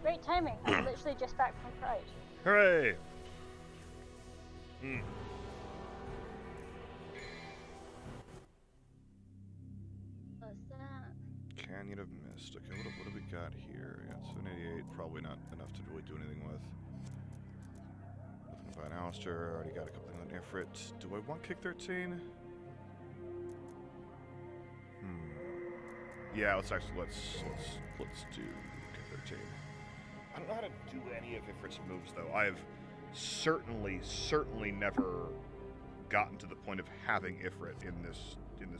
Great timing. I'm literally just back from Pride. Hooray! What's that? Canyon of Mist. Okay, what do we got here? We got 788. Probably not enough to really do anything with. Nothing about Alistair. Already got a couple things on Ifrit. Do I want Kick 13? Yeah, let's do Kick 13. I don't know how to do any of Ifrit's moves though. I've certainly never gotten to the point of having Ifrit in this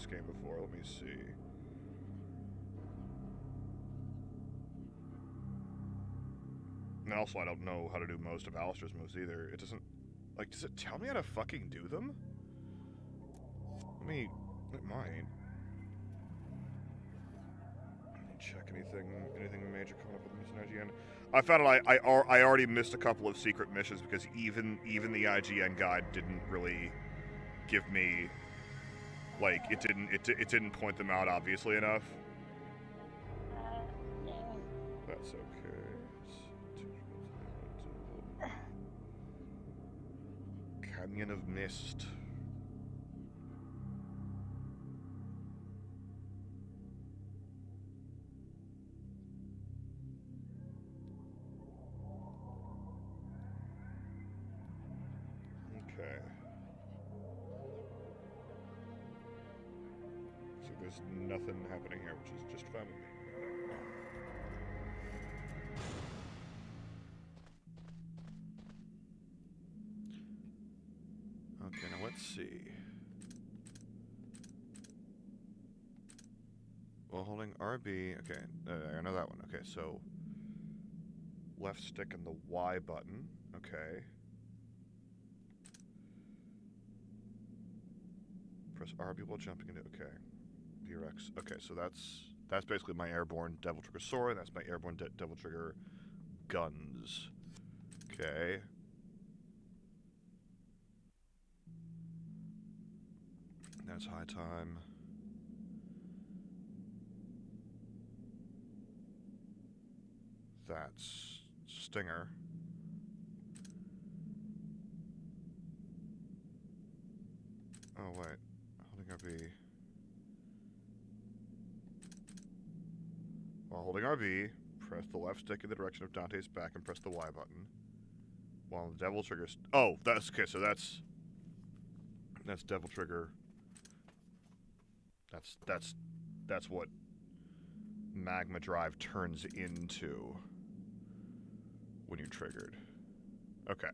game before. Let me see. And also, I don't know how to do most of Alistair's moves either. It doesn't... Like, does it tell me how to fucking do them? Let me... It might. Check anything major coming up with missing IGN. I found out I already missed a couple of secret missions because even the IGN guide didn't really give me... Like, it didn't point them out obviously enough. That's okay. Canyon of Mist. Okay. So there's nothing happening here, which is just fine with me. Okay, now let's see. While holding RB, okay, I know that one. Okay, so left stick and the Y button. Okay. Press RB while jumping into. Okay. DRX. Okay, so that's basically my airborne Devil Trigger sword. That's my airborne Devil Trigger guns. Okay. That's high time. That's Stinger. Oh wait, holding RB. While holding RB, press the left stick in the direction of Dante's back and press the Y button. While the Devil Trigger... Oh, that's... Okay, so that's Devil Trigger. That's what Magma Drive turns into when you're triggered. Okay.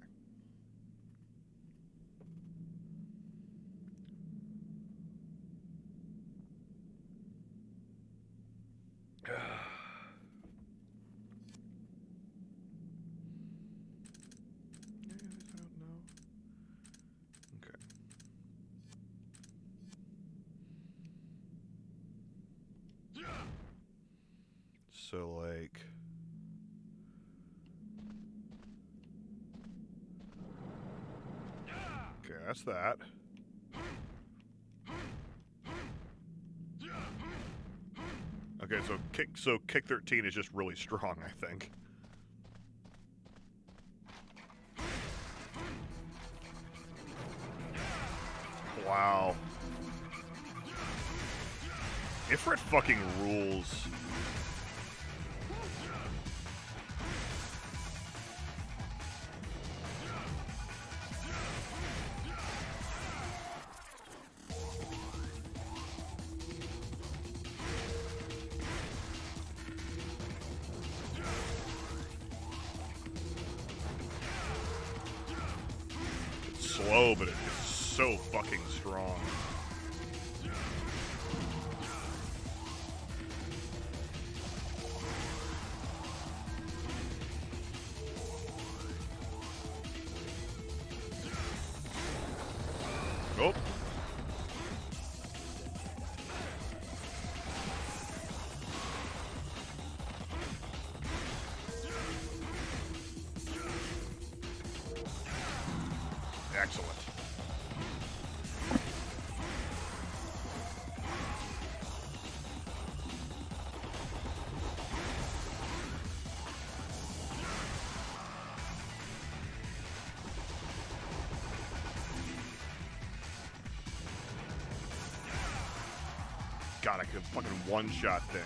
So, like... Okay, that's that. Okay, so kick 13 is just really strong, I think. Wow. Ifrit fucking rules. Slow, but it's so fucking strong. Oh. Excellent. God, I could fucking one-shot things.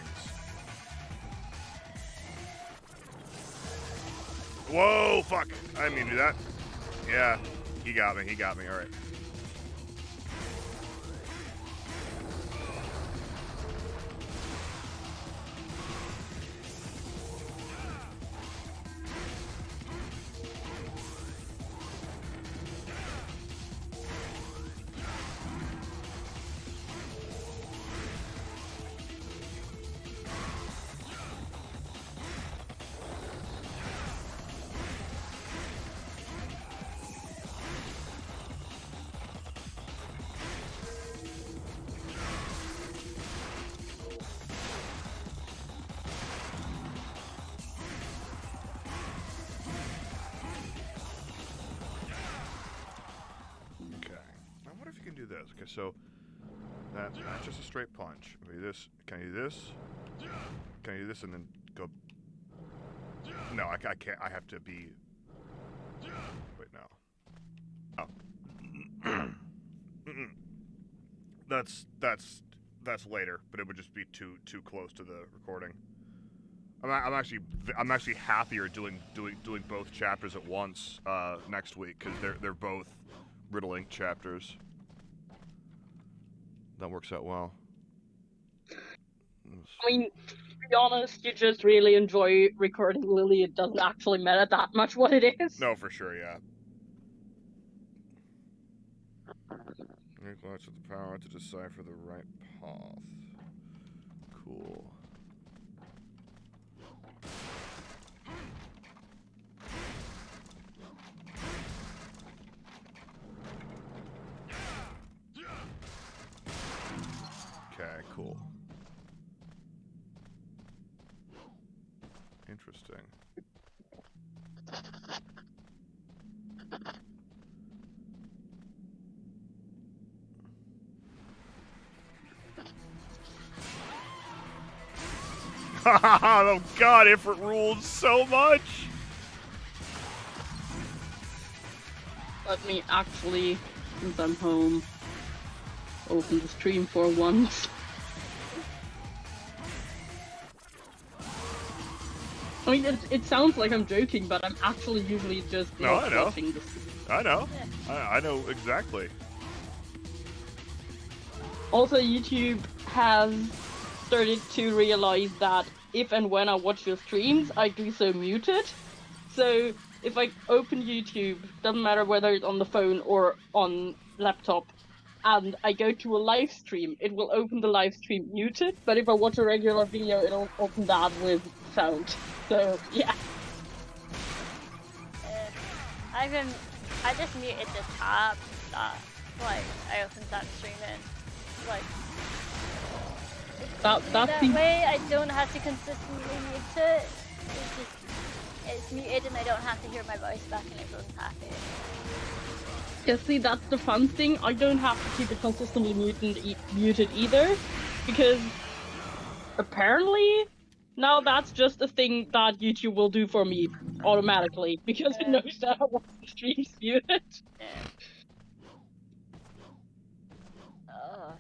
Whoa, fuck. I didn't mean to do that. Yeah, he got me, all right. This. Okay, so that's just a straight punch. Can I do this? Can I do this? Can I do this and then go? No, I can't. I have to be. Wait, no. Oh. That's later, but it would just be too close to the recording. I'm actually happier doing both chapters at once next week because they're both Riddle chapters. That works out well. I mean, to be honest, you just really enjoy recording Lily. It doesn't actually matter that much what it is. No, for sure, yeah. Lots of the power to decipher the right path. Cool. Okay, cool. Interesting. Oh god, Ifrit ruled so much! Let me actually, since I'm home, open the stream for once. I mean, it sounds like I'm joking, but I'm actually usually just watching the stream. I know. I know exactly. Also, YouTube has started to realize that if and when I watch your streams, I do so muted. So if I open YouTube, doesn't matter whether it's on the phone or on laptop, and I go to a live stream, it will open the live stream muted, but if I watch a regular video, it'll open that with sound. So, yeah. I just muted the tab that, like, I opened that stream in. Like, that way I don't have to consistently mute it. It's muted and I don't have to hear my voice back and everyone's happy. Yeah, see, that's the fun thing. I don't have to keep it consistently muted either, because apparently now that's just a thing that YouTube will do for me automatically, because it knows that I want the streams muted. Yeah. Oh,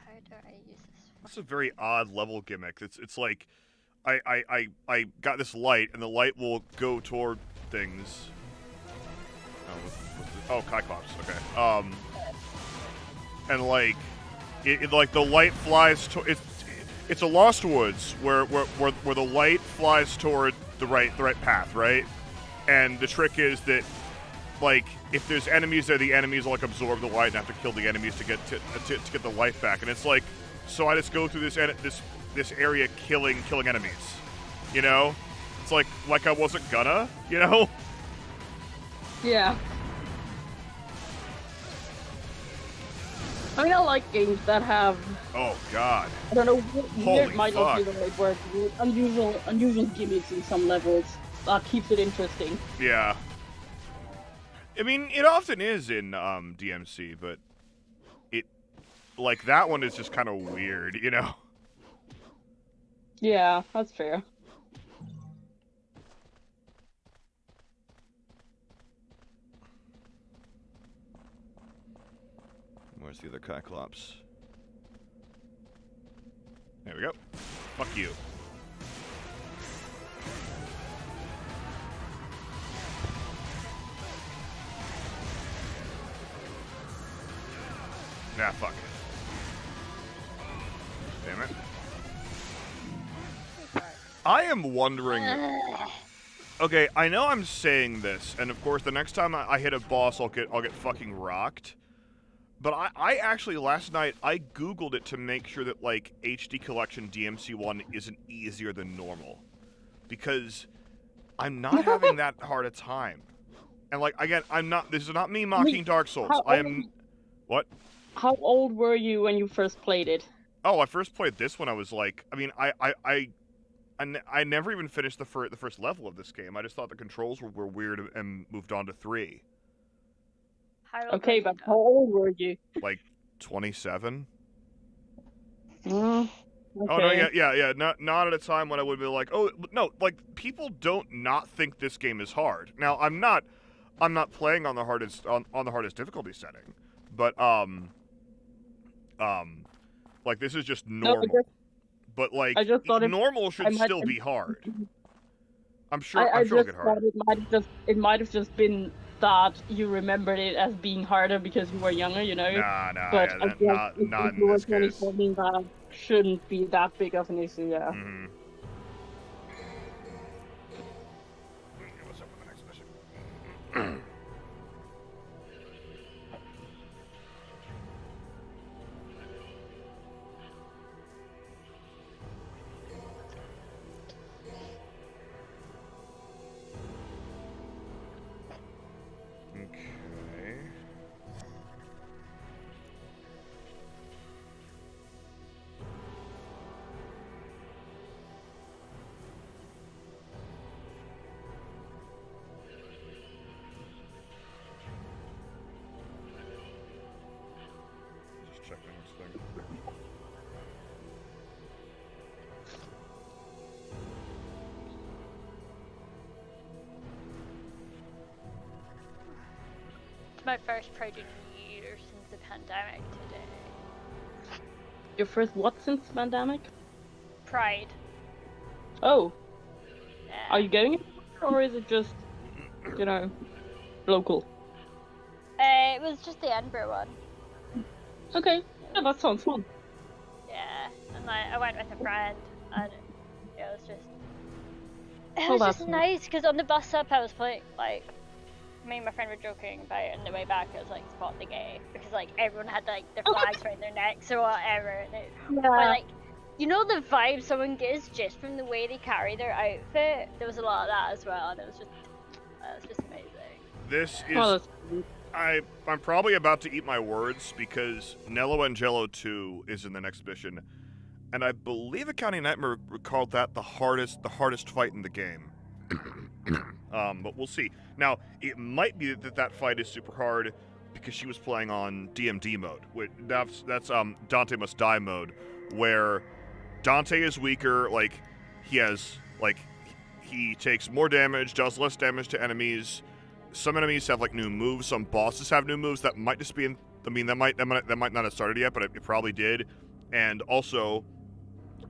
how do I use this? That's a very odd level gimmick. It's like I got this light and the light will go toward things. Oh, Cyclops. Okay. And like, like the light flies to it's a Lost Woods where the light flies toward the right path, right? And the trick is that, like, if there's enemies there, the enemies will like absorb the light and have to kill the enemies to get the light back. And it's like, so I just go through this area killing enemies, you know? It's like I wasn't gonna, you know? Yeah. I mean, I like games that have... Oh, God. I don't know, weird might fuck. not be the right word. Unusual gimmicks in some levels that keeps it interesting. Yeah. I mean, it often is in DMC, but it... Like, that one is just kind of weird, you know? Yeah, that's fair. Where's the other Cyclops? There we go. Fuck you. Nah, fuck it. Damn it. I am wondering... Okay, I know I'm saying this, and of course the next time I hit a boss, I'll get fucking rocked. But I actually, last night, I Googled it to make sure that, like, HD Collection DMC1 isn't easier than normal. Because I'm not having that hard a time. And, like, again, this is not me mocking Dark Souls. I am... What? How old were you when you first played it? Oh, I first played this when I was, like... I mean, I never even finished the first level of this game. I just thought the controls were weird and moved on to 3. Okay, but how old were you? Like 27. Okay. Oh no, yeah. Not at a time when I would be like, oh no, like people don't not think this game is hard. Now I'm not playing on the hardest difficulty setting, but like this is just normal. No, but like I just thought normal should still be hard. I'm sure it'll get harder. It might have just been that you remembered it as being harder because you were younger, you know. Nah, but yeah, not in this case. That shouldn't be that big of an issue, yeah. Mm-hmm. What's up with the next mission? My first Pride New Year since the pandemic today. Your first what since the pandemic? Pride. Oh. Yeah. Are you going or is it just, you know, local? It was just the Edinburgh one. Okay. Yeah, that sounds fun. Yeah, and I went with a friend, and it was just... It Oh, was that's just nice, because on the bus up I was playing, like, me and my friend were joking about it, and the way back I was like, spot the gay, because like everyone had like their flags around their necks or whatever, and it, Yeah. but, like, you know the vibe someone gives just from the way they carry their outfit? There was a lot of that as well, and it was just amazing. This is... Oh, I'm probably about to eat my words because Nello Angelo 2 is in the next mission, and I believe Accounting Nightmare called that the hardest fight in the game. But we'll see. Now, it might be that fight is super hard because she was playing on DMD mode. That's Dante Must Die mode, where Dante is weaker. Like he takes more damage, does less damage to enemies. Some enemies have like new moves. Some bosses have new moves that might just be in. I mean, that might not have started yet, but it probably did. And also,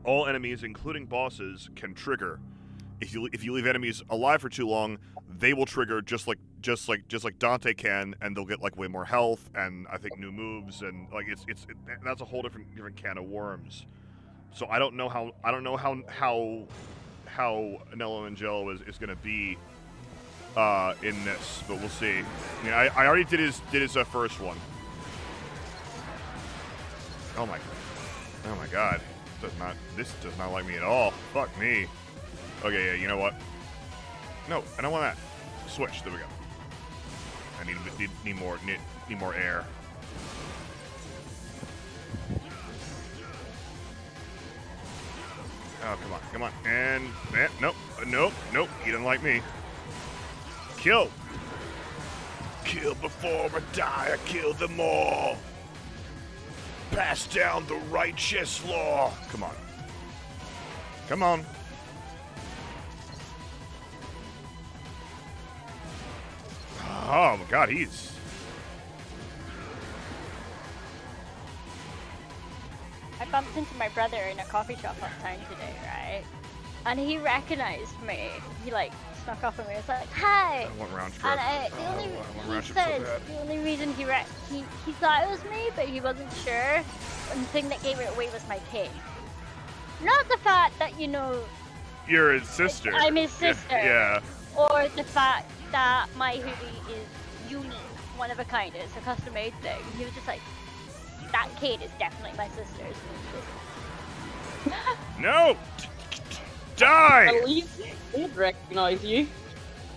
all enemies, including bosses, can trigger. If you leave enemies alive for too long, they will trigger just like Dante can, and they'll get like way more health and I think new moves, and like that's a whole different can of worms. So I don't know how Nello Angelo is gonna be in this, but we'll see. I mean, I already did his first one. Oh my god, this does not like me at all. Fuck me. Okay, yeah, you know what? No, I don't want that. Switch. There we go. I need more air. Oh, come on. And nope. He doesn't like me. Kill before I die. I kill them all. Pass down the righteous law. Come on. Oh my god, I'm bumped into my brother in a coffee shop uptown today, right? And he recognized me. He like snuck up on me. He was like, "Hi." I want round trip. And the only reason he thought it was me, but he wasn't sure. And the thing that gave it away was my cape. Not the fact that You're his sister. I'm his sister. Yeah. Or the fact that my hoodie is unique, one of a kind. It's a custom made thing. He was just like, that kid is definitely my sister's. No! Die! At least he'd recognize you.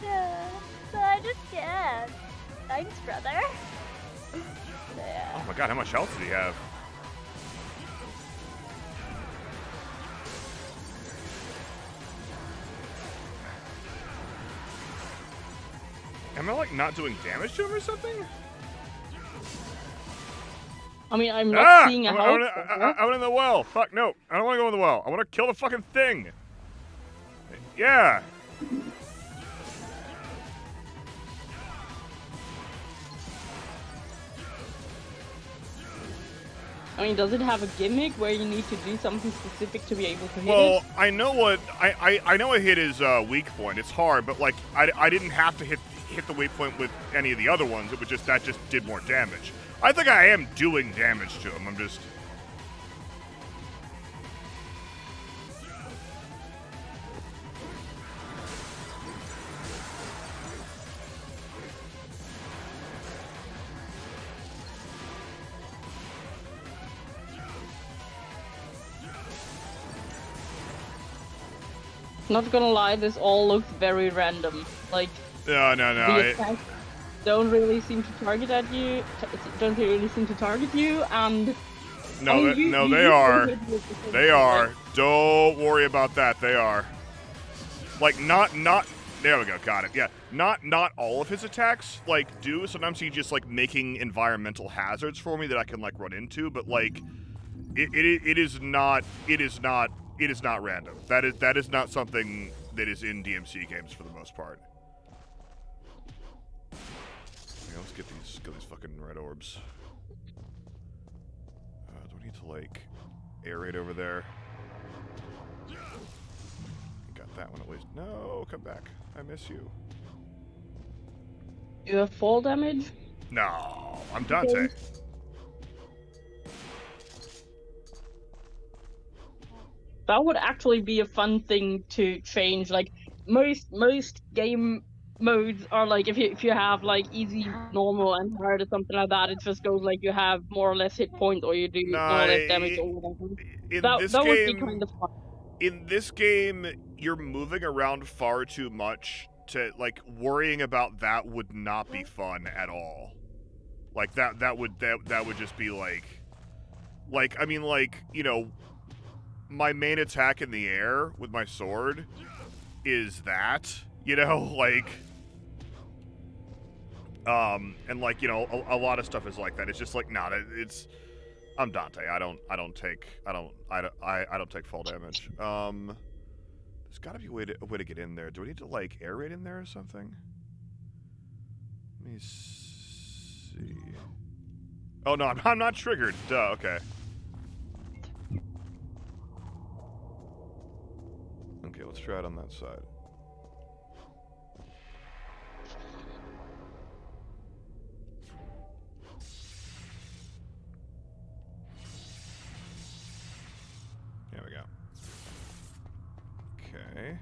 Yeah, so I just, yeah. Thanks, brother. Yeah. Oh my god, how much health did he have? Am I like not doing damage to him or something? I mean, I'm not seeing a I health. went in the well. Fuck, no. I don't want to go in the well. I want to kill the fucking thing. Yeah. I mean, does it have a gimmick where you need to do something specific to be able to hit Well, it? I know what I know I hit his weak point. It's hard, but like I didn't have to hit the weak point with any of the other ones. It was just that just did more damage. I think I am doing damage to him. I'm just. Not gonna lie, this all looks very random. Like, No. the attacks don't really seem to target at you. Don't really seem to target you, and No, I mean, they are. They are. Don't worry about that. They are. Like not. There we go. Got it. Yeah. Not all of his attacks like do. Sometimes he's just like making environmental hazards for me that I can like run into. But like, it is not random. That is not something that is in DMC games for the most part. Okay, let's get these fucking red orbs. Do we need to like aerate over there? Got that one at least. No, come back. I miss you. you have fall damage. No, I'm Dante. That would actually be a fun thing to change. Like most game modes are like if you have like easy, normal, and hard or something like that, it just goes like you have more or less hit points or you do more or less damage or whatever. That would be kind of fun. In this game, you're moving around far too much to like worrying about that would not be fun at all. Like that would just be like I mean like, my main attack in the air with my sword is that, like and like, a lot of stuff is like that. It's just like I'm Dante. I don't take fall damage. There's got to be a way to get in there. Do I need to like air raid in there or something? Let me see. Oh no, I'm not triggered. Duh. Okay. Okay, let's try it on that side. There we go. Okay.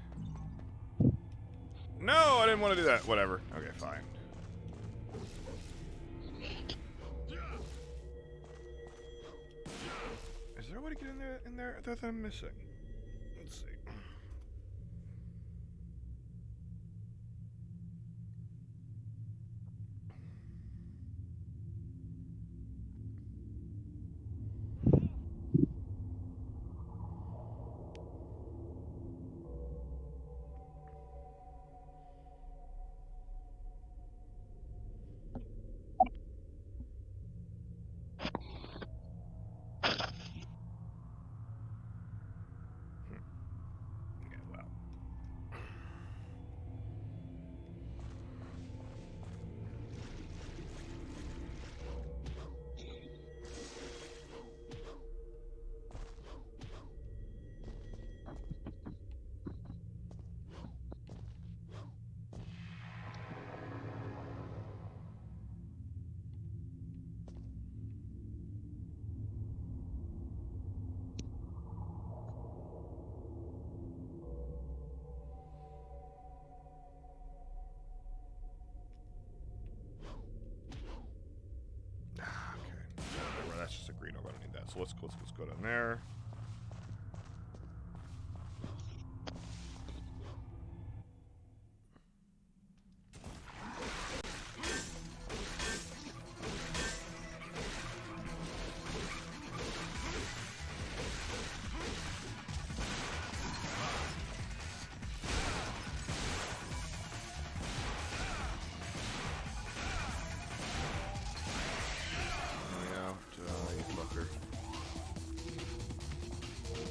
No, I didn't want to do that. Whatever. Okay, fine. Is there a way to get in there that I'm missing? Let's see. let's go down there.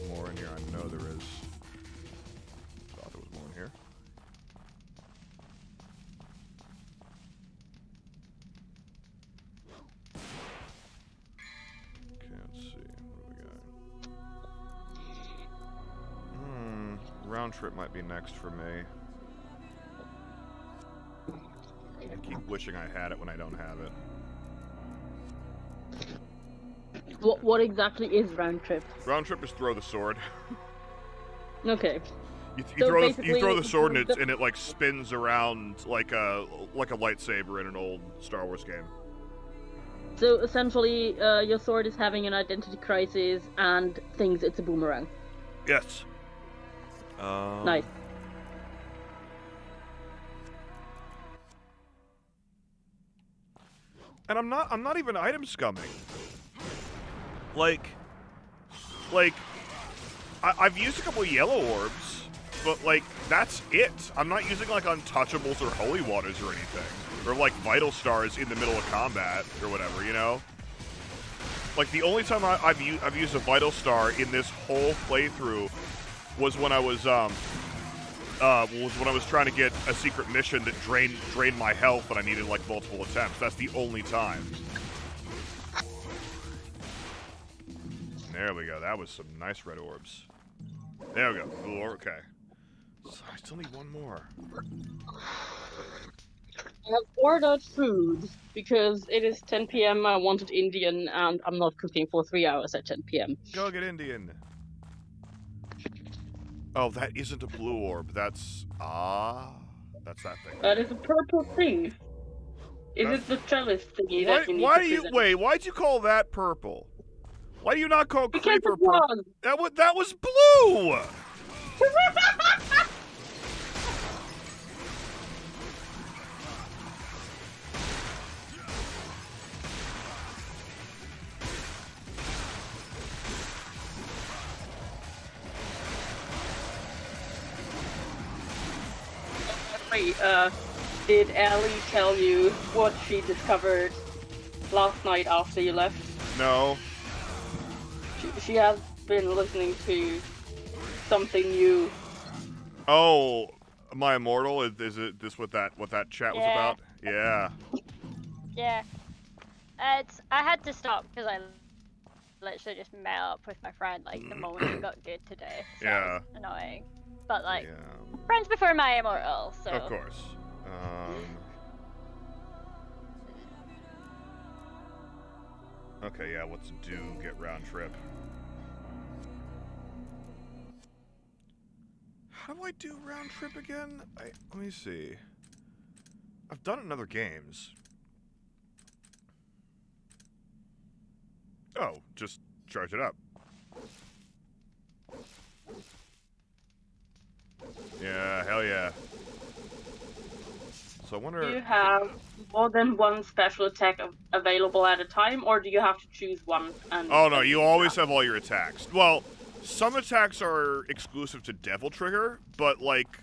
More in here, I know there is. Thought there was more in here. Okay, let's see. What do we got? Round trip might be next for me. I keep wishing I had it when I don't have it. What exactly is round trip? Round trip is throw the sword. Okay. You So throw the sword and basically- it like spins around like a lightsaber in an old Star Wars game. So essentially, your sword is having an identity crisis and thinks it's a boomerang. Yes. Nice. And I'm not even item scumming. Like I've used a couple yellow orbs, but like that's it. I'm not using like untouchables or holy waters or anything, or like vital stars in the middle of combat or whatever, you know. Like the only time I've used a vital star in this whole playthrough was when I was trying to get a secret mission that drained my health and I needed like multiple attempts. That's the only time. There we go. That was some nice red orbs. There we go. Blue orb. Okay. So I still need one more. I have ordered food because it is 10 p.m. I wanted Indian and I'm not cooking for 3 hours at 10 p.m. Go get Indian. Oh, that isn't a blue orb. That's that's that thing. That is a purple thing. Is it the trellis thingy that you need Why to do you present? wait? Why'd you call that purple? Why do you not call Because creeper it purple? was. That was blue. Wait, did Ellie tell you what she discovered last night after you left? No. She has been listening to something new. Oh, am I immortal? Is it this what that chat was Yeah. about? Yeah. Yeah. I had to stop because I literally just met up with my friend like the moment it got good today. So Yeah. That was annoying. But like Yeah. friends before my immortal, so Of course. Okay, yeah, let's get round trip. How do I do round trip again? Let me see. I've done it in other games. Oh, just charge it up. Yeah, hell yeah. So I wonder... Do you have more than one special attack available at a time, or do you have to choose one? Oh no, you always have all your attacks. Well, some attacks are exclusive to Devil Trigger, but like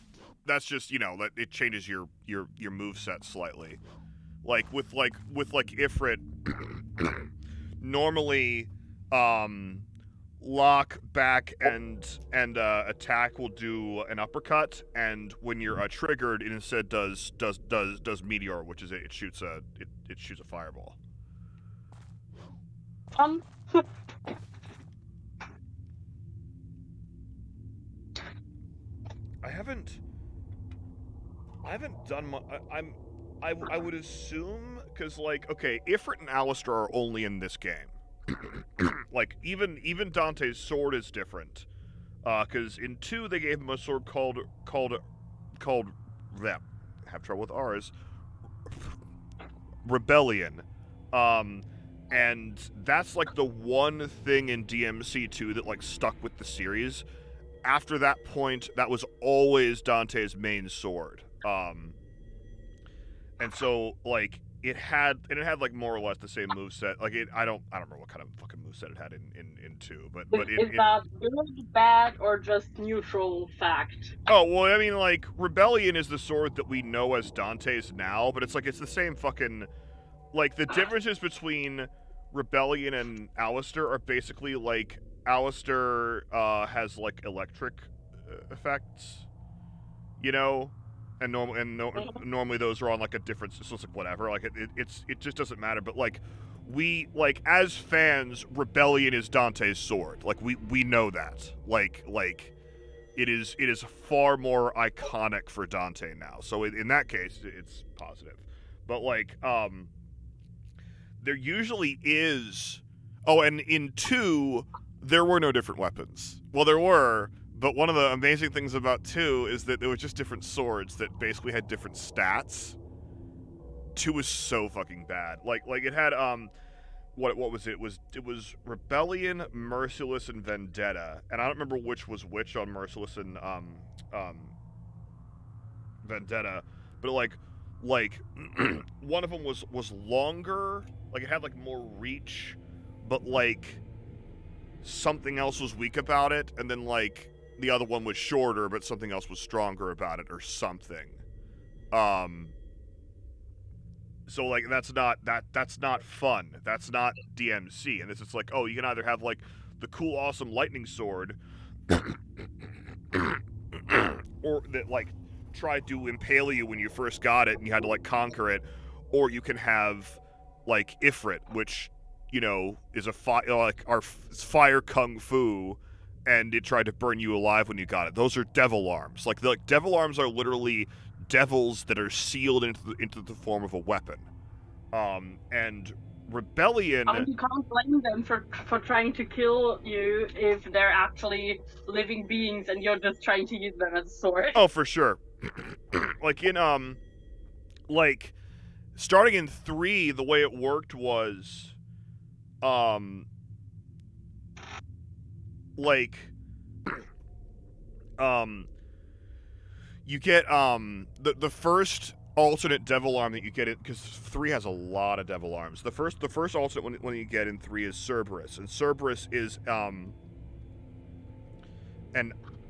that's just, you know, that it changes your moveset slightly. Like with Ifrit, normally lock, back, and attack will do an uppercut, and when you're triggered, it instead does meteor, which is it shoots a fireball. I haven't done much. I would assume, because like, okay, Ifrit and Alistair are only in this game. Like even Dante's sword is different, because in 2 they gave him a sword called that have trouble with R's, Rebellion, And that's like the one thing in DMC2 that like stuck with the series. After that point, that was always Dante's main sword. And so like it had like more or less the same moveset. Like I don't remember what kind of fucking moveset it had in 2, but Is that good, bad, or just neutral fact? Oh, well, I mean, like, Rebellion is the sword that we know as Dante's now, but it's like, it's the same fucking... Like, the differences between Rebellion and Alistair are basically, like, Alistair has, like, electric effects, you know? And normally those are on, like, a different... So it's like, whatever. Like, it just doesn't matter, but, like, we, like, as fans, Rebellion is Dante's sword. Like, we know that. Like... It is far more iconic for Dante now. So in that case, it's positive. But like, there usually is. Oh, and in 2, there were no different weapons. Well, there were, but one of the amazing things about 2 is that there were just different swords that basically had different stats. 2 was so fucking bad. Like it had what was it? It was Rebellion, Merciless, and Vendetta, and I don't remember which was which on Merciless and Vendetta, but like one of them was longer, like it had like more reach, but like something else was weak about it, and then like the other one was shorter, but something else was stronger about it or something. So like that's not fun. That's not DMC. And it's like, oh, you can either have like the cool, awesome lightning sword, or that like tried to impale you when you first got it and you had to like conquer it, or you can have like Ifrit, which you know is a fire kung fu, and it tried to burn you alive when you got it. Those are devil arms. Like devil arms are literally devils that are sealed into the form of a weapon. And Rebellion... You can't blame them for trying to kill you if they're actually living beings and you're just trying to use them as a sword. Oh, for sure. Like in, like, starting in 3, the way it worked was, like, you get the first alternate devil arm that you get, because 3 has a lot of devil arms. The first alternate one you get in 3 is Cerberus, and Cerberus is and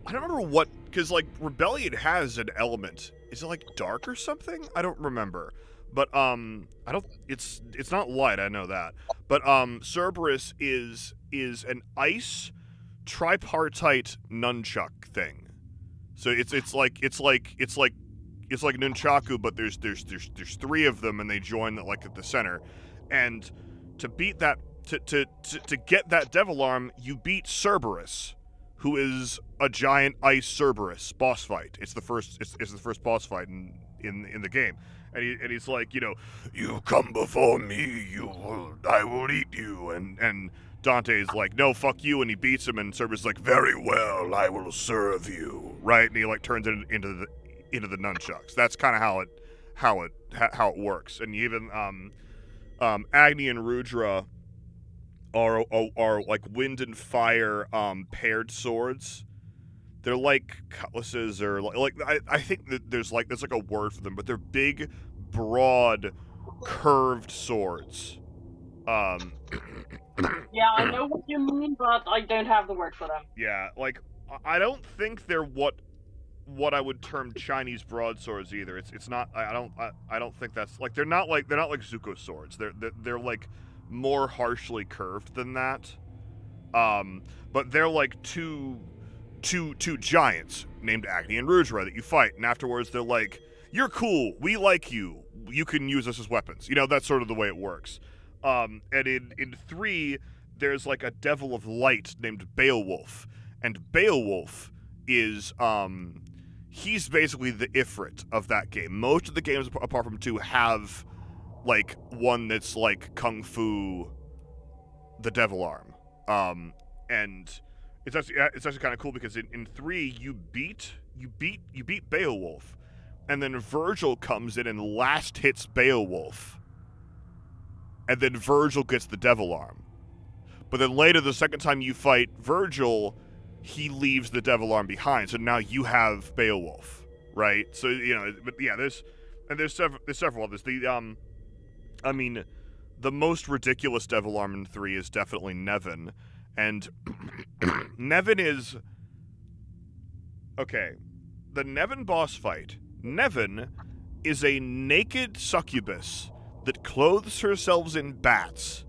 I don't remember what, because like Rebellion has an element. Is it like dark or something? I don't remember. But I don't. It's not light. I know that. But Cerberus is an ice tripartite nunchuck thing. So it's like nunchaku, but there's 3 of them, and they join like at the center. And to beat that, to get that devil arm, you beat Cerberus, who is a giant ice Cerberus boss fight. It's the first boss fight in the game. And he's like, you know, you come before me, I will eat you. And Dante's like, no, fuck you, and he beats him, and Cerberus is like, very well, I will serve you, right? And he like turns it into the nunchucks. That's kind of how it works. And even Agni and Rudra are like wind and fire paired swords. They're like cutlasses, or like I think that there's like a word for them, but they're big, broad, curved swords. Yeah, I know what you mean, but I don't have the word for them. Yeah, like I don't think they're what I would term Chinese broadswords either. It's not. I don't think that's like they're not like Zuko swords. They're like more harshly curved than that. But they're like two giants named Agni and Rudra that you fight, and afterwards they're like, you're cool, we like you, you can use us as weapons. You know, that's sort of the way it works. And in 3, there's like a devil of light named Beowulf, and Beowulf is he's basically the Ifrit of that game. Most of the games apart from 2 have like one that's like kung fu, the devil arm, and it's actually kind of cool because in 3 you beat Beowulf, and then Virgil comes in and last hits Beowulf, and then Virgil gets the devil arm. But then later, the second time you fight Virgil, he leaves the devil arm behind. So now you have Beowulf, right? So, you know, but yeah, there's several others. I mean, the most ridiculous devil arm in 3 is definitely Nevin. And Nevin is... Okay, the Nevin boss fight. Nevin is a naked succubus that clothes herself in bats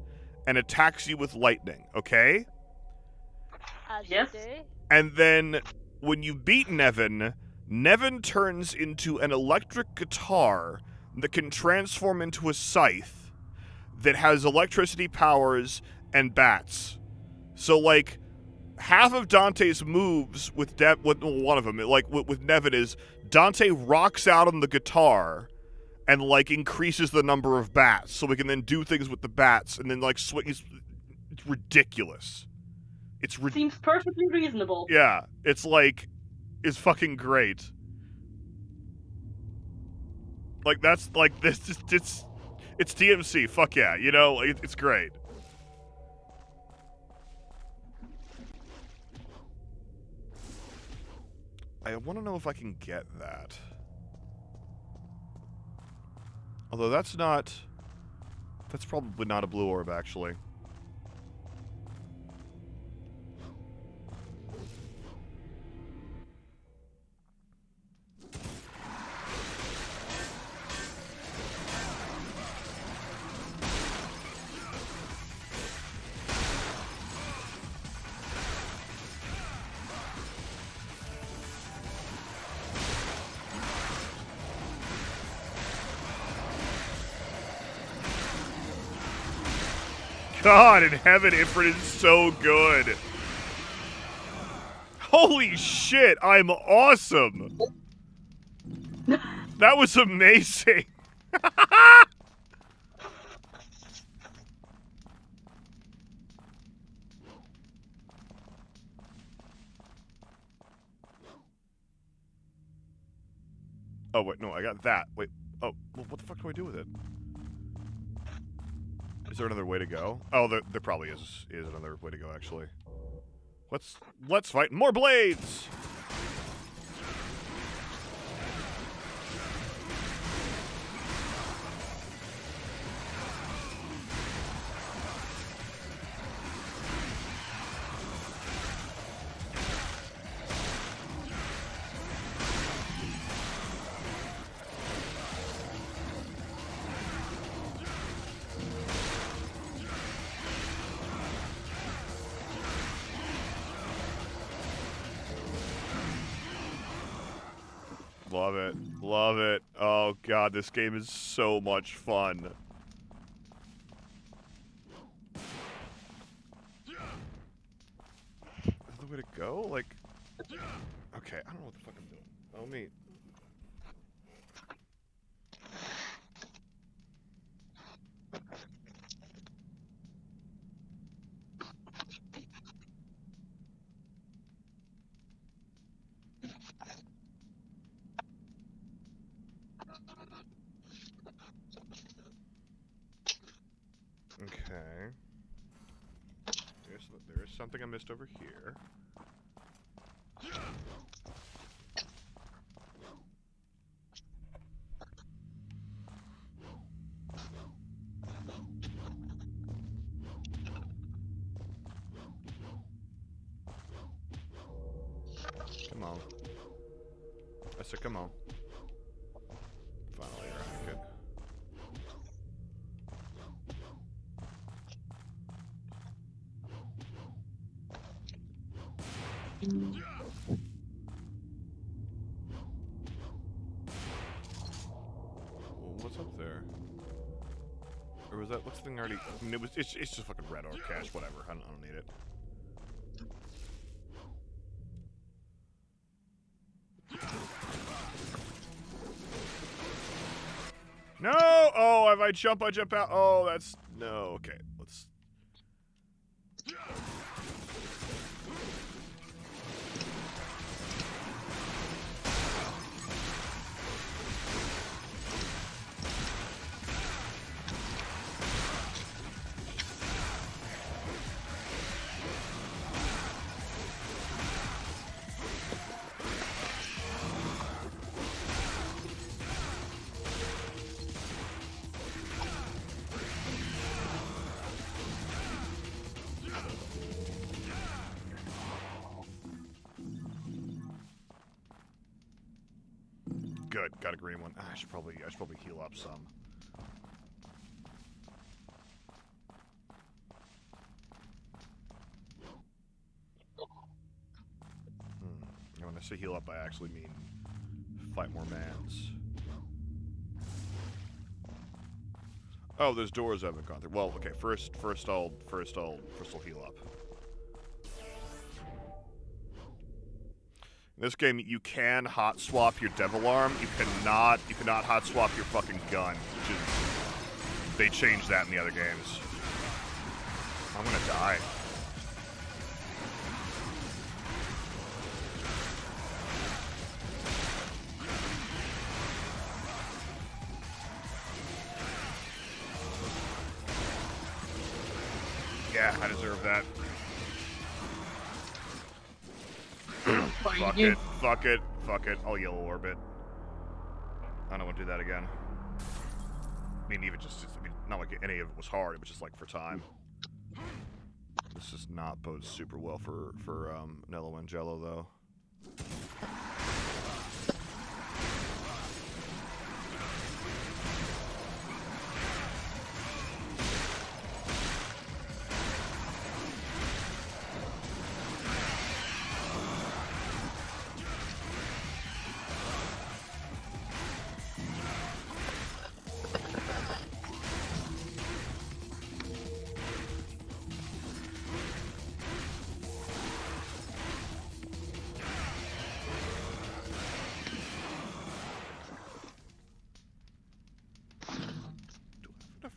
and attacks you with lightning, okay? As Yes. you do. And then when you beat Nevin, Nevin turns into an electric guitar that can transform into a scythe that has electricity powers and bats. So, like, half of Dante's moves with one of them, like with Nevin, is Dante rocks out on the guitar and like increases the number of bats, so we can then do things with the bats and then like swing. It's ridiculous. Seems perfectly reasonable. Yeah, it's fucking great. Like that's like this. It's DMC. Fuck yeah, you know, it's great. I want to know if I can get that. Although that's probably not a blue orb, actually. God in heaven, Ifrit is so good. Holy shit, I'm awesome. That was amazing. Oh, wait, no, I got that. Wait, oh, well, what the fuck do I do with it? Is there another way to go? Oh, there probably is another way to go, actually. Let's fight more blades! Love it. Love it. Oh, God, this game is so much fun. Is the way to go? Like... Okay, I don't know what the fuck I'm doing. Oh, me. Okay. There is something I missed over here. Come on. I said, come on. Finally, you're good. What's up there? Or was that, what's the thing already? I mean, it's just fucking red or cash, whatever. I don't need it. No! Oh, if I jump out. Oh, that's no. Okay, let's. Good, got a green one. I should probably heal up some. And when I say heal up, I actually mean fight more mans. Oh, there's doors I haven't gone through. Well, okay. First I'll heal up. In this game, you can hot swap your Devil Arm. You cannot hot swap your fucking gun. Which is, they changed that in the other games. I'm gonna die. Yeah, I deserve that. Fuck it. I'll yellow orbit. I don't want to do that again. I mean, even not like any of it was hard. It was just like for time. This does not bode super well for Nello and Jello though.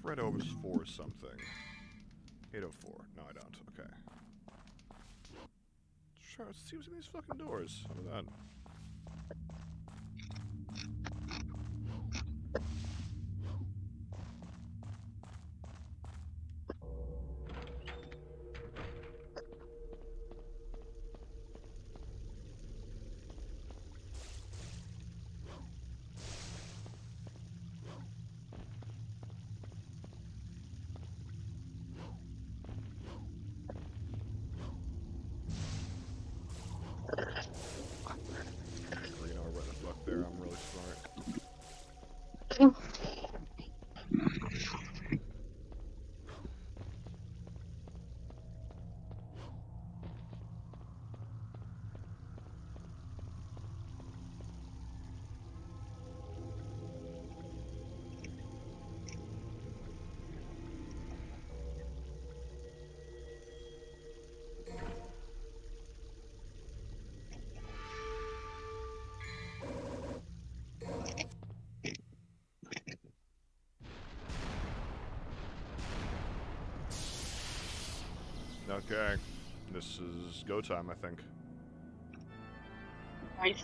Red overs 4 something. 804. No, I don't. Okay. Let's see what's in these fucking doors. How about that? Okay, this is go time, I think. Nice.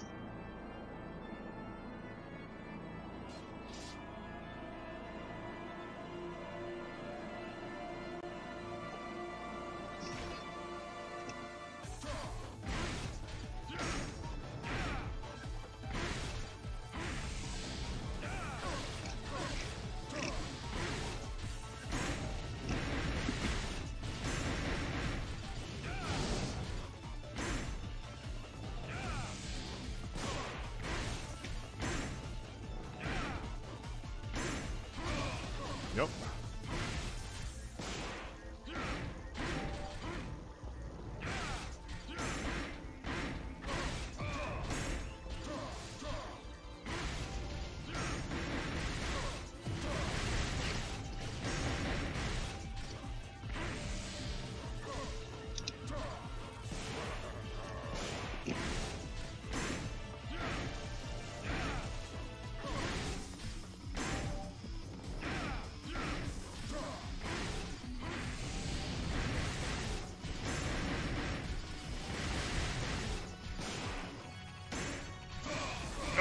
Yep.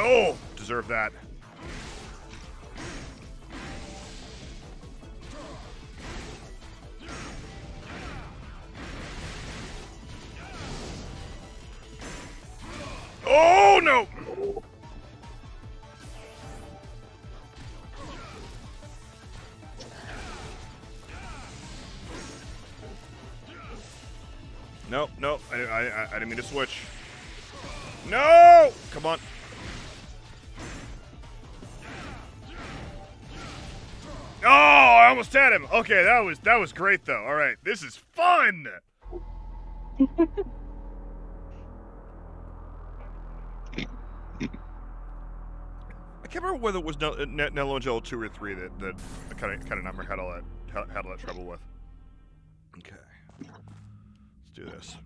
Oh, deserve that. Oh no! Nope, nope. I didn't mean to switch. No! Come on. Oh, I almost had him. Okay, that was great though. All right, this is fun. I can't remember whether it was Nello and Jello 2 or 3 that I kind of number had all that trouble with. Okay, let's do this.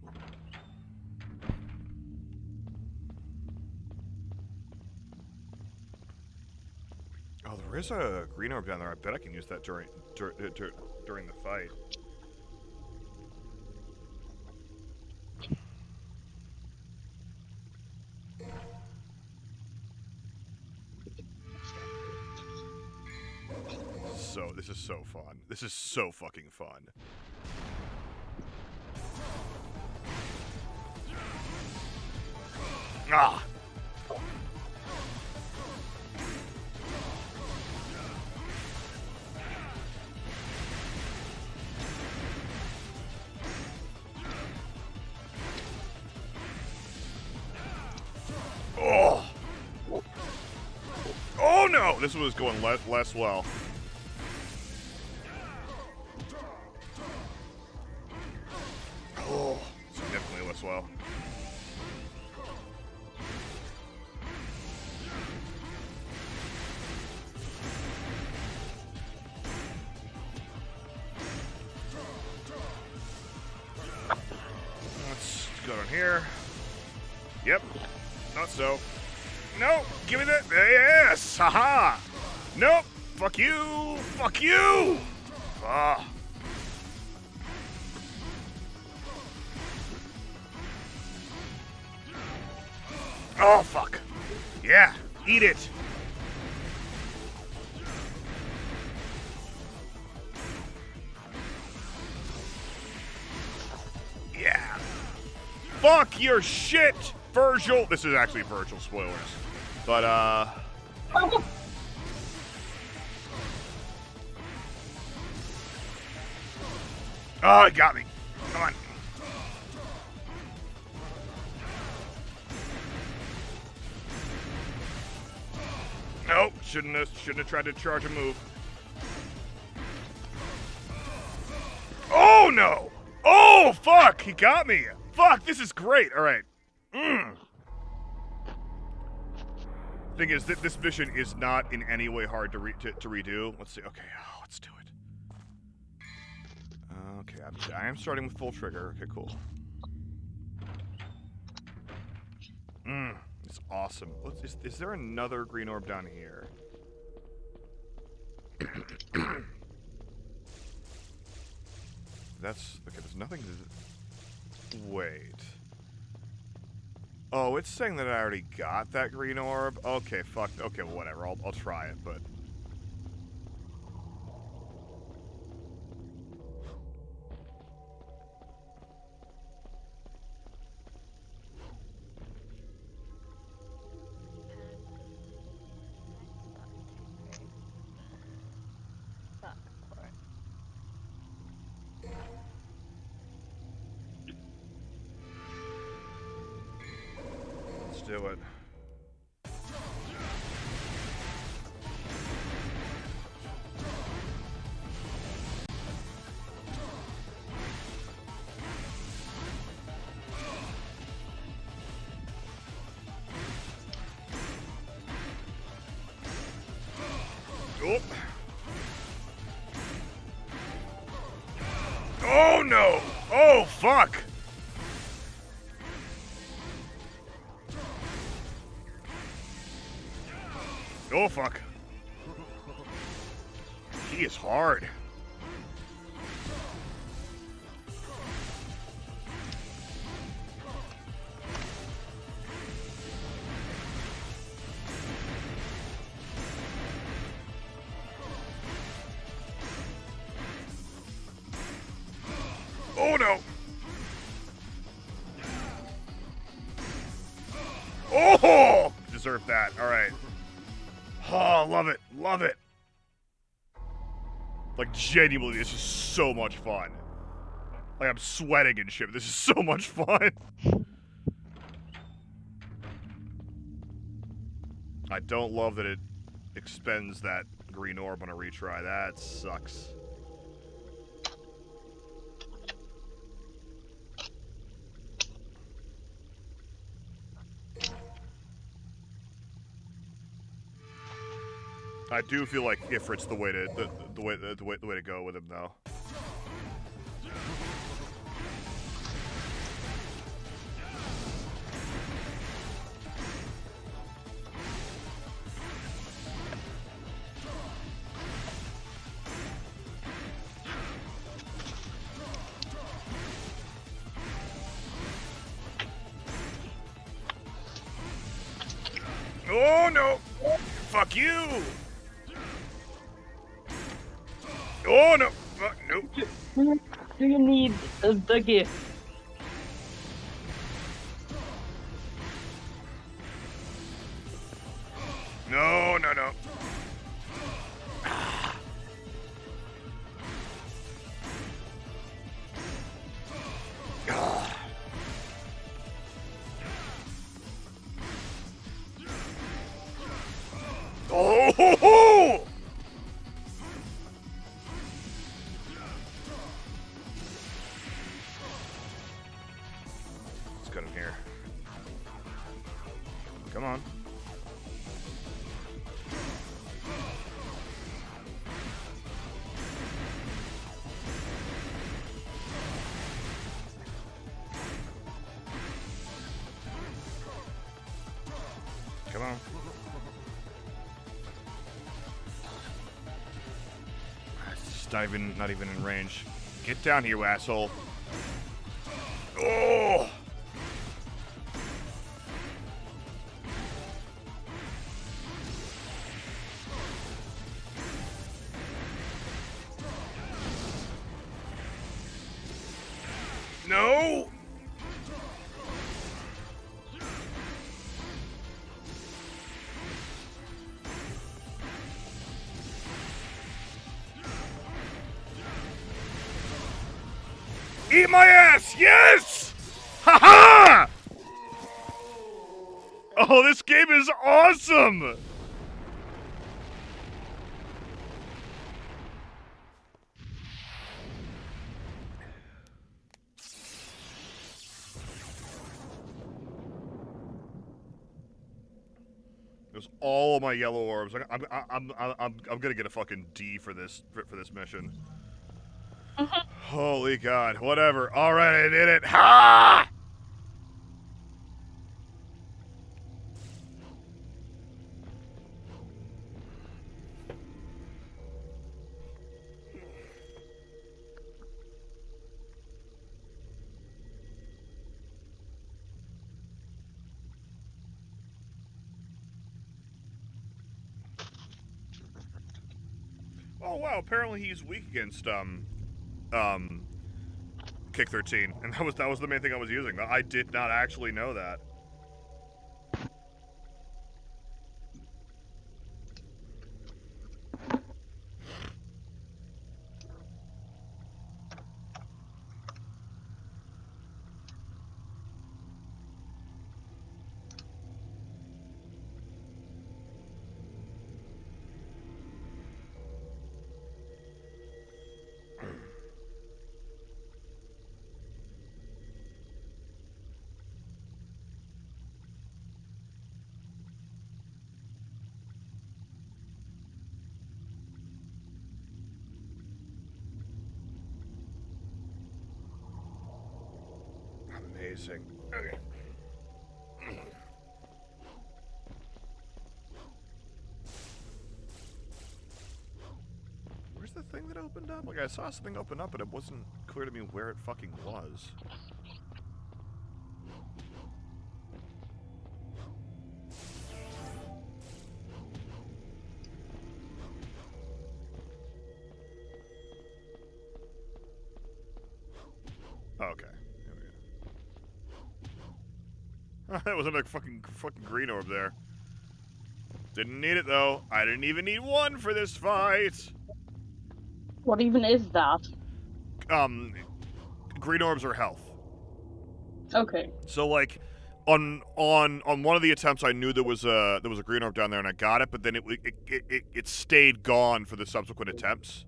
Oh, there is a green orb down there. I bet I can use that during the fight. This is so fun. This is so fucking fun. Ah! Oh! Oh no! This was going less well. Oh, significantly less well. Let's go down here. Yep. Not so. No, give me that. Yes, haha. Nope. Fuck you. Fuck you. Ah. Oh fuck. Yeah. Eat it. Yeah. Fuck your shit, Virgil. This is actually Virgil, spoilers. But, oh, it got me. Come on. Nope, shouldn't have tried to charge a move. Oh, no. Oh, fuck. He got me. Fuck, this is great. All right. Thing is, this mission is not in any way hard to redo. Let's see. Okay, let's do it. Okay, I am starting with full trigger. Okay, cool. It's awesome. Is there another green orb down here? That's okay. There's nothing. Wait. Oh, it's saying that I already got that green orb? Okay, fuck. Okay, well, whatever. I'll try it, but... do it. Oh. Oh no! Oh fuck! Oh, fuck. He is hard. Oh, no. Oh! Deserve that. All right. Oh, love it. Love it. Like, genuinely, this is so much fun. Like, I'm sweating and shit. This is so much fun. I don't love that it expends that green orb on a retry. That sucks. I do feel like Ifrit's the way to the way to go with him though. Oh no! Fuck you! Oh no! Fuck no! Do you need the gift? No, no, no. Oh! Ho, ho! Let's get in here. Come on. Come on. It's just not even in range. Get down here, you asshole. Oh! No! Eat my ass! Yes! Ha-ha! Oh, this game is awesome! There's all of my yellow orbs. I'm gonna get a fucking D for this mission. Holy God! Whatever. All right, I did it. Ha! Oh wow! Apparently he's weak against Kick 13, and that was the main thing I was using. I did not actually know that. Amazing. Okay. Where's the thing that opened up? Like, I saw something open up, but it wasn't clear to me where it fucking was. Okay. That was a like fucking green orb there. Didn't need it though. I didn't even need one for this fight. What even is that? Green orbs are health. Okay. So like, on one of the attempts, I knew there was a green orb down there, and I got it, but then it stayed gone for the subsequent attempts.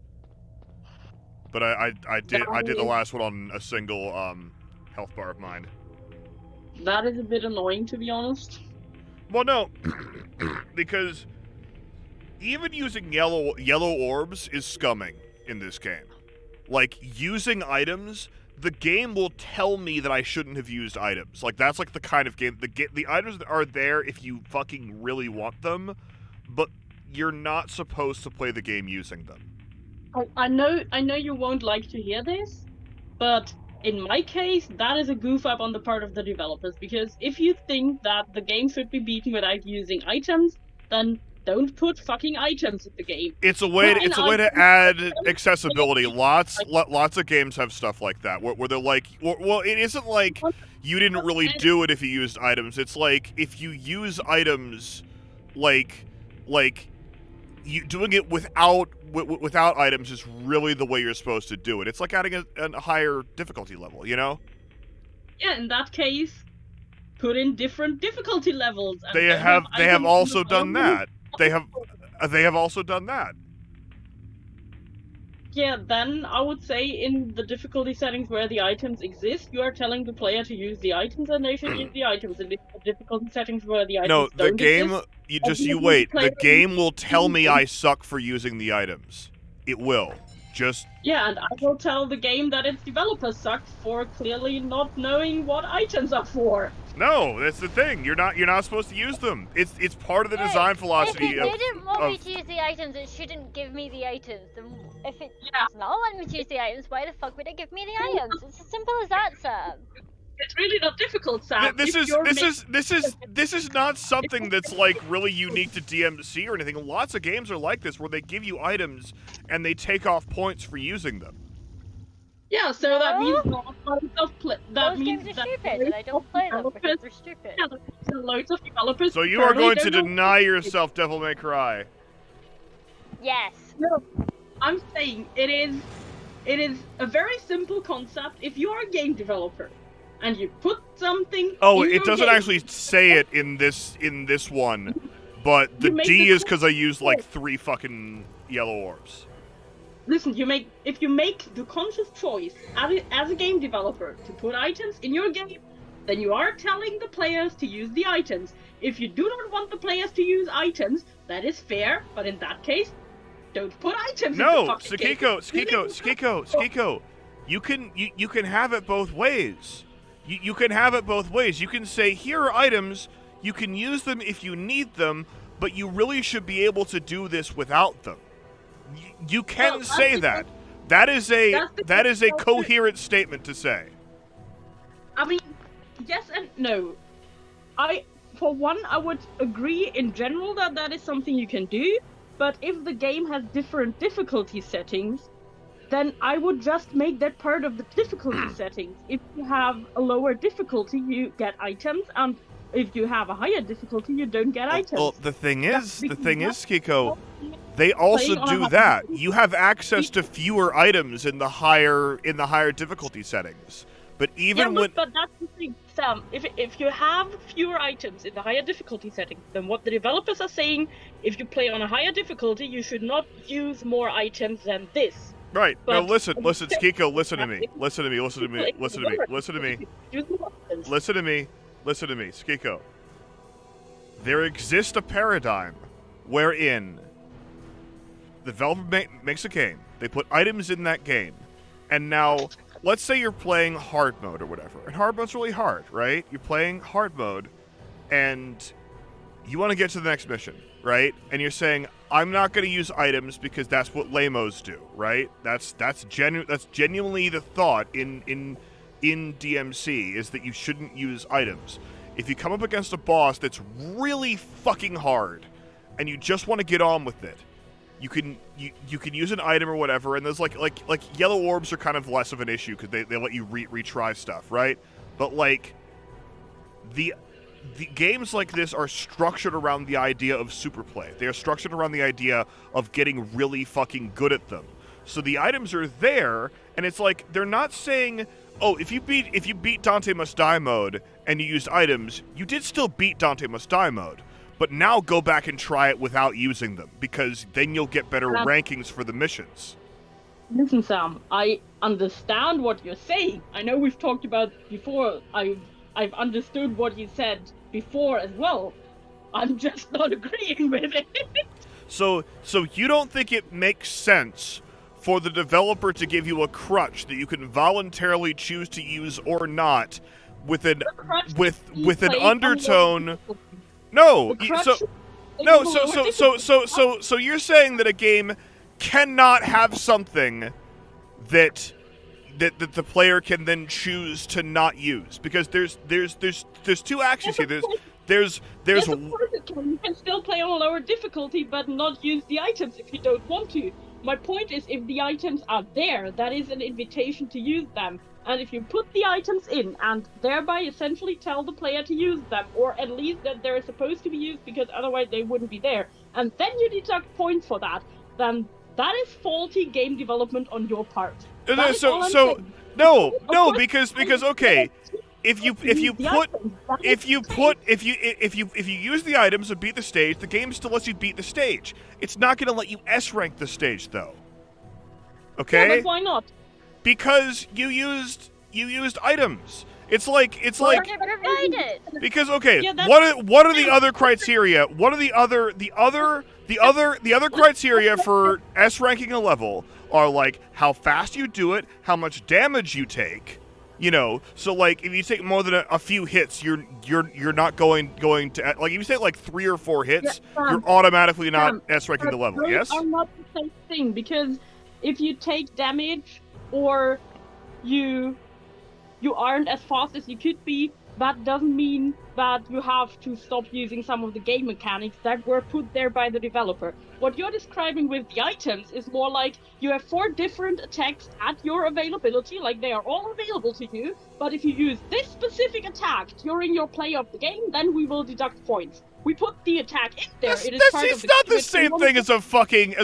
But I did the last one on a single health bar of mine. That is a bit annoying, to be honest. Well, no, because even using yellow orbs is scumming in this game. Like, using items, the game will tell me that I shouldn't have used items. Like, that's like the kind of game, the items that are there if you fucking really want them, but you're not supposed to play the game using them. I know you won't like to hear this, but in my case, that is a goof up on the part of the developers, because if you think that the game should be beaten without using items, then don't put fucking items in the game. It's a way to add accessibility. Lots of games have stuff like that, where they're like, well, it isn't like you didn't really do it if you used items. It's like, if you use items, like you doing it without items is really the way you're supposed to do it. It's like adding a higher difficulty level, you know? Yeah, in that case, put in different difficulty levels. And They have also done that. They have also done that. Yeah, then I would say in the difficulty settings where the items exist, you are telling the player to use the items, and they should use the items. In the difficulty settings where the items don't exist, you wait. The game will tell me I suck for using the items. It will. Yeah, and I will tell the game that its developers sucked for clearly not knowing what items are for. No, that's the thing. You're not supposed to use them. It's part of the design philosophy. If it didn't want me to use the items, it shouldn't give me the items. And if it's not wanting me to use the items, why the fuck would it give me the items? It's as simple as that, Sam. It's really not difficult, Sam. This is not something that's like really unique to DMC or anything. Lots of games are like this, where they give you items and they take off points for using them. Yeah, so that means Those games are stupid, and I don't play them because they're stupid. Yeah, there are loads of developers. So you are going to deny yourself Devil May Cry? Yes. No, I'm saying it is a very simple concept. If you are a game developer and you put something. Oh, in it your doesn't game, actually say it in this one, but the D is because I used like 3 fucking yellow orbs. Listen, if you make the conscious choice as a game developer to put items in your game, then you are telling the players to use the items. If you do not want the players to use items, that is fair, but in that case, don't put items in the fucking game. Skiko, you can have it both ways. You can have it both ways. You can say, here are items, you can use them if you need them, but you really should be able to do this without them. You can say that. That is a coherent statement to say. I mean, yes and no. For one, I would agree in general that is something you can do, but if the game has different difficulty settings, then I would just make that part of the difficulty settings. If you have a lower difficulty, you get items, and if you have a higher difficulty, you don't get items. Well, the thing is, Skiko, they also do that. You have access to fewer items in the higher difficulty settings. But but that's the thing, Sam. If you have fewer items in the higher difficulty setting, then what the developers are saying, if you play on a higher difficulty, you should not use more items than this. Right. But no, listen, Skiko, listen to me, Skiko. There exists a paradigm wherein the developer makes a game, they put items in that game, and now, let's say you're playing hard mode or whatever, and hard mode's really hard, right? You're playing hard mode, and you want to get to the next mission, right? And you're saying, I'm not going to use items because that's what lamos do, right? That's genuinely the thought in DMC, is that you shouldn't use items. If you come up against a boss that's really fucking hard, and you just want to get on with it, you can use an item or whatever, and there's like yellow orbs are kind of less of an issue because they let you retry stuff, right? But like the games like this are structured around the idea of superplay. They are structured around the idea of getting really fucking good at them. So the items are there, and it's like they're not saying, oh, if you beat Dante Must Die mode and you used items, you did still beat Dante Must Die mode. But now go back and try it without using them, because then you'll get better rankings for the missions. Listen, Sam, I understand what you're saying. I know we've talked about before. I've understood what you said before as well. I'm just not agreeing with it. So you don't think it makes sense for the developer to give you a crutch that you can voluntarily choose to use or not with an undertone? No. So you're saying that a game cannot have something that the player can then choose to not use, because there's two actions here. There's yes, of course it can. You can still play on a lower difficulty, but not use the items if you don't want to. My point is, if the items are there, that is an invitation to use them. And if you put the items in and thereby essentially tell the player to use them, or at least that they're supposed to be used because otherwise they wouldn't be there, and then you deduct points for that, then that is faulty game development on your part. Because okay, if you use the items and beat the stage, the game still lets you beat the stage. It's not going to let you S rank the stage though. Okay? Yeah, but why not? Because you used items. It's like because okay, yeah, what are the other criteria? What are the other criteria for S ranking a level are like how fast you do it, how much damage you take. You know, so like if you take more than a few hits, you're not going to, like if you take like 3 or 4 hits, you're automatically not S ranking the level. Yes, are not the same thing, because if you take damage or you aren't as fast as you could be, that doesn't mean that you have to stop using some of the game mechanics that were put there by the developer. What you're describing with the items is more like you have 4 different attacks at your availability, like they are all available to you, but if you use this specific attack during your play of the game, then we will deduct points. We put the attack in there. It's not the same thing as a fucking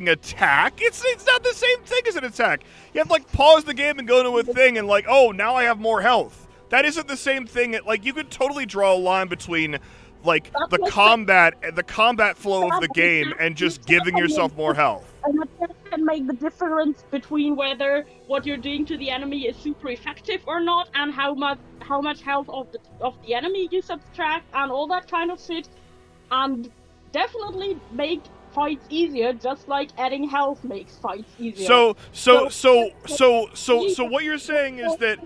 attack. It's not the same thing as an attack. You have to like pause the game and go into a thing and like, oh, now I have more health. That isn't the same thing. Like you could totally draw a line between like the combat flow of the game and just giving yourself more health. And that can make the difference between whether what you're doing to the enemy is super effective or not, and how much health of the enemy you subtract, and all that kind of shit, and definitely make fights easier, just like adding health makes fights easier. So what you're saying is that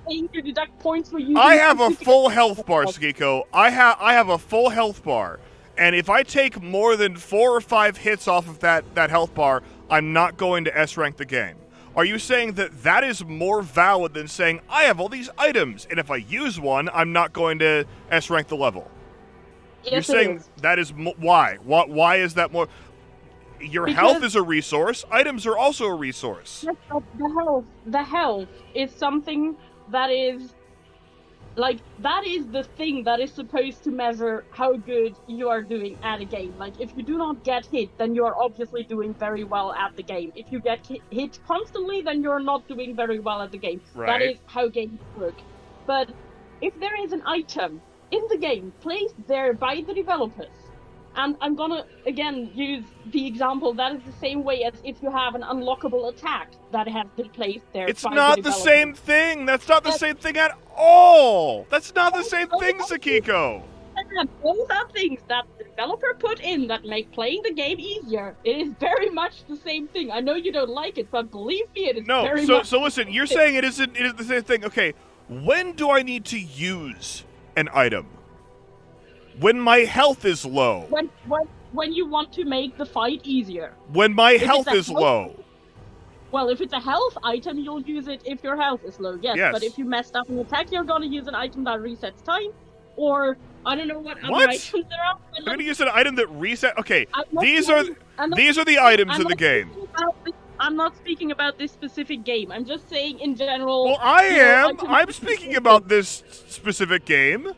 you deduct points for using I have a full health bar, Skiko. I have a full health bar, and if I take more than 4 or 5 hits off of that health bar, I'm not going to S rank the game. Are you saying that is more valid than saying I have all these items, and if I use one, I'm not going to S rank the level? Yes, you're saying that is why? Why is that more? Because health is a resource. Items are also a resource. The health is something that is like, that is the thing that is supposed to measure how good you are doing at a game. Like, if you do not get hit, then you are obviously doing very well at the game. If you get hit constantly, then you're not doing very well at the game. Right. That is how games work. But if there is an item in the game placed there by the developers, and I'm gonna, again, use the example that is the same way as if you have an unlockable attack that has been placed there. It's not the same thing. That's not the same thing at all. That's not the same thing, Sakiko. Those are things that the developer put in that make playing the game easier. It is very much the same thing. I know you don't like it, but believe me, it is very much. So listen, you're saying it isn't the same thing. Okay, when do I need to use an item? When my health is low. When you want to make the fight easier. When my health is low. Well, if it's a health item, you'll use it if your health is low, yes. But if you messed up an attack, you're gonna use an item that resets time, or I don't know what other items there are. I'm gonna use an item that reset. Okay, these are the items in the game. I'm not speaking about this specific game. I'm just saying in general. Well, I am. I'm speaking about this specific game.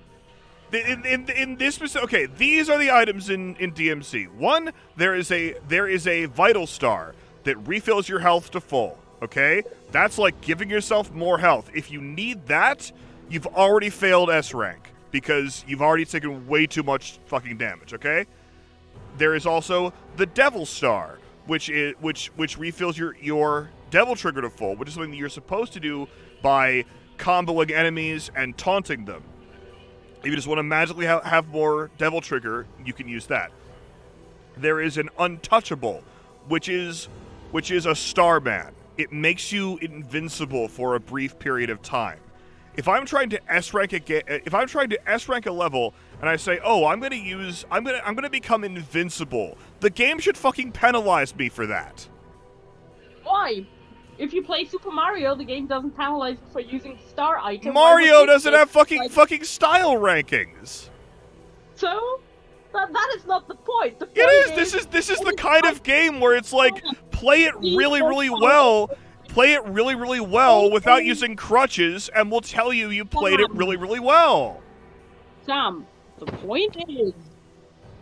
In this specific, okay, these are the items in DMC. One, there is a vital star that refills your health to full. Okay, that's like giving yourself more health. If you need that, you've already failed S rank because you've already taken way too much fucking damage, okay? There is also the Devil Star, which refills your Devil Trigger to full, which is something that you're supposed to do by comboing enemies and taunting them. If you just want to magically have more Devil Trigger, you can use that. There is an Untouchable, which is a Starman. It makes you invincible for a brief period of time. If I'm trying to S rank a level and I say, "Oh, I'm going to become invincible," the game should fucking penalize me for that. Why? If you play Super Mario, the game doesn't penalize you for using star item. Mario doesn't have fucking style rankings. So that is not the point. The point It is. This is the kind of game where it's like play it really well without using crutches, and we'll tell you played it really well. Sam, the point is,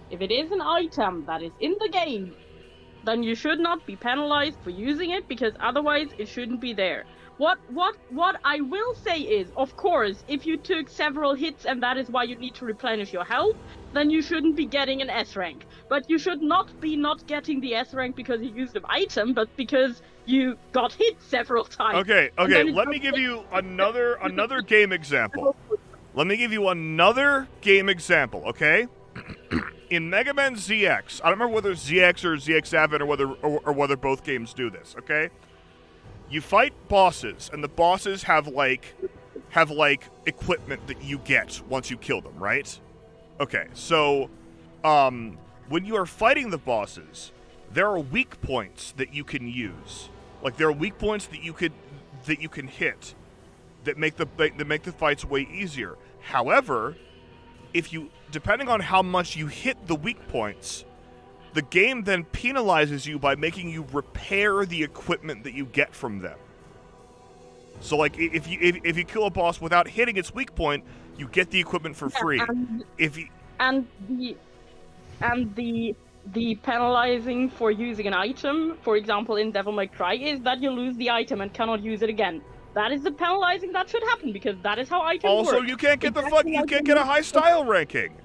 if it is an item that is in the game, then you should not be penalized for using it, because otherwise it shouldn't be there. What I will say is, of course, if you took several hits and that is why you need to replenish your health, then you shouldn't be getting an S rank. But you should not be not getting the S rank because you used an item, but because you got hit several times. Okay, let me give you another game example. Let me give you another game example, okay? In Mega Man ZX, I don't remember whether ZX or ZX Advent or whether both games do this, okay? You fight bosses, and the bosses have equipment that you get once you kill them, right? Okay, so when you are fighting the bosses, there are weak points that you can use. Like, there are weak points that you can hit that make the fights way easier. However, depending on how much you hit the weak points, the game then penalizes you by making you repair the equipment that you get from them. So, like, if you kill a boss without hitting its weak point, you get the equipment for free. The penalizing for using an item, for example, in Devil May Cry, is that you lose the item and cannot use it again. That is the penalizing that should happen, because that is how items work. Also, you can't get a high style ranking.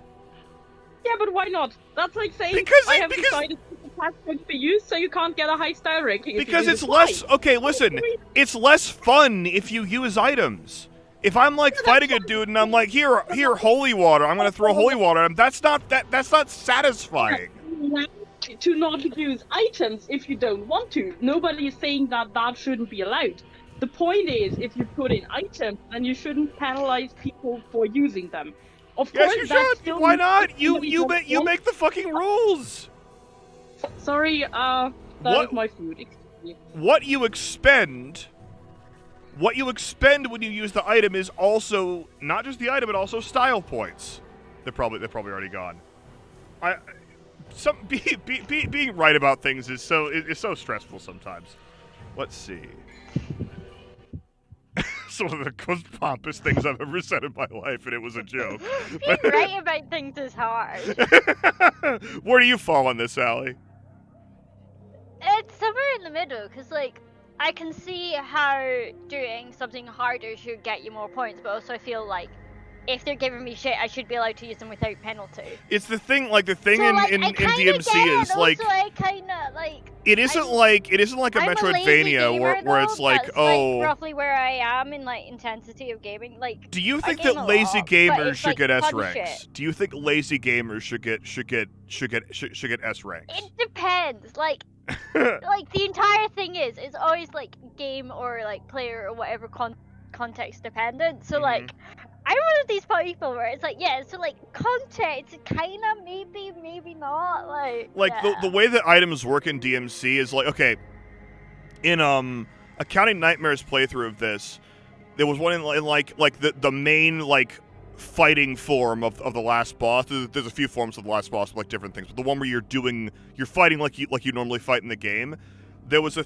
Yeah, but why not? That's like saying decided to pass for use, so you can't get a high style ranking. Because it's less. Okay, listen. It's less fun if you use items. If I'm like fighting a dude and I'm like, here, holy water. I'm gonna throw holy water at him. That's not satisfying. To not use items if you don't want to. Nobody is saying that shouldn't be allowed. The point is, if you put in items, then you shouldn't penalize people for using them. Of course, you should. Why not? You make the fucking rules. Sorry, that was my food. Excuse me. What you expend when you use the item is also not just the item, but also style points. They're probably already gone. Being right about things is so stressful sometimes. Let's see. Some of the most pompous things I've ever said in my life, and it was a joke. Being right about things is hard. Where do you fall on this, Allie? It's somewhere in the middle, because, like, I can see how doing something harder should get you more points, but also I feel like if they're giving me shit, I should be allowed to use them without penalty. It's the thing, like, the thing in DMC is, like... I kinda, like... It isn't like a Metroidvania where it's like, that's, oh... like, roughly where I am in, like, intensity of gaming. Like, do you think that lazy gamers should get S ranks? Do you think lazy gamers should get S ranks? It depends. Like, like the entire thing is always like game or like player or whatever context dependent. So like, I'm one of these people where it's like, yeah, so like context, kind of maybe not. Like yeah. the way that items work in DMC is like, okay, in Accounting Nightmares playthrough of this, there was one in like the main like fighting form of the last boss. There's a few forms of the last boss with like different things, but the one where you're fighting like you normally fight in the game. There was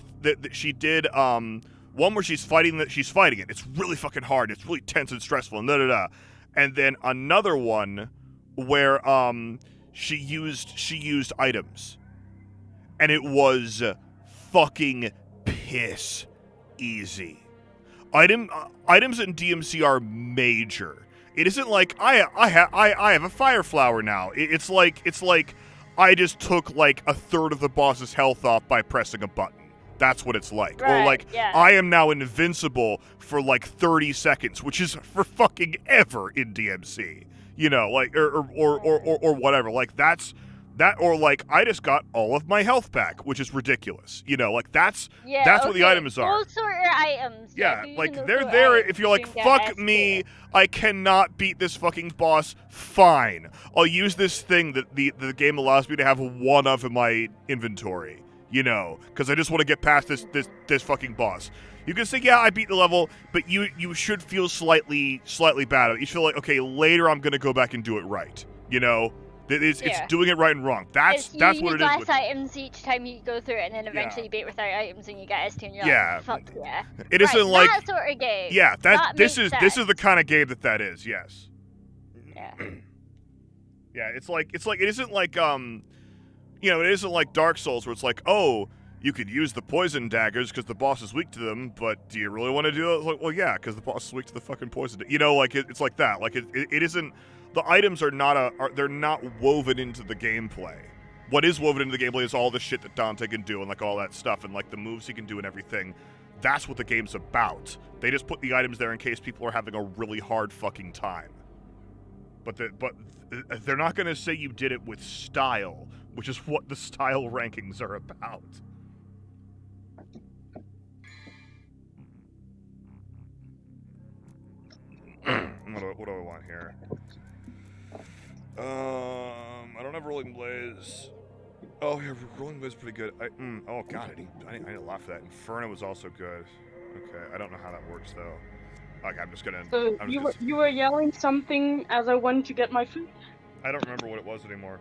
she did one where she's fighting it. It's really fucking hard. It's really tense and stressful and And then another one where she used items, and it was fucking piss easy. items in DMC are major. It isn't like I have a fire flower now. It's like I just took like a third of the boss's health off by pressing a button. That's what it's like. Right, or like yeah. I am now invincible for like 30 seconds, which is for fucking ever in DMC. You know, like or whatever. Like that's that, or like I just got all of my health back, which is ridiculous. You know, like that's what the items are. Those sort of items. Yeah, if you're like using they're those there items, if you're you like, can get fuck SP. me, I cannot beat this fucking boss. Fine, I'll use this thing that the game allows me to have one of in my inventory. You know, because I just want to get past this fucking boss. You can say, yeah, I beat the level, but you should feel slightly bad. You should feel like, okay, later I'm gonna go back and do it right. You know, it's doing it right and wrong. That's what it is. You use less items each time you go through it, and then eventually you beat without items, and you get SP, and you're like, fuck yeah. It isn't like that sort of game. Yeah, this is sense. the kind of game that is. Yes. Yeah. Yeah, it's like it isn't like you know, it isn't like Dark Souls where it's like, oh, you could use the poison daggers because the boss is weak to them, but do you really want to do it? It's like, well, yeah, because the boss is weak to the fucking poison. You know, like it's like that. Like it isn't. The items are not they're not woven into the gameplay. What is woven into the gameplay is all the shit that Dante can do and like all that stuff and like the moves he can do and everything. That's what the game's about. They just put the items there in case people are having a really hard fucking time. But they're not going to say you did it with style, which is what the style rankings are about. What do I want here? I don't have Rolling Blaze. Oh yeah, Rolling Blaze is pretty good. Oh god, I didn't laugh at that. Inferno was also good. Okay, I don't know how that works though. Like I'm just gonna. So you were yelling something as I went to get my food. I don't remember what it was anymore.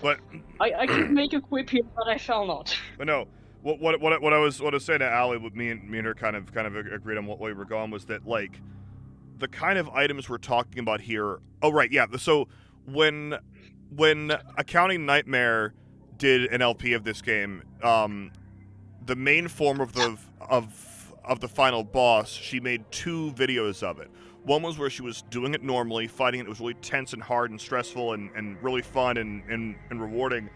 But I could make a quip here, but I shall not. But no, what I was saying to Allie, with me and her kind of agreed on what way we're going, was that like the kind of items we're talking about here. Oh right, yeah. So when Accounting Nightmare did an LP of this game, the main form of the final boss, she made 2 videos of it. One was where she was doing it normally, fighting it. It was really tense and hard and stressful and really fun and rewarding.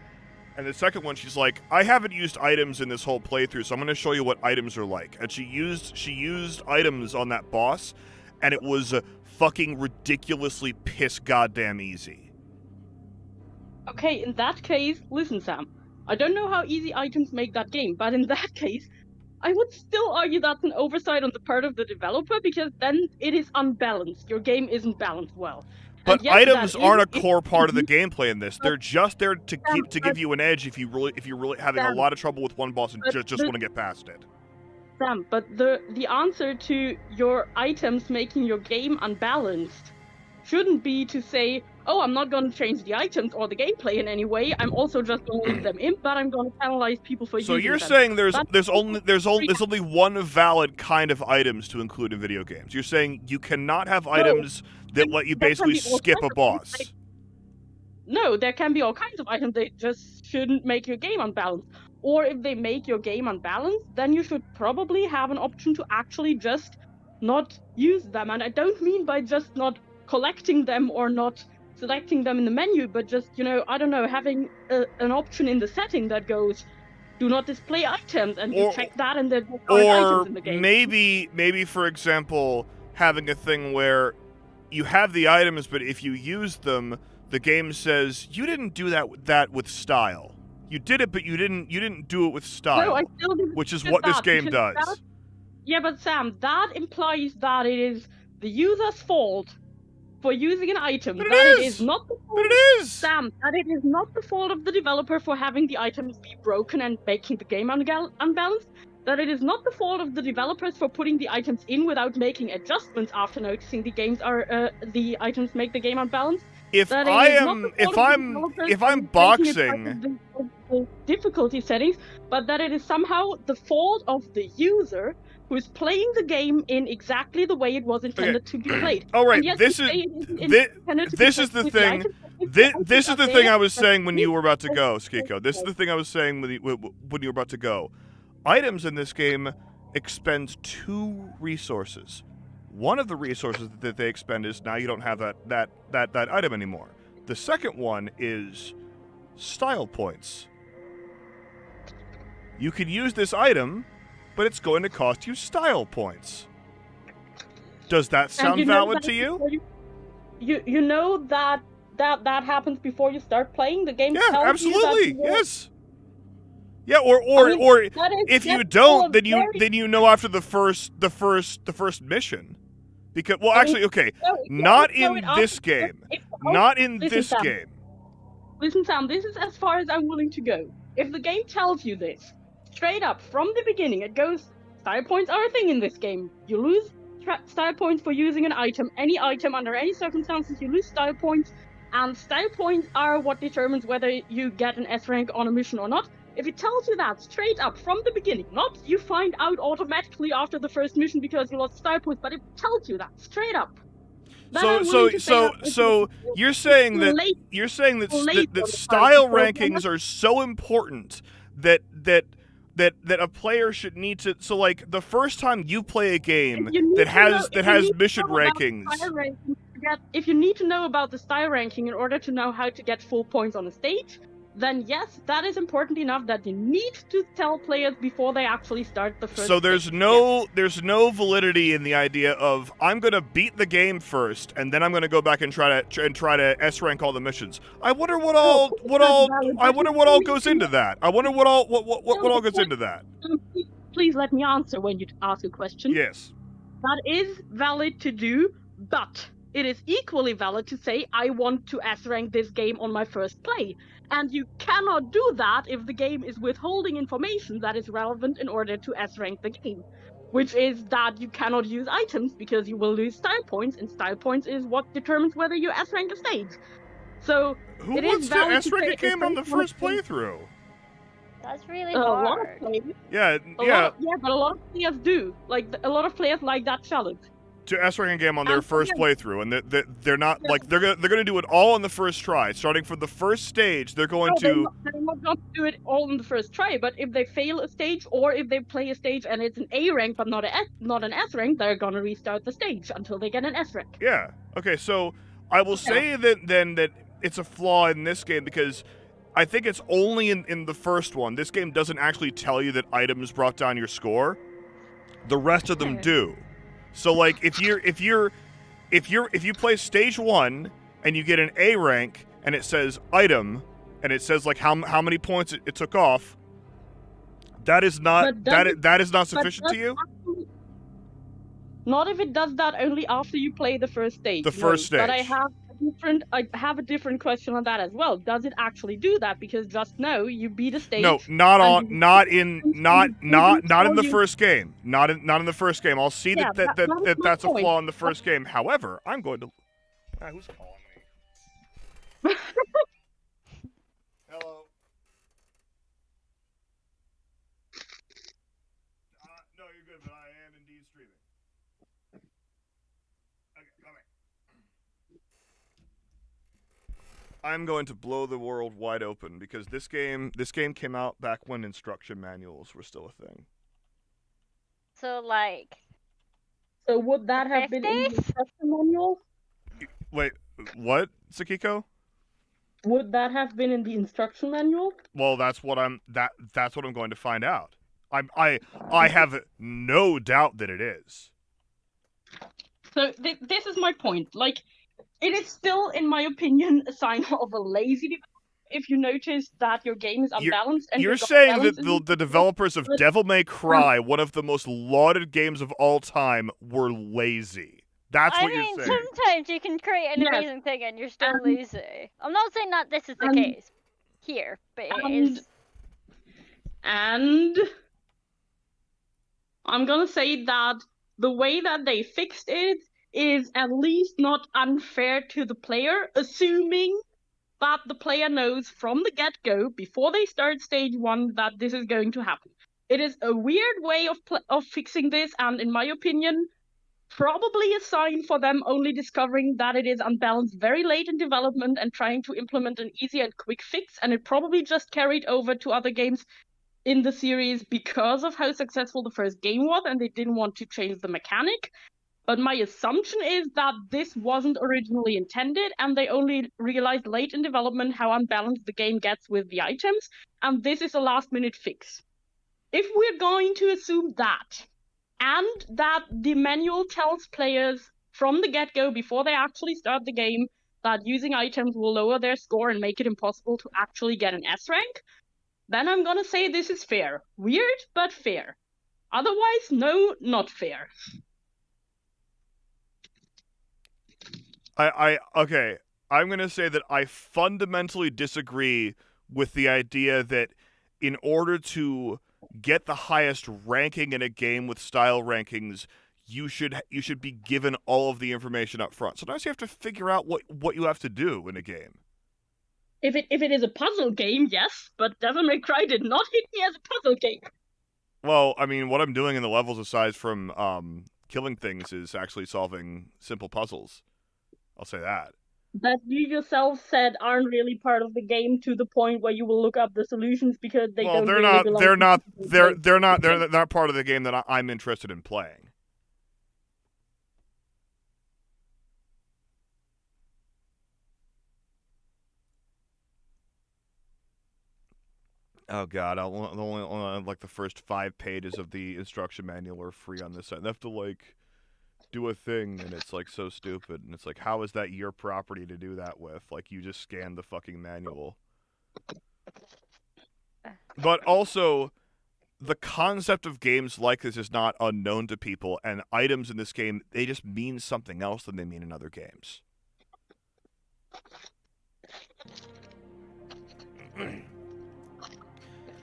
And the second one, she's like, I haven't used items in this whole playthrough, so I'm going to show you what items are like. And she used items on that boss, and it was fucking ridiculously piss goddamn easy. Okay, in that case, listen, Sam. I don't know how easy items make that game, but in that case, I would still argue that's an oversight on the part of the developer, because then it is unbalanced. Your game isn't balanced well. But yes, items aren't a core part of the gameplay in this. They're just there to give you an edge if you're really having a lot of trouble with one boss and just want to get past it. Sam, but the answer to your items making your game unbalanced shouldn't be to say, oh, I'm not going to change the items or the gameplay in any way. I'm also just going to leave them in, but I'm going to penalize people for using them. So you're saying there's only one valid kind of items to include in video games. You're saying you cannot have items that let you basically skip a boss. No, there can be all kinds of items. They just shouldn't make your game unbalanced. Or if they make your game unbalanced, then you should probably have an option to actually just not use them. And I don't mean by just not collecting them or not selecting them in the menu, but just, I don't know, having an option in the setting that goes, do not display items, and you check that and then items in the game. Maybe for example, having a thing where you have the items, but if you use them, the game says you didn't do that with style. You did it, but you didn't do it with style. No, I still which is what this game does. Yeah, but Sam, that implies that it is the user's fault for using an item. But it is not the fault. But it is! Sam, that it is not the fault of the developer for having the items be broken and making the game unbalanced. That it is not the fault of the developers for putting the items in without making adjustments after noticing the items make the game unbalanced. If I'm boxing the difficulty settings, but that it is somehow the fault of the user who is playing the game in exactly the way it was intended to be played. All right, yes, this is the thing. This is the thing I was saying when you were about to go, Skiko. This is the thing I was saying when you were about to go. Items in this game, expends 2 resources. One of the resources that they expend is now you don't have that item anymore. The second one is style points. You could use this item, but it's going to cost you style points. Does that sound valid to you? You know that happens before you start playing the game. Yeah, tells absolutely. You that yes. Yeah, or if you don't, then you know after the first mission. Because actually, okay, not in this game. Not in this game. Listen, Sam, this is as far as I'm willing to go. If the game tells you this straight up from the beginning, it goes, style points are a thing in this game. You lose style points for using an item, any item under any circumstances. You lose style points, and style points are what determines whether you get an S rank on a mission or not. If it tells you that straight up from the beginning, not you find out automatically after the first mission because you lost style points, but it tells you that straight up. So you're saying that style rankings are so important that a player should need to. So like the first time you play a game that has mission rankings. If you need to know about the style ranking in order to know how to get full points on a stage, then yes, that is important enough that you need to tell players before they actually start the first. So there's no validity in the idea of I'm gonna beat the game first and then I'm gonna go back and try to S rank all the missions. I wonder what all goes into that. I wonder what all goes into that. Please let me answer when you ask a question. Yes. That is valid to do, but it is equally valid to say I want to S rank this game on my first play. And you cannot do that if the game is withholding information that is relevant in order to S-rank the game. Which is that you cannot use items because you will lose style points, and style points is what determines whether you S-rank a stage. So, who wants to S-rank a game on the first playthrough? That's really hard. A lot of players. But a lot of players do. Like, a lot of players like that challenge. To S-rank a game on their first playthrough, and they're not like they're gonna do it all on the first try. Starting from the first stage, they're going to. They're not going to do it all on the first try, but if they fail a stage, or if they play a stage and it's an A rank but not an S rank, they're gonna restart the stage until they get an S rank. Yeah. Okay. So I will say that it's a flaw in this game because I think it's only in the first one. This game doesn't actually tell you that items brought down your score. The rest of them do. So like if you play stage 1 and you get an A rank and it says item and it says like how many points it took off, that is not sufficient to you? Not if it does that only after you play the first stage. The first stage. But I have a different question on that as well. Does it actually do that? Because just now you beat a stage. No, not in the first game. Not in the first game. I'll see that's a flaw in the first game. However, I'm going to. Who's calling me? Hello. No, you're good, but I am indeed streaming. Okay, come here. I'm going to blow the world wide open because this game came out back when instruction manuals were still a thing. So would that have been in the instruction manual? Wait, what, Sakiko? Would that have been in the instruction manual? Well, that's what I'm going to find out. I have no doubt that it is. So this is my point. Like, it is still, in my opinion, a sign of a lazy developer if you notice that your game is unbalanced. You're saying that the developers of Devil May Cry, one of the most lauded games of all time, were lazy. That's what you're saying. Sometimes you can create an amazing thing and you're still lazy. I'm not saying that this is the case here, but it is. And I'm gonna say that the way that they fixed it is at least not unfair to the player, assuming that the player knows from the get-go, before they start stage 1, that this is going to happen. It is a weird way of fixing this, and in my opinion, probably a sign for them only discovering that it is unbalanced very late in development and trying to implement an easy and quick fix, and it probably just carried over to other games in the series because of how successful the first game was, and they didn't want to change the mechanic. But my assumption is that this wasn't originally intended, and they only realized late in development how unbalanced the game gets with the items, and this is a last-minute fix. If we're going to assume that, and that the manual tells players from the get-go, before they actually start the game, that using items will lower their score and make it impossible to actually get an S rank, then I'm gonna say this is fair. Weird, but fair. Otherwise, no, not fair. Okay. I'm gonna say that I fundamentally disagree with the idea that in order to get the highest ranking in a game with style rankings, you should be given all of the information up front. Sometimes you have to figure out what you have to do in a game. If it is a puzzle game, yes, but Devil May Cry did not hit me as a puzzle game. Well, I mean, what I'm doing in the levels, aside from killing things, is actually solving simple puzzles. I'll say that. That you yourself said aren't really part of the game, to the point where you will look up the solutions because they don't they're really not. belong They're not. to the They're game. they're not. They're not part of the game that I'm interested in playing. Oh god, only like the first 5 pages of the instruction manual are free on this site. They have to like do a thing, and it's like so stupid. And it's like, how is that your property to do that with? Like, you just scanned the fucking manual. But also, the concept of games like this is not unknown to people, and items in this game, they just mean something else than they mean in other games.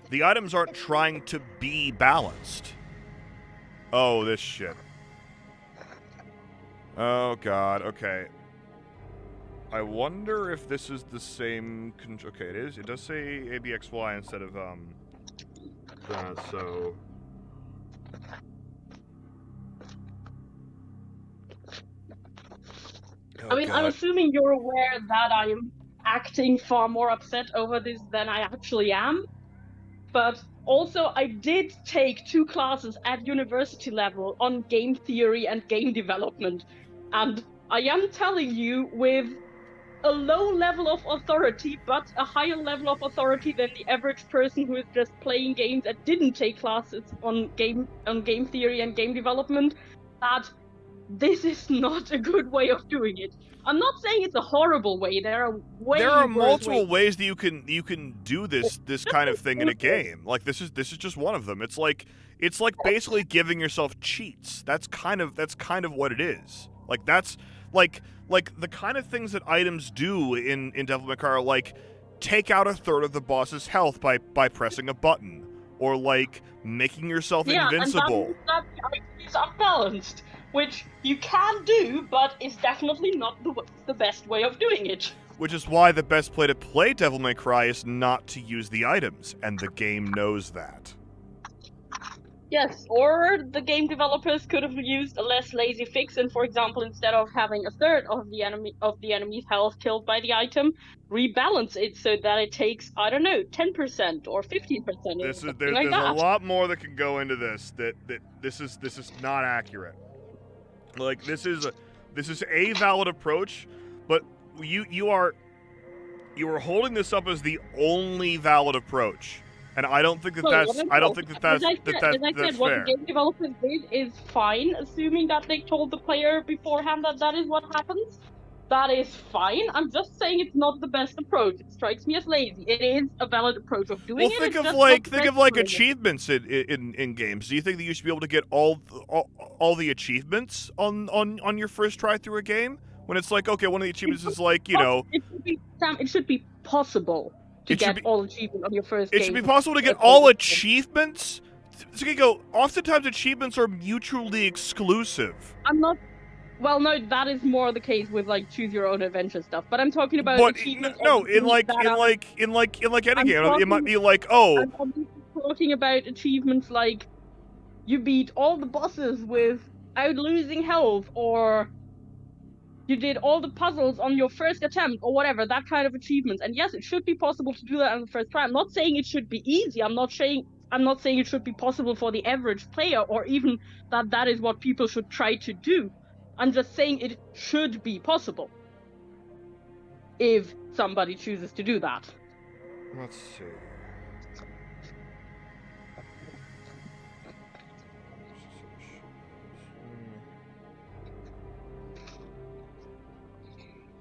The items aren't trying to be balanced. Oh, this shit. Oh, God. Okay. I wonder if this is the same... Okay, it is. It does say ABXY instead of, so... Oh, I mean, God. I'm assuming you're aware that I am acting far more upset over this than I actually am. But also, I did take 2 classes at university level on game theory and game development. And I am telling you, with a low level of authority, but a higher level of authority than the average person who is just playing games and didn't take classes on game theory and game development, that this is not a good way of doing it. I'm not saying it's a horrible way. There are multiple ways that you can do this kind of thing in a game. Like this is just one of them. It's like basically giving yourself cheats. That's kind of what it is. Like that's like the kind of things that items do in Devil May Cry are like take out a third of the boss's health by pressing a button, or like making yourself invincible. And that is unbalanced, which you can do, but it's definitely not the best way of doing it. Which is why the best way to play Devil May Cry is not to use the items, and the game knows that. Yes, or the game developers could have used a less lazy fix, and for example, instead of having a third of the enemy's health killed by the item, rebalance it so that it takes, I don't know, 10% or 15%. There's a lot more that can go into this. That this is not accurate. Like this is a valid approach, but you are holding this up as the only valid approach. And I don't think that's fair. What the game developers did is fine, assuming that they told the player beforehand that is what happens. That is fine. I'm just saying it's not the best approach. It strikes me as lazy. It is a valid approach of doing it. Think of achievements in games. Do you think that you should be able to get all the achievements on your first try through a game? When it's like, okay, one of the achievements is like, you know, it should be possible to get all achievements on your first game. It should be possible to get all achievements? So, oftentimes achievements are mutually exclusive. Well, no, that is more the case with like choose your own adventure stuff. But I'm talking about achievements. No, in any game, it might be like, oh. I'm talking about achievements like you beat all the bosses without losing health, or you did all the puzzles on your first attempt, or whatever, that kind of achievements. And yes, it should be possible to do that on the first try. I'm not saying it should be easy. I'm I'm not saying it should be possible for the average player, or even that is what people should try to do. I'm just saying it should be possible if somebody chooses to do that. Let's see.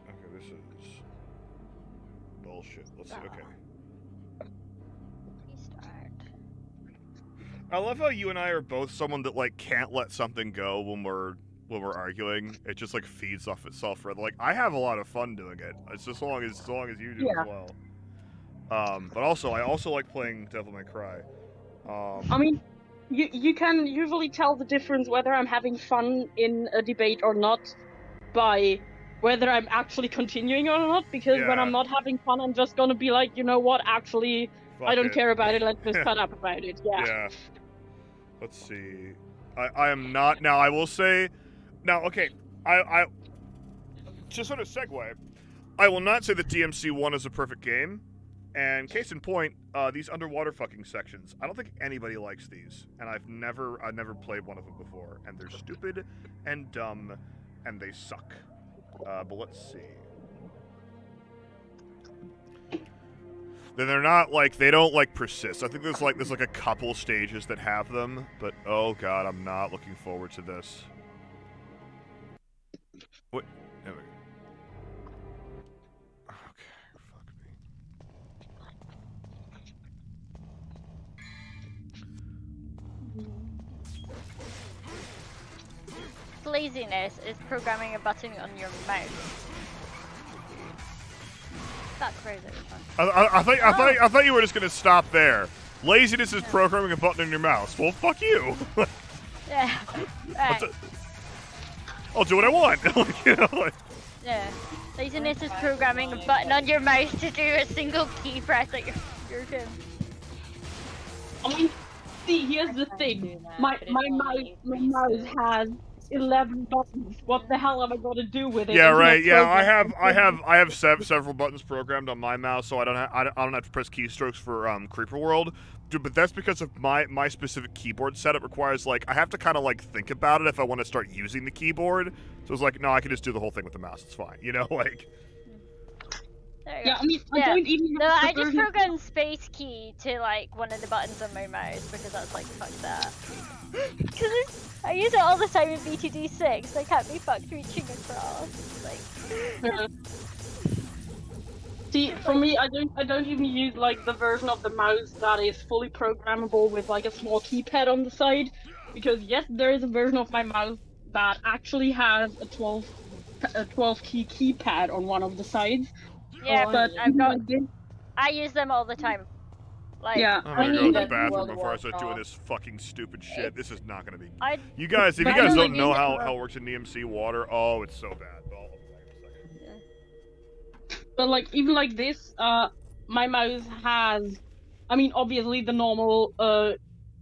Okay, this is bullshit. Let's see. Okay. I love how you and I are both someone that like can't let something go when we're arguing. It just like feeds off itself. Like I have a lot of fun doing it. It's just as long as you do as well. But also I also like playing Devil May Cry. I mean, you can usually tell the difference whether I'm having fun in a debate or not by whether I'm actually continuing or not. Because when I'm not having fun, I'm just gonna be like, you know what? Actually, Fuck I don't it. care about it. Let's just shut up about it. Yeah. Let's see. I am not now. I will say now. Okay. I just sort of segue. I will not say that DMC1 is a perfect game. And case in point, these underwater fucking sections. I don't think anybody likes these, and I've never played one of them before. And they're stupid and dumb, and they suck. But let's see. Then they're not like they don't like persist. I think there's like a couple stages that have them, but oh god, I'm not looking forward to this. What? There we go. Okay, fuck me. Laziness is programming a button on your mouse. That crazy. I thought you were just gonna stop there. Laziness is programming a button on your mouse. Well, fuck you. Yeah. Right. I'll do what I want. You know, like... Yeah. Laziness is programming a button on your mouse to do a single key press at your gym. I mean, see, here's the thing. My mouse has 11 buttons. What the hell am I going to do with it? Yeah, right. Yeah, I have several buttons programmed on my mouse, so I don't have to press keystrokes for Creeper World. Dude, but that's because of my specific keyboard setup requires like I have to kind of like think about it if I want to start using the keyboard. So it's like no, I can just do the whole thing with the mouse. It's fine, you know, like. Yeah, I mean, I don't even. No, I just programmed space key to like one of the buttons on my mouse because that's like fuck that. Because I use it all the time in BTD6. So I can't be fucked reaching across. Like. See, for me, I don't even use like the version of the mouse that is fully programmable with like a small keypad on the side, because yes, there is a version of my mouse that actually has a 12 key keypad on one of the sides. Yeah, but I use them all the time. Like, yeah, I'm gonna go to the bathroom before I start doing this fucking stupid shit. This is not gonna be. You guys, if you guys don't know how it works in DMC water, oh, it's so bad. But like even like this, my mouse has, I mean, obviously the normal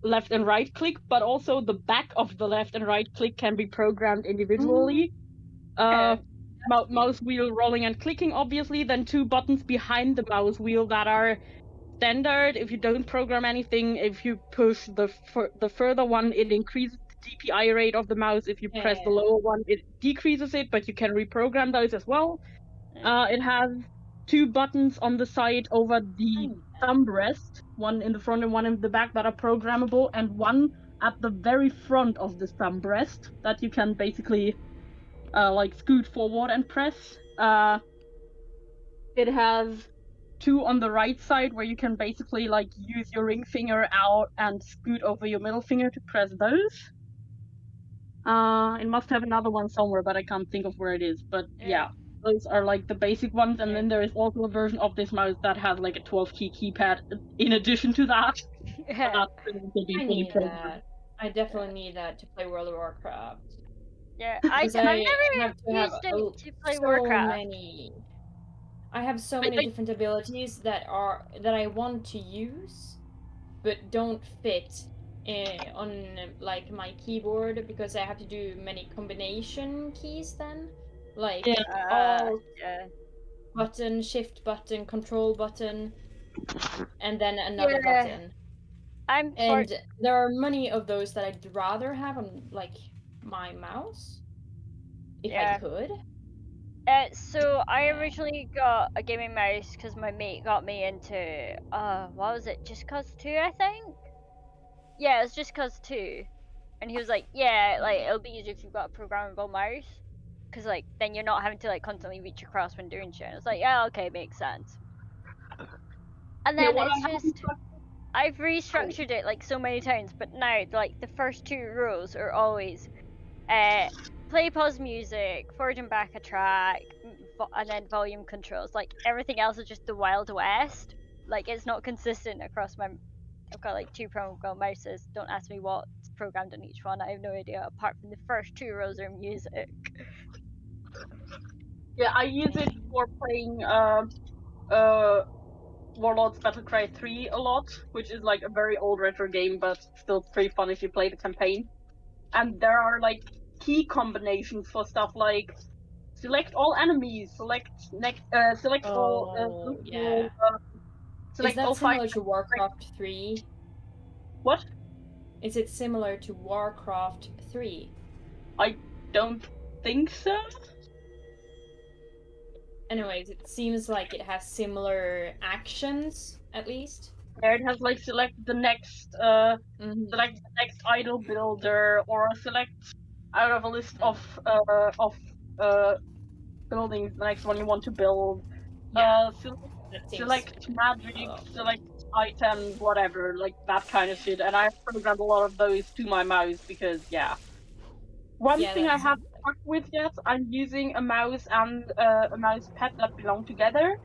left and right click, but also the back of the left and right click can be programmed individually. Mouse wheel rolling and clicking, obviously. Then 2 buttons behind the mouse wheel that are standard. If you don't program anything, if you push the further one, it increases the DPI rate of the mouse. If you press the lower one, it decreases it, but you can reprogram those as well. It has 2 buttons on the side over the thumb rest, one in the front and one in the back, that are programmable, and one at the very front of the thumb rest that you can basically like scoot forward and press. It has 2 on the right side where you can basically like use your ring finger out and scoot over your middle finger to press those. It must have another one somewhere, but I can't think of where it is. But yeah. Those are like the basic ones, and then there is also a version of this mouse that has like a 12 key keypad in addition to that. Yeah. I need that. I definitely need that to play World of Warcraft. Yeah, I've never used it to play Warcraft. I have so many different abilities that I want to use, but don't fit on like my keyboard because I have to do many combination keys then. Like button, shift button, control button, and then another button. I'm And there are many of those that I'd rather have on like my mouse, if Yeah. I could. So I originally got a gaming mouse because my mate got me into what was it? Just Cause 2, I think. Yeah, it was Just Cause 2, and he was like, "Yeah, like it'll be easier if you've got a programmable mouse, because like then you're not having to like constantly reach across when doing shit." And it's like, yeah, okay, makes sense. And then I've restructured it like so many times, but now like the first 2 rules are always play pause music, forward and back a track, and then volume controls. Like everything else is just the Wild West. Like it's not consistent across my. I've got like 2 programmable mouses. Don't ask me what's programmed on each one. I have no idea. Apart from the first 2 rows are music. Yeah, I use it for playing Warlords Battlecry 3 a lot, which is like a very old retro game, but still pretty fun if you play the campaign. And there are like key combinations for stuff like select all enemies, select all yeah. select Is that all similar 5. to Warcraft 3? What? Is it similar to Warcraft 3? I don't think so. Anyways, it seems like it has similar actions, at least. Yeah, it has like select the next idle builder, or select out of a list of buildings the next one you want to build. Yeah. Select magic, select items, whatever, like that kind of shit. And I've programmed a lot of those to my mouse because One thing I haven't worked with yet, I'm using a mouse and a mouse pad that belong together.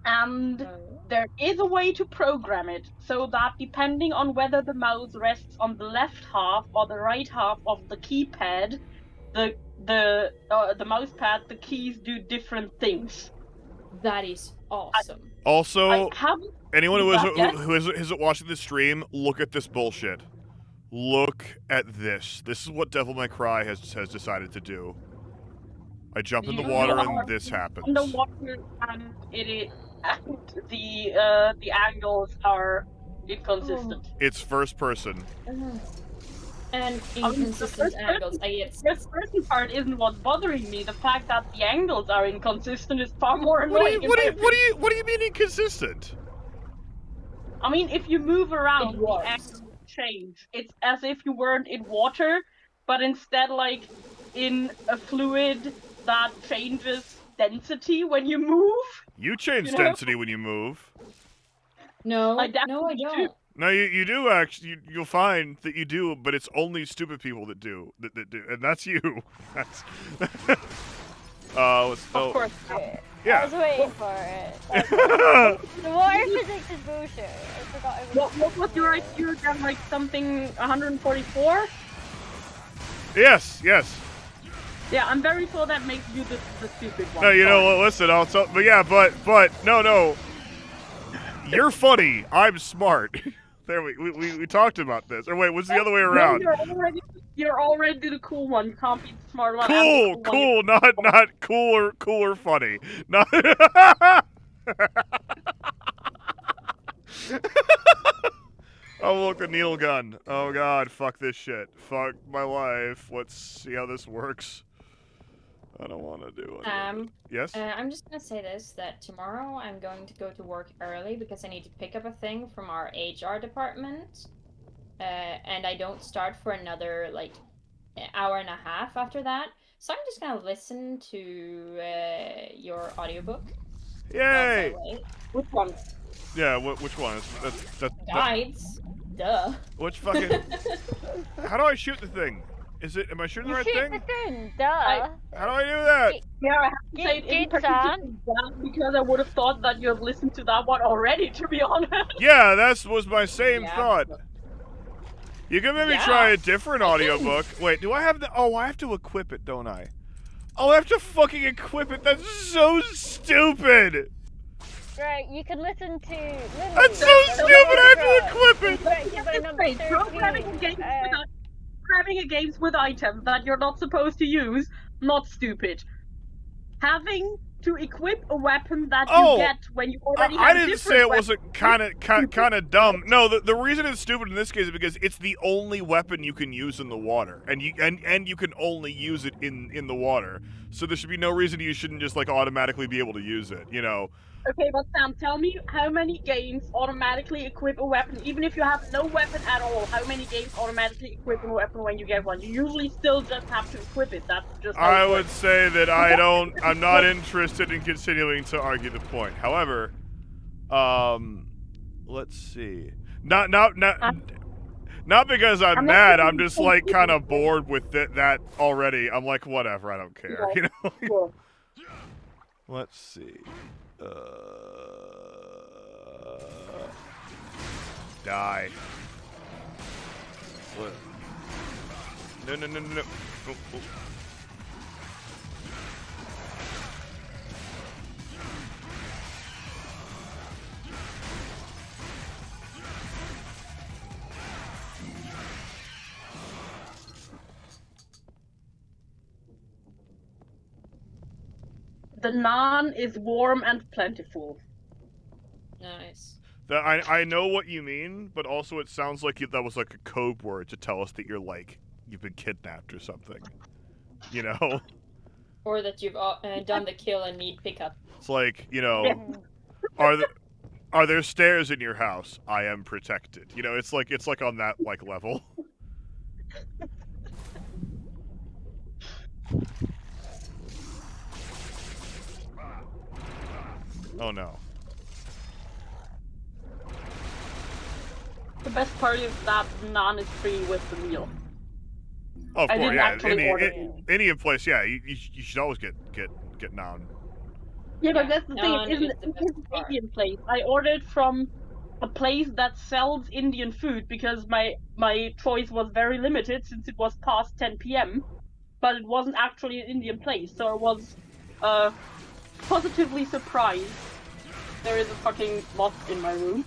And there is a way to program it so that depending on whether the mouse rests on the left half or the right half of the keypad, the mouse pad, the keys do different things. That is awesome. Also, anyone who isn't watching the stream, look at this bullshit. Look at this. This is what Devil May Cry has decided to do. I jump in the water and this happens. In the water, and the angles are inconsistent. It's first person. And inconsistent angles. The first person part isn't what's bothering me. The fact that the angles are inconsistent is far more annoying. What do you mean inconsistent? I mean, if you move around, the angles change. It's as if you weren't in water, but instead like in a fluid that changes density when you move. You change density when you move. No, I don't. No, you do actually. You'll find that you do, but it's only stupid people that do, and that's you. That's. Of course. Yeah. I was waiting for it. The water physics is bullshit. I forgot it was. What was your IQ again? Like something 144? Yes. Yeah, I'm very sure that makes you the stupid one. No, you know what? Listen, but no. You're funny. I'm smart. There we talked about this. Or wait, was the other way around? No, you're already the cool one. You can't be the smart one. Cool, not cool or funny. Not. Oh look, the needle gun. Oh god, fuck this shit. Fuck my life. Let's see how this works. I don't want to do it. Yes? I'm just gonna say this, that tomorrow I'm going to go to work early because I need to pick up a thing from our HR department. And I don't start for another, like, hour and a half after that. So I'm just gonna listen to your audiobook. Yay! Which one? Yeah, which one? Guides. Duh. Which fucking... How do I shoot the thing? Am I shooting the right thing? You shoot the thing, duh. How do I do that? Yeah, I have to say it in particular because I would have thought that you have listened to that one already, to be honest. Yeah, that was my same thought. You can maybe try a different audiobook. Wait, do I have the... Oh, I have to equip it, don't I? Oh, I have to fucking equip it? That's so stupid! Right, you can listen to... That's so stupid, I have to equip it! Grabbing games with items that you're not supposed to use, not stupid. Having to equip a weapon that Oh, you get when you already have I a didn't different say it weapon. wasn't kind of dumb. No, the reason it's stupid in this case is because it's the only weapon you can use in the water, and you can only use it in the water. So there should be no reason you shouldn't just like automatically be able to use it. You know. Okay, but Sam, tell me how many games automatically equip a weapon, even if you have no weapon at all? How many games automatically equip a weapon when you get one? You usually still just have to equip it. That's just how I it would works. say that I'm not interested in continuing to argue the point. However, let's see. Not because I'm mad. I'm just like kind of bored with that already. I'm like, whatever. I don't care. You know. Sure. Let's see. Die. What? No. Oh. The naan is warm and plentiful. Nice. I know what you mean, but also it sounds like that was like a code word to tell us that you've been kidnapped or something. You know? Or that you've done the kill and need pickup. It's like, you know, are there stairs in your house? I am protected. You know, it's like on that like level. Oh no. The best part is that naan is free with the meal. Oh, of I course, didn't yeah. actually order it. Any place, yeah. You should always get naan. Yeah, but that's the Naan thing. is the It's best an part. Indian place. I ordered from a place that sells Indian food because my choice was very limited since it was past 10 p.m. But it wasn't actually an Indian place, so I was positively surprised. There is a fucking moth in my room.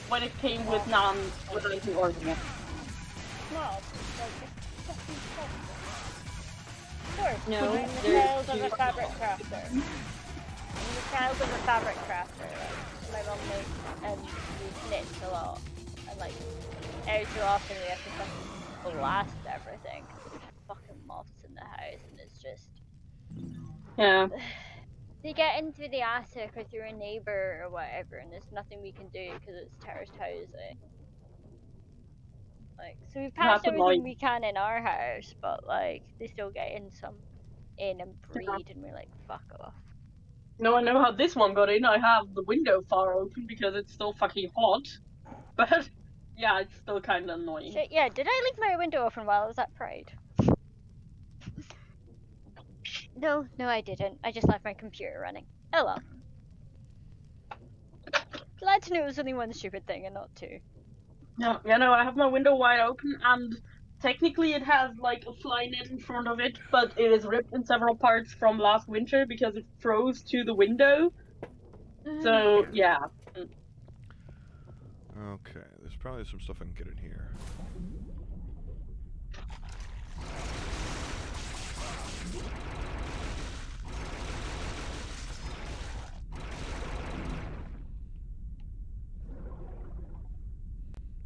When it came with naan without even ordering it. Well, like, No, I'm the they're child of a too fabric small. crafter. I'm the child of a fabric crafter. Like, my mum makes and we knit a lot. And like, every so often we have to fucking blast everything. 'Cause there's fucking moths in the house and it's just... Yeah. They get into the attic or through a neighbour or whatever and there's nothing we can do because it's terraced housing. Like, so we've patched That's everything annoying. we can in our house, but like, they still get in and breed and we're like, fuck off. No, I know how this one got in. I have the window far open because it's still fucking hot. But yeah, it's still kind of annoying. Shit, yeah, did I leave my window open while I was at Pride? No, I didn't. I just left my computer running. Oh well. Glad to know it was only one stupid thing and not two. Yeah, you know, I have my window wide open, and technically it has like a fly net in front of it, but it is ripped in several parts from last winter because it froze to the window. So yeah. Okay, there's probably some stuff I can get in here.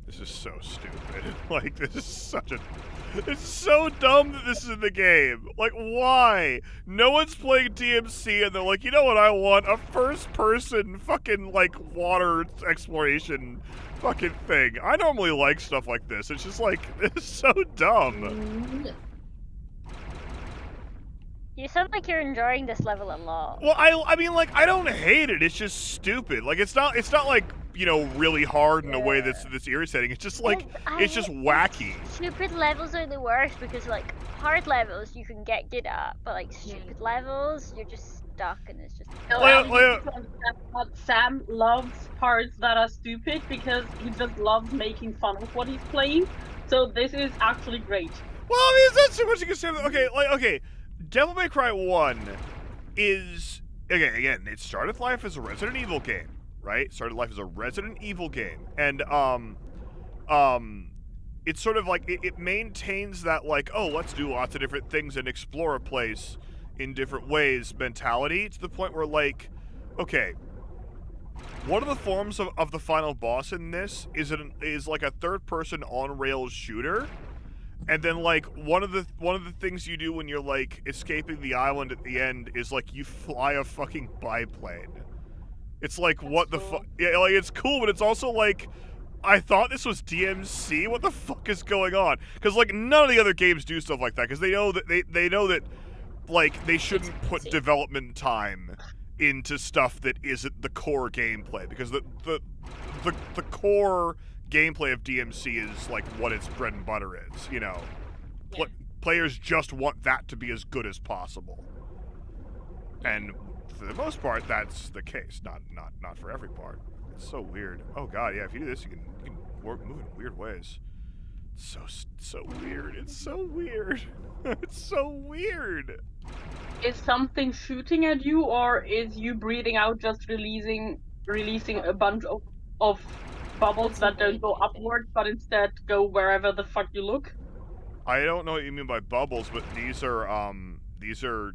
This is so stupid. Like, this is such a... It's so dumb that this is in the game. Like, why? No one's playing DMC and they're like, you know what I want? A first-person fucking, like, water exploration fucking thing. I normally like stuff like this. It's just like, it's so dumb. You sound like you're enjoying this level a lot. Well, I mean, like, I don't hate it. It's just stupid. Like, it's not like, you know, really hard in a way that's irritating. It's just like, it's just wacky. Stupid levels are the worst because like hard levels you can get good at, but like stupid levels you're just stuck and it's just. Sam loves parts that are stupid because he just loves making fun of what he's playing. So this is actually great. Well, I mean, it's not so much you can say. Okay, Devil May Cry 1 is again, it started life as a Resident Evil game, right? Started life as a Resident Evil game, and it's sort of like it maintains that like, oh, let's do lots of different things and explore a place in different ways mentality to the point where, like, okay, one of the forms of the final boss in this is like a third-person on-rails shooter, and then like one of the things you do when you're like escaping the island at the end is like you fly a fucking biplane. It's like, That's what the cool. fuck? Yeah, like it's cool, but it's also like, I thought this was DMC. What the fuck is going on? Because like none of the other games do stuff like that because they know that they know that like they shouldn't put DMC. development time into stuff that isn't the core gameplay because the core gameplay of DMC is like what its bread and butter is. You know, Yeah. players just want that to be as good as possible, and for the most part, that's the case. Not for every part. It's so weird. Oh god, yeah. If you do this, you can move in weird ways. So weird. It's so weird. It's so weird. Is something shooting at you, or is you breathing out just releasing a bunch of bubbles that don't go upward, but instead go wherever the fuck you look? I don't know what you mean by bubbles, but these are Oh, these are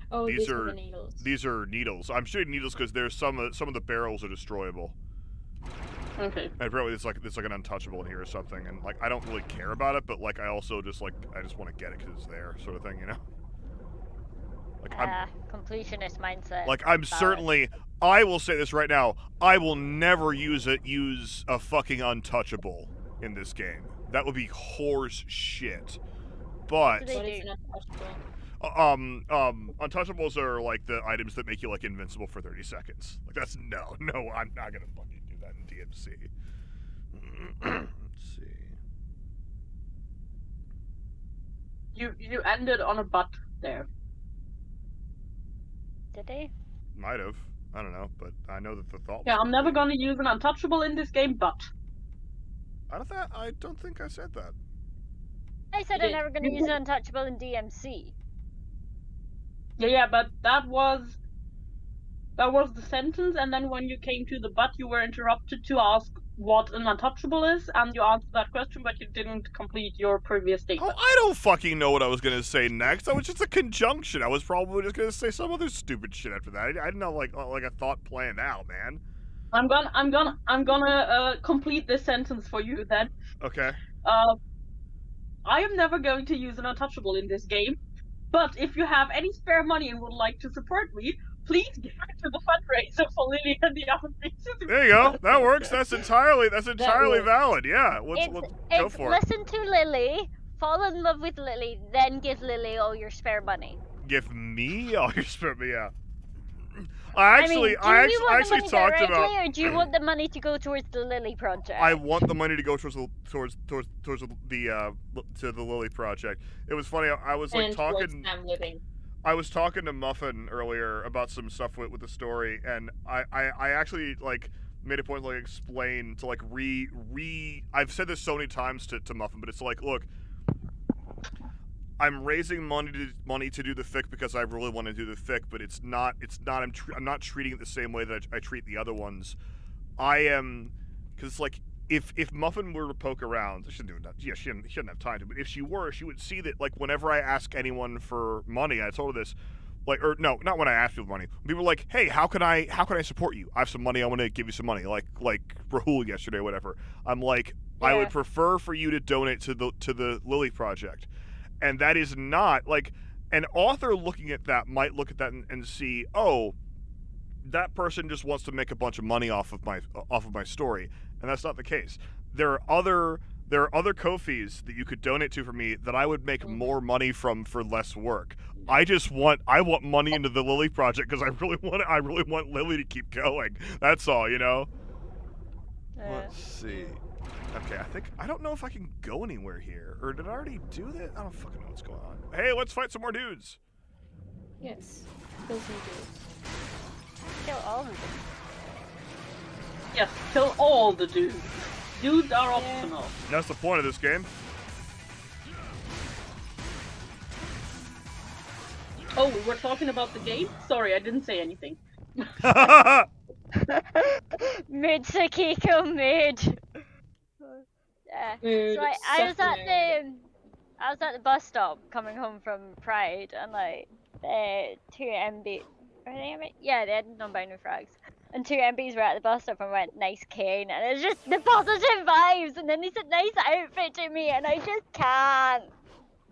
the needles. these are needles. I'm shooting needles because there's some of the barrels are destroyable. Okay. And apparently it's like an untouchable in here or something, and like I don't really care about it, but like I also just want to get it because it's there, sort of thing, you know. Like Completionist mindset. I'm Valid. certainly. I will say this right now. I will never use a fucking untouchable in this game. That would be horse shit. But They What is do. an untouchable? untouchables are like the items that make you like invincible for 30 seconds. Like that's no, I'm not gonna fucking do that in DMC. Let's see. You ended on a butt there. Did they? Might have. I don't know, but I know that the thought. Yeah, was I'm never complete. gonna use an untouchable in this game, but I don't think I said that. I said You I'm did. never going to use untouchable in DMC. yeah, but that was the sentence, and then when you came to the butt, you were interrupted to ask what an untouchable is, and you answered that question, but you didn't complete your previous Oh, statement. I don't fucking know what I was gonna say next. That was just a conjunction. I was probably just gonna say some other stupid shit after that. I didn't have like a thought planned out, man. I'm gonna complete this sentence for you then. Okay. I am never going to use an untouchable in this game, but if you have any spare money and would like to support me, please give it to the fundraiser for Lily and the other pieces. There you go. That works. That's entirely works. valid. Yeah. Let's go It's for it. listen to Lily, fall in love with Lily, then give Lily all your spare money. Give me all your spare. Yeah. I mean, do you I want actually the money talked directly, about. or do you want the money to go towards the Lily project? I want the money to go towards the to the Lily project. It was funny. I was like And towards talking. them living. I was talking to Muffin earlier about some stuff with the story, and I actually like made a point to like explain to like I've said this so many times to Muffin, but it's like, look, I'm raising money to do the fic because I really want to do the fic, but it's not I'm not treating it the same way that I treat the other ones. I am, because it's like if Muffin were to poke around, she shouldn't do that. Yeah, she shouldn't have time to. But if she were, she would see that like whenever I ask anyone for money, I told her this, like, or no, not when I ask people for money. People are like, hey, how can I support you? I have some money. I want to give you some money. Like Rahul yesterday, or whatever. I'm like, I Yeah. would prefer for you to donate to the Lily Project, and that is not like an author looking at that might look at that and see, oh, that person just wants to make a bunch of money off of my story, and that's not the case. There are other Ko-fis that you could donate to for me that I would make more money from for less work. I want money into the Lily Project because I really want Lily to keep going. That's all, you know. Let's see. Okay, I don't know if I can go anywhere here, or did I already do that? I don't fucking know what's going on. Hey, let's fight some more dudes. Yes. Kill some dudes. Kill all of them. Yes, kill all the dudes. Dudes are optional. That's the point of this game. Oh, we were talking about the game? Sorry, I didn't say anything. Mid Sakiko mid. Yeah. Dude, So I was such a nerd. at the bus stop coming home from Pride, and like the 2 MB. Were they MB? Yeah, they had non-binary frags. And 2 MBs were at the bus stop and went, nice Kane. And it's just the positive vibes. And then he said, nice outfit to me. And I just can't.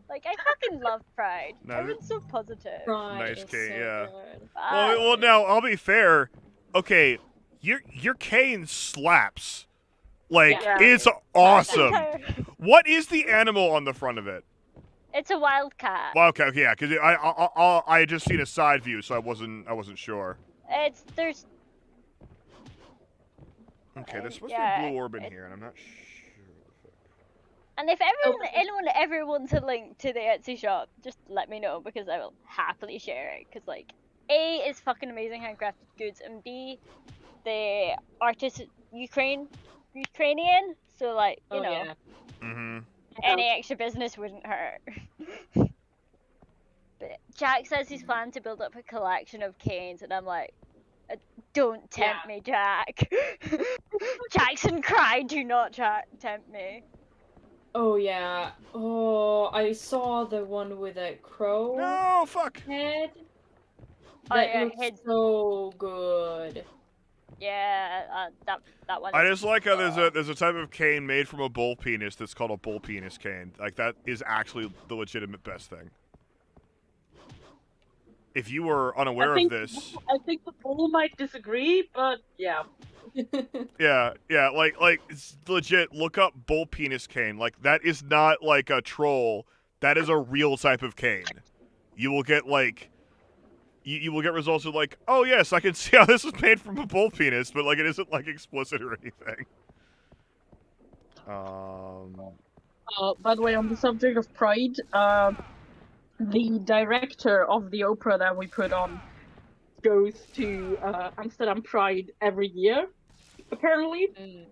Like, I fucking love Pride. No, Everyone's so positive. Pride Nice is Kane, so yeah. good. Well, now I'll be fair. Okay, your cane slaps. Like Yeah. it's awesome. What is the animal on the front of it? It's a wildcat. Well, okay, yeah, because I had just seen a side view, so I wasn't sure. There's. Okay, there's supposed to Yeah, be a blue orb in here, and I'm not sure. And if anyone ever wants a link to the Etsy shop, just let me know because I will happily share it. Because like, A is fucking amazing handcrafted goods, and B, the artist is Ukrainian, so like you know, Yeah. Mm-hmm. any extra business wouldn't hurt. But Jack says he's planning to build up a collection of canes, and I'm like, don't tempt me, Jack. Jackson cried, do not tempt me. Oh yeah. Oh, I saw the one with a crow No, fuck. head. Oh, That yeah, looks head- so good. Yeah, that one. I is- just like how there's a type of cane made from a bull penis that's called a bull penis cane. Like that is actually the legitimate best thing. If you were unaware of this, I think the bull might disagree, but yeah. yeah, like it's legit. Look up bull penis cane. Like that is not like a troll. That is a real type of cane. You will get like, you will get results of like, oh yes, I can see how this was made from a bull penis, but like it isn't like explicit or anything. By the way, on the subject of Pride, the director of the opera that we put on goes to Amsterdam Pride every year, apparently.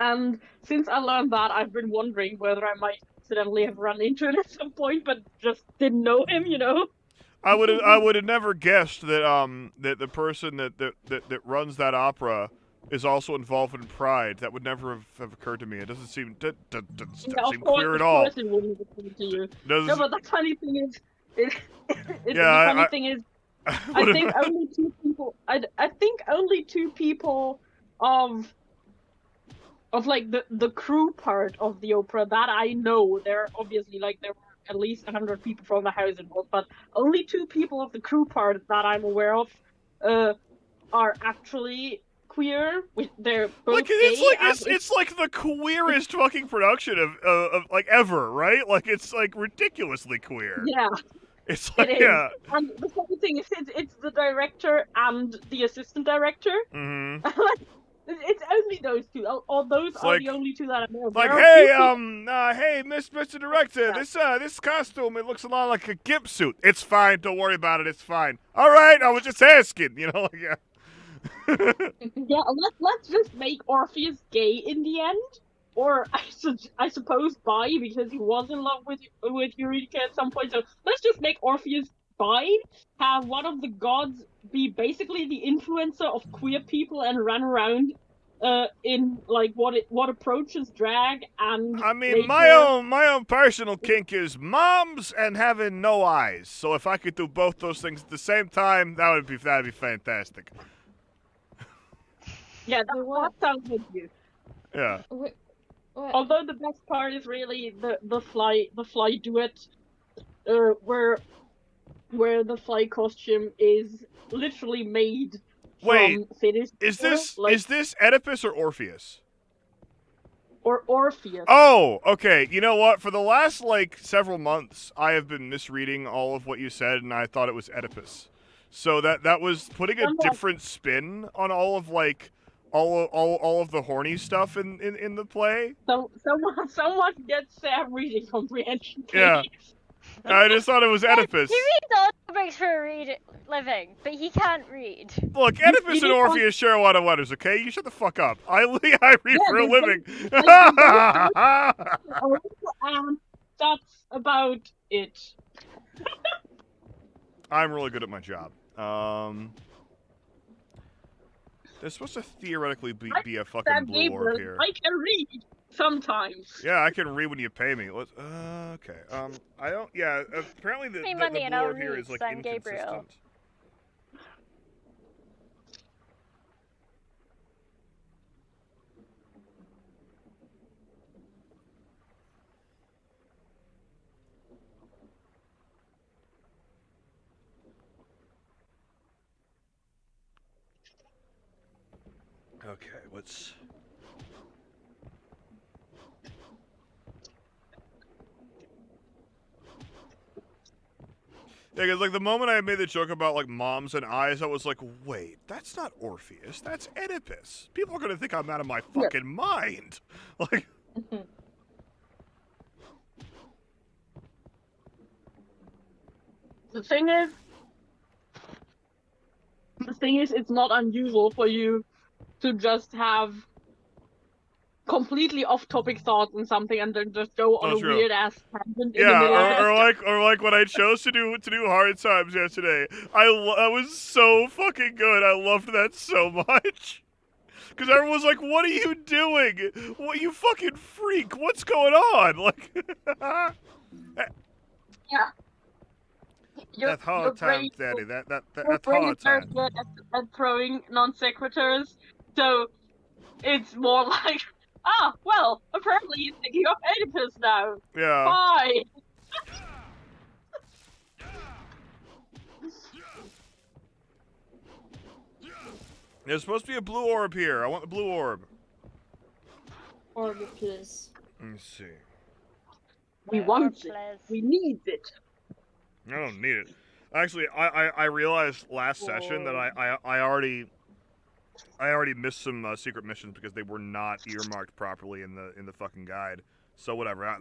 And since I learned that, I've been wondering whether I might accidentally have run into him at some point, but just didn't know him, you know? I would have never guessed that that the person that runs that opera is also involved in Pride. That would never have occurred to me. It doesn't seem doesn't seem queer at all. Of course it wouldn't occur to you. Doesn't No, but the funny thing is, Yeah, the funny thing is, I would've- think only two people. I think only two people of like the crew part of the opera that I know. There obviously there were at least 100 people from the house involved, but only two people of the crew part that I'm aware of are actually queer. They're both like gay. it's like the queerest fucking production of like ever, right? Like it's like ridiculously queer. Yeah. It's like It is. yeah. And the funny thing is, it's the director and the assistant director. Mm-hmm. It's only those two. Or those are like- the only two that I know. Like, There are hey, few hey, Mr. Director, this costume, it looks a lot like a gimp suit. It's fine, don't worry about it, it's fine. All right, I was just asking, you know, like, yeah. Yeah, let's just make Orpheus gay in the end. Or I suppose bi, because he was in love with Eureka at some point. So let's just make Orpheus bi. Have one of the gods be basically the influencer of queer people and run around in like what approaches drag and. I mean, later- my own personal kink is moms and having no eyes. So if I could do both those things at the same time, that'd be fantastic. Yeah, that sounds good to you. Yeah. What? Although the best part is really the fly duet, where the fly costume is literally made Wait, from finished. Is this like, is this Oedipus or Orpheus? or Orpheus? Oh, okay. You know what? For the last like several months, I have been misreading all of what you said, and I thought it was Oedipus. So that was putting a different spin on all of like all of the horny stuff in the play. So someone gets Sam reading comprehension. Please. Yeah. I just thought it was Oedipus. He reads audiobooks for a living, but he can't read. Look, Oedipus and didn't want- Orpheus share a lot of letters, okay? You shut the fuck up. I read for a they living. And that's about it. I'm really good at my job. There's supposed to theoretically be a fucking Sam blue orb Gabriel, here. I can read. Sometimes. Yeah, I can read when you pay me. Let's, okay. I don't. Yeah. Apparently the Me the money blue and I'll orb here read is like San Gabriel. inconsistent. Okay, let's. Yeah, because like the moment I made the joke about like moms and eyes, I was like, wait, that's not Orpheus, that's Oedipus. People are gonna think I'm out of my fucking mind. Like, The thing is, it's not unusual for you to just have completely off-topic thoughts on something and then just go on Oh, a true. weird-ass tangent in the yeah, middle of it. or like when I chose to do Hard Times yesterday. That was so fucking good. I loved that so much. Because everyone was like, "What are you doing? What, you fucking freak? What's going on?" Like, Yeah. that's hard brain- times, Daddy. That's Your brain hard is very times. good at throwing non sequiturs, so it's more like, well, apparently he's thinking of Oedipus now. Yeah. Bye. There's supposed to be a blue orb here. I want the blue orb. Orb, please. Let me see. We want it. Please. We need it. I don't need it. Actually, I realized last session that I already missed some secret missions because they were not earmarked properly in the fucking guide. So whatever. I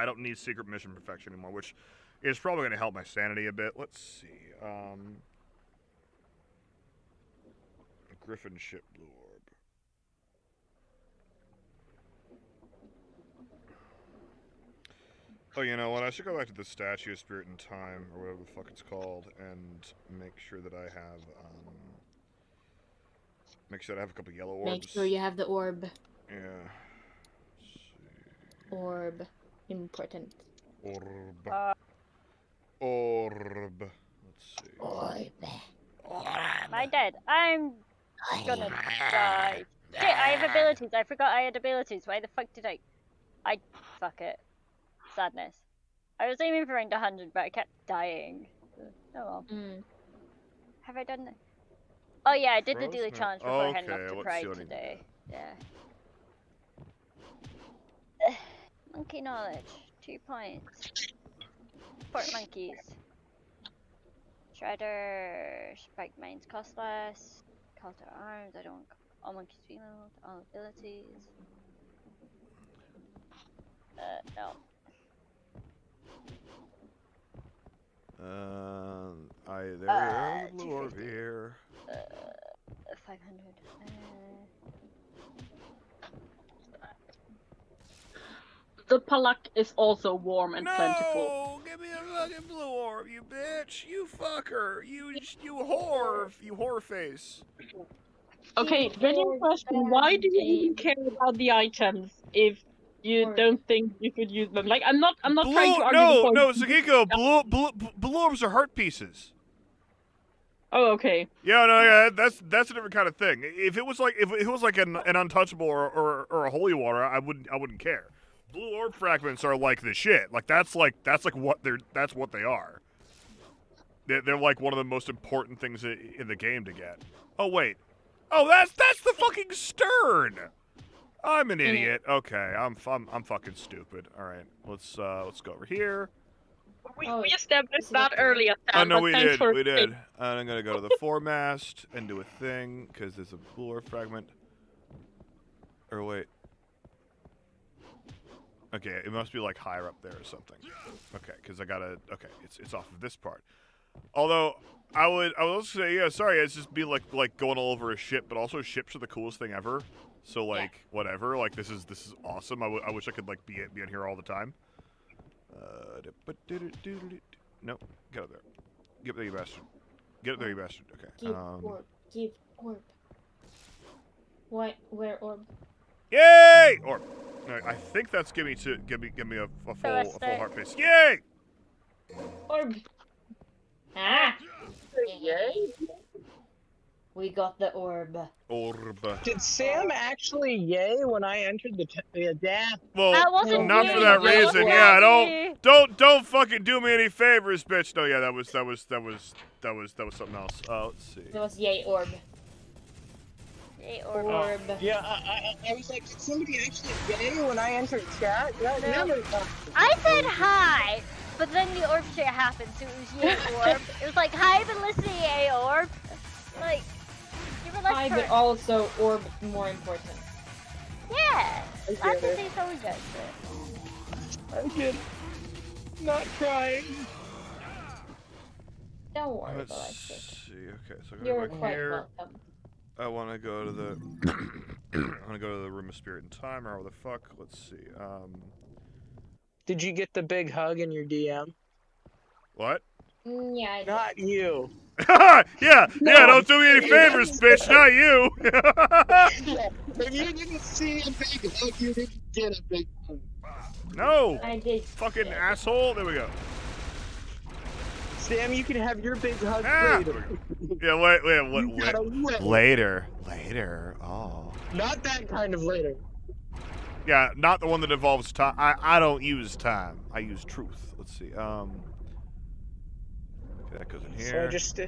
don't need secret mission perfection anymore, which is probably going to help my sanity a bit. Let's see. Griffin ship blue orb. Oh, you know what? I should go back to the Statue of Spirit and Time, or whatever the fuck it's called, and make sure that I have, a couple yellow orbs. Make sure you have the orb. Yeah. Let's see. Orb. Important. Orb. Orb. Let's see. Orb. Am I dead? I'm gonna die. Shit, I have abilities. I forgot I had abilities. Why the fuck did I fuck it. Sadness. I was aiming for around 100, but I kept dying. Oh well. Have I done that? Oh yeah, I did the daily challenge before I heading up to Pride today. Yeah. Monkey knowledge. 2 points. Port monkeys. Shredder. Spike mines cost less. Call to arms. I don't. All monkeys female. All abilities. No. There's a blue orb here. 500. The Palak is also warm and plentiful. No! Give me a fucking blue orb, you bitch! You fucker! You whore! You whore face! Okay, genuine question. Why do you even care about the items if you don't think you could use them? Like, I'm not trying to argue the point. No, Sakiko, blue orbs are heart pieces. Oh, okay. Yeah, that's a different kind of thing. If it was like an untouchable or a holy water, I wouldn't care. Blue orb fragments are like the shit. Like that's what they are. They're like one of the most important things in the game to get. Oh wait. Oh, that's the fucking stern. I'm an idiot. Okay, I'm fucking stupid. All right, let's go over here. We established that earlier. Oh no, we did. And I'm gonna go to the foremast and do a thing because there's a blue orb fragment. Or wait. Okay, it must be like higher up there or something. Okay, because I gotta. Okay, it's off of this part. Although I would also say, yeah, sorry, it's just be like going all over a ship, but also ships are the coolest thing ever. So like whatever, like this is awesome. I wish I could like be in here all the time. No, get up there. Get up there, you bastard. Get up there, you bastard. Okay. Give orb. Give orb. What? Where orb? Yay! Orb. I think that's give me a let's full start. heart pace. Yay! Orb. Ah, Yay? we got the orb. Orb. Did Sam actually yay when I entered the dam? Well, That wasn't not you, for that that was reason. me. Yeah, don't fucking do me any favors, bitch. No, yeah, that was something else. Let's see. That was yay orb. Yay, orb. Orb. Yeah, I was like, did somebody actually yay when I entered chat? That never I said hi, but then the orb shit happened, so it was yay orb. It was like, hi, I've been listening, yay orb. Like, you were Hi, like, but also orb more important. yeah, I that's get what it. they told us. I get it. Not crying. Don't worry, Let's Alexis. see. Okay, so I'm You're gonna go quite here. welcome. I want to go to the. I want to go to the room of spirit and time, or what the fuck? Let's see. Did you get the big hug in your DM? What? Yeah, I did. Not you. yeah, don't do me any favors, bitch. Not you. If you didn't see a big hug, you didn't get a big hug. No. I did. Fucking Yeah. asshole. There we go. Sam, you can have your big hug Ah! later. Yeah, wait. You gotta wait. Later. Oh. Not that kind of later. Yeah, not the one that involves time. I don't use time. I use truth. Let's see. Okay, that goes in here. So just,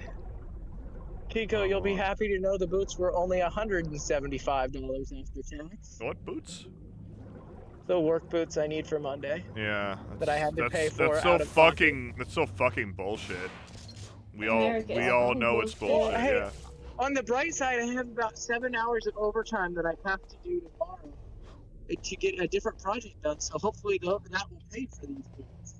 Kiko, you'll be happy to know the boots were only $175 after tax. What boots? The work boots I need for Monday. Yeah. That I had to pay for That's so out of fucking. That's so fucking bullshit. We America is all fucking know it's bullshit. bullshit. Well, hey, Yeah. On the bright side, I have about 7 hours of overtime that I have to do tomorrow to get a different project done. So hopefully that will pay for these boots.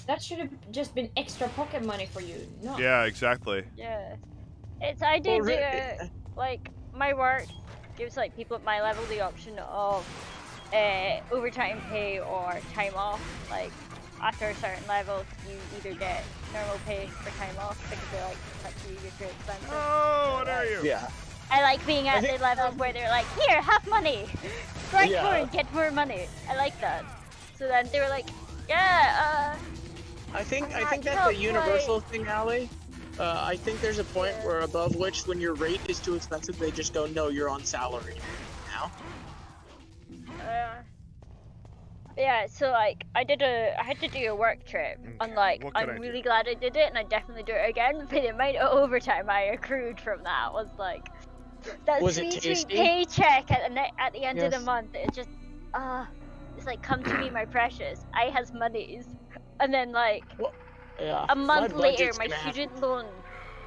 That should have just been extra pocket money for you. No. Yeah, exactly. Yeah. I do Well, like, my work gives, like, people at my level the option of overtime pay or time off. Like, after a certain level, you either get normal pay for time off because they like to cut you your expenses. Oh, what are you? Yeah. I like being at the levels where they're like, here, have money, strike Yeah. more and get more money. I like that. So then they were like, yeah, I think I'm not that's a quite- universal thing, Allie. I think there's a point where above which, when your rate is too expensive, they just go, no, you're on salary now. yeah. So like, I had to do a work trip, and like, what could I I'm do? really glad I did it, and I definitely do it again. But the amount of overtime I accrued from that was like, that Was it sweet tasty? paycheck at the end of the Yes. month. It's just, it's like, come to me, my precious. I has monies, and then like. Yeah. A month my later, budget's my gonna have- student loan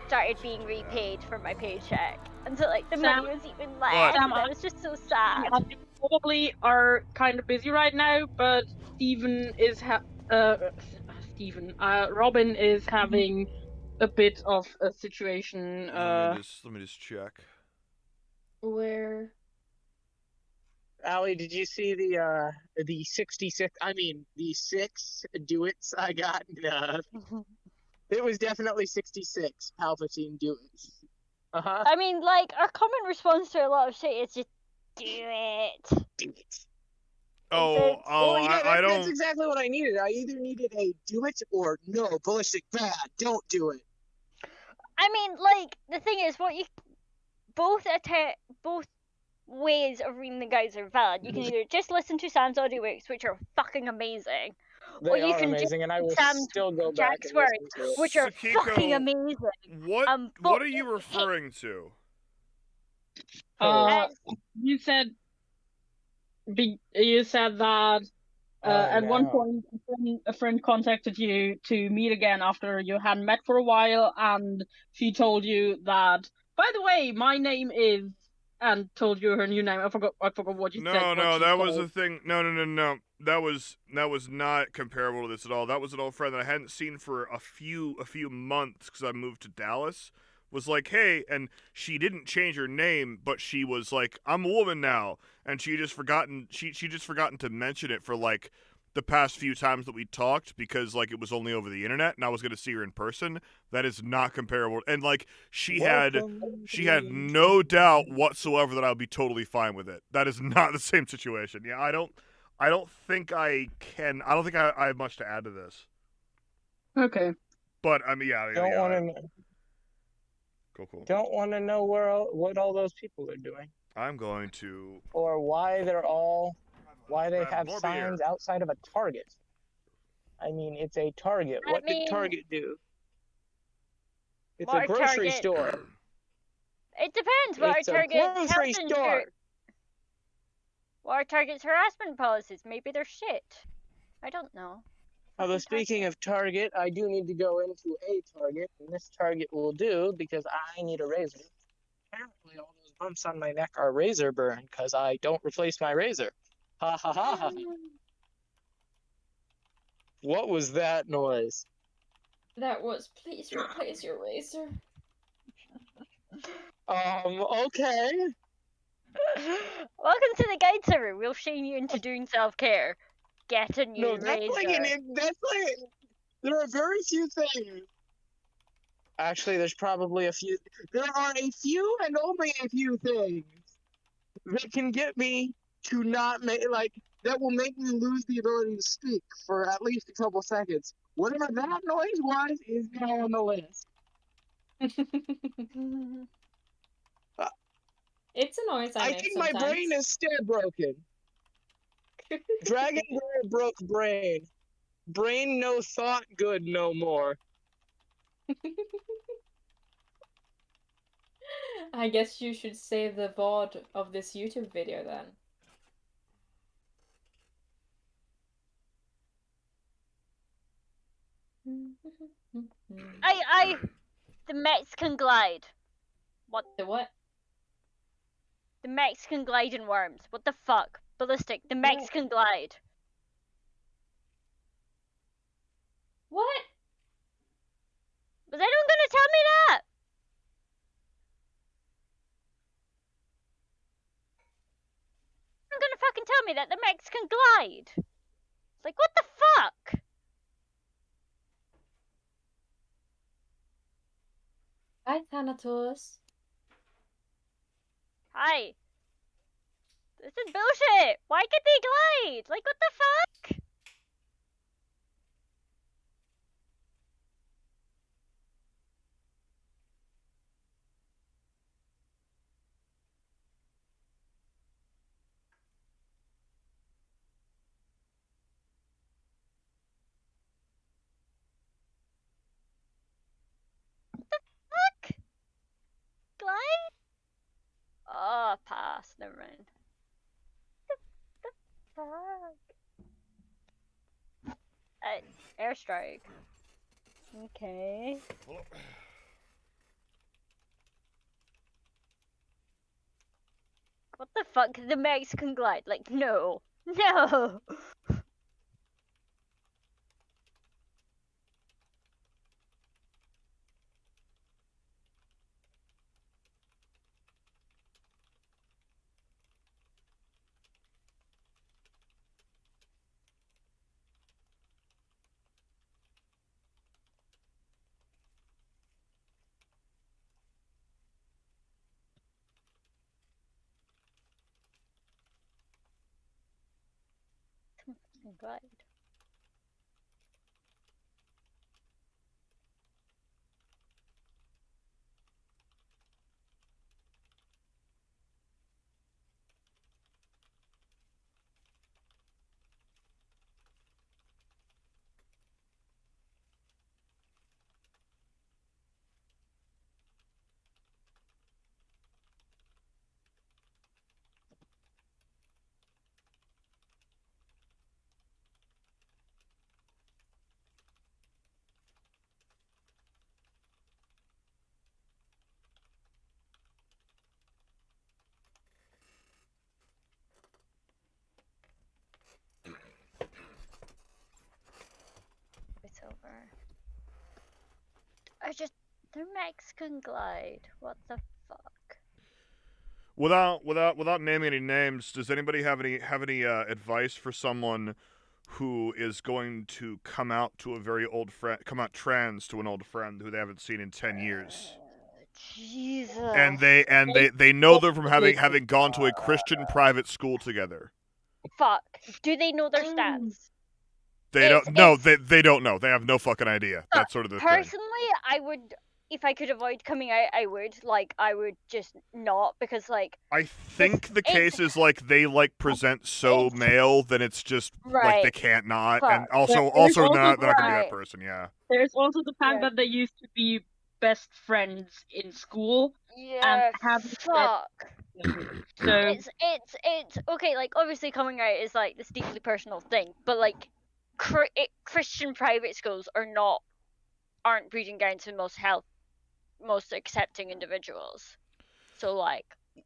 started being repaid from my paycheck. And so, like, the Sam- money was even less. Sam, and I was just so sad. You probably are kind of busy right now, but Steven is Robin is having a bit of a situation. Let me just check. Where? Allie, did you see the 66? I mean, the 6 duets I got? It was definitely 66 Palpatine duets. Uh-huh. I mean, like, our common response to a lot of shit is just do it. Duets. Oh, Yeah, I that's don't. exactly what I needed. I either needed a do it or no, ballistic bad, don't do it. I mean, like, the thing is, both ways of reading the guides are valid. You can either just listen to Sam's audiobooks, which are fucking amazing, or They you are can just amazing, and I will Sam's still go back Jack's and words, listen to it. which are Sakiko, fucking amazing. What but- are you referring to? Uh, you said that at one no. point a friend contacted you to meet again after you hadn't met for a while, and she told you that, by the way, my name is, and told you her new name. I forgot what you said. No, that was a thing. No. That was not comparable to this at all. That was an old friend that I hadn't seen for a few months because I moved to Dallas. Was like, hey, and she didn't change her name, but she was like, I'm a woman now, and she just forgotten to mention it for like the past few times that we talked because like it was only over the internet and I was going to see her in person. That is not comparable. And like she had no doubt whatsoever that I would be totally fine with it. That is not the same situation. Yeah, I don't think I can. I don't think I have much to add to this. Okay. But I mean, yeah. Don't want to. Cool. Don't want to know what all those people are doing, I'm going to. or why they have more signs beer. outside of a Target. I mean, it's a Target. What did Target do? It's What a grocery Target- store. It depends what It's our a Target's grocery health store. insurance. What are Target's harassment policies? Maybe they're shit. I don't know. Although speaking of Target, I do need to go into a Target, and this Target will do because I need a razor. Apparently, all those bumps on my neck are razor burn because I don't replace my razor. Ha ha ha ha. What was that noise? That was, please replace your razor. Okay. Welcome to the guide server. We'll shame you into doing self-care. Get a new No, that's razor. there are very few things. Actually, there's probably a few. There are a few and only a few things that can get me to not make, that will make me lose the ability to speak for at least a couple seconds. Whatever that noise was is now on the list. It's a noise I I make think sometimes. my brain is still broken. Dragon Ball broke brain. Brain no thought good no more. I guess you should save the VOD of this YouTube video then. The Mexican glide. What? The what? The Mexican glide in Worms. What the fuck? Ballistic. The Mexican glide. What? Was anyone gonna tell me that? You're gonna fucking tell me that the Mexican glide. It's like, what the fuck? Hi, Thanatos. Hi. This is bullshit. Why can't they glide? Like, what the fuck? Fuck? Glide? Oh, pass. Never mind. The fuck? Airstrike. Okay. What the fuck? The Mexican glide? Like, no. No! Glide. It's over. The Mexican glide. What the fuck? Without naming any names, does anybody have any advice for someone who is going to come out to a very old friend, come out trans to an old friend who they haven't seen in 10 years. Jesus. And they know them from having gone to a Christian private school together. Fuck. Do they know their stance? They don't. No, they don't know. They have no fucking idea. That's sort of the thing. Personally, I would, if I could avoid coming out, I would. Like, I would just not, because, like... I think the case is, like, they, like, present so male, then it's just, like, they can't not. And also they're not gonna be that person, yeah. There's also the fact that they used to be best friends in school. Yeah, and have fuck. So It's okay, like, obviously coming out is, like, this deeply personal thing, but, like, Christian private schools aren't breeding down to most accepting individuals. So, like,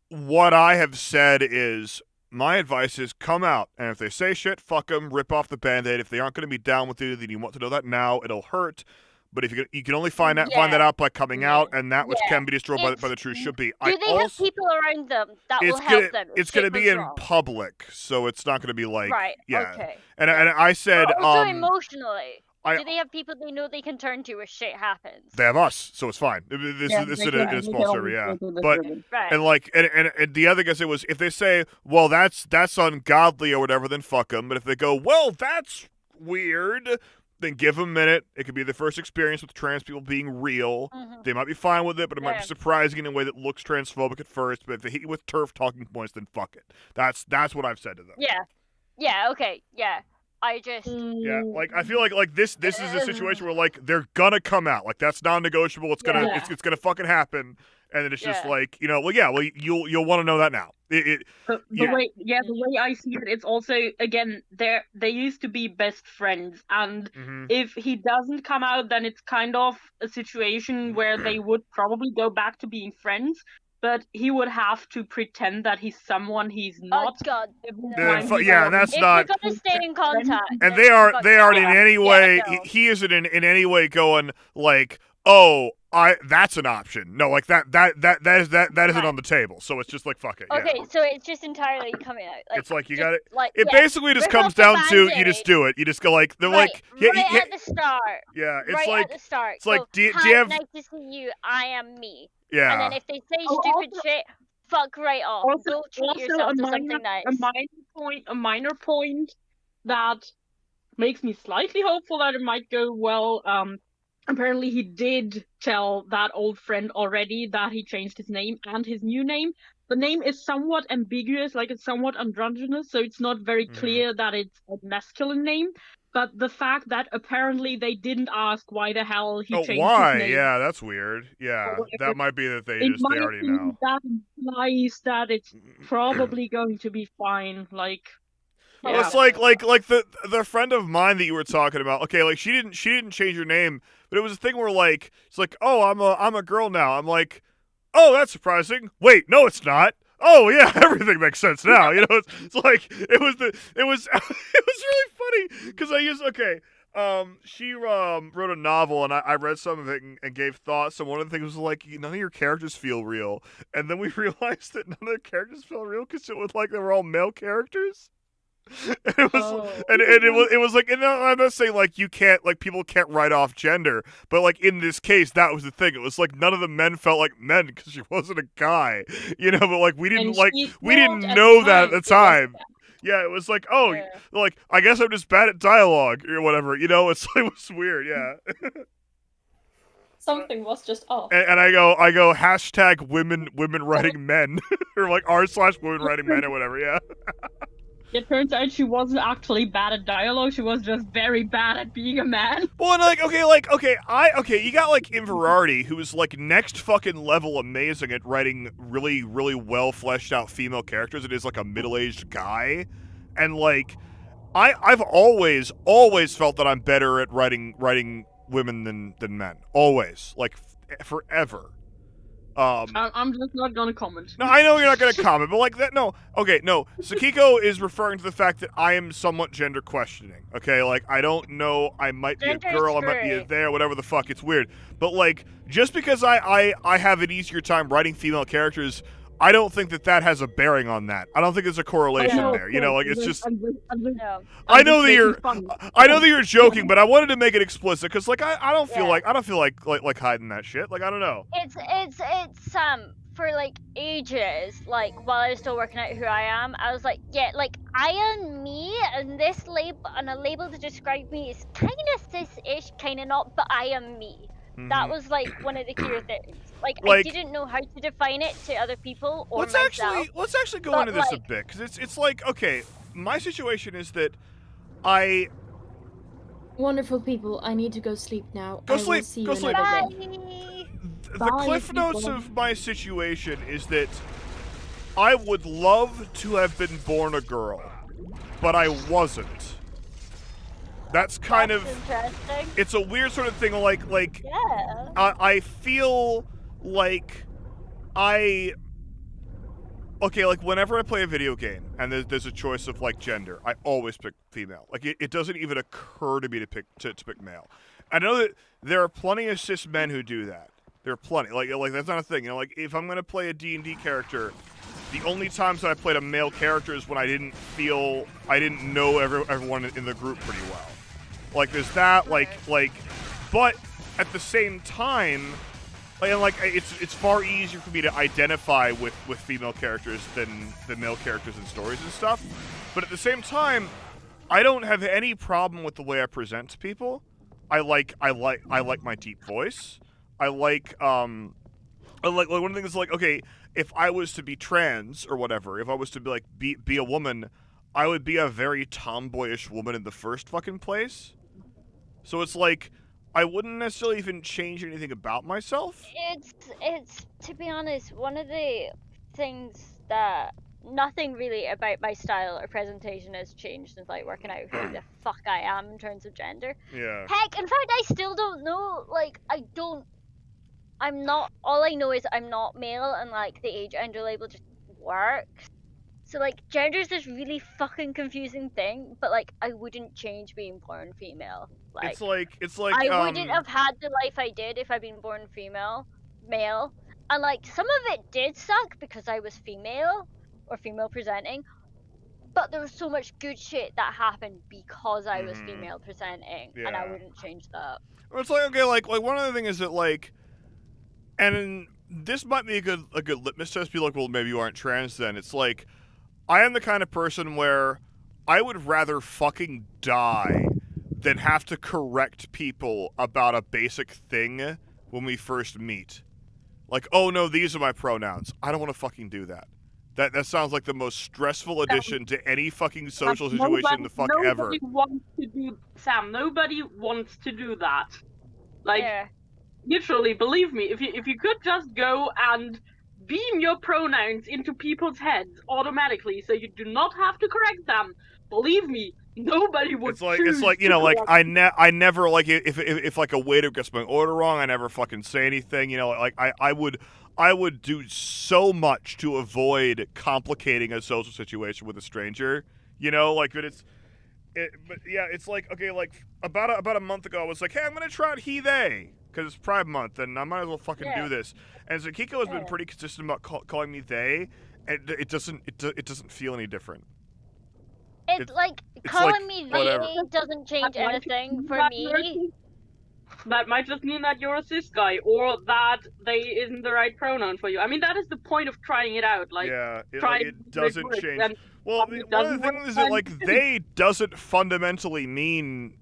what I have said is, my advice is come out, and if they say shit, fuck them, rip off the band-aid. If they aren't going to be down with you, then you want to know that now. It'll hurt, but if you can only find that out by coming out, and that which can be destroyed by the truth should be. Do they have people around them that will help them? It's going to be in public, so it's not going to be like okay. And I said also emotionally. Do they have people they know they can turn to if shit happens? They have us, so it's fine. This is a small server, yeah. But and the other guy said was, if they say, well, that's ungodly or whatever, then fuck them. But if they go, well, that's weird, then give them a minute. It could be their first experience with trans people being real. Mm-hmm. They might be fine with it, but it might be surprising in a way that looks transphobic at first. But if they hit you with turf talking points, then fuck it. That's what I've said to them. Yeah. Okay. Yeah. I just like I feel like this is a situation where like they're gonna come out, like that's non-negotiable. It's gonna fucking happen, and then it's just like, you know, you'll want to know that now. The way I see it, it's also, again, they used to be best friends, and if he doesn't come out, then it's kind of a situation where they would probably go back to being friends. But he would have to pretend that he's someone he's not. Oh God! And that's not. If we're gonna stay in contact, and they aren't in any way. He isn't in any way going like, oh, that's an option. No, like that isn't on the table. So it's just like, fuck it. Okay, so it's just entirely coming out. Like, it's like you got it. Like, it basically just comes down to you just do it. You just go like they're like at the start. Yeah, it's right like at the start. It's like do you have? Nice to see you. I am me. Yeah. And then if they say stupid shit, fuck right off. Go treat yourself to something nice. A minor point that makes me slightly hopeful that it might go well. Apparently he did tell that old friend already that he changed his name and his new name. The name is somewhat ambiguous, like it's somewhat androgynous, so it's not very clear that it's a masculine name. But the fact that apparently they didn't ask why the hell he changed his name. Yeah, that's weird. Yeah, that might be that they already know. That implies that it's probably going to be fine. Like, well, it's like the friend of mine that you were talking about. Okay, like she didn't change her name, but it was a thing where like it's like, oh, I'm a girl now. I'm like, oh, that's surprising. Wait, no, it's not. Oh yeah, everything makes sense now. You know, it's like it was really funny because she wrote a novel and I read some of it and gave thoughts. And one of the things was like, none of your characters feel real. And then we realized that none of the characters felt real because it was like they were all male characters. And it was, it was like, and I'm not saying like you can't, like people can't write off gender, but like in this case, that was the thing. It was like none of the men felt like men because she wasn't a guy, you know. But like we didn't know that at the time. Yeah, it was like, oh, like I guess I'm just bad at dialogue or whatever, you know. It was weird, yeah. Something was just off. And I go hashtag women writing men or like r/women writing men or whatever, yeah. It turns out she wasn't actually bad at dialogue, she was just very bad at being a man. Well, and you got like Inverardi, who is like next fucking level amazing at writing really, really well fleshed out female characters. It is like a middle-aged guy. And like I've always felt that I'm better at writing women than men. Always. Like forever. I'm just not gonna comment. No, I know you're not gonna comment, but like that, no. Okay, no. Sakiko is referring to the fact that I am somewhat gender questioning. Okay, like I don't know, I might be a girl, I might be a there, whatever the fuck. It's weird, but like just because I have an easier time writing female characters, I don't think that has a bearing on that. I don't think there's a correlation know, there. You know, like it's just. No. I know that you're joking, but I wanted to make it explicit because, like, I don't feel like hiding that shit. Like, I don't know. It's for like ages, like while I was still working out who I am, I was like, yeah, like I am me, and this label and a label to describe me is kind of cis-ish, kind of not, but I am me. That was like one of the clear things. Like I didn't know how to define it to other people or myself. Let's actually go into this a bit because it's like, okay, my situation is that I. Wonderful people, I need to go sleep now. Go sleep. See go you sleep. another day. The cliff notes of my situation is that I would love to have been born a girl, but I wasn't. That's kind of interesting. It's a weird sort of thing. Like Yeah. I feel like like whenever I play a video game and there's a choice of like gender, I always pick female. Like it doesn't even occur to me to pick male. I know that there are plenty of cis men who do that. There are plenty. Like that's not a thing. You know, like if I'm gonna play a D&D character, the only times that I played a male character is when I didn't know everyone in the group pretty well. Like there's that. But at the same time, it's far easier for me to identify with female characters than the male characters in stories and stuff. But at the same time, I don't have any problem with the way I present to people. I like my deep voice. I like one of the things is like, okay, if I was to be trans or whatever, if I was to be a woman, I would be a very tomboyish woman in the first fucking place. So it's like I wouldn't necessarily even change anything about myself. It's to be honest, one of the things that nothing really about my style or presentation has changed since like working out who the fuck I am in terms of gender. Yeah. Heck, in fact, I still don't know. Like, I'm not. All I know is I'm not male, and like the agender label just works. So like, gender is this really fucking confusing thing. But like, I wouldn't change being born female. Like, it's like I wouldn't have had the life I did if I'd been born male, and like some of it did suck because I was female or female presenting. But there was so much good shit that happened because I was female presenting, and I wouldn't change that. Well, it's like, okay, like one other thing is that like, and this might be a good litmus test. Be like, well, maybe you aren't trans then. It's like, I am the kind of person where I would rather fucking die than have to correct people about a basic thing when we first meet. Like, oh no, these are my pronouns. I don't want to fucking do that. That sounds like the most stressful addition to any fucking social situation in the fuck ever. Nobody wants to do, Sam. Nobody wants to do that. Like, literally, believe me, if you could just go and beam your pronouns into people's heads automatically, so you do not have to correct them, believe me, nobody would. It's like you know, like I never like if like a waiter gets my order wrong, I never fucking say anything. You know, like I would do so much to avoid complicating a social situation with a stranger, you know, like, but yeah, it's like, okay, like, about a month ago, I was like, hey, I'm going to try out he, they, because it's Pride Month, and I might as well fucking do this, and so Kiko has been pretty consistent about calling me they, and it doesn't feel any different. It's like, calling me they doesn't change anything for me. That might just mean that you're a cis guy, or that they isn't the right pronoun for you. I mean, that is the point of trying it out. Like, it doesn't change. Well, one of the things is that, like, they doesn't fundamentally mean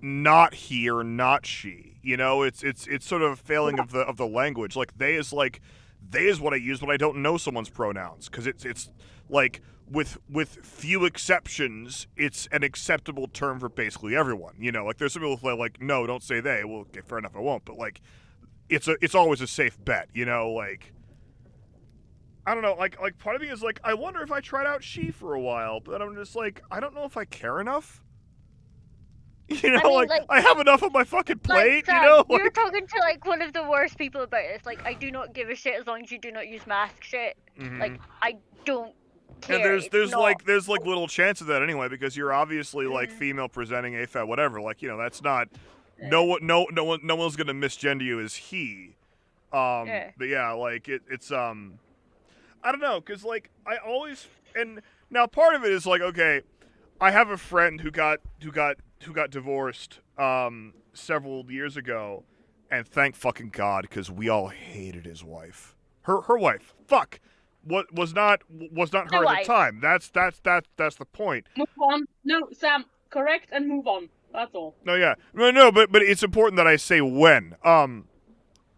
not he or not she. You know, it's sort of a failing of the language. Like, they is what I use when I don't know someone's pronouns, because it's like, with few exceptions, it's an acceptable term for basically everyone. You know, like there's some people who are like, no, don't say they. Well, okay, fair enough, I won't. But like, it's always a safe bet. You know, like, I don't know. Like part of me is like, I wonder if I tried out she for a while, but I'm just like, I don't know if I care enough. You know, I mean, like I have enough on my fucking plate. Like, you know, you're talking to like one of the worst people about this. Like, I do not give a shit as long as you do not use mask shit. Like, I don't. And there's like little chance of that anyway, because you're obviously like female presenting, AFAB, whatever. Like, you know, that's not no one's gonna misgender you as he. But yeah, like it's I don't know, because, like, I always, and now part of it is, like, okay, I have a friend who got divorced, several years ago, and thank fucking God, because we all hated his wife. Her wife. Fuck. What was not her at the time. That's the point. Move on. No, Sam, correct and move on. That's all. No, yeah. No, but it's important that I say when.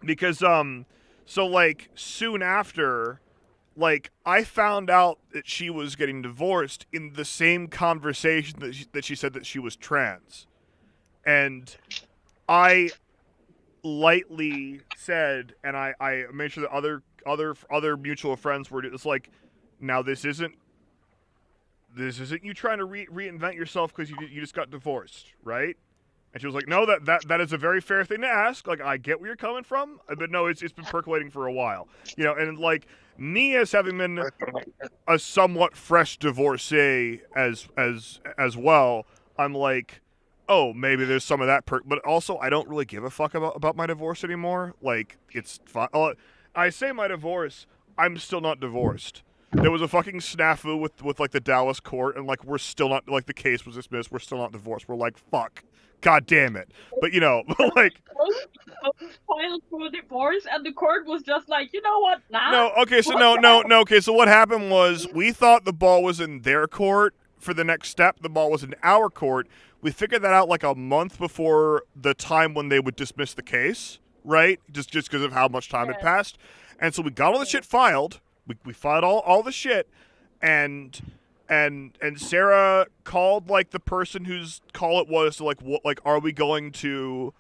Because, so, like, soon after, like, I found out that she was getting divorced in the same conversation that she said that she was trans. And I lightly said, and I made sure that other mutual friends were just like, now this isn't you trying to reinvent yourself because you just got divorced, right? And she was like, no, that is a very fair thing to ask. Like, I get where you're coming from, but no, it's been percolating for a while, you know. And like me as having been a somewhat fresh divorcee as well, I'm like, oh, maybe there's some of that but also I don't really give a fuck about my divorce anymore. Like, it's fine. I say my divorce, I'm still not divorced. There was a fucking snafu with like the Dallas court, and like we're still not, like, the case was dismissed. We're still not divorced. We're like, fuck, god damn it. But you know, like, filed for divorce, and the court was just like, you know what? Nah. No, okay, so no. Okay, so what happened was we thought the ball was in their court for the next step. The ball was in our court. We figured that out like a month before the time when they would dismiss the case, right? Just because of how much time had passed, and so we got all the shit filed. We filed all the shit, and Sarah called, like, the person whose call it was to, like, what, like, are we going to,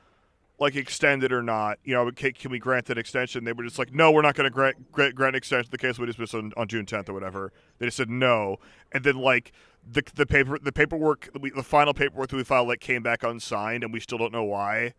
like, extend it or not? You know, can we grant an extension? They were just like, no, we're not going to grant an extension. The case will be dismissed on June 10th or whatever. They just said no, and then, like, the paperwork, the final paperwork that we filed, like, came back unsigned, and we still don't know why.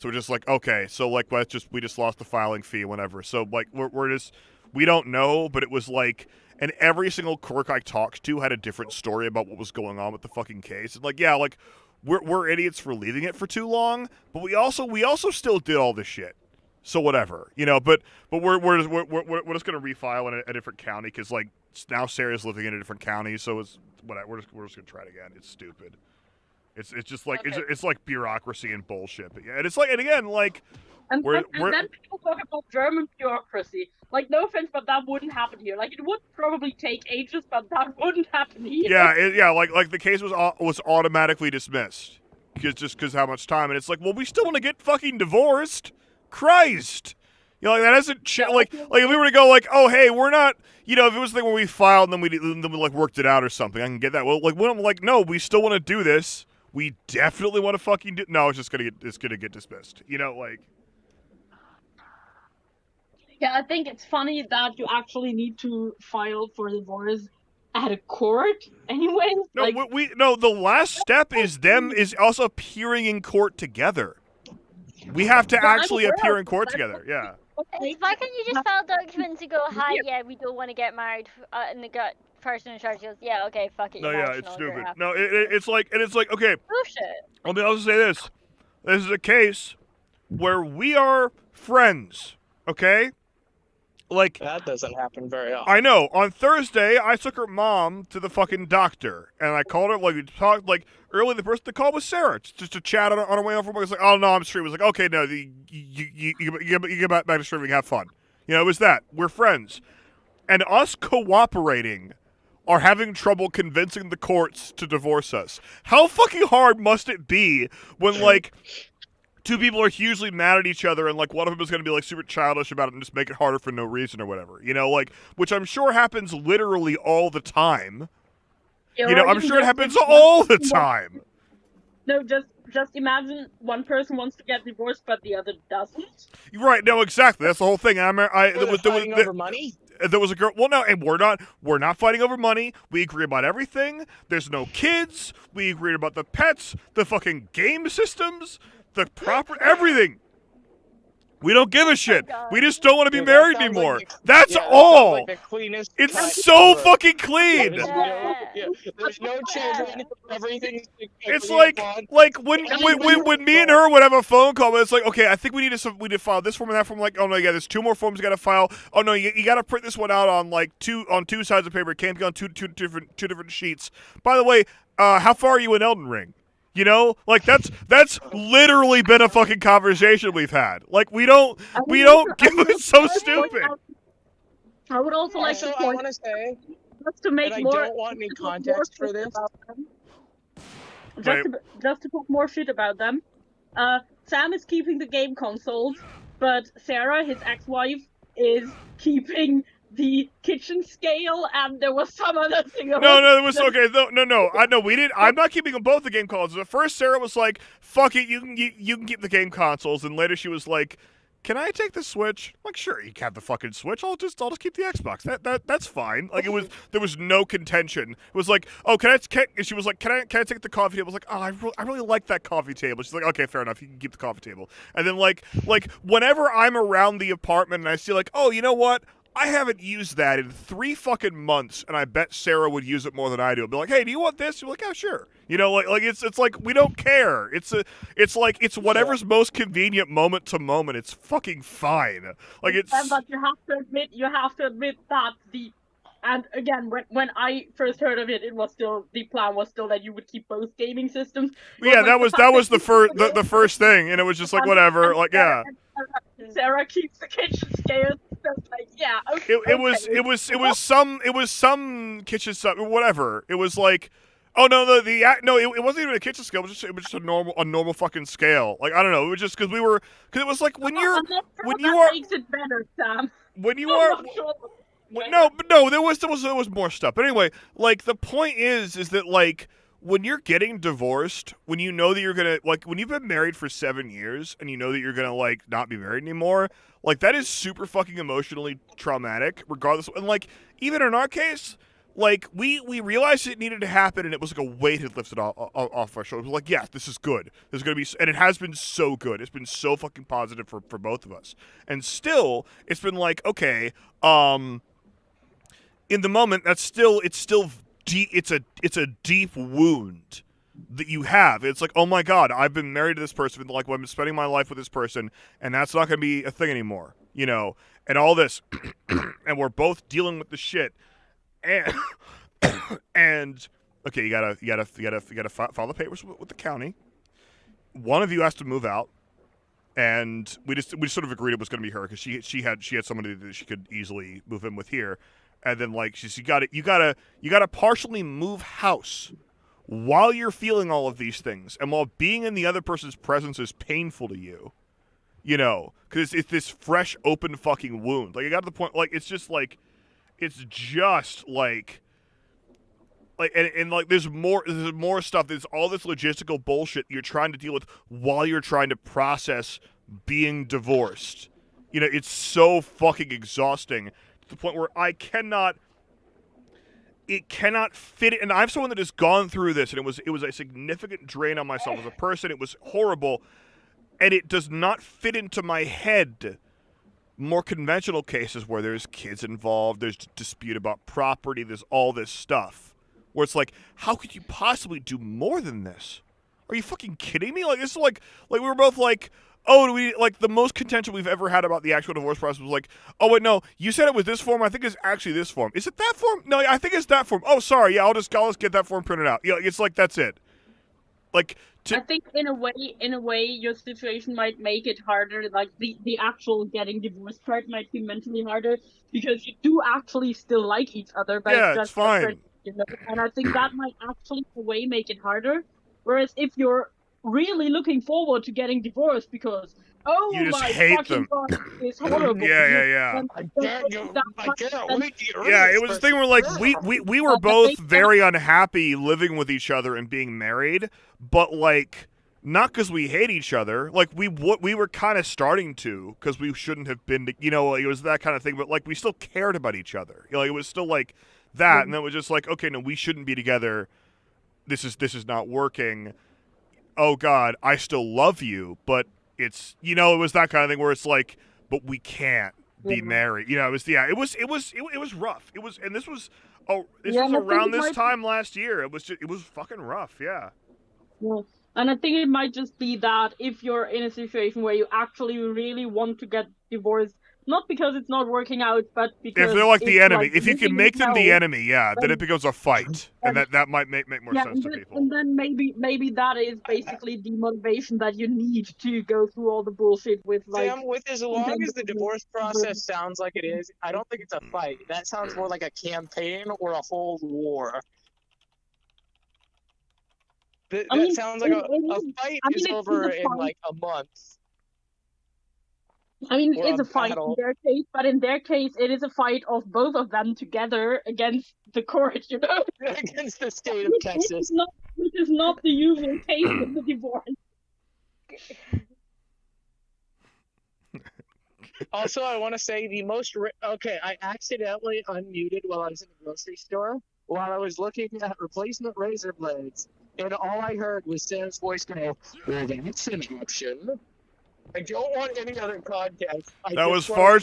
So we're just like, okay, so, like, we just lost the filing fee, whatever. So, like, we're just. We don't know, but it was like, and every single clerk I talked to had a different story about what was going on with the fucking case. And like, yeah, like, we're idiots for leaving it for too long, but we also still did all this shit. So whatever, you know. But we're just gonna refile in a different county because, like, now Sarah's living in a different county, so it's whatever. We're just gonna try it again. It's stupid. It's just like it's like bureaucracy and bullshit. But yeah, and it's like, and again, like. And then people talk about German bureaucracy. Like, no offense, but that wouldn't happen here. Like, it would probably take ages, but that wouldn't happen here. Yeah, like the case was automatically dismissed because how much time, and it's like, well, we still want to get fucking divorced. Christ, you know, like, that hasn't like if we were to go like, oh, hey, we're not, you know, if it was the thing where we filed and then we like worked it out or something, I can get that. Well, like, when I'm like, no, we still want to do this. We definitely want to fucking do. No, it's gonna get dismissed. You know, like. Yeah, I think it's funny that you actually need to file for divorce at a court anyway. No, like, the last step is also appearing in court together. We have to actually appear in court together, yeah. Why can't you just file documents and go, hi, yeah, we don't want to get married, and the person in charge goes, yeah, okay, fuck it. No, yeah, it's stupid. No, it's like, okay. Bullshit. Let me also say this. This is a case where we are friends, okay? Like, that doesn't happen very often. I know. On Thursday, I took her mom to the fucking doctor, and I called her. Like, we talked. Like, early, the person to call was Sarah, just to chat on her way over. I was like, "Oh no, I'm streaming." I was like, "Okay, no, you get back to streaming. Have fun." You know, it was that. We're friends, and us cooperating are having trouble convincing the courts to divorce us. How fucking hard must it be when, like, two people are hugely mad at each other and, like, one of them is going to be, like, super childish about it and just make it harder for no reason or whatever. You know, like, which I'm sure happens literally all the time. Yeah, you know, I'm sure it happens all the time. No, just imagine one person wants to get divorced but the other doesn't. Right, no, exactly. That's the whole thing. Over money? There was a girl. Well, no, and we're not fighting over money. We agree about everything. There's no kids. We agree about the pets, the fucking game systems, the proper everything. We don't give a shit. We just don't want to be married anymore. That's all. Like it's so fucking clean. Yeah. Yeah, there's no children. Everything's It's agreed upon. like when me and her would have a phone call, but it's like, okay, I think we need to file this form and that form. Like, oh no, yeah, there's 2 more forms you got to file. Oh no, you got to print this one out on like two sides of paper. It can't be on two different sheets. By the way, how far are you in Elden Ring? You know, like that's literally been a fucking conversation we've had. Like we don't give it so stupid. I would also like Also, to I point want to say just to make that I more. don't want any context for this. Just to put more shit about them. Sam is keeping the game consoles, but Sarah, his ex-wife, is keeping the kitchen scale, and there was some other thing. No, it was okay. No. I know we didn't. I'm not keeping them both the game consoles. At first, Sarah was like, "Fuck it, you can keep the game consoles," and later she was like, "Can I take the Switch?" I'm like, "Sure, you can have the fucking Switch. I'll just keep the Xbox. That's fine." Like there was no contention. It was like, "Oh, she was like, "Can I take the coffee table?" I was like, "Oh, I really like that coffee table." She's like, "Okay, fair enough. You can keep the coffee table." And then like whenever I'm around the apartment and I see like, "Oh, you know what? I haven't used that in 3 fucking months, and I bet Sarah would use it more than I do." I'll be like, "Hey, do you want this?" You're like, "Yeah, sure." You know, like it's like we don't care. It's whatever's most convenient moment to moment. It's fucking fine. Like it's. But you have to admit that and again, when I first heard of it, the plan was still that you would keep both gaming systems. Yeah, that was the first thing, and it was just like whatever. Like yeah. Sarah keeps the kitchen scale. Just like yeah, okay. It was some kitchen stuff, whatever. It was like, oh no, it wasn't even a kitchen scale. It was just a normal fucking scale. Like I don't know. It was just because it was like when makes it better, Sam. When you are. No, there was more stuff. But anyway, like the point is that like when you're getting divorced, when you know that you're gonna like when you've been married for 7 years and you know that you're gonna like not be married anymore, like that is super fucking emotionally traumatic, regardless. And like even in our case, like we realized it needed to happen, and it was like a weight had lifted off our shoulders. It was like, yeah, this is good. This is gonna be, and it has been so good. It's been so fucking positive for both of us. And still, it's been like, okay, in the moment, it's still deep. It's a deep wound that you have. It's like, oh my god, I've been married to this person, like I've been spending my life with this person, and that's not gonna be a thing anymore, you know, and all this, and we're both dealing with the shit, and and okay, you gotta file the papers with the county. One of you has to move out, and we just sort of agreed it was gonna be her because she had somebody that she could easily move in with here. And then, like, you gotta partially move house while you're feeling all of these things, and while being in the other person's presence is painful to you, you know, because it's this fresh, open fucking wound. Like, it got to the point, like, it's just like, and like, there's more stuff. There's all this logistical bullshit you're trying to deal with while you're trying to process being divorced. You know, it's so fucking exhausting. The point where it cannot fit it, and I'm someone that has gone through this, and it was a significant drain on myself as a person. It was horrible, and it does not fit into my head. More conventional cases where there's kids involved, there's dispute about property, there's all this stuff where it's like, how could you possibly do more than this? Are you fucking kidding me? Like this is like we were both like, oh, do we, like, the most contention we've ever had about the actual divorce process was like, oh, wait, no, you said it was this form. I think it's actually this form. Is it that form? No, I think it's that form. Oh, sorry. Yeah, I'll just get that form printed out. Yeah, it's like, that's it. Like, I think in a way, your situation might make it harder. Like, the actual getting divorced part might be mentally harder because you do actually still like each other. But yeah, it's fine. You know? And I think that might actually, in a way, make it harder. Whereas if you're really looking forward to getting divorced because you just my hate fucking them. God, it's horrible. Yeah. I can't wait to get rid Yeah, of it was a thing where like we were both very unhappy living with each other and being married, but like not because we hate each other. Like we were kind of starting to because we shouldn't have been. You know, it was that kind of thing. But like we still cared about each other. You know, like, it was still like that, and then it was just like, okay, no, we shouldn't be together. This is not working. Oh God, I still love you, but it's, you know, it was that kind of thing where it's like, but we can't be married. You know, it was rough. It was, and this was Oh, this Yeah, was and I think around it this might- time last year. It was fucking rough. Yeah. Yeah. And I think it might just be that if you're in a situation where you actually really want to get divorced, not because it's not working out, but because If they're like the it's, enemy, like, if you can living make them the hell, enemy, yeah, then it becomes a fight, and that might make more yeah, sense and to then, people. and then maybe that is basically the motivation that you need to go through all the bullshit with, like, Sam, with as long as the divorce process sounds like it is, I don't think it's a fight. That sounds more like a campaign or a whole war. That I mean, sounds like a it- fight I mean, is it's over a in fight. like a month. I mean, Or it's a a fight battle. in their case, but in their case, it is a fight of both of them together against the court, you know? Against the state of Texas. Which is not the usual case with the divorce. Also, I want to say the most. Okay, I accidentally unmuted while I was in the grocery store while I was looking at replacement razor blades, and all I heard was Sam's voice go, "Well, that's an option." I don't want any other context. That was far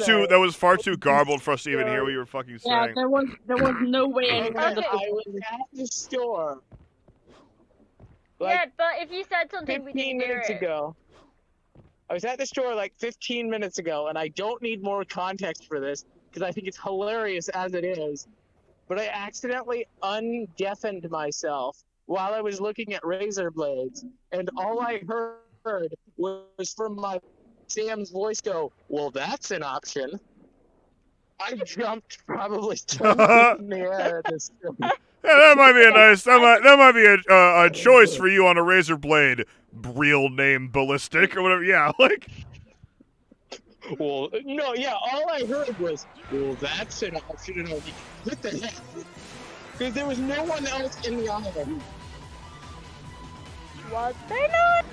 too garbled for us to even hear what you were fucking Yeah, saying. there was no way anyone Okay, understood. I was at the store. Yeah, Like but if you said something, we 15 didn't hear minutes it. ago. I was at the store like 15 minutes ago, and I don't need more context for this because I think it's hilarious as it is. But I accidentally undeafened myself while I was looking at razor blades, and all I heard was from my Sam's voice go, "Well, that's an option." I jumped probably 10 feet in the air at this point. Yeah, that might be a nice. That might be a choice for you on a razor blade. Real name ballistic or whatever. Yeah, like. Well, no, yeah, all I heard was, "Well, that's an option," and I was like, "What the heck?" Because there was no one else in the aisle. Was there not?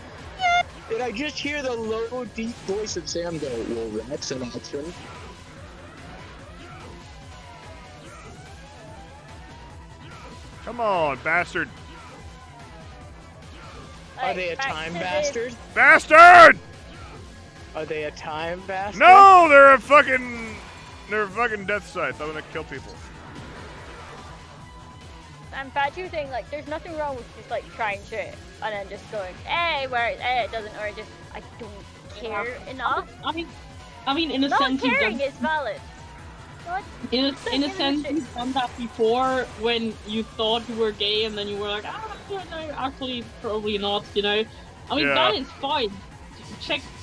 And I just hear the low, deep voice of Sam go, "Well, that's an option." Come on, bastard. Are they a back time to bastard? Bastard! Are they a time bastard? No, they're a fucking death scythe. I'm gonna kill people. And back to your thing, like, there's nothing wrong with just, like, trying shit and then just going, where it doesn't, or just, I don't care enough. I mean, in a Not sense, caring is valid. Not in a giving a sense, shit. you've done that before when you thought you were gay and then you were like, no, actually, probably not, you know? I mean, Yeah. that is fine.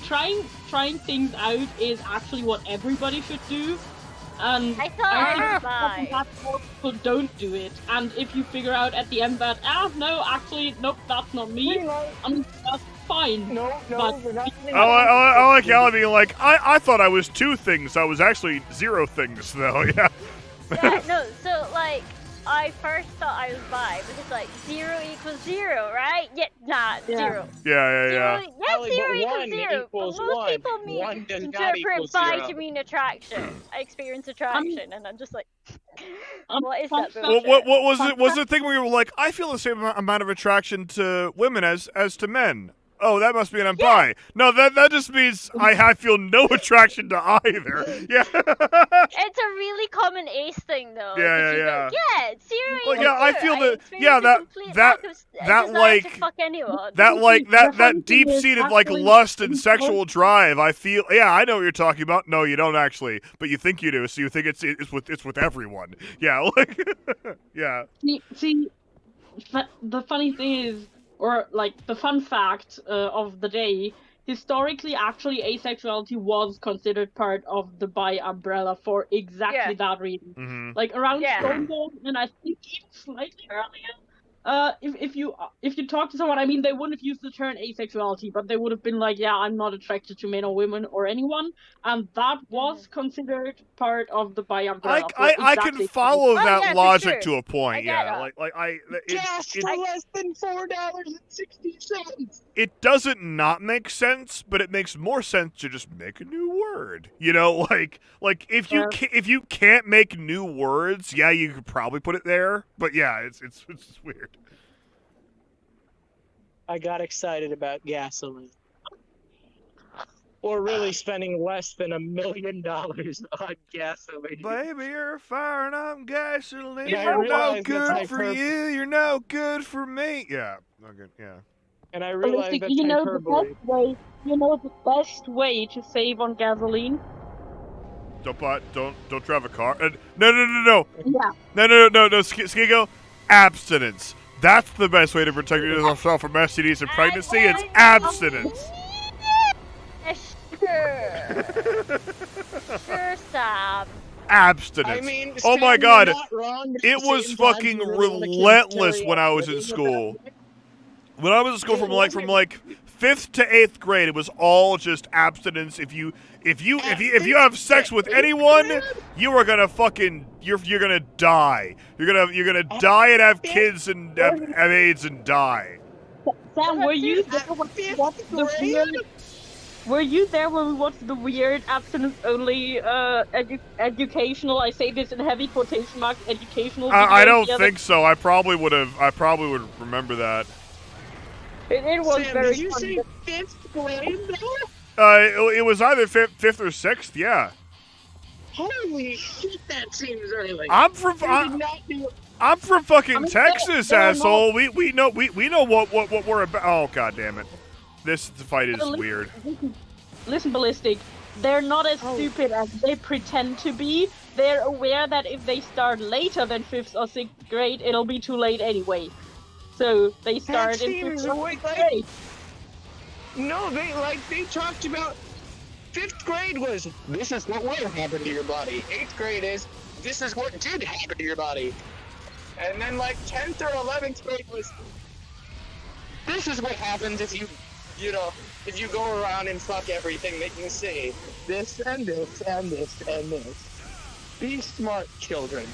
Trying things out is actually what everybody should do. And I thought I was think bi. that more people don't do it. And if you figure out at the end that, no, actually, nope, that's not me, I mean, that's fine. No, But- we're not. I like Allie being like, I thought I was two things. I was actually zero things, though. Yeah. Yeah, no, so, like, I first thought I was bi, because, like, 0 equals 0, right? Yeah, nah, Yeah. 0. Yeah. Yeah, Ellie, 0 but equals one 0. equals But most one. people One does not interpret equal bi 0. to mean attraction. I experience attraction, and I'm just like, what is fun that fact- bullshit? What was it? Was the thing where you were like, I feel the same amount of attraction to women as to men? Oh, that must mean I'm bi. No, that just means I feel no attraction to either. Yeah. It's a really common ace thing, though. Yeah, 'cause you yeah, go, yeah, 0 Well, equals yeah, I 0. feel that- experience yeah, a that- complete that- lack of that, desire like- to fuck anyone. That like The funny that thing deep-seated is like actually- lust and sexual drive. I feel. Yeah, I know what you're talking about. No, you don't actually, but you think you do. So you think it's with everyone. Yeah. Like. Yeah. See, the funny thing is, or like the fun fact of the day, historically, actually, asexuality was considered part of the bi umbrella for exactly that reason. Mm-hmm. Like around Yeah. Stonewall, and I think even slightly earlier. If you talk to someone, I mean, they wouldn't have used the term asexuality, but they would have been like, yeah, I'm not attracted to men or women or anyone, and that was considered part of the bi umbrella. for I can exactly- follow Oh, that yeah, for logic sure. to a point. I get Yeah. that. Gas for less than $4.60. It doesn't not make sense, but it makes more sense to just make a new word. You know, like if you Yeah. if you can't make new words, yeah, you could probably put it there. But yeah, it's just weird. I got excited about gasoline. or really spending less than $1 million on gasoline. Baby, you're firing up gasoline. And I You're no realize good that's for you. You're no good for me. Yeah. Okay. Yeah. And I realize Ballistic, that's you know hyperbole. the best way to save on gasoline? Don't drive a car. No. Yeah. No. Skigo. Abstinence. That's the best way to protect yourself from STDs and pregnancy. It's abstinence. Sure, Sam. Abstinence. I mean, oh my Sam, God. you're not wrong, but at It the was same time, fucking you really wanna relentless carry when I on was in living school. with that? When I was in school from like 5th to 8th grade, it was all just abstinence. If you have sex with anyone, you are gonna fucking you're gonna die. You're gonna die and have kids and have AIDS and die. Sam, were you there when we watched the weird? Were you there when we watched the weird abstinence-only educational? I say this in heavy quotation marks. Educational. I videos don't the other- think so. I probably would remember that. It was Sam, very did you fun. say 5th grade though? It was either 5th or 6th. Yeah. Holy shit, that seems early. I'm from fucking I mean, Texas, they're asshole. We know what we're about. Oh, god damn it. This fight is weird. Listen, Ballistic. They're not as stupid as they pretend to be. They're aware that if they start later than 5th or 6th grade, it'll be too late anyway. So they start in 5th or 6th grade. No, they talked about 5th grade was this is what will happen to your body. 8th grade is this is what did happen to your body. And then like 10th or 11th grade was this is what happens if if you go around and fuck everything that you see. This and this and this and this. Be smart, children.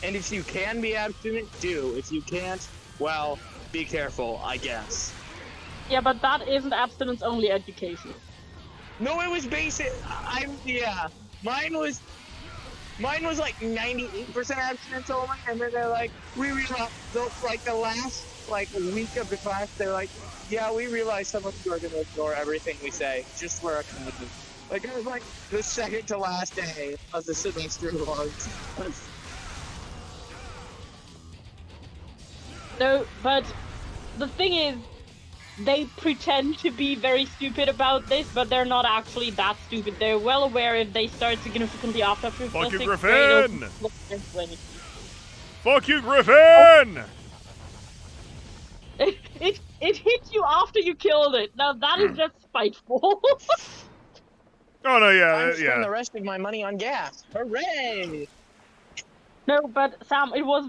And if you can be abstinent, do. If you can't, well, be careful, I guess. Yeah, but that isn't abstinence-only education. No, it was basic. Mine was like 98% abstinence only, and then they're like, we realized, like the last week of the class, they're like, yeah, we realize some of you are gonna ignore everything we say, just for a commitment. Like it was like the second to last day of the semester long. No, but the thing is, they pretend to be very stupid about this, but they're not actually that stupid. They're well aware if they start significantly after 5th or 6th grade. Griffin! Fuck you, Griffin! It hit you after you killed it. Now that is just spiteful. Oh no, I spend the rest of my money on gas. Hooray! No, but Sam, it was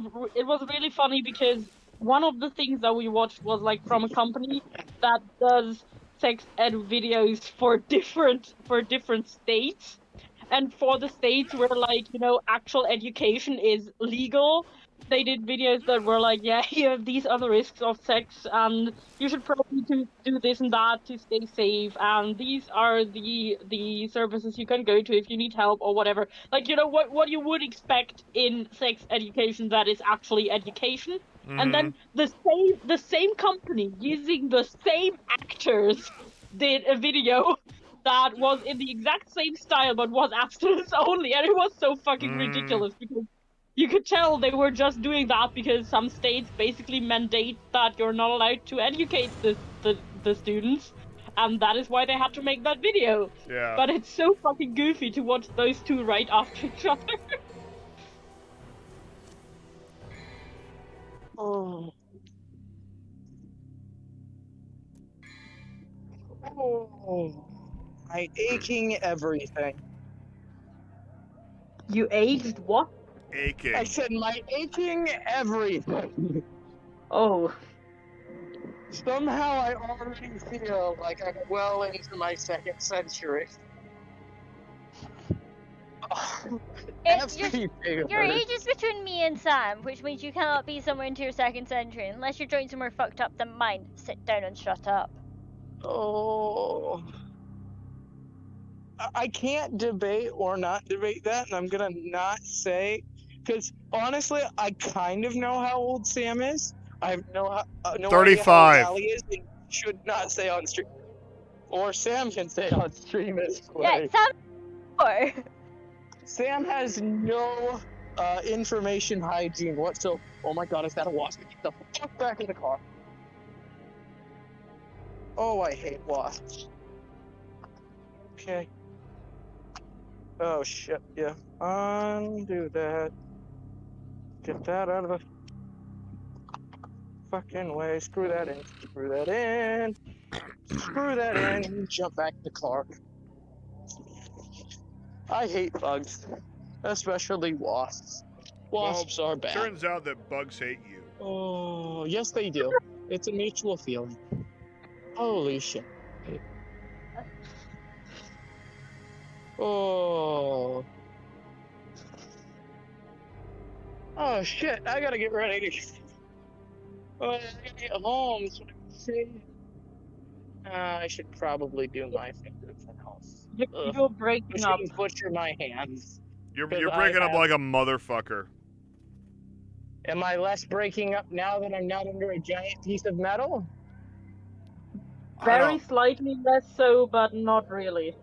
really funny because one of the things that we watched was like from a company that does sex ed videos for different states, and for the states where actual education is legal, they did videos that were like, yeah, here these are the risks of sex, and you should probably do this and that to stay safe, and these are the services you can go to if you need help or whatever. Like, what you would expect in sex education that is actually education. Mm-hmm. And then the same company using the same actors did a video that was in the exact same style but was abstinence only, and it was so fucking ridiculous because you could tell they were just doing that because some states basically mandate that you're not allowed to educate the students, and that is why they had to make that video. Yeah. But it's so fucking goofy to watch those two right after each other. Oh, my aching everything. You aged what? Aching. I said my aching everything. Oh. Somehow I already feel like I'm well into my 2nd century. Your age is between me and Sam, which means you cannot be somewhere into your 2nd century unless you're joining somewhere fucked up than mine. Sit down and shut up. Oh. I can't debate or not debate that, and I'm gonna not say, because honestly, I kind of know how old Sam is. I have no 35. idea how old Allie is, and should not say on stream. Or Sam can say on stream as Yeah, Clay. Sam. Or Sam has no information hygiene whatsoever. Oh my god, is that a wasp? Get the fuck back in the car. Oh, I hate wasps. Okay. Oh shit, yeah. Undo that. Get that out of the fucking way. Screw that in. Screw that in. Screw that in. Jump back in the car. I hate bugs. Especially wasps. Wasps are bad. Turns out that bugs hate you. Oh, yes they do. It's a mutual feeling. Holy shit. Oh. Oh shit, I gotta get ready to... Oh, I gotta get home, that's what I'm saying. I should probably do my fingers and else. You're breaking up. Machines butcher my hands. You're Because breaking I up have- like a motherfucker. Am I less breaking up now that I'm not under a giant piece of metal? I Very don't- slightly less so, but not really.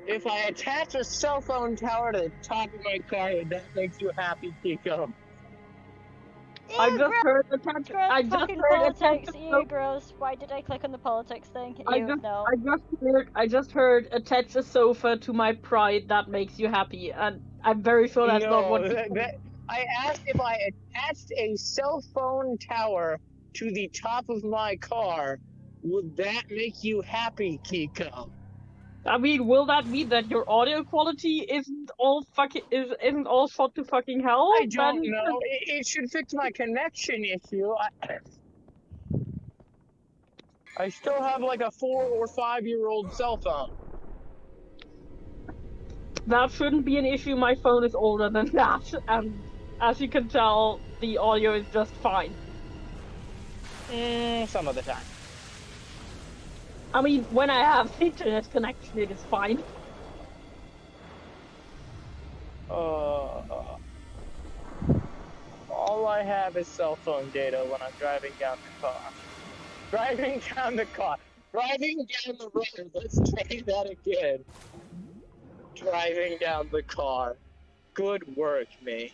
If I attach a cell phone tower to the top of my car, that makes you happy, Kiko. I Ew, just gross, heard attach. gross, I just fucking heard politics. attach. Ew, gross. Why did I click on the politics thing? I Ew, just, no. I just heard attach a sofa to my pride that makes you happy, and I'm very sure that's not what. I asked if I attached a cell phone tower to the top of my car, would that make you happy, Kiko? I mean, will that mean that your audio quality isn't all shot to fucking hell? I don't Then- know. It should fix my connection issue. I still have like a 4 or 5 year old cell phone. That shouldn't be an issue. My phone is older than that, and as you can tell, the audio is just fine. Some of the time. I mean, when I have internet connection, it is fine. All I have is cell phone data when I'm driving down the car. Driving down the car. Driving down the road. Let's try that again. Driving down the car. Good work, me.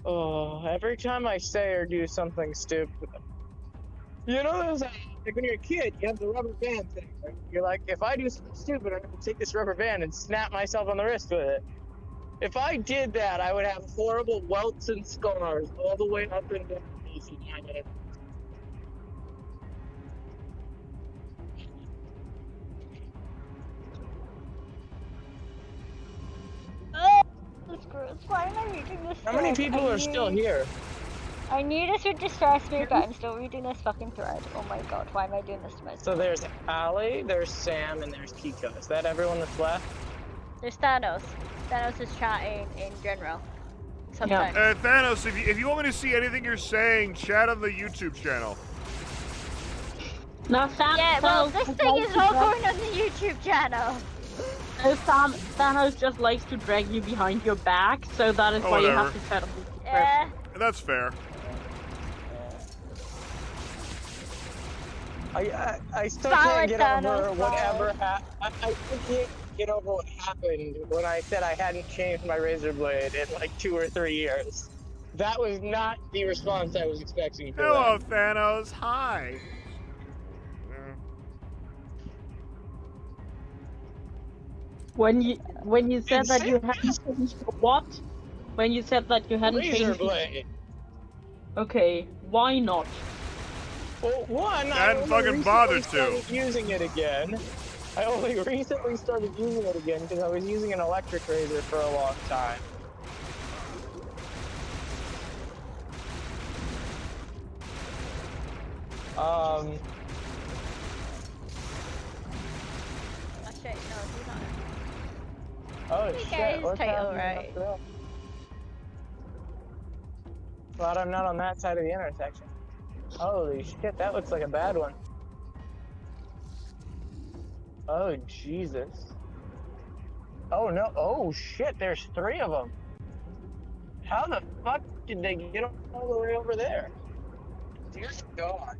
Oh, every time I say or do something stupid. You know, there's like when you're a kid, you have the rubber band thing. Right? You're like, if I do something stupid, I'm gonna take this rubber band and snap myself on the wrist with it. If I did that, I would have horrible welts and scars all the way up and down my head. Oh, that's gross. Why am I reading this? How many thread? people are still here? I knew this would distress me, but I'm still reading this fucking thread. Oh my god, why am I doing this to myself? So there's Ali, there's Sam, and there's Kiko. Is that everyone that's left? There's Thanos. Thanos is chatting in general. Sometimes. Thanos, if you want me to see anything you're saying, chat on the YouTube channel. Now, Yeah, well, this thing is all going on the YouTube channel. Thanos just likes to drag you behind your back, so that is Oh, why you whatever. have to chat on the Yeah. That's fair. I still Valid, can't get over Thanos, whatever valid. I can't get over what happened when I said I hadn't changed my razor blade in like 2 or 3 years. That was not the response I was expecting for Hello, that. Thanos. Hi. When you said that you hadn't changed what? When you said that you hadn't Razor changed. blade. Okay, why not? Well, one, I I hadn't only fucking recently bothered to. started using it again. I only recently started using it again because I was using an electric razor for a long time. Oh shit, no, he's not. Oh You shit, guys what's title, happening right? up there? Glad I'm not on that side of the intersection. Holy shit, that looks like a bad one. Oh Jesus. Oh no, oh shit, there's 3 of them. How the fuck did they get all the way over there? Dear God.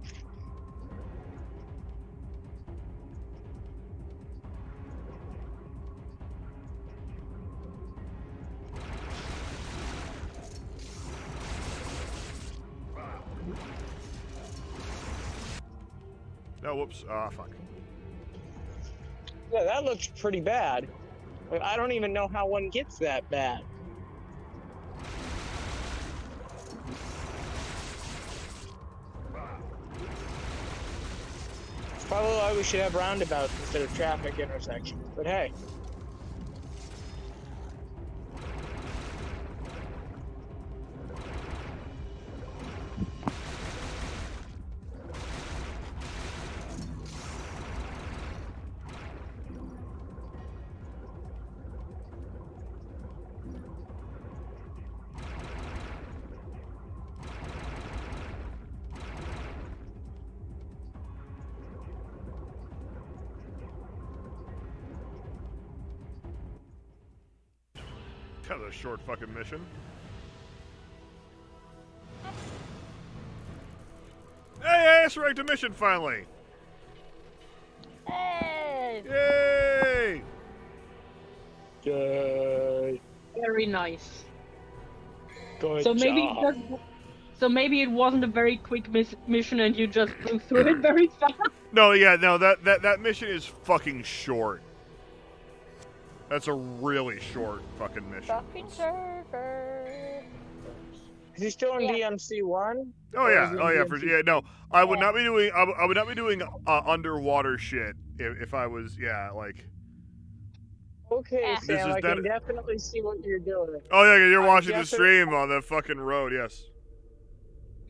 No, whoops. Ah, fuck. Yeah, that looks pretty bad. Like, I don't even know how one gets that bad. It's probably why we should have roundabouts instead of traffic intersections, but hey. Kind of a short fucking mission. Hey, I ranked a mission finally! Hey! Yay! Good. Very nice. Good So maybe job. it wasn't a very quick mission, and you just blew through it very fast. No, yeah, no, that mission is fucking short. That's a really short fucking mission. Fucking server. Is he still in Yeah. DMC1? Oh Or yeah, is he in oh yeah, for DMC2? yeah. No, I would not be doing. I would not be doing underwater shit if I was. Yeah, like. Okay, Yeah. This Sam, is I can that- definitely see what you're doing. Oh yeah, you're I watching the definitely- stream on the fucking road. Yes.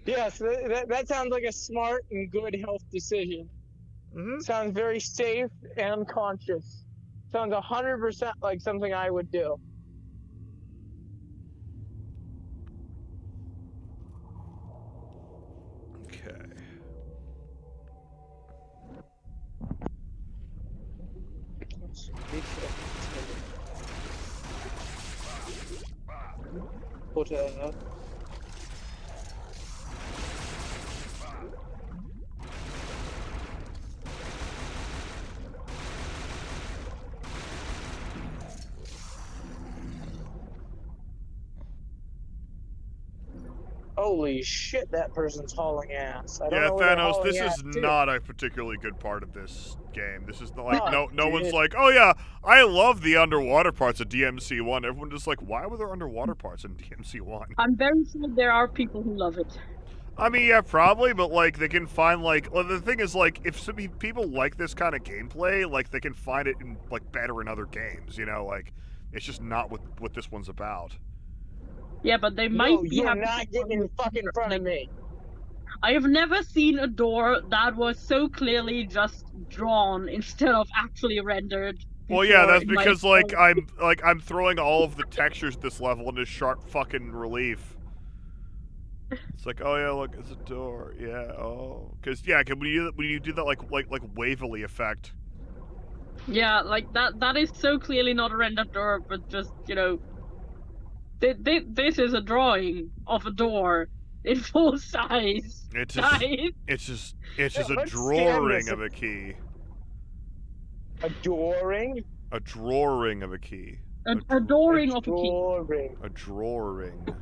Yes, that sounds like a smart and good health decision. Mm-hmm. Sounds very safe and conscious. Sounds 100% like something I would do. Okay. Put Holy shit, that person's hauling ass. I don't Yeah, know where they're Thanos. hauling This ass is to. not a particularly good part of this game. This is like Oh, no one's dude. like, oh yeah, I love the underwater parts of DMC1. Everyone just like, why were there underwater parts in DMC1? I'm very sure there are people who love it. I mean, yeah, probably, but like they can find like, well, the thing is like, if some people like this kind of gameplay, like they can find it in like better in other games. You know, like it's just not what this one's about. Yeah, but they might No, be you're happy not to getting in fucking front of me. I have never seen a door that was so clearly just drawn instead of actually rendered. Well, yeah, before that's in my because like phone. I'm throwing all of the textures at this level into sharp fucking relief. It's like, oh yeah, look, it's a door. Yeah, oh, because yeah, when you do that like Waverly effect. Yeah, like that is so clearly not a rendered door, but just, you know, this is a drawing of a door in full size. It's just Guys. it's just Yeah, a let's scan drawing this. of a key. Adoring? A drawing of a key. Adoring of a key. Adoring. A drawing.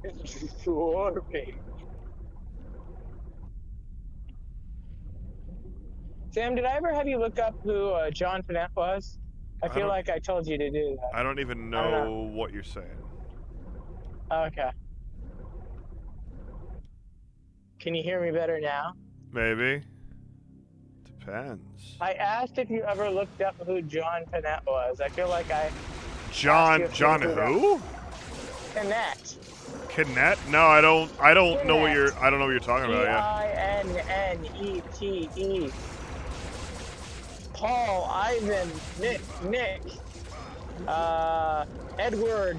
Adoring. Sam, did I ever have you look up who John Finette was? I feel don't- like I told you to do that. I don't even I don't know what you're saying. Okay. Can you hear me better now? Maybe. Depends. I asked if you ever looked up who John Finette was. I feel like I... John Ask you John if you who? Finette. Kinet? No, I don't know what you're talking about. Yeah. Kinnette. Paul, Ivan, Nick, Edward.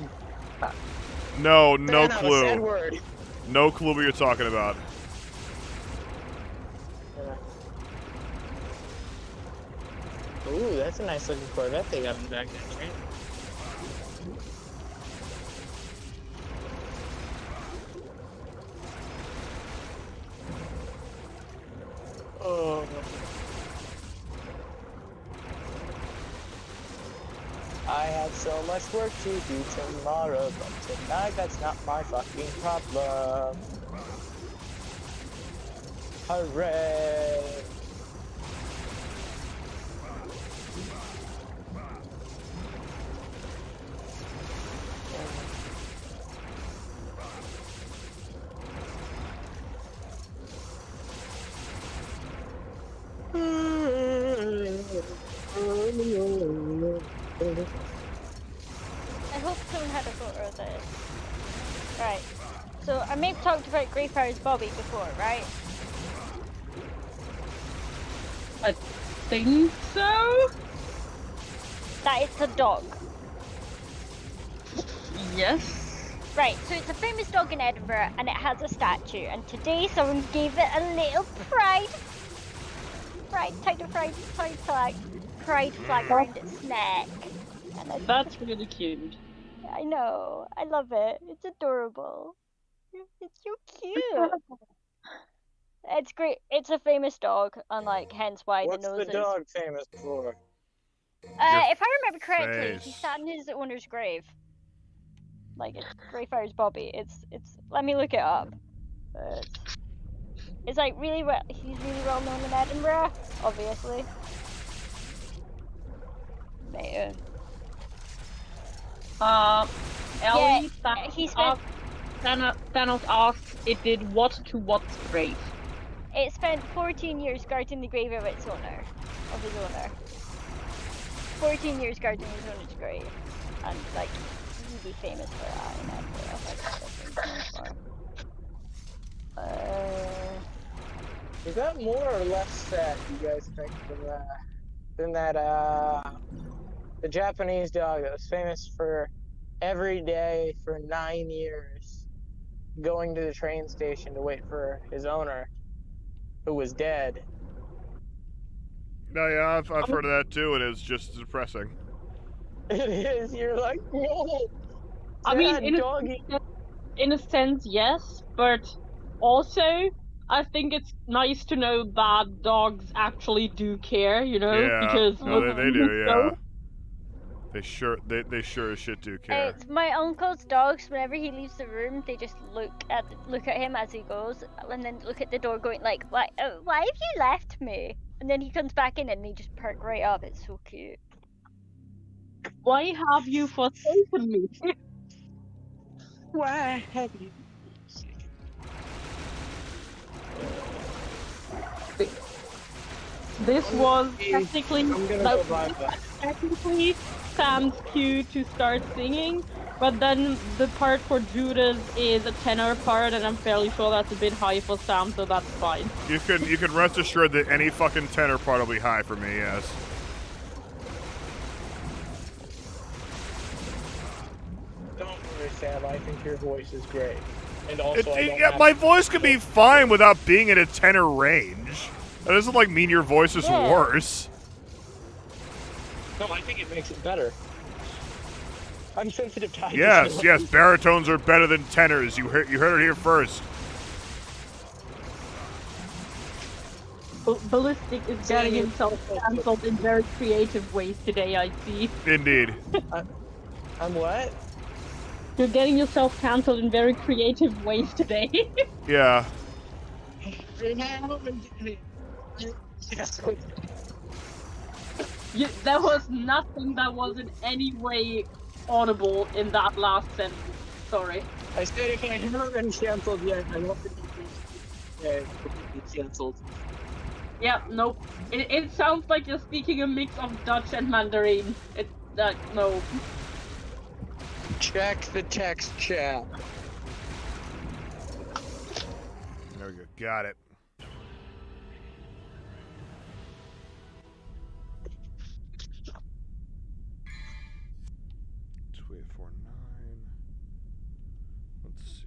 No, no Thanos, clue. Edward. No clue what you're talking about. Ooh, that's a nice looking Corvette they got in the back there, right? Oh. I have so much work to do tomorrow, but tonight that's not my fucking problem. Hooray! I hope someone had a photo of this. Right. So I may have talked about Greyfire's Bobby before, right? I think so? That it's a dog. Yes. Right, so it's a famous dog in Edinburgh and it has a statue, and today someone gave it a little pride type of pride flag around its neck. And That's really cute. I know, I love it. It's adorable. It's so cute. It's great. It's a famous dog, and like hence why What's the the nose is. dog famous for? If I remember correctly, he face. sat in his owner's grave. Like it's Greyfire's Bobby. It's. Let me look it up. It's like really well. He's really well known in Edinburgh, obviously. Mate, Ellie, he spent. Thanos asked it did what to what's grave. It spent 14 years guarding the grave of its owner, of his owner. 14 years guarding his owner's grave, and like really famous for that in Edinburgh. Like, that's what I'm famous for. Is that more or less sad, you guys think, than that the Japanese dog that was famous for every day for 9 years going to the train station to wait for his owner, who was dead? No, yeah, I've heard of that too, and it's just depressing. It is. You're like, no. I mean, sad doggy. in a sense, yes, but also I think it's nice to know that dogs actually do care, you know, Yeah, because no, they do, yeah. don't. They sure as shit do care. It's my uncle's dogs. Whenever he leaves the room, they just look at him as he goes, and then look at the door, going like, "Why? Why have you left me?" And then he comes back in, and they just perk right up. It's so cute. Why have you forsaken me? Why have you? This was technically I'm gonna go buy that. technically Sam's cue to start singing, but then the part for Judas is a tenor part, and I'm fairly sure that's a bit high for Sam, so that's fine. You can rest assured that any fucking tenor part will be high for me, yes. Don't worry, Sam. I think your voice is great. And also, My voice can be fine without being in a tenor range. That doesn't like mean your voice is Yeah. worse. No, I think it makes it better. I'm sensitive to Yes, baritones are better than tenors. You heard it here first. Ballistic is getting himself cancelled in very creative ways today, I see. Indeed. I'm what? You're getting yourself cancelled in very creative ways today. Yeah. Yes. There was nothing that was in any way audible in that last sentence. Sorry. I said if I haven't been canceled yet, I don't think it's canceled. Yeah, nope. It sounds like you're speaking a mix of Dutch and Mandarin. No. Check the text chat. There we go. Got it. Let's see.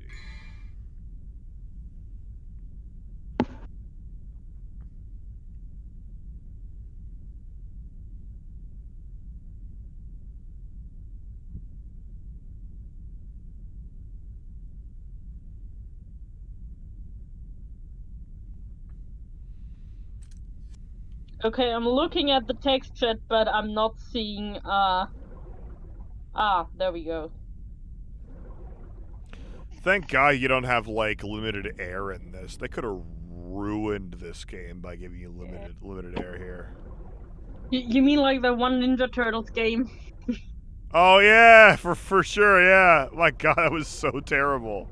Okay, I'm looking at the text chat, but I'm not seeing, there we go. Thank God you don't have, like, limited air in this. They could have ruined this game by giving you limited air here. You mean like the one Ninja Turtles game? Oh, yeah, for sure, yeah. My God, that was so terrible.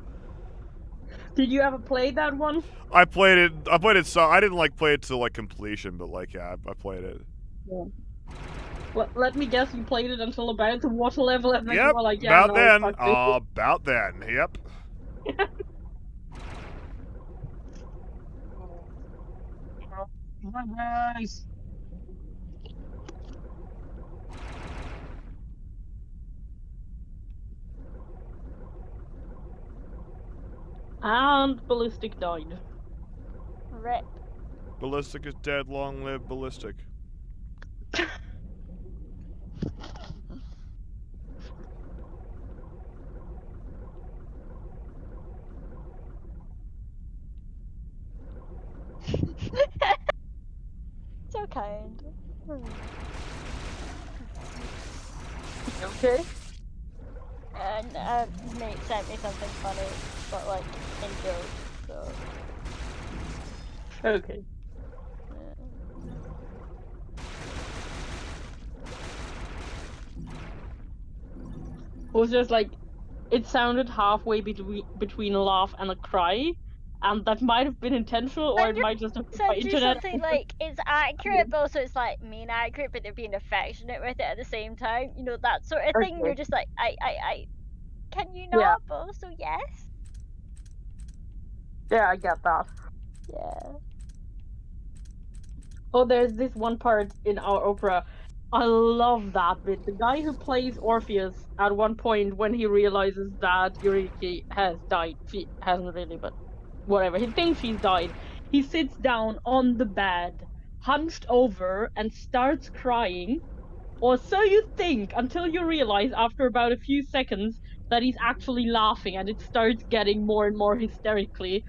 Did you ever play that one? I played it so I didn't like play it to like completion, but like yeah, I played it. Yeah. Well, let me guess, you played it until about the water level, and then Yep, you were like, yeah, about no, then. fuck this. About then. Yep. Come on, guys. And Ballistic died. Rip. Ballistic is dead. Long live Ballistic. So kind. Okay. And mate sent me something funny, but like in joke. So Okay. It was just like, it sounded halfway between a laugh and a cry, and that might have been intentional, or it might just have been my send you internet. something like it's accurate, but also it's like mean accurate, but they're being affectionate with it at the same time. You know, that sort of thing. Okay. You're just like, I can you not? Yeah. But also yes. Yeah, I get that. Yeah. Oh, there's this one part in our opera. I love that bit. The guy who plays Orpheus at one point, when he realizes that Eureka has died, she hasn't really, but whatever, he thinks she's died. He sits down on the bed, hunched over, and starts crying. Or so you think, until you realize after about a few seconds that he's actually laughing, and it starts getting more and more hysterical,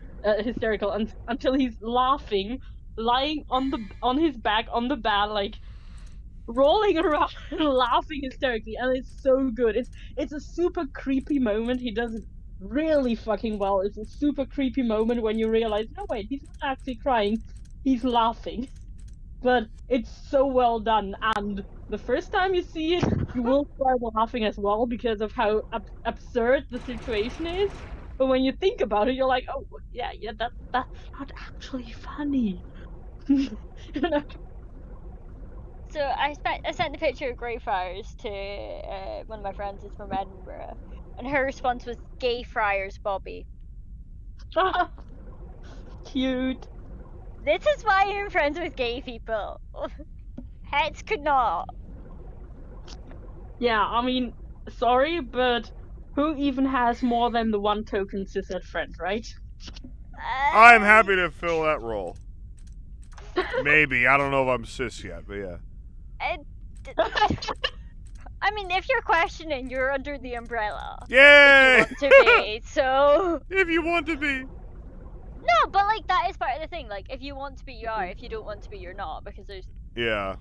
until he's laughing, lying on his back on the bed, like rolling around and laughing hysterically, and it's so good. It's a super creepy moment. He does it really fucking well. It's a super creepy moment when you realize, no wait, he's not actually crying, he's laughing. But it's so well done, and the first time you see it, you will start laughing as well because of how absurd the situation is. But when you think about it, you're like, oh yeah, that's not actually funny. You know? So I sent the picture of Greyfriars to one of my friends who's from Edinburgh, and her response was "Gay Friars, Bobby." Cute. This is why you're friends with gay people. Heads could not. Yeah, I mean, sorry, but who even has more than the one token cishet friend, right? I'm happy to fill that role. Maybe. I don't know if I'm cis yet, but yeah. I mean, if you're questioning, you're under the umbrella. Yay! If you want to be, so. If you want to be. No, but like that is part of the thing. Like, if you want to be, you are. If you don't want to be, you're not. Because there's. Yeah.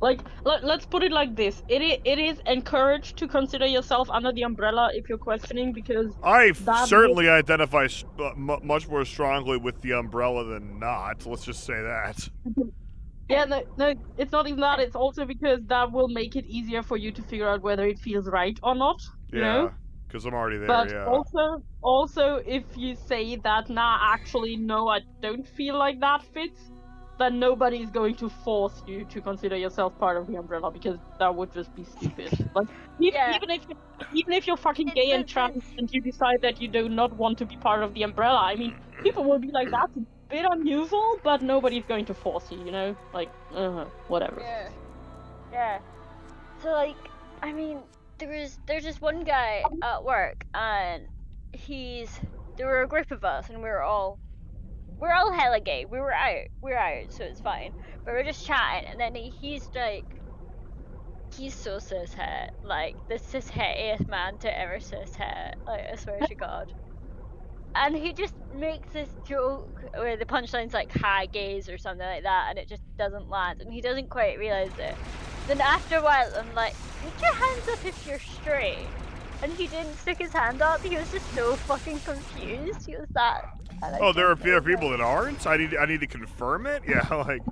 Like, let's put it like this. It is encouraged to consider yourself under the umbrella if you're questioning, because I certainly identify much more strongly with the umbrella than not. Let's just say that. Yeah, no, it's not even that. It's also because that will make it easier for you to figure out whether it feels right or not. You know? Because I'm already there, But yeah. also, if you say that, nah, actually, no, I don't feel like that fits, then nobody's going to force you to consider yourself part of the umbrella, because that would just be stupid. Like, even if you're fucking gay and trans and you decide that you do not want to be part of the umbrella, I mean, people will be like, that's a bit unusual, but nobody's going to force you, you know? Like, whatever. Yeah. So, like, I mean, there's this one guy at work, and there were a group of us, and we're all hella gay. We're out, so it's fine. But we're just chatting, and then he's like, he's so cishet, like the cishet-iest man to ever cishet. Like, I swear to God. and he just makes this joke where the punchline's like "hi gays" or something like that, and it just doesn't land, and he doesn't quite realize it. Then after a while, I'm like, "Put your hands up if you're straight," and he didn't stick his hand up. He was just so fucking confused. He was that. and I Oh, there are couldn't people believe that aren't. I need to confirm it. Yeah, like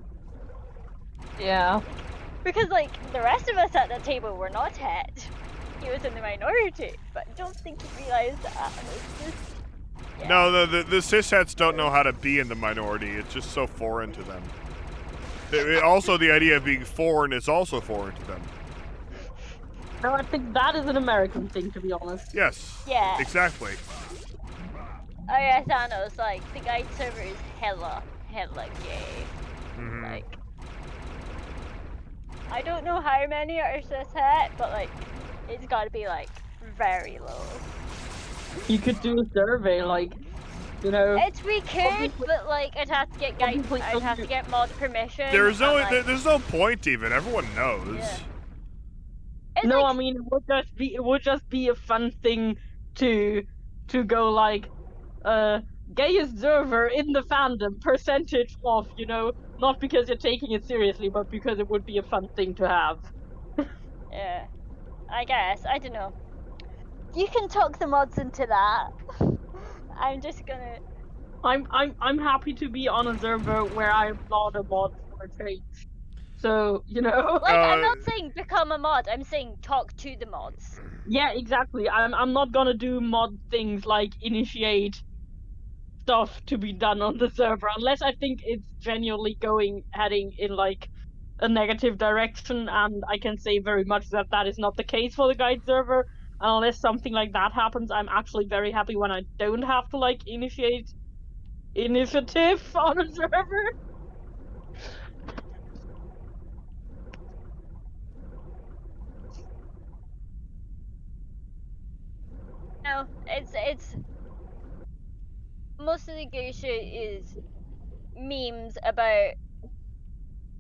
Yeah. it. Because like the rest of us at the table were not het. He was in the minority, but I don't think he realized that. And it's just. Yeah. no, the cishets don't know how to be in the minority. It's just so foreign to them. Also, the idea of being foreign is also foreign to them. No, I think that is an American thing, to be honest. Yes. Yeah. Exactly. Oh yeah, Thanos, like, the guide server is hella gay. Mhm. Like, I don't know how many are cishet, but like, it's gotta be like, very low. You could do a survey, like, you know. We could, but like, I'd have to get guide, Obviously, I'd have to get mod permission. There's no and, like, there's no point even. Everyone knows. Yeah. It's No, like, I mean it would just be a fun thing to go like gayest server in the fandom percentage off, you know, not because you're taking it seriously, but because it would be a fun thing to have. yeah, I guess, I don't know. You can talk the mods into that. I'm just gonna. I'm happy to be on a server where I'm not a mod for a change. So, you know. Like, I'm not saying become a mod, I'm saying talk to the mods. Yeah, exactly. I'm not gonna do mod things like initiate stuff to be done on the server unless I think it's genuinely heading in like a negative direction, and I can say very much that that is not the case for the guide server. Unless something like that happens, I'm actually very happy when I don't have to like initiate initiative on a server. No, it's most of the gay shit is memes about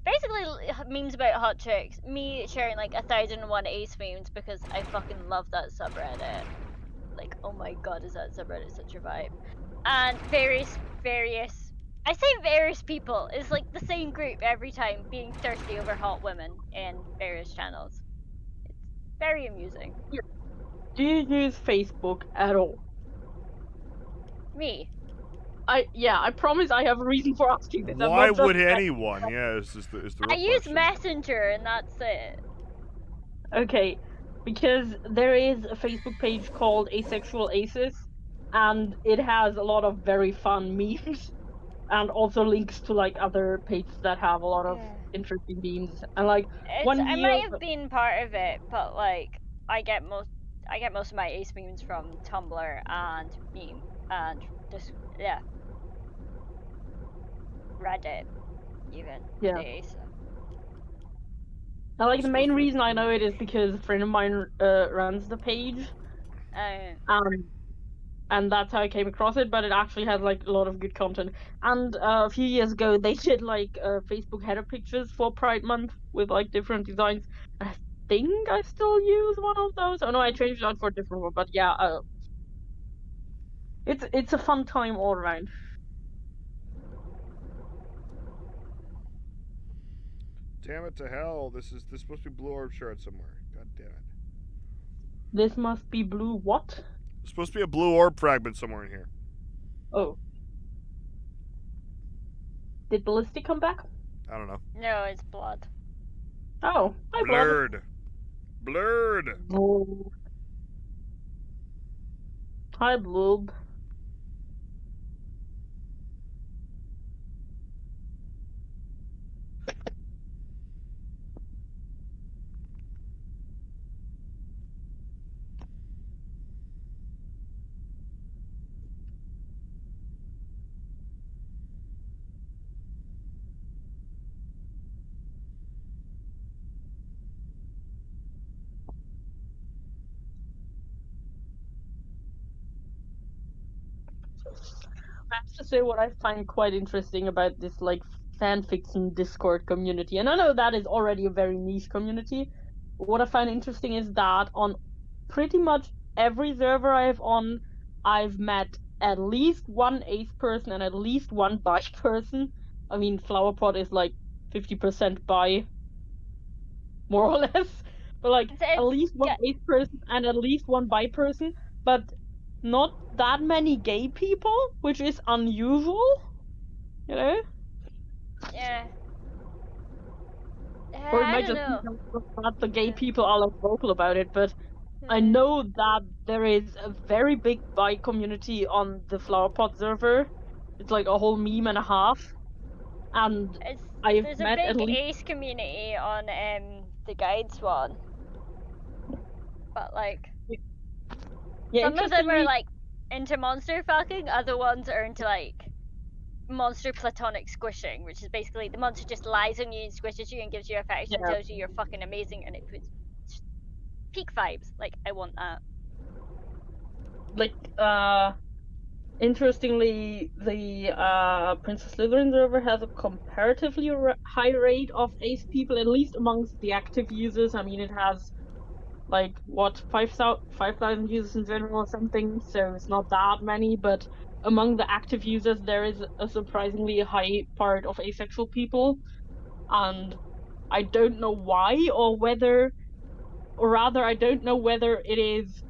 basically memes about hot chicks. Me sharing like 1001 ace memes because I fucking love that subreddit. Like, oh my god, is that subreddit such a vibe? And various I say various people. It's like the same group every time being thirsty over hot women in various channels. It's very amusing. Do you use Facebook at all? Me. I promise I have a reason for asking this. I'm Why not just would like- anyone? Yeah, is the I real use question. Messenger and that's it. Okay, because there is a Facebook page called Asexual Aces, and it has a lot of very fun memes, and also links to like other pages that have a lot of Yeah. interesting memes. And like It's, one I year, might have been part of it, but like I get most of my ace memes from Tumblr and meme and just Reddit even. Yeah. Today, so. and like the main reason I know it is because a friend of mine runs the page, and that's how I came across it. But it actually has like a lot of good content. And a few years ago, they did like Facebook header pictures for Pride Month with like different designs. I think I still use one of those. Oh no, I changed it out for a different one. But yeah, it's a fun time all around. Damn it to hell! This supposed to be Blue Orb shirt somewhere. God damn it! This must be blue. What? There's supposed to be a Blue Orb fragment somewhere in here. Oh. Did Ballistic come back? I don't know. No, it's blood. Oh, hi, Blood. Blurred. Oh. Hi, Bloob. I have to say what I find quite interesting about this like fanfiction Discord community, and I know that is already a very niche community. What I find interesting is that on pretty much every server I have on, I've met at least one ace person and at least one bi person. I mean, Flowerpot is like 50% bi, more or less. But like at least one ace person and at least one bi person, but not that many gay people, which is unusual, you know? Yeah. Or it I might don't just know. be that the gay people are less vocal about it, but I Hmm. know that there is a very big bi community on the Flowerpot server. It's like a whole meme and a half. And I've There's a met at big least ace community on the guides one. But like some of them are like into monster fucking, other ones are into like monster platonic squishing, which is basically the monster just lies on you and squishes you and gives you affection, tells you you're fucking amazing, and it puts peak vibes. Like, I want that. Like, interestingly, the Princess Slytherin server has a comparatively high rate of ace people, at least amongst the active users. I mean, it has like what 5,000 users in general or something, so it's not that many, but among the active users there is a surprisingly high part of asexual people, and I don't know why, or rather I don't know whether it is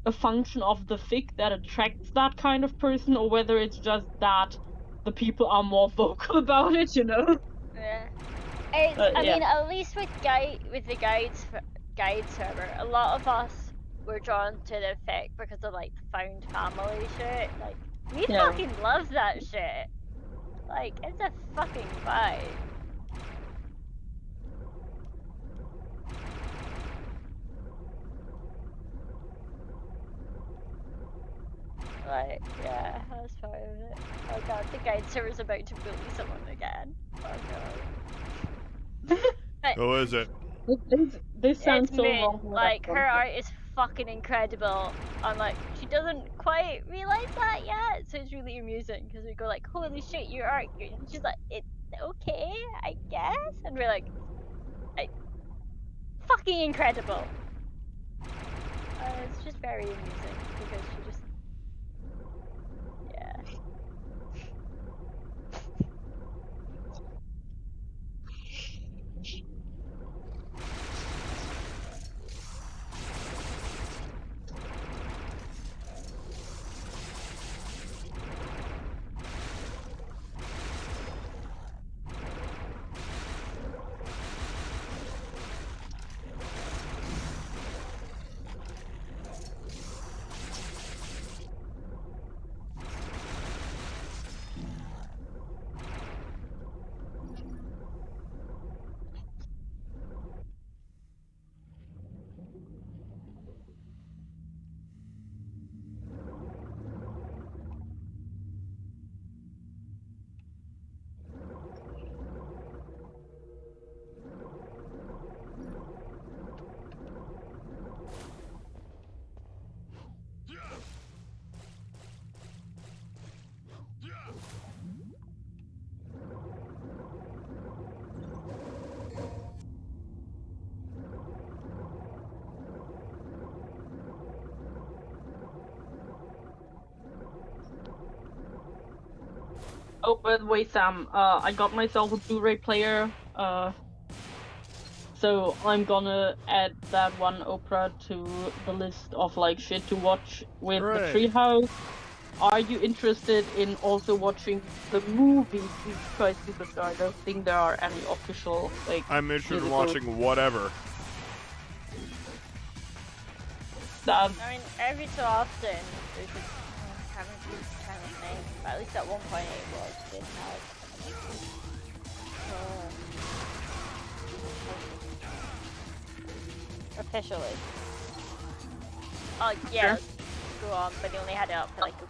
a function of the fic that attracts that kind of person, or whether it's just that the people are more vocal about it, you know? Yeah. I Yeah. mean, at least with the guide server, a lot of us were drawn to the fic because of like the found family shit. Like, we fucking love that shit. Like, it's a fucking vibe. Like, yeah, that's part of it. Oh god, the guide server's about to bully someone again. Oh no. Who is it? This sounds It's so Moon. wrong. Like, her art is fucking incredible. And like, she doesn't quite realize that yet, so it's really amusing because we go like, holy shit, your art. And she's like, it's okay, I guess. And we're like, fucking incredible. It's just very amusing because she just, yeah. Oh, by the way, Sam, I got myself a Blu-ray player, so I'm gonna add that one opera to the list of like shit to watch with the Treehouse. Are you interested in also watching the movie Jesus Christ Superstar? I don't think there are any official like. I'm interested in watching whatever. I mean, every so often there's a trying to think, but at least at one point it was did have officially. Oh yeah, go on, but they only had it up for like a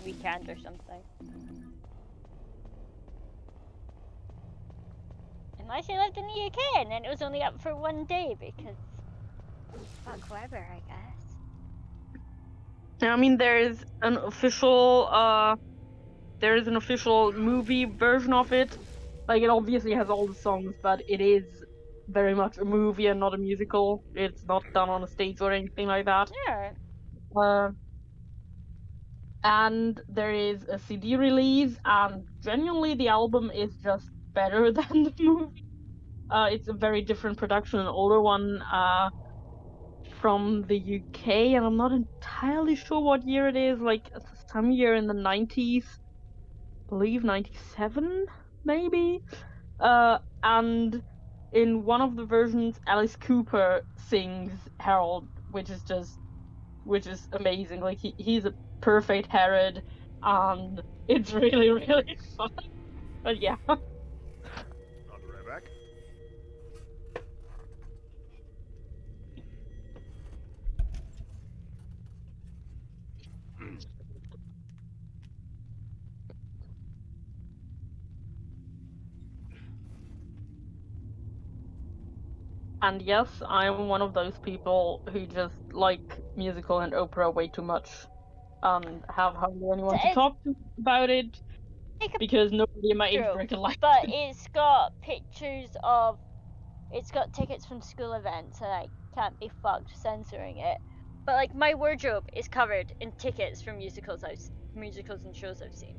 weekend or something. Unless you lived in the UK and then it was only up for one day because fuck whoever, I guess. I mean, there is an official movie version of it. Like, it obviously has all the songs, but it is very much a movie and not a musical. It's not done on a stage or anything like that. Yeah. and there is a CD release, and genuinely the album is just better than the movie. It's a very different production, an older one from the UK, and I'm not entirely sure what year it is, like some year in the 90s, I believe 97, maybe. And in one of the versions, Alice Cooper sings Harold, which is amazing. Like he's a perfect Herod, and it's really, really fun. But yeah. I'll be right back. And yes, I'm one of those people who just like musical and opera way too much, and have hardly anyone to It's- talk to about it Take a because nobody in my age True, bracket likes but it. it's got pictures of. It's got tickets from school events, and I can't be fucked censoring it. But like my wardrobe is covered in tickets from musicals and shows I've seen.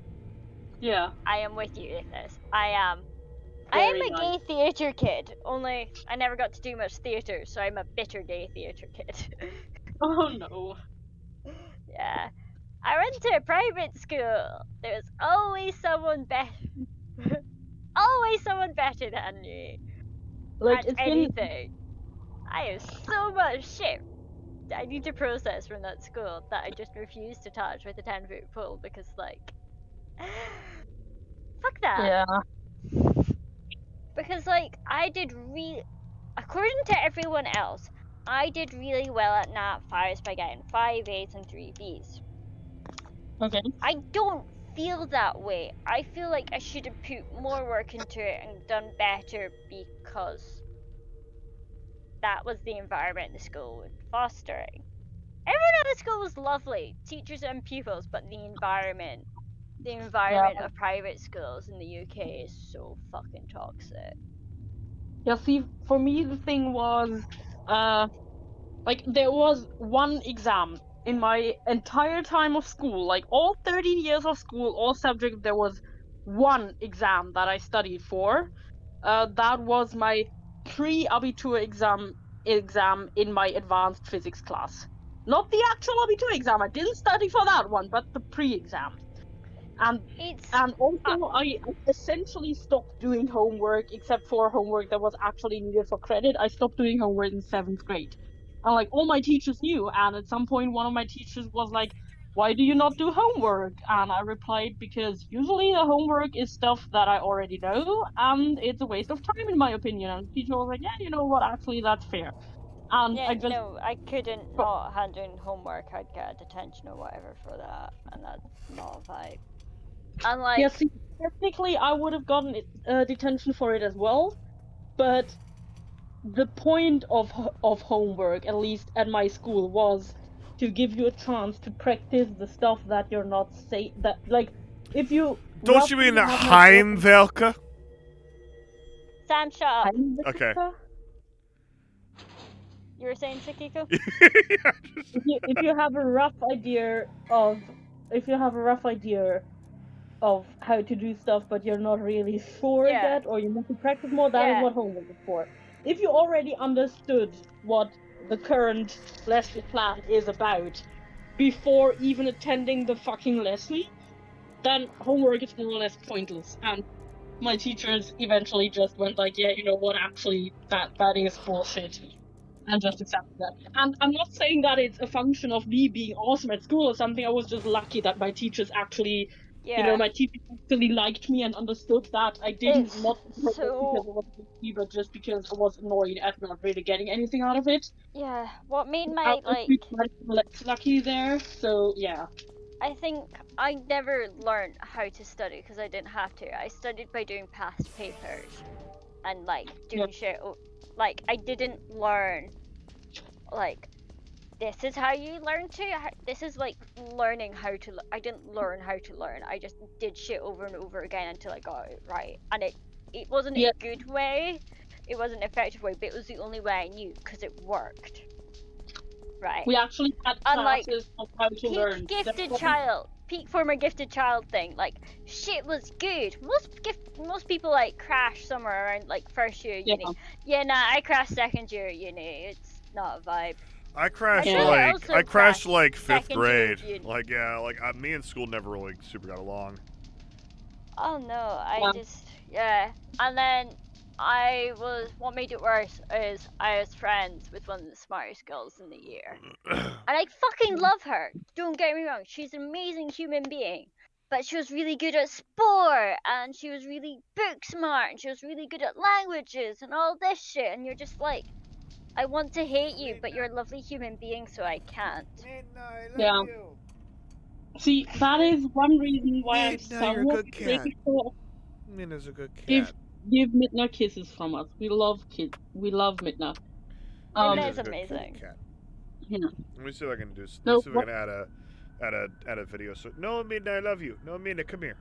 Yeah. I am with you with this. I am a Very gay theatre kid. Only I never got to do much theatre, so I'm a bitter gay theatre kid. Oh no. Yeah. I went to a private school. There was always someone better. Always someone better than me. Like At it's been anything. I have so much shit I need to process from that school that I just refuse to touch with a 10-foot pole because, like, fuck that. yeah. Because, like, according to everyone else, I did really well at Nat 5s by getting 5 A's and 3 B's. Okay. I don't feel that way. I feel like I should have put more work into it and done better because that was the environment the school was fostering. Everyone at the school was lovely, teachers and pupils, but the environment of private schools in the UK is so fucking toxic. Yeah, see, for me the thing was, like there was one exam in my entire time of school, like all 13 years of school, all subjects, there was one exam that I studied for. That was my pre-Abitur exam in my advanced physics class. Not the actual Abitur exam, I didn't study for that one, but the pre-exam. And also, I essentially stopped doing homework, except for homework that was actually needed for credit. I stopped doing homework in 7th grade. And like all my teachers knew, and at some point one of my teachers was like, "Why do you not do homework?" And I replied, because usually the homework is stuff that I already know, and it's a waste of time in my opinion. And the teacher was like, "Yeah, you know what, actually that's fair." And yeah, I just no, I couldn't not handle homework. I'd get a detention or whatever for that, and that's not a vibe. And like, yeah, see, technically I would have gotten detention for it as well, but the point of homework, at least at my school, was to give you a chance to practice the stuff that you're not that like if you Don't you mean Heimwerker? Sam, shut up. Okay. You were saying Sakiko? if you have a rough idea of how to do stuff, but you're not really sure yet, or you want to practice more, that is what homework is for. If you already understood what the current lesson plan is about before even attending the fucking lesson, then homework is more or less pointless. And my teachers eventually just went like, yeah, you know what, actually, that is bullshit. And just accepted that. And I'm not saying that it's a function of me being awesome at school or something. I was just lucky that my teachers actually, my teachers actually liked me and understood that I didn't not because I was lucky, but just because I was annoyed at not really getting anything out of it. Yeah, what made my lucky there. So yeah. I think I never learned how to study because I didn't have to. I studied by doing past papers and like doing shit. Like I didn't learn. Like, this is how you learn to. This is like learning how to. I didn't learn how to learn. I just did shit over and over again until I got it right. And it wasn't a good way. It wasn't an effective way, but it was the only way I knew because it worked. Right. We actually had classes of how to learn. Gifted child. peak former gifted child thing. Like, shit was good. Most people like crash somewhere around like first year uni. Yeah, nah, I crashed second year uni. It's not a vibe. I crashed Yeah. like I crashed like fifth second year grade. of uni. Like yeah, like me and school never really super got along. Oh no, I just and then what made it worse is I was friends with one of the smartest girls in the year. And I fucking love her. Don't get me wrong, she's an amazing human being. But she was really good at sport, and she was really book smart, and she was really good at languages and all this shit, and you're just like, I want to hate you, but you're a lovely human being, so I can't. Yeah. See, that is one reason why I'm Midna, you're a somewhat good cat. critical. Midna's a good cat. Give Midna kisses from us. We love We love Midna. Midna is Midna's a good amazing. cat. Yeah. Let me see if I can do. No, Let's see if I can add a video. So no, Midna, I love you. No, Midna, come here.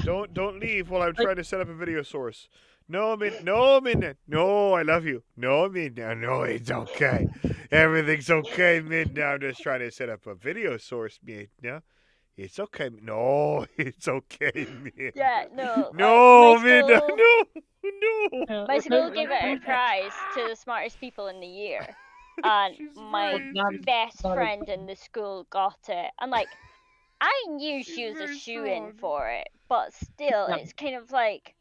Don't leave while I'm trying to set up a video source. No, Midna. No, I love you. No, Midna. No, it's okay. Everything's okay, Midna. I'm just trying to set up a video source, Midna. It's okay. No, it's okay, Midna. Yeah, no. No, like, Midna. No. Yeah. My school gave it a prize to the smartest people in the year. And my best friend in the school got it. And like, I knew she was a shoo-in for it, but still, it's kind of like,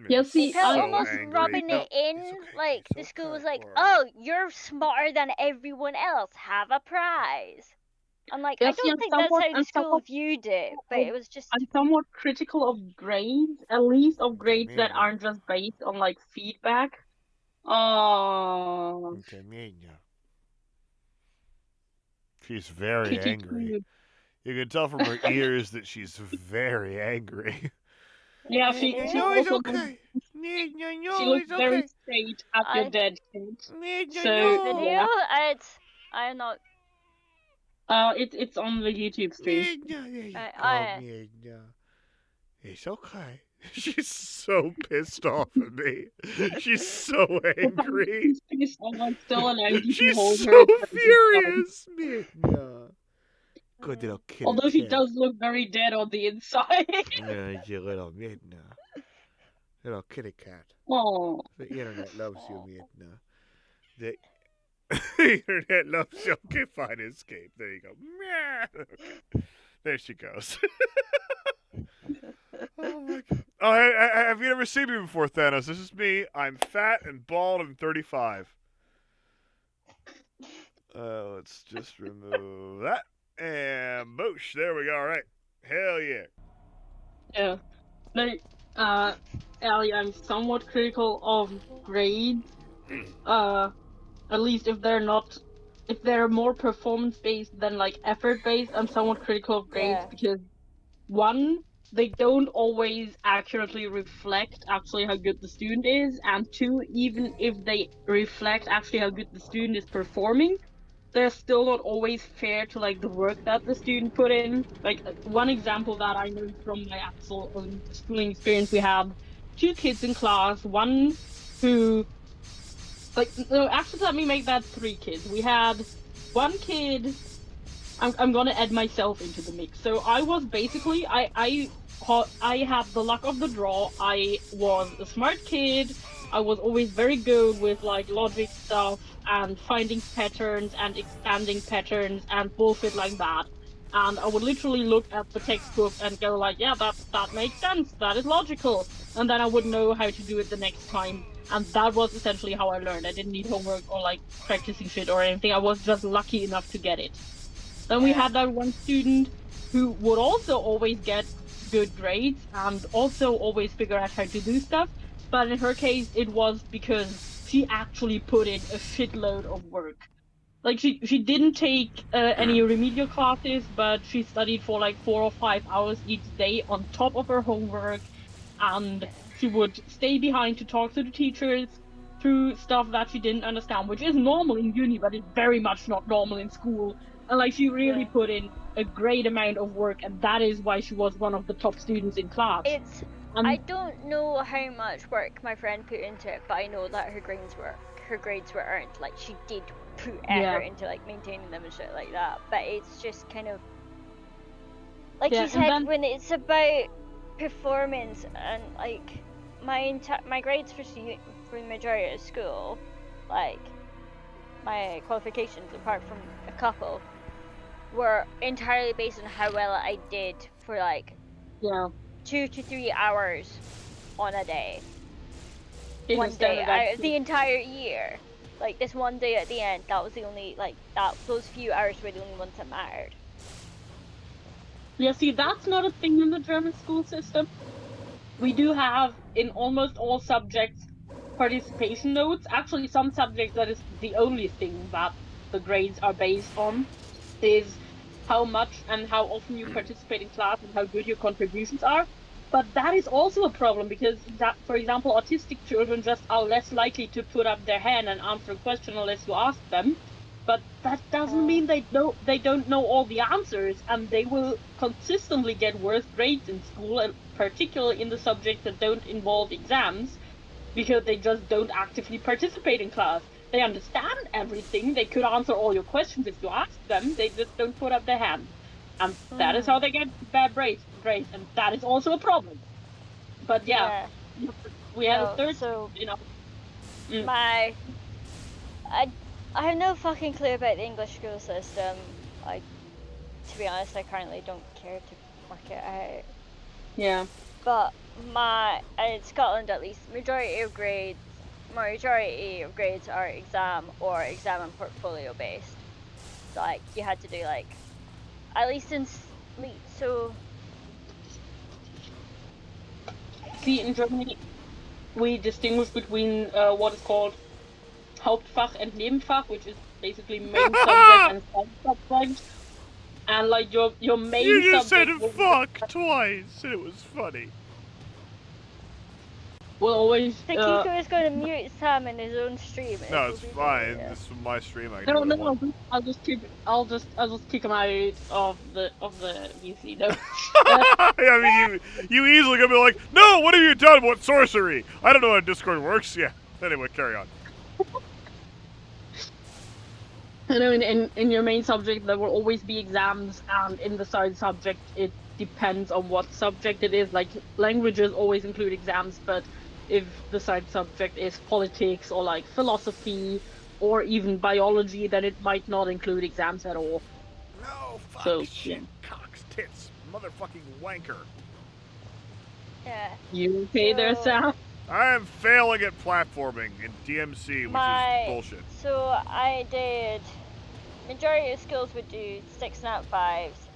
Yeah, see, it felt I'm almost angry. rubbing No, it in. it's okay, Like, it's the school okay, was like, Cora. oh, you're smarter than everyone else. Have a prize. I'm like, Yeah, I see, don't I'm think that's somewhat- how the I'm school somewhat- viewed it, but it was just. I'm somewhat critical of grades, at least of grades that Yeah. aren't just based on like feedback. Oh, Okay, Midna. She's very Kitty angry. too. You can tell from her ears that she's very angry. Yeah, No, she it's also okay. No, she looks very straight at your I- dead kid. Midna, So- Video? Yeah. I'm not. It's on the YouTube stream. Midna, there you I- go, Midna. It's okay. She's so pissed off at me. She's so angry. She's still allowed you to She's hold so her. at the furious, Midna. Good little kitty Although she cat. does look very dead on the inside. Yeah, you little Midna. Little kitty cat. Oh, The internet loves you, Midna. The internet loves you. Okay, fine, escape. There you go. Meow. Okay. There she goes. Oh my god. Oh, have you ever seen me before, Thanos? This is me. I'm fat and bald and 35. Let's just remove that. And boosh. There we go. All right. Hell yeah. yeah. Like, Allie, I'm somewhat critical of grades. At least if they're more performance-based than like effort-based, I'm somewhat critical of grades Yeah. because one, they don't always accurately reflect actually how good the student is, and two, even if they reflect actually how good the student is performing, they're still not always fair to like the work that the student put in. Like one example that I know from my actual schooling experience, we had two kids in class, one who no, actually let me make that three kids. We had one kid. I'm gonna add myself into the mix. So I was basically I had the luck of the draw. I was a smart kid. I was always very good with like logic stuff and finding patterns and expanding patterns and bullshit like that. And I would literally look at the textbook and go like, yeah, that makes sense. That is logical. And then I would know how to do it the next time. And that was essentially how I learned. I didn't need homework or like practicing shit or anything. I was just lucky enough to get it. Then we had that one student who would also always get good grades and also always figure out how to do stuff. But in her case, it was because she actually put in a shitload of work. Like she didn't take any remedial classes, but she studied for like 4 or 5 hours each day on top of her homework, and she would stay behind to talk to the teachers through stuff that she didn't understand, which is normal in uni, but it's very much not normal in school. And like she really put in a great amount of work, and that is why she was one of the top students in class. I don't know how much work my friend put into it, but I know that her grades were earned. Like she did put effort into like maintaining them and shit like that. But it's just kind of Like Yeah, you and said, then- when it's about performance and like my grades for the majority of school, like my qualifications, apart from a couple, were entirely based on how well I did for like Yeah. 2 to 3 hours on a day. In One a day standardized out of the entire year. Like this one day at the end, that was the only those few hours were the only ones that mattered. Yeah, see, that's not a thing in the German school system. We do have, in almost all subjects, participation notes. Actually, some subjects, that is the only thing that the grades are based on, is how much and how often you participate in class and how good your contributions are. But that is also a problem because, for example, autistic children just are less likely to put up their hand and answer a question unless you ask them. But that doesn't mean they don't know all the answers, and they will consistently get worse grades in school, and particularly in the subjects that don't involve exams, because they just don't actively participate in class. They understand everything. They could answer all your questions if you ask them. They just don't put up their hand, and that is how they get bad grades. And that is also a problem. But yeah. We have a third. So You know. I have no fucking clue about the English school system. To be honest, I currently don't care to work it out. Yeah. But in Scotland at least, majority of grades are exam and portfolio based. So like you had to do like, at least in so. See, in Germany, we distinguish between what is called Hauptfach and Nebenfach, which is basically main subject and side subject. And like your main You just said subject fuck twice, and it was funny. will always. Kiko is going to mute Sam in his own stream. No, it's fine. This is my stream. I can No, do what I want. I'll just kick him out of the VC. No. I mean, you easily gonna be like, no, what have you done? What sorcery? I don't know how Discord works. Yeah. Anyway, carry on. I know in your main subject there will always be exams, and in the side subject it depends on what subject it is. Like languages always include exams, but if the side subject is politics or like philosophy or even biology, then it might not include exams at all. No, fuck, So, shit, yeah. cocks, tits, motherfucking wanker. Yeah. You okay there, So- Sam? I am failing at platforming in DMC, which is bullshit. So I did. Majority of schools would do 6 Nat 5s.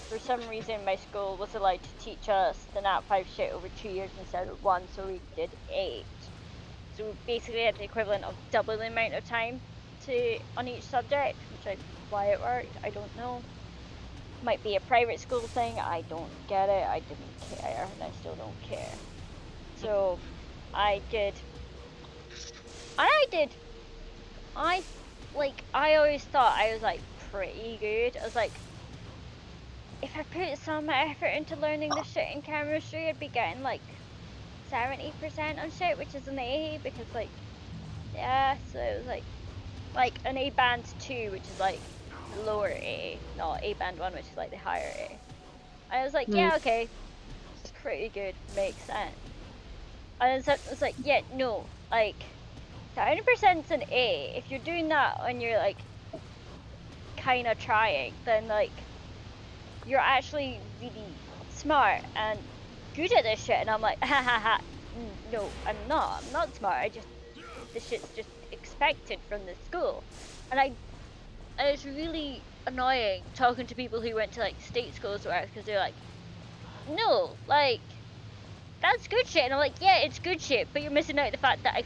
For some reason, my school was allowed to teach us the Nat 5 shit over 2 years instead of 1, so we did 8. So we basically had the equivalent of double the amount of time on each subject, which why it worked, I don't know. Might be a private school thing, I don't get it, I didn't care, and I still don't care. So I always thought I was like pretty good. I was like, if I put some effort into learning this shit in chemistry, I'd be getting like 70% on shit, which is an A, because like, yeah, so it was like an A band 2, which is like lower A, not A band 1, which is like the higher A. I was like, yeah, okay, it's pretty good, makes sense. And then it was like, yeah, no, like 70%'s an A. If you're doing that when you're like kind of trying, then like you're actually really smart and good at this shit. And I'm like, ha ha ha, no, I'm not smart. This shit's just expected from the school. And it's really annoying talking to people who went to like state schools or because they're like, no, like, that's good shit. And I'm like, yeah, it's good shit, but you're missing out the fact that I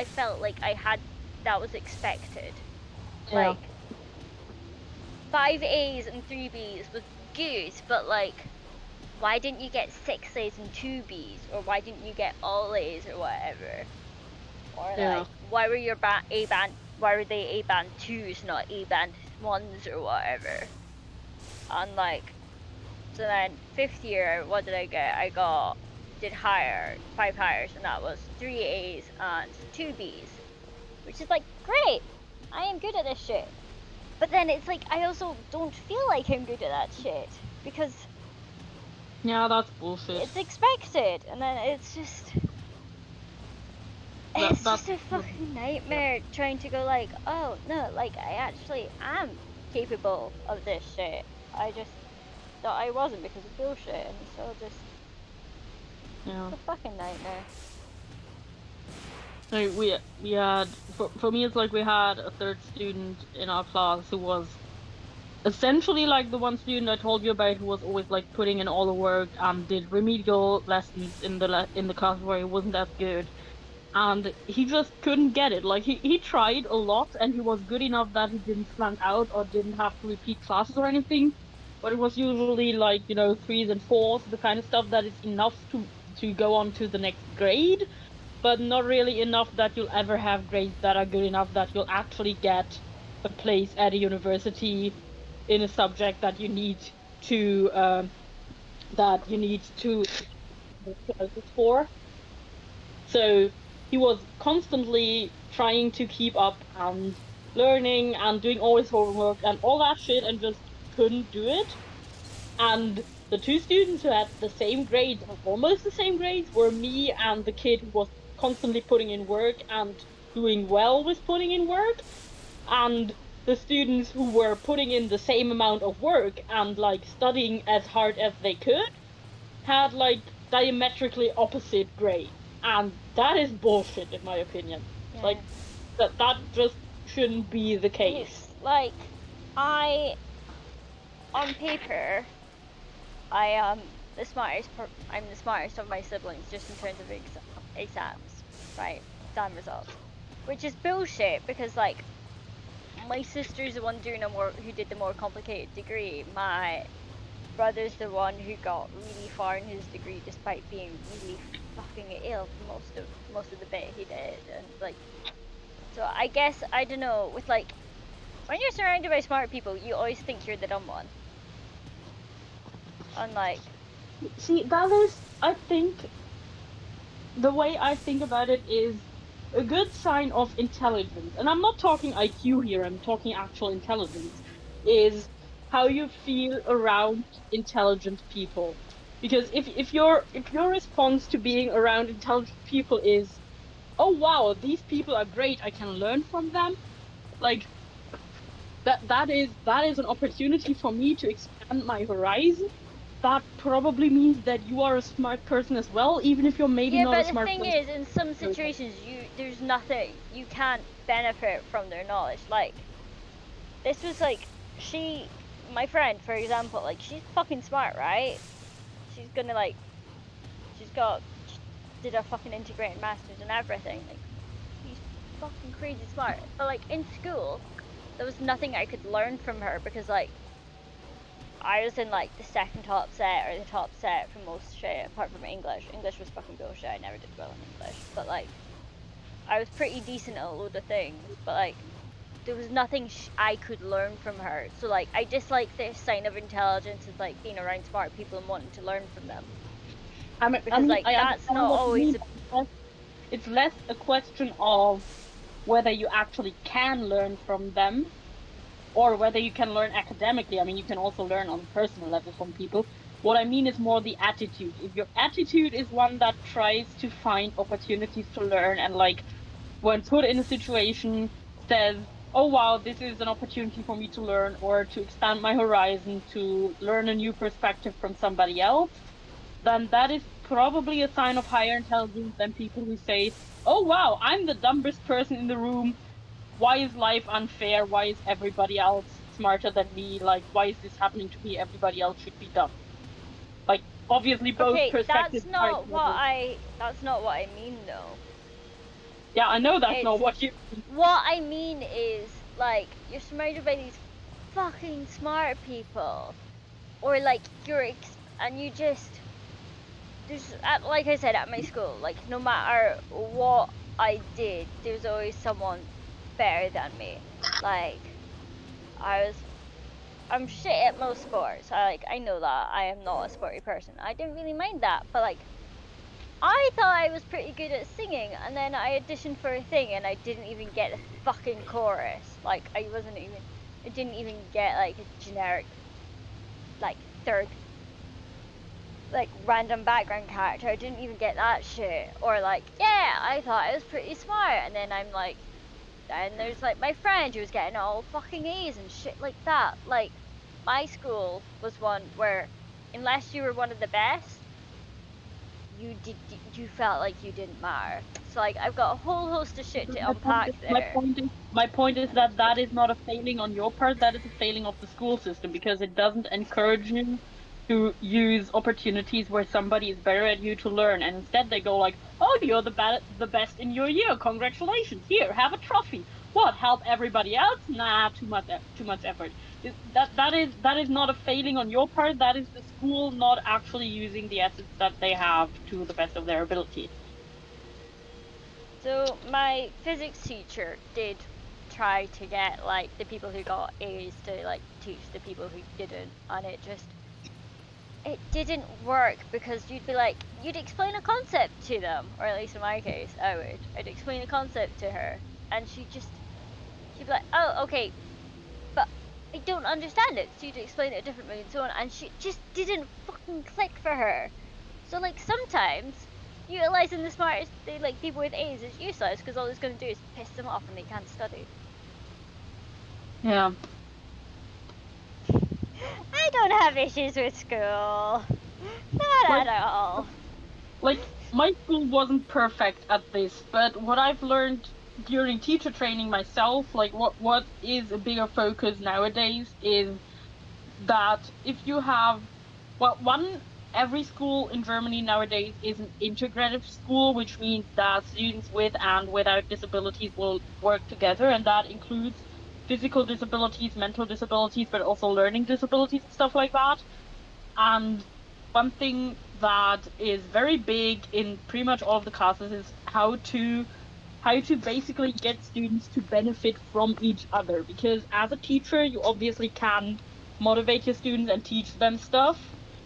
felt like that was expected. Yeah. Like, 5 A's and 3 B's was good, but like, why didn't you get 6 A's and 2 B's? Or why didn't you get all A's or whatever? Or Yeah. like, why were they A band 2s, not A band 1s or whatever? And like, so then 5th year, what did I get? Did 5 hires, and that was 3 A's and 2 B's. Which is like, great! I am good at this shit. But then it's like, I also don't feel like I'm good at that shit. Because Yeah, that's bullshit. It's expected, and then it's just. It's That's just a fucking nightmare trying to go like, oh no, like I actually am capable of this shit. I just thought I wasn't because of bullshit, and so just yeah. it's a fucking nightmare. Like we had for me it's like we had a third student in our class who was essentially like the one student I told you about who was always like putting in all the work and did remedial lessons in the class where he wasn't as good. And he just couldn't get it. Like he tried a lot and he was good enough that he didn't flunk out or didn't have to repeat classes or anything. But it was usually like, you know, threes and fours, the kind of stuff that is enough to go on to the next grade, but not really enough that you'll ever have grades that are good enough that you'll actually get a place at a university in a subject that you need to for. So he was constantly trying to keep up and learning and doing all his homework and all that shit and just couldn't do it. And the two students who had the same grades, or almost the same grades, were me and the kid who was constantly putting in work and doing well with putting in work. And the students who were putting in the same amount of work and like studying as hard as they could had like diametrically opposite grades. And that is bullshit in my opinion. Yeah. Like that just shouldn't be the case. It's like on paper, I am the smartest. I'm the smartest of my siblings, just in terms of exams, right? Exam results, which is bullshit because like my sister's the one doing who did the more complicated degree. My brother's the one who got really far in his degree despite being really fucking ill for most of the bit he did, and like. So I guess I don't know. With like, when you're surrounded by smart people, you always think you're the dumb one. Unlike, See, that is, I think, the way I think about it is a good sign of intelligence. And I'm not talking IQ here, I'm talking actual intelligence. Is how you feel around intelligent people. Because if your response to being around intelligent people is, oh wow, these people are great, I can learn from them, like that is an opportunity for me to expand my horizon. That probably means that you are a smart person as well, even if you're maybe yeah, not a but the smart thing person. is, in some situations, there's nothing you can't benefit from their knowledge. Like, this was like my friend, for example, like she's fucking smart, right? She's gonna like, did a fucking integrated masters and everything. Like, she's fucking crazy smart. But like in school, there was nothing I could learn from her because like I was in like the second top set or the top set for most shit apart from English. English was fucking bullshit. I never did well in English. But like I was pretty decent at a load of things. But like there was nothing I could learn from her. So like I dislike this sign of intelligence is like being around smart people and wanting to learn from them. Because like that's not always. It's less a question of whether you actually can learn from them or whether you can learn academically. I mean, you can also learn on a personal level from people. What I mean is more the attitude. If your attitude is one that tries to find opportunities to learn and like when put in a situation says, oh wow, this is an opportunity for me to learn or to expand my horizon, to learn a new perspective from somebody else, then that is probably a sign of higher intelligence than people who say, oh wow, I'm the dumbest person in the room. Why is life unfair? Why is everybody else smarter than me? Like, why is this happening to me? Everybody else should be dumb. Like, obviously both perspectives that's not what I mean though. Yeah, I know that's not what you mean. What I mean is, like, you're surrounded by these fucking smart people. Or, like, and you just... like I said, at my school, like, no matter what I did, there's always someone better than me. Like, I'm shit at most sports. I know that. I am not a sporty person. I didn't really mind that, but, like, I thought I was pretty good at singing, and then I auditioned for a thing, and I didn't even get a fucking chorus. Like, I didn't even get, like, a generic, like, third like random background character. I didn't even get that shit. Or like, yeah, I thought I was pretty smart, and then I'm like, and there's like my friend who was getting all fucking A's and shit like that. Like, my school was one where, unless you were one of the best, you felt like you didn't matter. So like, I've got a whole host of shit to unpack there. My point is that is not a failing on your part. That is a failing of the school system, because it doesn't encourage you to use opportunities where somebody is better at you to learn, and instead they go like, "Oh, you're the best in your year. Congratulations! Here, have a trophy. What? Help everybody else? Nah, too much effort." That is not a failing on your part. That is the school not actually using the assets that they have to the best of their ability. So my physics teacher did try to get like the people who got A's to like teach the people who didn't, and it didn't work, because you'd explain a concept to them, or at least in my case I'd explain a concept to her, and she'd be like, oh, okay, but I don't understand it, so you'd explain it differently and so on, and she just didn't fucking click for her. So like, sometimes utilizing the smartest people with A's is useless, because all it's going to do is piss them off and they can't study. Yeah. I don't have issues with school. Not at all. Like, my school wasn't perfect at this, but what I've learned during teacher training myself, like what is a bigger focus nowadays is that if you have, every school in Germany nowadays is an integrative school, which means that students with and without disabilities will work together, and that includes physical disabilities, mental disabilities, but also learning disabilities and stuff like that. And one thing that is very big in pretty much all of the classes is how to basically get students to benefit from each other. Because as a teacher, you obviously can motivate your students and teach them stuff,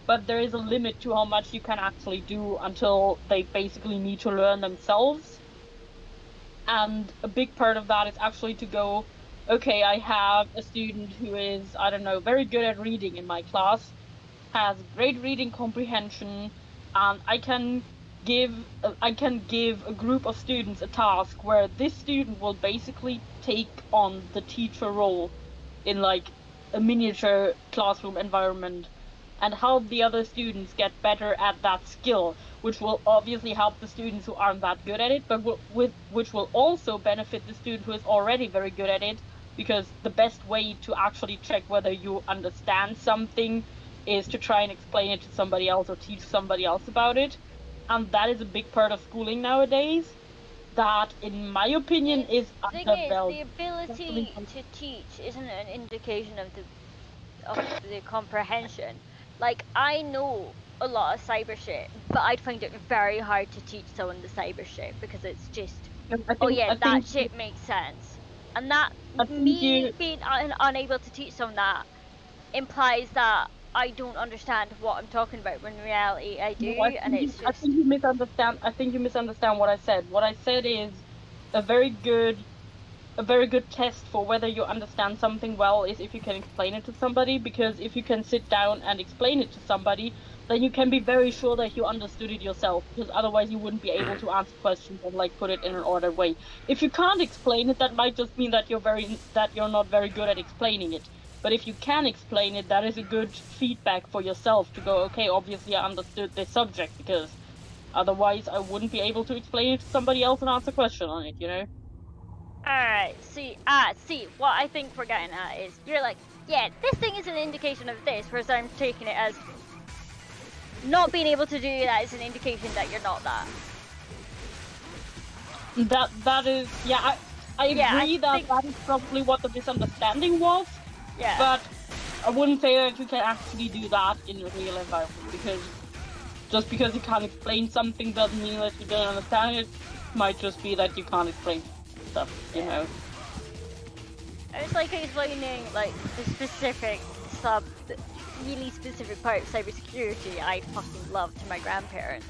but there is a limit to how much you can actually do until they basically need to learn themselves. And a big part of that is actually to go, okay, I have a student who is, I don't know, very good at reading in my class, has great reading comprehension, and I can give a group of students a task where this student will basically take on the teacher role in like a miniature classroom environment, and help the other students get better at that skill, which will obviously help the students who aren't that good at it, but which will also benefit the student who is already very good at it, because the best way to actually check whether you understand something is to try and explain it to somebody else or teach somebody else about it. And that is a big part of schooling nowadays that, in my opinion, is undervalued. The ability to teach isn't an indication of the comprehension. Like, I know a lot of cyber shit, but I'd find it very hard to teach someone the cyber shit, because it's just, that shit makes sense. And that, being unable to teach someone that implies that I don't understand what I'm talking about, when in reality I do, I think you misunderstand what I said. What I said is a very good test for whether you understand something well is if you can explain it to somebody, because if you can sit down and explain it to somebody, then you can be very sure that you understood it yourself, because otherwise you wouldn't be able to answer questions and like put it in an ordered way. If you can't explain it, that might just mean that you're not very good at explaining it. But if you can explain it, that is a good feedback for yourself to go, okay, obviously I understood this subject, because otherwise I wouldn't be able to explain it to somebody else and answer a question on it, you know? Alright, see, what I think we're getting at is, you're like, yeah, this thing is an indication of this, whereas I'm taking it as not being able to do that is an indication that you're not that. That is, yeah, I agree that is probably what the misunderstanding was. Yeah. But I wouldn't say that you can actually do that in a real environment, because just because you can't explain something doesn't mean that you don't understand it. It might just be that you can't explain stuff, you know. It's like explaining like the specific really specific part of cybersecurity I fucking love to my grandparents.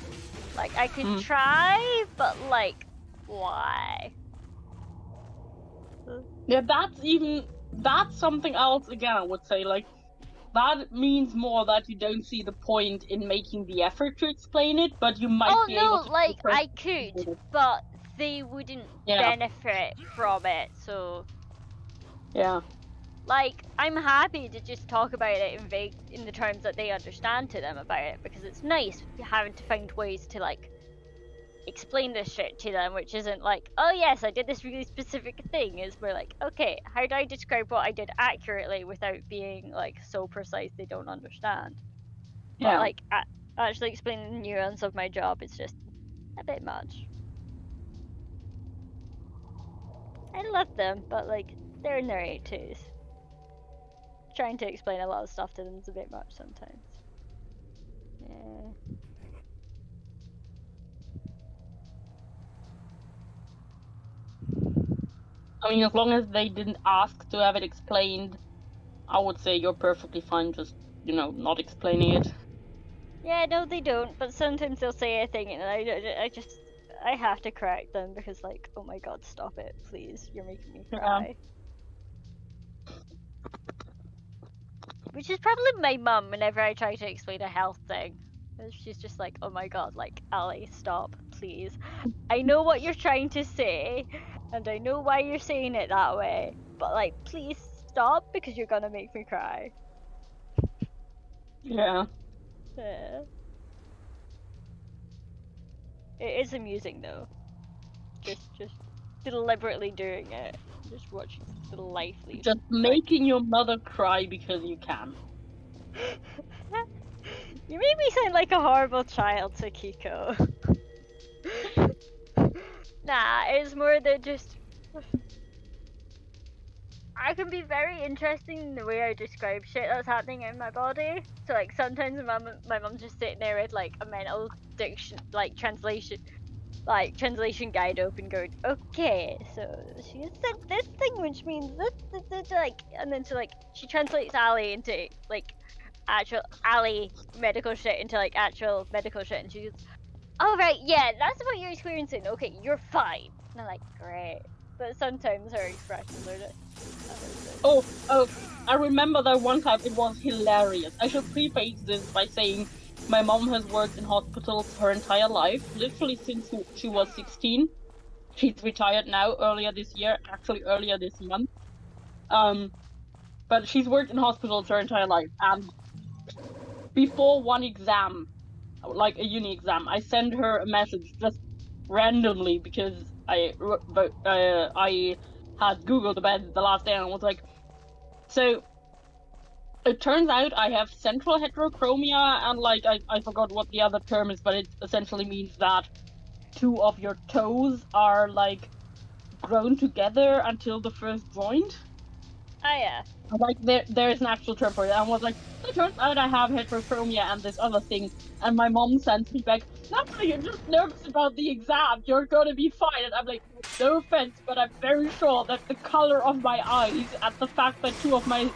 Like, I could try, but like, why? Yeah, that's something else again, I would say. Like, that means more that you don't see the point in making the effort to explain it, but you might Oh be no, able to. like I could, but they wouldn't benefit from it. So Yeah. like I'm happy to just talk about it in the terms that they understand to them about it, because it's nice having to find ways to like explain this shit to them, which isn't like, oh yes, I did this really specific thing. Is we're like, okay, how do I describe what I did accurately without being like so precise they don't understand? Yeah. But like actually explaining the nuance of my job is just a bit much. I love them, but like they're in their 80s. Trying to explain a lot of stuff to them is a bit much sometimes. Yeah. I mean, as long as they didn't ask to have it explained, I would say you're perfectly fine just, not explaining it. Yeah, no, they don't, but sometimes they'll say a thing and I have to correct them because, like, oh my god, stop it, please, you're making me cry. Which is probably my mum whenever I try to explain a health thing. She's just like, oh my god, like, Ali, stop, please. I know what you're trying to say, and I know why you're saying it that way, but, like, please stop because you're gonna make me cry. Yeah. Yeah. It is amusing though. Just deliberately doing it. Just watching the life leave. Just making your mother cry because you can. You made me sound like a horrible child, Sakiko. Nah, it's more that just I can be very interesting in the way I describe shit that's happening in my body. So like sometimes my mum's just sitting there with like a mental translation guide open going, okay, so she said this thing which means this, like, and then she translates Ali into like actual Ali medical shit into like actual medical shit, and she goes, oh right, yeah, that's what you're experiencing, okay, you're fine. And I'm like, great. But sometimes her expressions are just Oh, I remember that one time it was hilarious. I should preface this by saying my mom has worked in hospitals her entire life, literally since she was 16. She's retired now, earlier this month. But she's worked in hospitals her entire life, and before one exam, like a uni exam, I sent her a message just randomly because I had Googled about it the last day and I was like, so it turns out I have central heterochromia, and like I forgot what the other term is, but it essentially means that 2 of your toes are like grown together until the first joint. oh yeah. Like there is an actual term for it. And I was like, it turns out I have heterochromia and this other thing. And my mom sends me back, no, you're just nervous about the exam. You're gonna be fine. And I'm like, no offense, but I'm very sure that the color of my eyes and the fact that two of my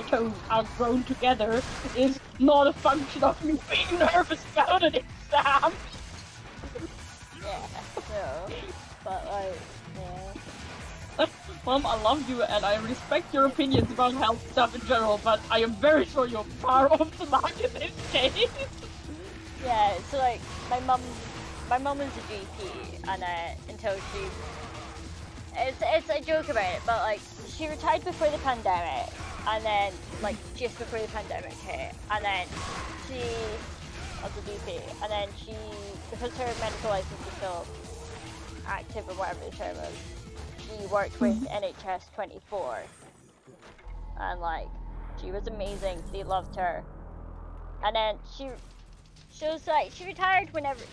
toes are grown together is not a function of me being nervous about an exam. Yeah, no. But like, yeah. Mom, I love you and I respect your opinions about health stuff in general, but I am very sure you're far off the mark in this case. Yeah, so like my mum is a GP, and until it's a joke about it, but like she retired before the pandemic, and then like just before the pandemic hit, and then she was a GP, and then she, because her medical license is still active or whatever the term is, she worked with NHS 24, and like she was amazing. They loved her, and then she was like, she retired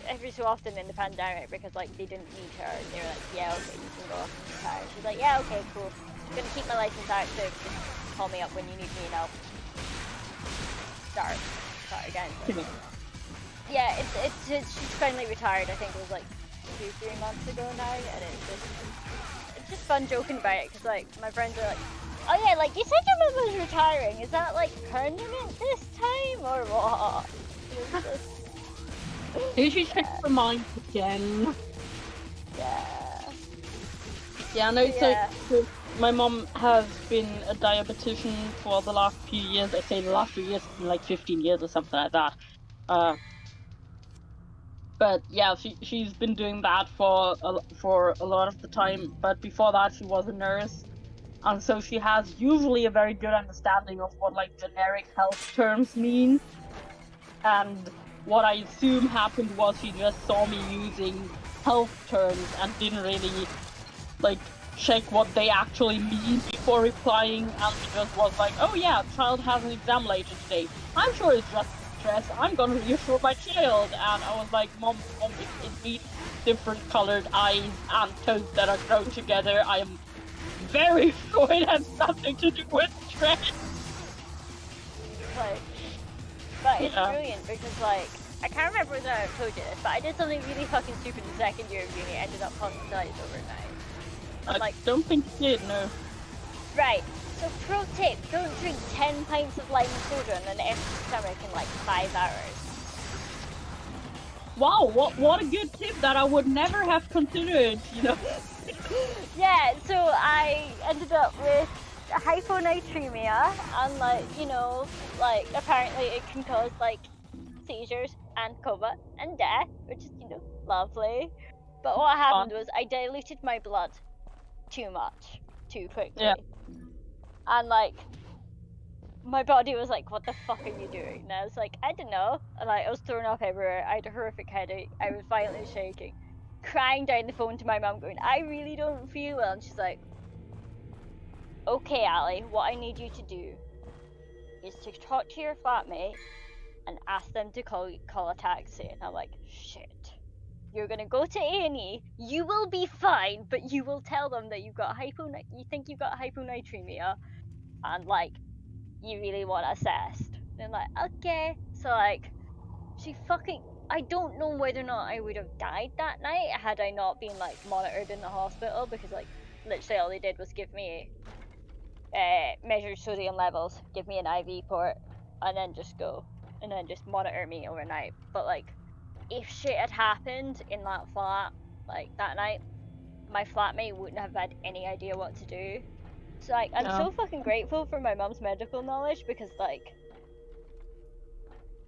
every so often in the pandemic because like they didn't need her, and they were like, yeah, okay, you can go off and retire. She's like, yeah, okay, cool. I'm gonna keep my license active. Just call me up when you need me, and I'll start again. So, yeah, it's she's finally retired. I think it was like 2-3 months ago now, and it's just fun joking about it because like my friends are like, oh yeah, like you said your mum was retiring. Is that like permanent this time or what? You should check the mind again. Yeah. Yeah, no, Yeah. so my mom has been a diabetician for the last few years. I say the last few years, like 15 years or something like that. But yeah, she's been doing that for a lot of the time. But before that, she was a nurse, and so she has usually a very good understanding of what like generic health terms mean. And what I assume happened was she just saw me using health terms and didn't really like check what they actually mean before replying, and she just was like, "Oh yeah, child has an exam later today. I'm sure it's just stress. I'm gonna reassure my child." And I was like, Mom, it means different colored eyes and toes that are grown together. I am very sure it has nothing to do with stress. Like, but it's Yeah. brilliant because, like, I can't remember whether I told you this, but I did something really fucking stupid in second year of uni. I ended up hospitalized overnight. I Like, don't think it did, no. right. So pro tip, don't drink 10 pints of lime soda on an empty stomach in like 5 hours. Wow, what a good tip that I would never have considered, you know. Yeah, so I ended up with hyponatremia, and like, you know, like apparently it can cause like seizures and coma and death, which is, you know, lovely. But what happened was I diluted my blood too much, too quickly. Yeah. And like, my body was like, what the fuck are you doing? And I was like, I don't know. And like, I was throwing up everywhere. I had a horrific headache. I was violently shaking, crying down the phone to my mum, going, I really don't feel well. And she's like, okay, Ali, what I need you to do is to talk to your flatmate and ask them to call a taxi. And I'm like, shit. You're gonna go to A&E. You will be fine, but you will tell them that you think you've got hyponatremia, and like, you really want assessed. And I'm like, okay. So like, I don't know whether or not I would have died that night had I not been like monitored in the hospital, because like literally all they did was give me measure sodium levels, give me an IV port, and then just go, and then just monitor me overnight. But like, if shit had happened in that flat like that night, my flatmate wouldn't have had any idea what to do. So like, I'm so fucking grateful for my mum's medical knowledge, because like,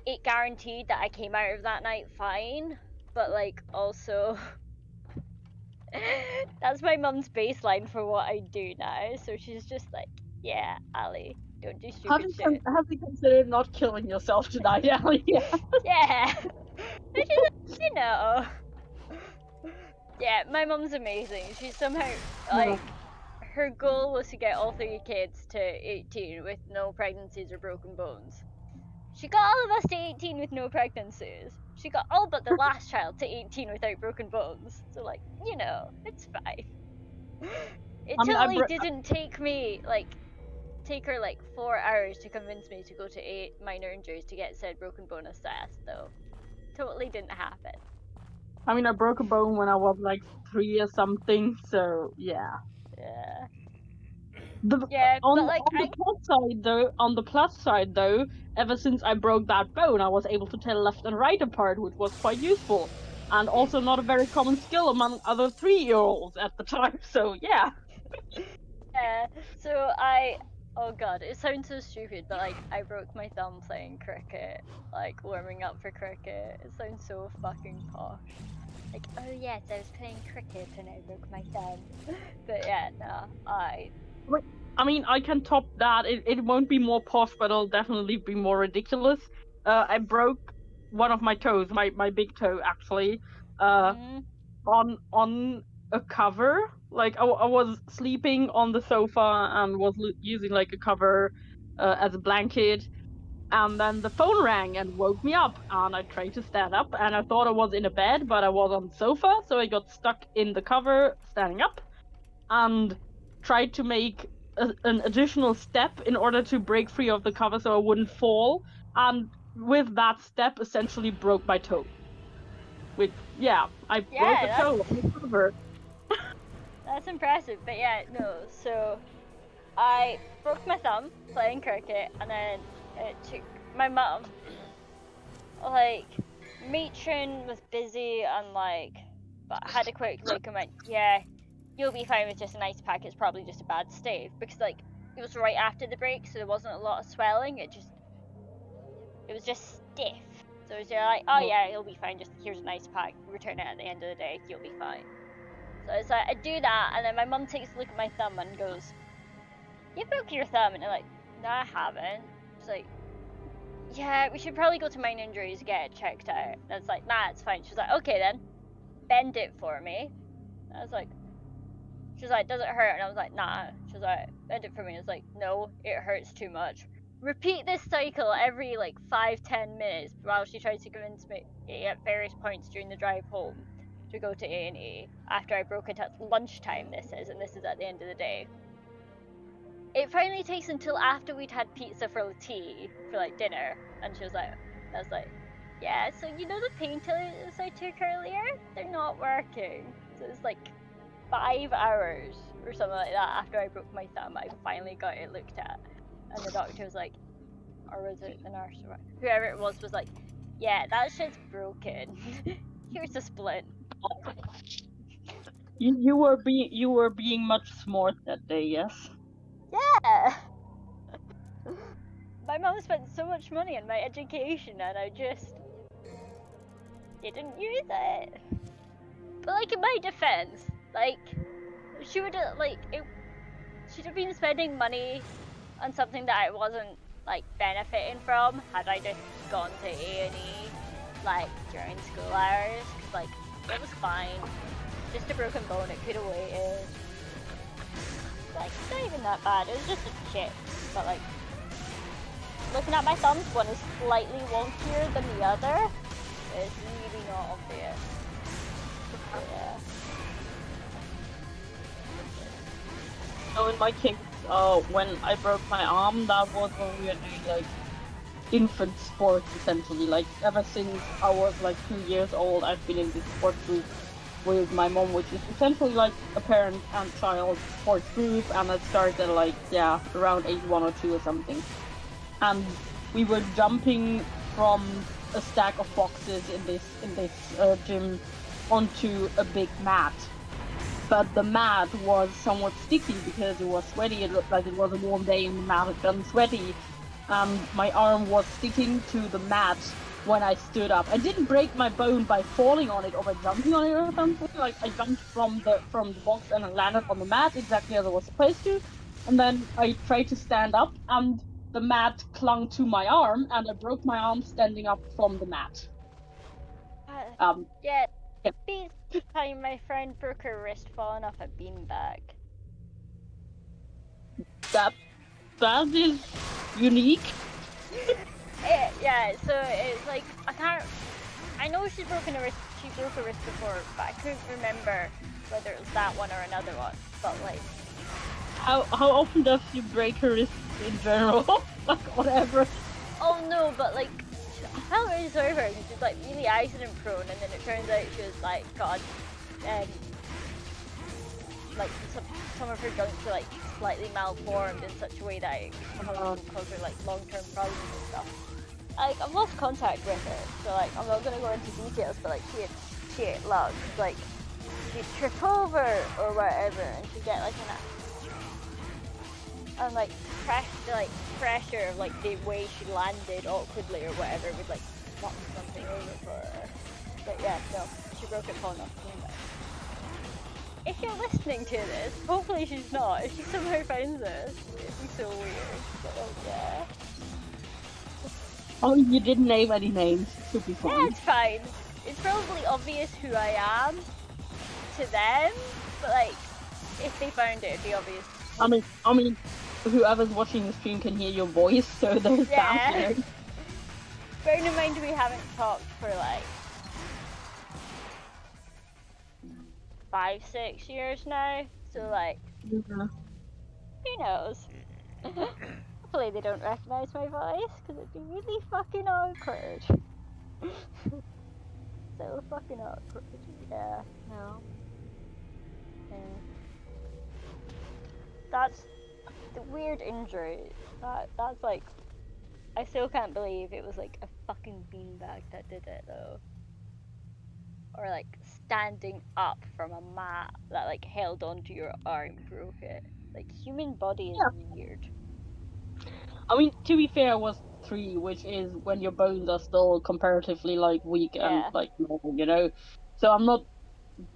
it guaranteed that I came out of that night fine. But like, also that's my mum's baseline for what I do now. So she's just like, yeah, Ali, don't do stupid shit. Have you considered not killing yourself tonight, Ali? Yeah. Which is, you know. Yeah, my mum's amazing. She's somehow like, her goal was to get all 3 kids to 18 with no pregnancies or broken bones. She got all of us to 18 with no pregnancies. She got all but the last child to 18 without broken bones. So like, you know, it's fine. It totally didn't take her like 4 hours to convince me to go to 8 minor injuries to get said broken bone assessed, though. Totally didn't happen. I mean, I broke a bone when I was like 3 or something, so yeah. Yeah. On but like, on the plus side though, ever since I broke that bone, I was able to tell left and right apart, which was quite useful, and also not a very common skill among other 3-year-olds at the time. So yeah. Yeah. So oh god, it sounds so stupid, but like, I broke my thumb playing cricket, like warming up for cricket. It sounds so fucking posh. Like, oh yes, I was playing cricket and I broke my thumb. But yeah, no, I mean, I can top that. It won't be more posh, but it'll definitely be more ridiculous. I broke one of my toes, my big toe actually, on a cover. Like, I was sleeping on the sofa and was using like a cover as a blanket, and then the phone rang and woke me up, and I tried to stand up, and I thought I was in a bed, but I was on the sofa, so I got stuck in the cover standing up, and tried to make an additional step in order to break free of the cover so I wouldn't fall, and with that step essentially broke my toe. Broke a toe on the cover. That's impressive, but yeah, no, so I broke my thumb playing cricket, and then it took my mum, like, matron was busy and like, but I had a quick look and went, yeah, you'll be fine with just an ice pack. It's probably just a bad stave because like it was right after the break, so there wasn't a lot of swelling. It was just stiff. So it was like, oh yeah, you'll be fine. Just here's an ice pack. Return it at the end of the day. You'll be fine. So it's like I do that, and then my mum takes a look at my thumb and goes, "You broke your thumb," and I'm like, "No, I haven't." She's like, "Yeah, we should probably go to Mine Injuries, get it checked out." And it's like, "Nah, it's fine." She's like, "Okay then, bend it for me." And I was like, she's like, "Does it hurt?" And I was like, "Nah." She's like, "Bend it for me." I was like, "No, it hurts too much." Repeat this cycle every like 5-10 minutes while she tries to convince me at various points during the drive home to go to A&E after I broke it at lunchtime. This is, and this is at the end of the day. It finally takes until after we'd had pizza for tea for like dinner, and she was like, I was like, yeah, so you know the painkillers I took earlier? They're not working. So it's like 5 hours or something like that after I broke my thumb. I finally got it looked at, and the doctor was like, or was it the nurse or whoever it was like, yeah, that shit's broken. Here's a splint. You were being much smart that day, yes. Yeah. My mom spent so much money on my education, and I just didn't use it. But like in my defense, like she would she'd have been spending money on something that I wasn't like benefiting from had I just gone to A&E like during school hours. 'Cause, like it was fine, just a broken bone. It could have waited. Like it's not even that bad. It was just a chip, but like looking at my thumbs, one is slightly wonkier than the other. It's really not obvious. Yeah. So in my case, when I broke my arm, that was when we were doing like infant sports essentially. Like ever since I was like 2 years old, I've been in this sport group with my mom, which is essentially like a parent and child sports group, and it started like around age 1 or 2 or something. And we were jumping from a stack of boxes in this gym onto a big mat. But the mat was somewhat sticky because it was sweaty. It looked like it was a warm day and the mat had gotten sweaty. My arm was sticking to the mat when I stood up. I didn't break my bone by falling on it or by jumping on it or something. Like I jumped from the box and I landed on the mat exactly as I was supposed to. And then I tried to stand up and the mat clung to my arm and I broke my arm standing up from the mat. Yeah. Beats the time my friend broke her wrist falling off a beanbag. That is unique. Yeah, so it's like I know she broke her wrist before, but I couldn't remember whether it was that one or another one. But like, how often does she break her wrist in general? Like whatever. Oh no, but like I felt really sorry for her because she's like really accident prone, and then it turns out she was like like some of her joints were like slightly malformed in such a way that it caused her like long-term problems and stuff. Like I've lost contact with her, so like I'm not gonna go into details, but like she had luck. Like she'd trip over or whatever, and she'd get like and like pressure of like the way she landed awkwardly or whatever would like knock something over for her. But yeah, no, she broke it falling off the beanbag. If you're listening to this, hopefully she's not. If she somehow finds this, it'd be so weird. But yeah. Oh, you didn't name any names. Should be fine. Yeah, it's fine. It's probably obvious who I am to them, but like, if they found it, it'd be obvious. I mean, whoever's watching the stream can hear your voice, so there's that there. Bearing in mind we haven't talked for like 5-6 years now, so like, who knows? Hopefully they don't recognize my voice, because it'd be really fucking awkward. So fucking awkward. Yeah, no. Yeah. That's the weird injury. That's like, I still can't believe it was like a fucking beanbag that did it though. Or like standing up from a mat that like held onto your arm broke it. Like human body is weird. I mean, to be fair, it was 3, which is when your bones are still comparatively like weak and Yeah. like normal, you know. So I'm not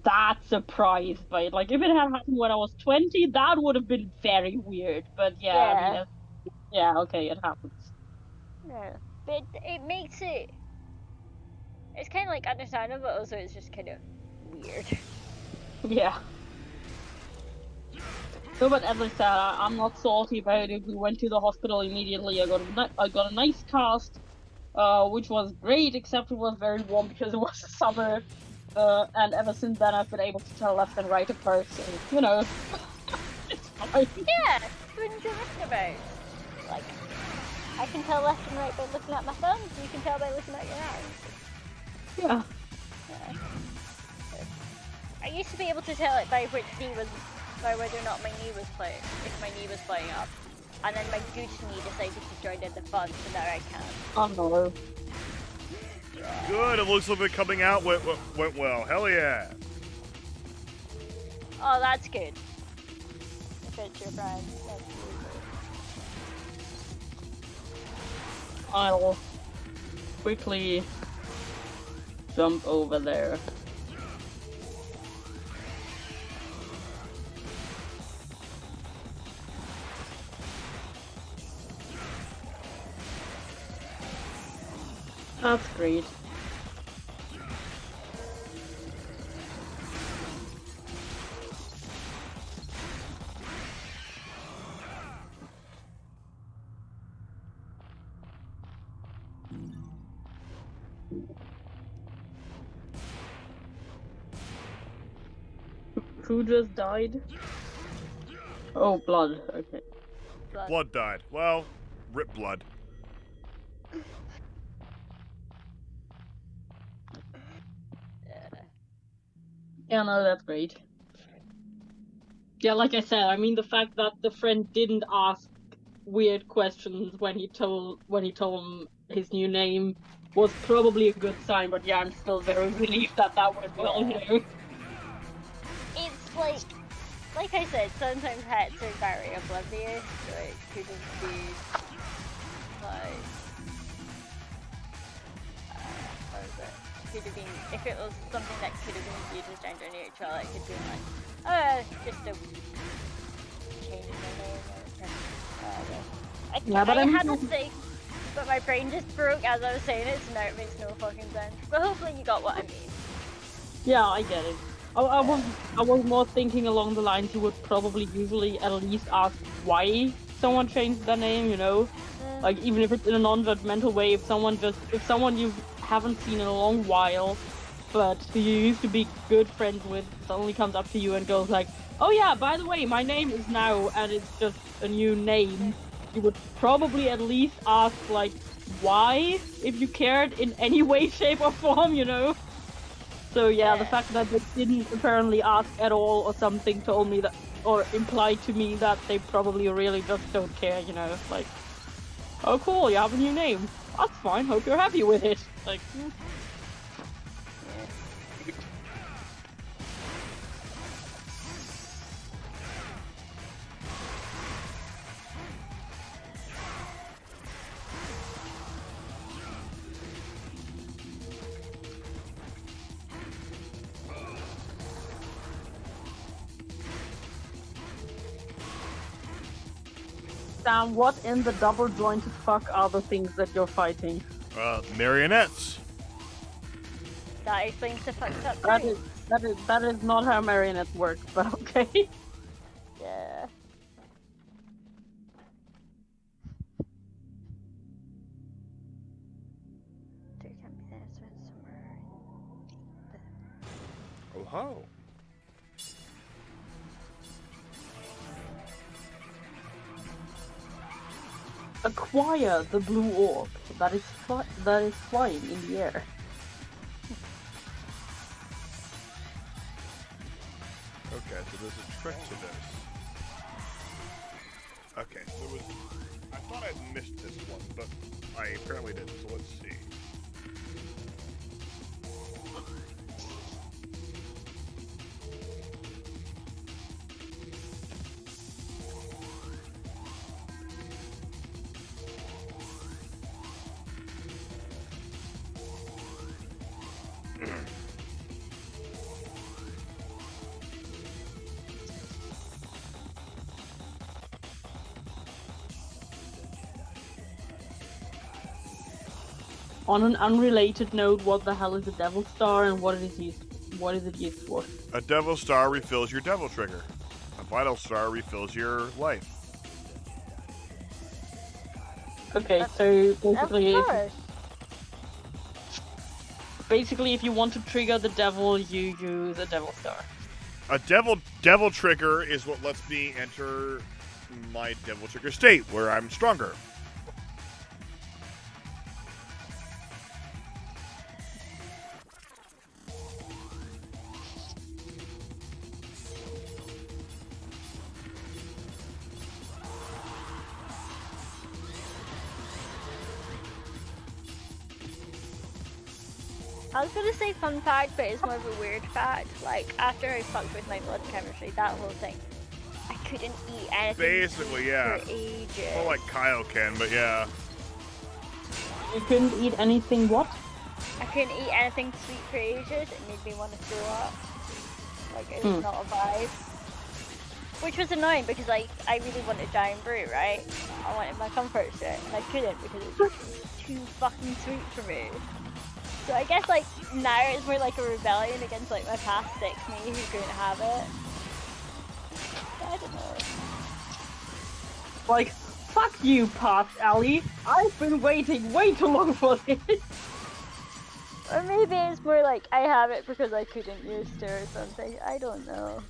that surprised by it. Like if it had happened when I was 20, that would have been very weird. But yeah, I mean, yeah, okay, it happens. Yeah. But it makes it. It's kind of like understandable, but also it's just kind of weird. Yeah. No, but as I said, I'm not salty about it. We went to the hospital immediately. I got a nice cast, which was great, except it was very warm because it was summer. And ever since then, I've been able to tell left and right apart. So you know, it's fine. Yeah, what are you talking about? Like, I can tell left and right by looking at my thumbs. You can tell by looking at your arms. Yeah. I used to be able to tell it by which knee was, by whether or not my knee was playing, if my knee was playing up, and then my good knee decided to join in the fun, so now I can't. Oh no. Good. It looks like it coming out went well. Hell yeah. Oh, that's good. If it's your friend, that's really good. I'll quickly jump over there. That's great. Who just died? Oh, blood. Okay. Blood died. Well, rip blood. Yeah, no, that's great. Yeah, like I said, I mean the fact that the friend didn't ask weird questions when he told him his new name was probably a good sign. But yeah, I'm still very relieved that went well. You know. It's like I said, sometimes hats are very oblivious. Like, couldn't be like. What is it? Could have been, if it was something that could have been viewed as gender neutral, it could be like, just a change in the name or I had to say, but my brain just broke as I was saying it, so now it makes no fucking sense. But hopefully you got what I mean. Yeah, I get it. I was more thinking along the lines you would probably usually at least ask why someone changed their name, you know? Like, even if it's in a non-judgmental way, if someone you haven't seen in a long while, but who you used to be good friends with, suddenly comes up to you and goes like, oh yeah, by the way, my name is now, and it's just a new name, you would probably at least ask, like, why, if you cared in any way, shape, or form, you know? So yeah, the fact that they didn't apparently ask at all or something told me that, or implied to me that they probably really just don't care, you know? Like, oh cool, you have a new name. That's fine, hope you're happy with it. Like, Sam, what in the double jointed fuck are the things that you're fighting? Marionettes. That explains the fucked up That is not how marionettes work, but okay. Yeah. There can be this somewhere. Oh ho. Acquire the blue orb that is flying in the air. Okay, so there's a trick to this. Okay, so I thought I'd missed this one, but I apparently didn't, so let's see. On an unrelated note, what the hell is a Devil Star and what is it used for? A Devil Star refills your Devil Trigger. A Vital Star refills your life. Okay, so Of basically if you want to trigger the devil, you use a Devil Star. A Devil Trigger is what lets me enter my Devil Trigger state, where I'm stronger. I was gonna say fun fact, but it's more of a weird fact. Like, after I fucked with my blood chemistry, that whole thing, I couldn't eat anything Basically, yeah. for ages. More like Kyle can, but yeah. You couldn't eat anything what? I couldn't eat anything sweet for ages. It made me want to throw up. Like, it was not a vibe. Which was annoying because, like, I really wanted Giant Brew, right? I wanted my comfort shit, and I couldn't because it was too fucking sweet for me. So I guess, like, now it's more like a rebellion against, like, my past 6 me who couldn't have it. I don't know. Like, fuck you, past Ellie. I've been waiting way too long for this. Or maybe it's more like I have it because I couldn't use it or something. I don't know.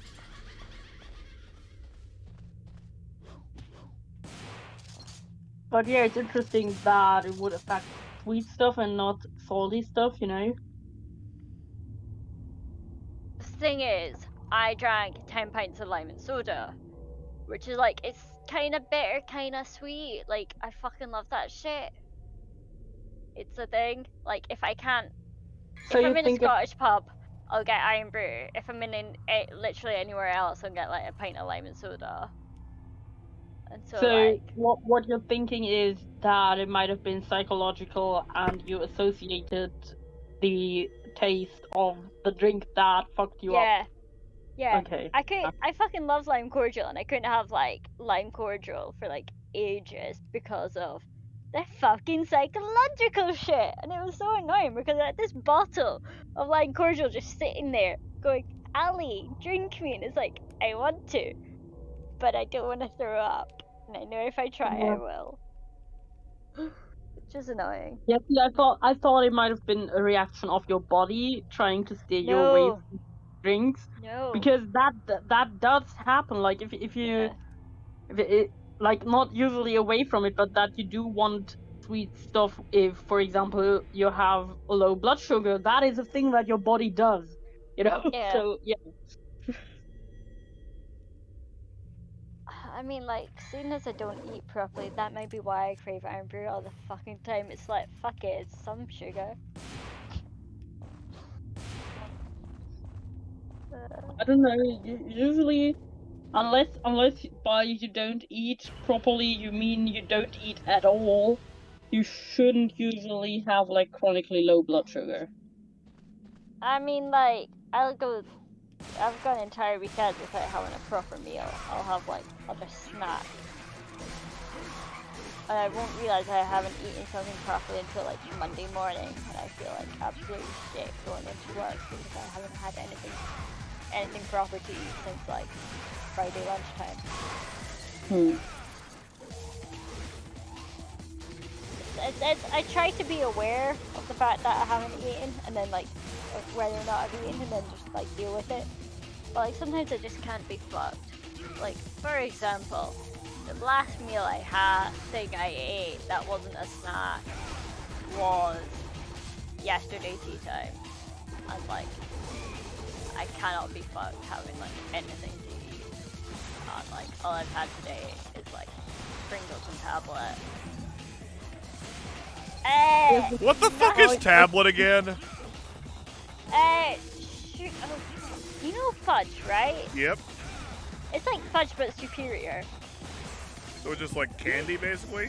But yeah, it's interesting that it would affect sweet stuff and not salty stuff, you know? The thing is, I drank 10 pints of lime and soda, which is like, it's kind of bitter, kind of sweet. Like, I fucking love that shit. It's a thing. Like, if I can't, So if you I'm in a think Scottish pub, I'll get Iron Brew. If I'm in literally anywhere else, I'll get like a pint of lime and soda. And so like, what you're thinking is that it might have been psychological and you associated the taste of the drink that fucked you up. Yeah. Okay. I fucking love lime cordial, and I couldn't have like lime cordial for like ages because of the fucking psychological shit. And it was so annoying because I had this bottle of lime cordial just sitting there going, Ali, drink me. And it's like, I want to, but I don't want to throw up. And I know if I try, I will. Which is annoying. Yeah, see, I thought it might have been a reaction of your body trying to steer you away No. from drinks. No. Because that does happen. Like if you like not usually away from it, but that you do want sweet stuff. If, for example, you have low blood sugar, that is a thing that your body does. You know. Yeah. So yeah. I mean, like, seeing as I don't eat properly, that might be why I crave Iron Brew all the fucking time. It's like, fuck it, it's some sugar. I don't know. Usually, unless by you don't eat properly, you mean you don't eat at all. You shouldn't usually have like chronically low blood sugar. I mean, like, I've gone entire weekends without having a proper meal. I'll have, like, other snacks. And I won't realize I haven't eaten something properly until, like, Monday morning. And I feel like absolute shit going into work because I haven't had anything proper to eat since, like, Friday lunchtime. I try to be aware of the fact that I haven't eaten, and then like whether or not I've eaten, and then just like deal with it. But like sometimes I just can't be fucked. Like for example, the last meal I ate that wasn't a snack was yesterday tea time. And like I cannot be fucked having like anything to eat. And like all I've had today is like Pringles and tablet. What the fuck is tablet again? You know fudge, right? Yep. It's like fudge but superior. So it's just like candy, basically?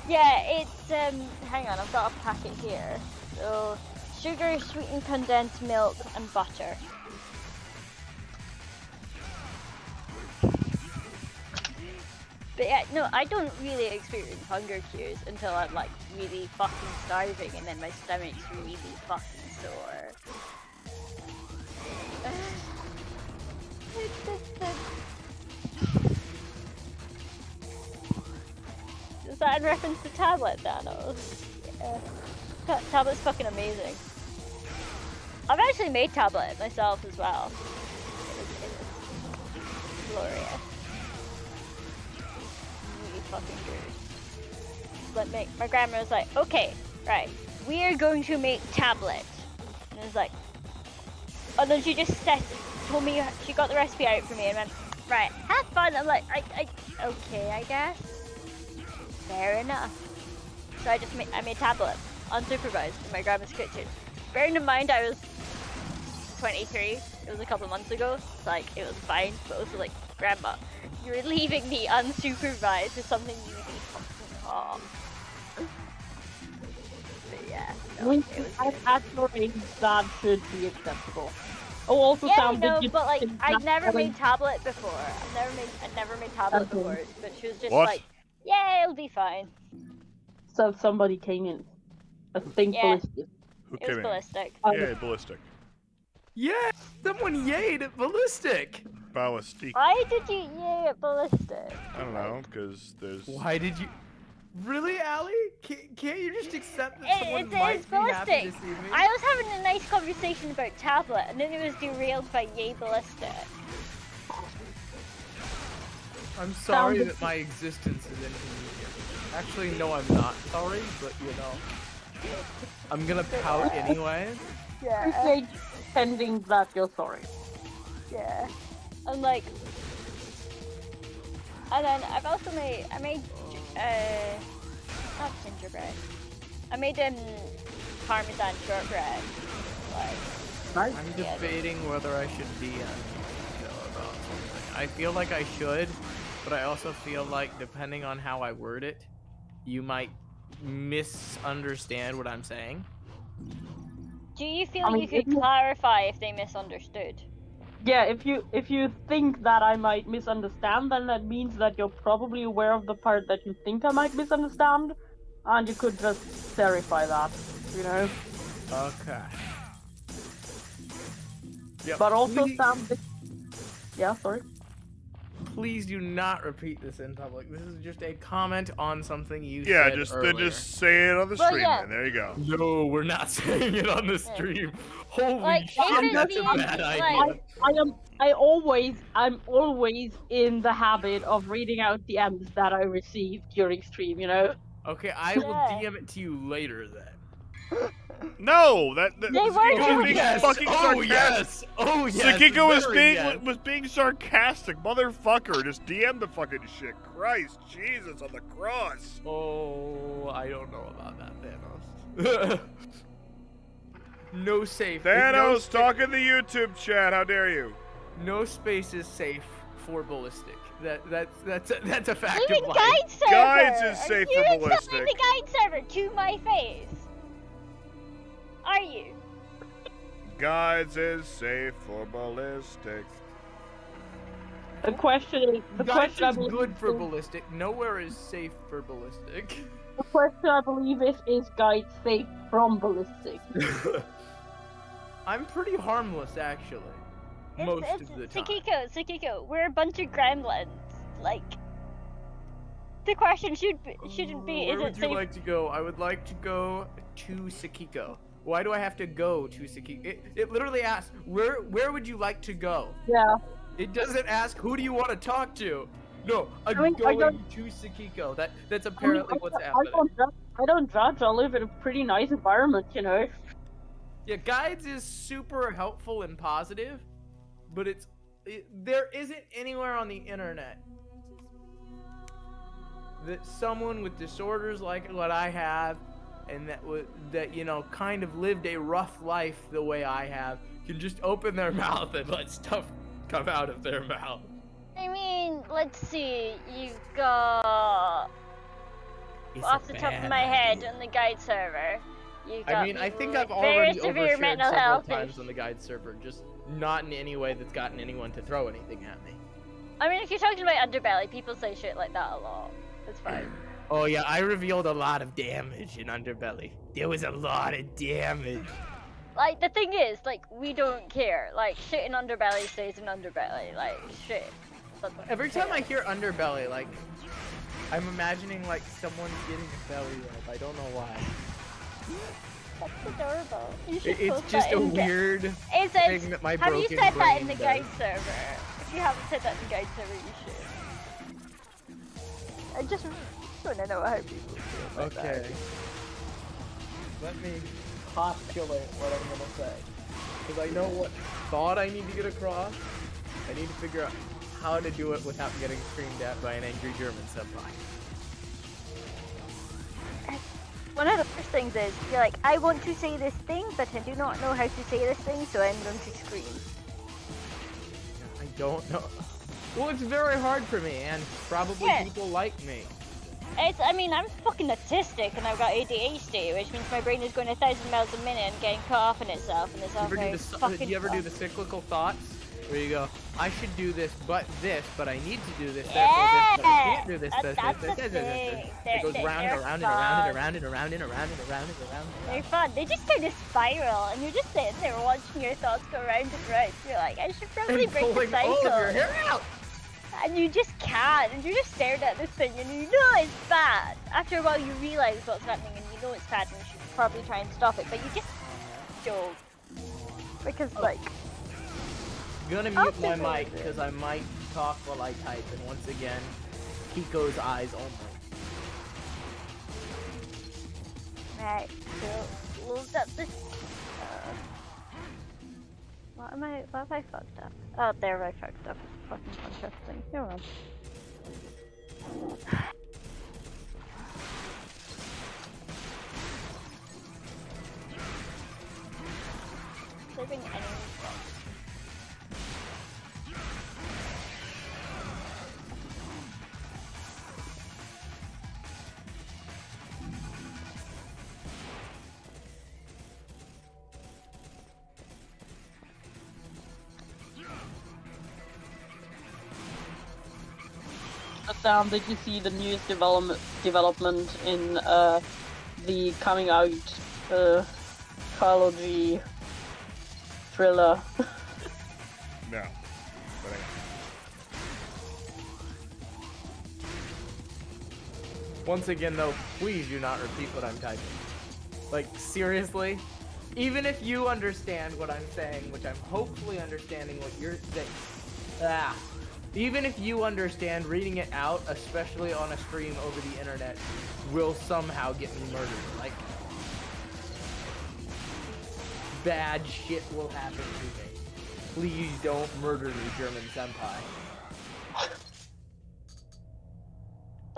Yeah, it's, hang on, I've got a packet here. So, sugar, sweetened condensed milk, and butter. But yeah, no, I don't really experience hunger cues until I'm like really fucking starving and then my stomach's really fucking sore. Is that in reference to Tablet, Danos? Yeah. Tablet's fucking amazing. I've actually made Tablet myself as well. It was glorious. Really fucking good. But my grandma was like, okay, right, we are going to make Tablet. And I was like, and then she just told me, she got the recipe out for me and went, right, have fun. I'm like, okay, I guess. Fair enough. So I made Tablet, unsupervised, in my grandma's kitchen. Bearing in mind I was 23, it was a couple of months ago, so like, it was fine, but also like, Grandma, you're leaving me unsupervised with something you really fucking hot. But yeah, no, it was good. At your age, that should be acceptable. Oh, also Yeah, I sound know, that but like, I'd never like- made Tablet before. I'd never made Tablet Okay. before, but she was just What? like, yeah, it'll be fine. So somebody came in. I think Yeah. ballistic. Who It was came in? ballistic. Yeah, ballistic. Yeah, someone yayed at ballistic. Ballistic. Why did you yay at ballistic? I don't know, because there's. Why did you? Really, Allie? Can't you just accept that someone It's might be happy ballistic. to see me? I was having a nice conversation about Tablet, and then it was derailed by yay ballistic. I'm sorry Sounded- that my existence is inconvenient. Actually, no, I'm not sorry, but you know, I'm gonna pout anyway. Yeah. Appreciate pretending that you're sorry. Yeah. And like, and then I've also I made not gingerbread. I made Parmesan shortbread. Like, I'm Yeah. debating whether I should DM you about something. I feel like I should, but I also feel like depending on how I word it, you might misunderstand what I'm saying. do you feel I mean, you could if you- clarify if they misunderstood? Yeah, if you think that I might misunderstand, then that means that you're probably aware of the part that you think I might misunderstand, and you could just verify that, you know. Okay. Yep. But also please, sound. Yeah, sorry. please do not repeat this in public. This is just a comment on something you Yeah, said just earlier. then just say it on the Well, stream. yeah. And there you go. No, we're not saying it on the stream. Holy Like, if shit, it's that's a being, bad like- idea. I'm always in the habit of reading out DMs that I receive during stream, you know. Okay, I will Yeah. DM it to you later then. No, that They was were being doing fucking Oh sarcastic. yes! Oh yes! Sakiko was very being yes. was being sarcastic, motherfucker. Just DM the fucking shit. Christ, Jesus on the cross. Oh, I don't know about that, Thanos. No safe. Thanos, talk in the YouTube chat. How dare you? No space is safe for ballistic. That's a fact Even of life. guide server. Guides is Are safe you for telling ballistic. the guide server to my face? Are you? Guides is safe for ballistic. The question is, the question I Guides is believe good for is- ballistic. Nowhere is safe for ballistic. The question I believe is guide safe from ballistic? I'm pretty harmless actually. Most of the time. Sakiko, we're a bunch of gremlins. Like, the question shouldn't be, Where is would it you safe? like to go? I would like to go to Sakiko. Why do I have to go to Sakiko? It literally asks, where would you like to go? Yeah. It doesn't ask, who do you want to talk to? No, I'm I mean, I going don't- to Sakiko. That's I mean, apparently what's happening. I don't judge. I live in a pretty nice environment, you know. Yeah, guides is super helpful and positive, but there isn't anywhere on the internet that someone with disorders like what I have, and that you know kind of lived a rough life the way I have, can just open their mouth and let stuff come out of their mouth. I mean, let's see. You've got It's off a the top bad of my head idea. on the guide server. You got I mean, I think I've very already severe overshared mental several health times on the guide server, just not in any way that's gotten anyone to throw anything at me. I mean, if you're talking about Underbelly, people say shit like that a lot. It's fine. Oh yeah, I revealed a lot of damage in Underbelly. There was a lot of damage. Like, the thing is, like, we don't care. Like, shit in Underbelly stays in Underbelly. Like, shit. Every time I hear Underbelly, like, I'm imagining like someone's getting a belly rub. I don't know why. That's adorable. You should It's post just that a in the- weird It's thing that my Have you broken said that in brain the guide does. server? If you haven't said that in the guide server, you should. I just want to know how people feel about Okay. that. Let me postulate what I'm gonna say. Because I know what thought I need to get across. I need to figure out how to do it without getting screamed at by an angry German senpai. One of the first things is, you're like, I want to say this thing, but I do not know how to say this thing, so I'm going to scream. I don't know. Well, it's very hard for me, and probably Yeah. people like me. I mean, I'm fucking autistic, and I've got ADHD, which means my brain is going 1,000 miles a minute and getting cut off in itself, and it's all very Do fucking you ever do fun. the cyclical thoughts? Where you go, I should do this, but I need to do this, Yeah! therefore this, but I can't do this, That's the thing. It goes They're round and around and fun. around and around and around and around and around and around. They're fun. They just kind of spiral, and you're just sitting there watching your thoughts go round and round. You're like, I should probably And break the pulling all of your cycle. hair out! And you just can't, and you're just staring at this thing, and you know it's bad. After a while, you realize what's happening, and you know it's bad, and you should probably try and stop it, but you just don't. Because, like, I'm gonna I'll mute my figure mic it because I might talk while I type, and once again, Kiko's eyes only. right, so load up this. What have I fucked up? Oh, there I fucked up. It's fucking interesting. Come on. Saving enemies. Sam, did you see the newest development in the coming out trilogy thriller? No. But Once again, though, please do not repeat what I'm typing. Like, seriously? Even if you understand what I'm saying, which I'm hopefully understanding what you're saying. Even if you understand, reading it out, especially on a stream over the internet, will somehow get me murdered. Like, bad shit will happen to me. Please don't murder me, German senpai.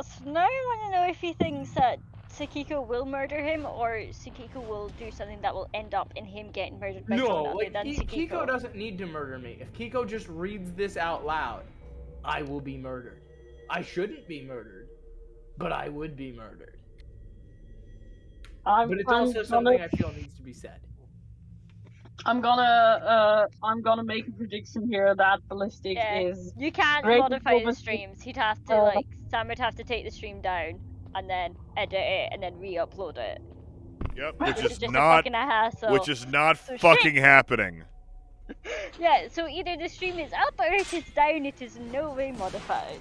So now I want to know if he thinks that Tsukiko will murder him, or Tsukiko will do something that will end up in him getting murdered by No, someone other like, than Tsukiko. Kiko doesn't need to murder me. If Kiko just reads this out loud, I will be murdered. I shouldn't be murdered, but I would be murdered. But it's also something I feel needs to be said. I'm gonna make a prediction here that Ballistic Yeah, is you can't Great modify the performance. streams. He'd have to like Sam would have to take the stream down and then edit it and then re-upload it. yep, Which which is is just not a fucking hassle. which is not So fucking shit. happening. Yeah, so either the stream is up or it is down. It is no way modified.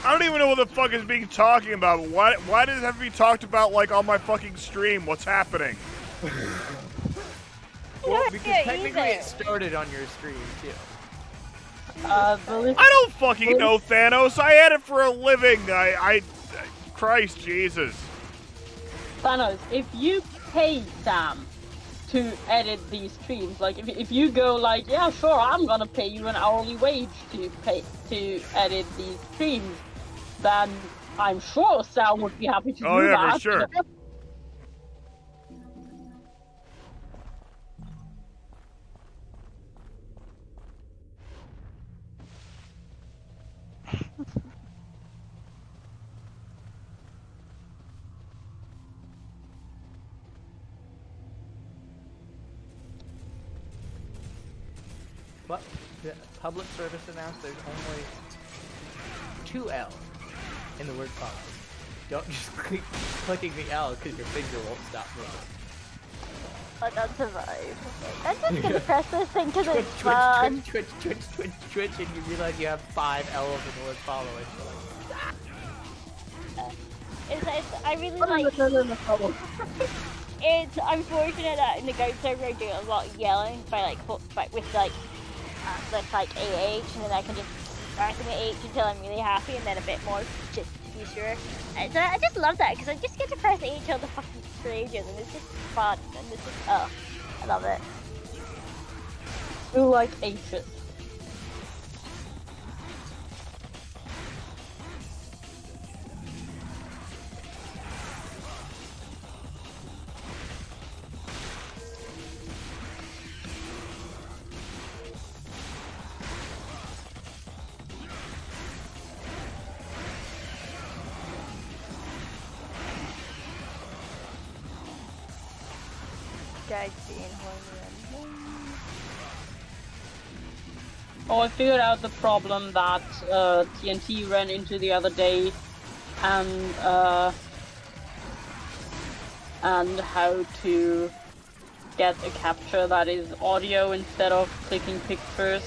I don't even know what the fuck is being talking about. Why does it have to be talked about like on my fucking stream? What's happening? Well, don't because get technically either. it started on your stream too. Ballistic. I don't fucking know, Thanos. I had it for a living. Christ Jesus. Thanos, if you pay Sam to edit these streams, like if you go like, yeah, sure, I'm gonna pay you an hourly wage to edit these streams, then I'm sure Sam would be happy to Oh, do yeah, for that. sure. What? The public service announced there's only 2 L's in the word follow. Don't just keep clicking the L because your finger won't stop moving. I don't survive. I'm just gonna press this thing because Twitch, it's fun. twitch, and you realize you have 5 L's in the word follow. And you're like, I really like. It's unfortunate that in the goat server I do a lot of yelling with like AH, and then I can just start the AH until I'm really happy, and then a bit more just to be sure. And so I just love that because I just get to press AH all the fucking stages, and it's just fun, and it's just I love it. You like H's. Guys being horny. Oh, I figured out the problem that TNT ran into the other day, and how to get a capture that is audio instead of clicking pictures.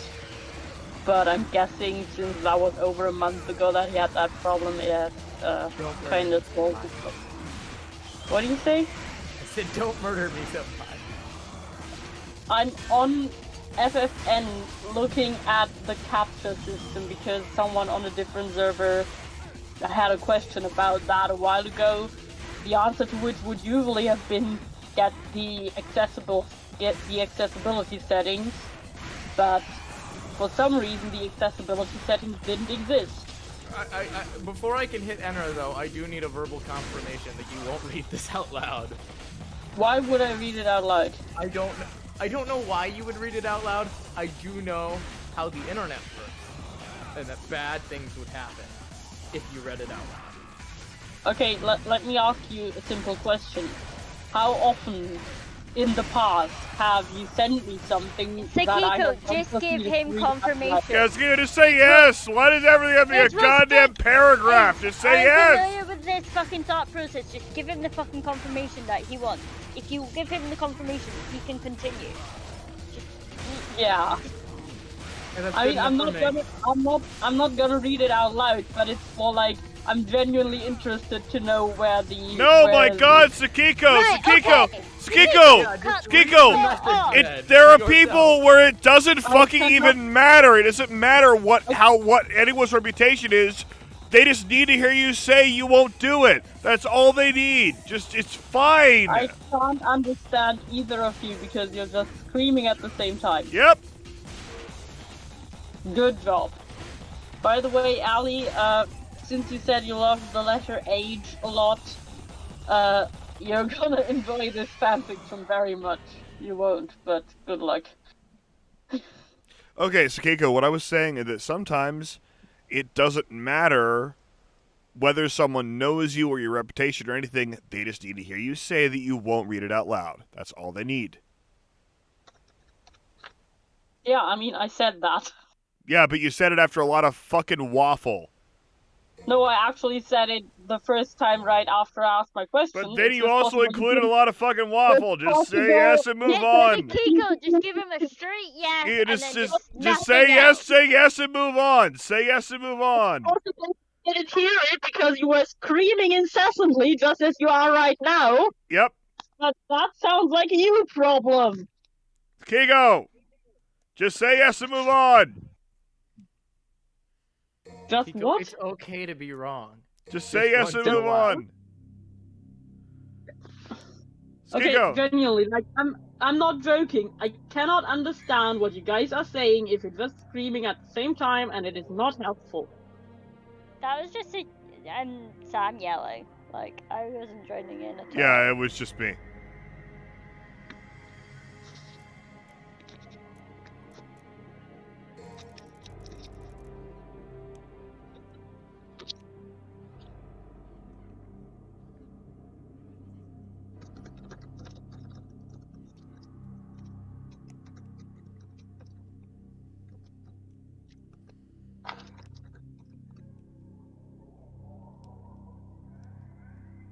But I'm guessing since that was over a month ago that he had that problem, it has kind of solved it. What do you say? I said, don't murder me sometime. I'm on FFN looking at the capture system because someone on a different server had a question about that a while ago. The answer to which would usually have been get the accessibility settings, but for some reason the accessibility settings didn't exist. Before I can hit enter though, I do need a verbal confirmation that you won't read this out loud. Why would I read it out loud? I don't know why you would read it out loud. I do know how the internet works, and that bad things would happen if you read it out loud. Okay, let me ask you a simple question. How often in the past have you sent me something that I Sekiko, have just give purposely him read out loud? confirmation. Yes, you just say yes. Why does everything have to be a It's goddamn respect- paragraph? Just say I'm yes. familiar with this fucking thought process. Just give him the fucking confirmation that he wants. If you give him the confirmation, he can continue. Yeah. And that's I good mean, I'm enough not for me. gonna, I'm not gonna read it out loud, but it's more like I'm genuinely interested to know where the. No, where my the- God, Sekiko, Right, Sekiko, okay. Sekiko, Yeah, just Sekiko! read the Sekiko. message It- then There are yourself. people where it doesn't fucking cannot- even matter. It doesn't matter what anyone's reputation is. They just need to hear you say you won't do it. That's all they need. It's fine. I can't understand either of you because you're just screaming at the same time. Yep. Good job. By the way, Ali, since you said you love the letter H a lot, you're gonna enjoy this fanfiction very much. You won't, but good luck. Okay, Sekiko, what I was saying is that sometimes it doesn't matter whether someone knows you or your reputation or anything. They just need to hear you say that you won't read it out loud. That's all they need. Yeah, I mean, I said that. Yeah, but you said it after a lot of fucking waffle. No, I actually said it the first time right after I asked my question. But then It's you just also possible included a you lot of fucking waffle. Just say possible- yes and move Yes, on. Sekiko, just give him a straight yes. Yeah, and just then just nothing say else. yes and move on. Say yes and move on. I didn't hear it because you were screaming incessantly, just as you are right now. Yep. But that sounds like a you problem. Kiko, just say yes and move on. Just Kiko, what? it's okay to be wrong. Just say yes Just and one move while. on. Okay, Kiko. genuinely, like I'm not joking. I cannot understand what you guys are saying if you're just screaming at the same time, and it is not helpful. That was just Sam yelling. Like, I wasn't joining in at all. Yeah, it was just me.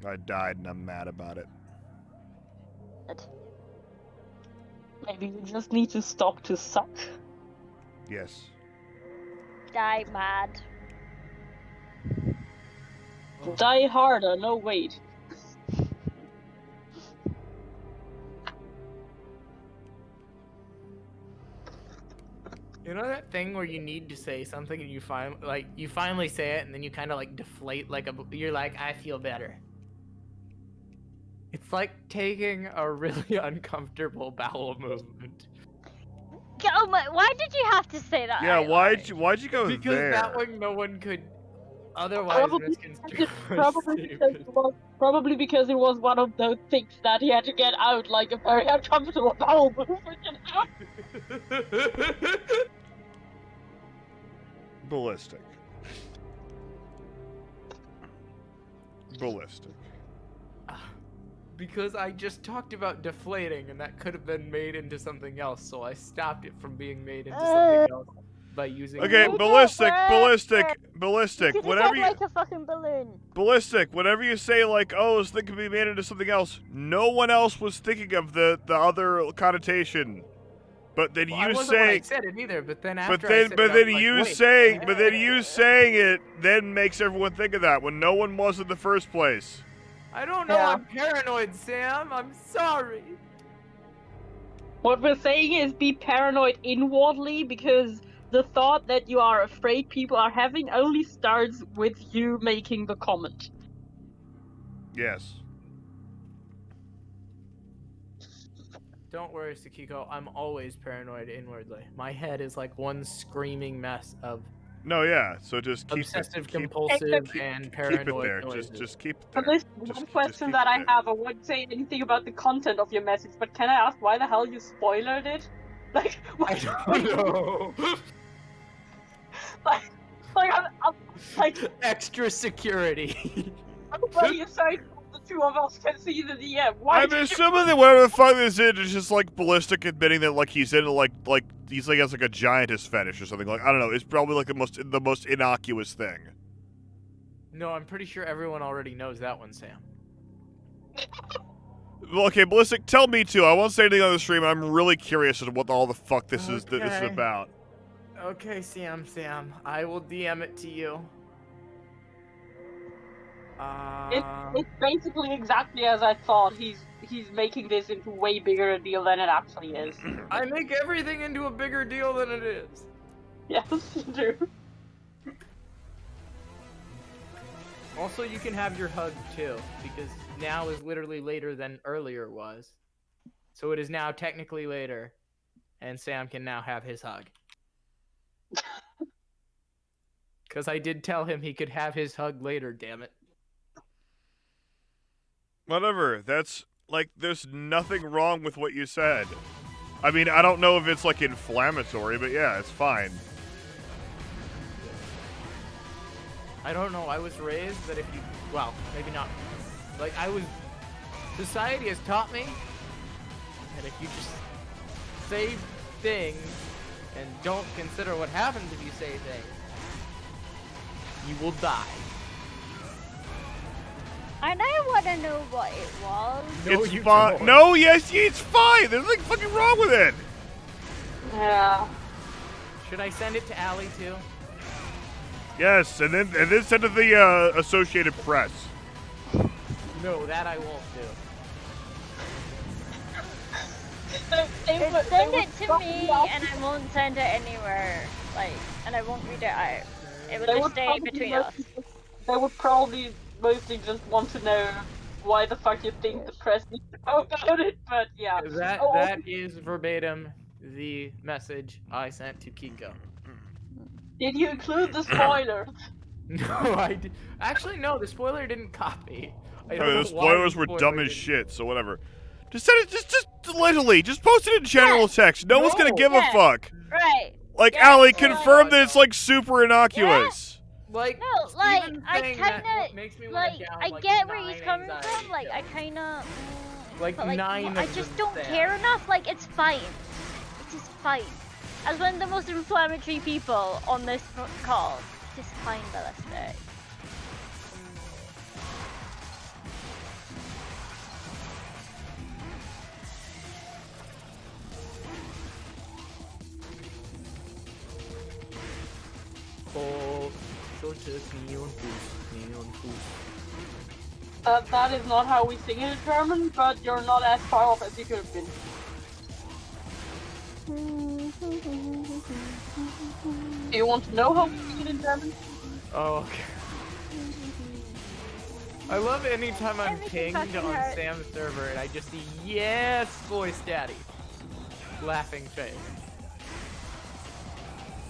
I died and I'm mad about it. Maybe you just need to stop to suck. Yes. Die mad. Die harder, no wait. You know that thing where you need to say something and you finally say it and then you kind of like deflate you're like, I feel better. It's like taking a really uncomfortable bowel movement. Oh my, why did you have to say that? Yeah, out why'd loud? you go Because there? that one no one could otherwise misconstrue. Probably because it was one of those things that he had to get out, like a very uncomfortable bowel movement. Ballistic. Ballistic. Because I just talked about deflating and that could have been made into something else, so I stopped it from being made into something else by using. Okay, You ballistic, don't ballistic, work. ballistic. Because Whatever you you, sound like a fucking balloon. ballistic. Whatever you say, like, oh, this thing could be made into something else. No one else was thinking of the other connotation. But then I you wasn't when I saying, said it either, but then after but I then said but it, I then was like, you wait, saying, what? but then you saying it then makes everyone think of that when no one was in the first place. I don't know. Yeah. I'm paranoid, Sam. I'm sorry. What we're saying is be paranoid inwardly, because the thought that you are afraid people are having only starts with you making the comment. Yes. Don't worry, Sakiko. I'm always paranoid inwardly. My head is like one screaming mess of No, yeah. So just keep obsessive, it, keep, compulsive, keep- and keep paranoid it there. noises. Just keep it But there. there's Just one keep question it that I there. have. I won't say anything about the content of your message, but can I ask why the hell you spoiled it? Like, why? I don't know. like, I'm like, Extra security. nobody aside from the two of us can see the DM. Why I'm did you- assuming that whatever the fuck this is just like ballistic admitting that like he's into like he's like has like a giantess fetish or something. Like I don't know. It's probably like the most innocuous thing. No, I'm pretty sure everyone already knows that one, Sam. Well, okay, ballistic. Tell me too. I won't say anything on the stream. I'm really curious as to what all the fuck this is Okay. about. Okay, Sam. I will DM it to you. It's basically exactly as I thought. He's making this into way bigger a deal than it actually is. I make everything into a bigger deal than it is. Yes, you do. Also, you can have your hug too, because now is literally later than earlier was. So it is now technically later, and Sam can now have his hug. Because I did tell him he could have his hug later, damn it. Whatever. That's like there's nothing wrong with what you said. I mean, I don't know if it's like inflammatory, but yeah, it's fine. I don't know, I was raised that if you, well, maybe not. Like, society has taught me that if you just say things and don't consider what happens if you say things, you will die. I now want to know what it was. No, It's you fine. don't. No, yes, it's fine. There's nothing fucking wrong with it. Yeah. Should I send it to Allie too? Yes, and then send it to the Associated Press. No, that I won't do. Just send it to me, and I won't send it anywhere. Like, and I won't read it out. It will They just would stay probably between us. They would probably mostly just want to know why the fuck you think the press needs to know about it, but yeah. That is verbatim the message I sent to Kiko. Did you include the spoiler? No, I did. Actually, no, the spoiler didn't copy. I don't Okay, know the why spoilers the were spoiler dumb as didn't. shit, so whatever. Just send it, just literally, just post it in general text. No one's gonna No. give Yeah. a fuck. Right. Like, Yeah, Allie, yeah. confirm that it's like super innocuous. Like, No, like, Steven I saying that kinda, makes me wanna like, down, I like, get where 9 he's coming anxiety from. Like, I pills. kinda, Like, but like, 9 I of just them don't fail. care enough. Like, it's fine. It's just fine. As one of the most inflammatory people on this call, it's just fine, Ballistic. That is not how we sing it in German, but you're not as far off as you could have been. Do you want to know how we sing it in German? Oh, okay. I love anytime I'm Everything pinged fucking on hurts. Sam's server and I just see yes, voice daddy, laughing face.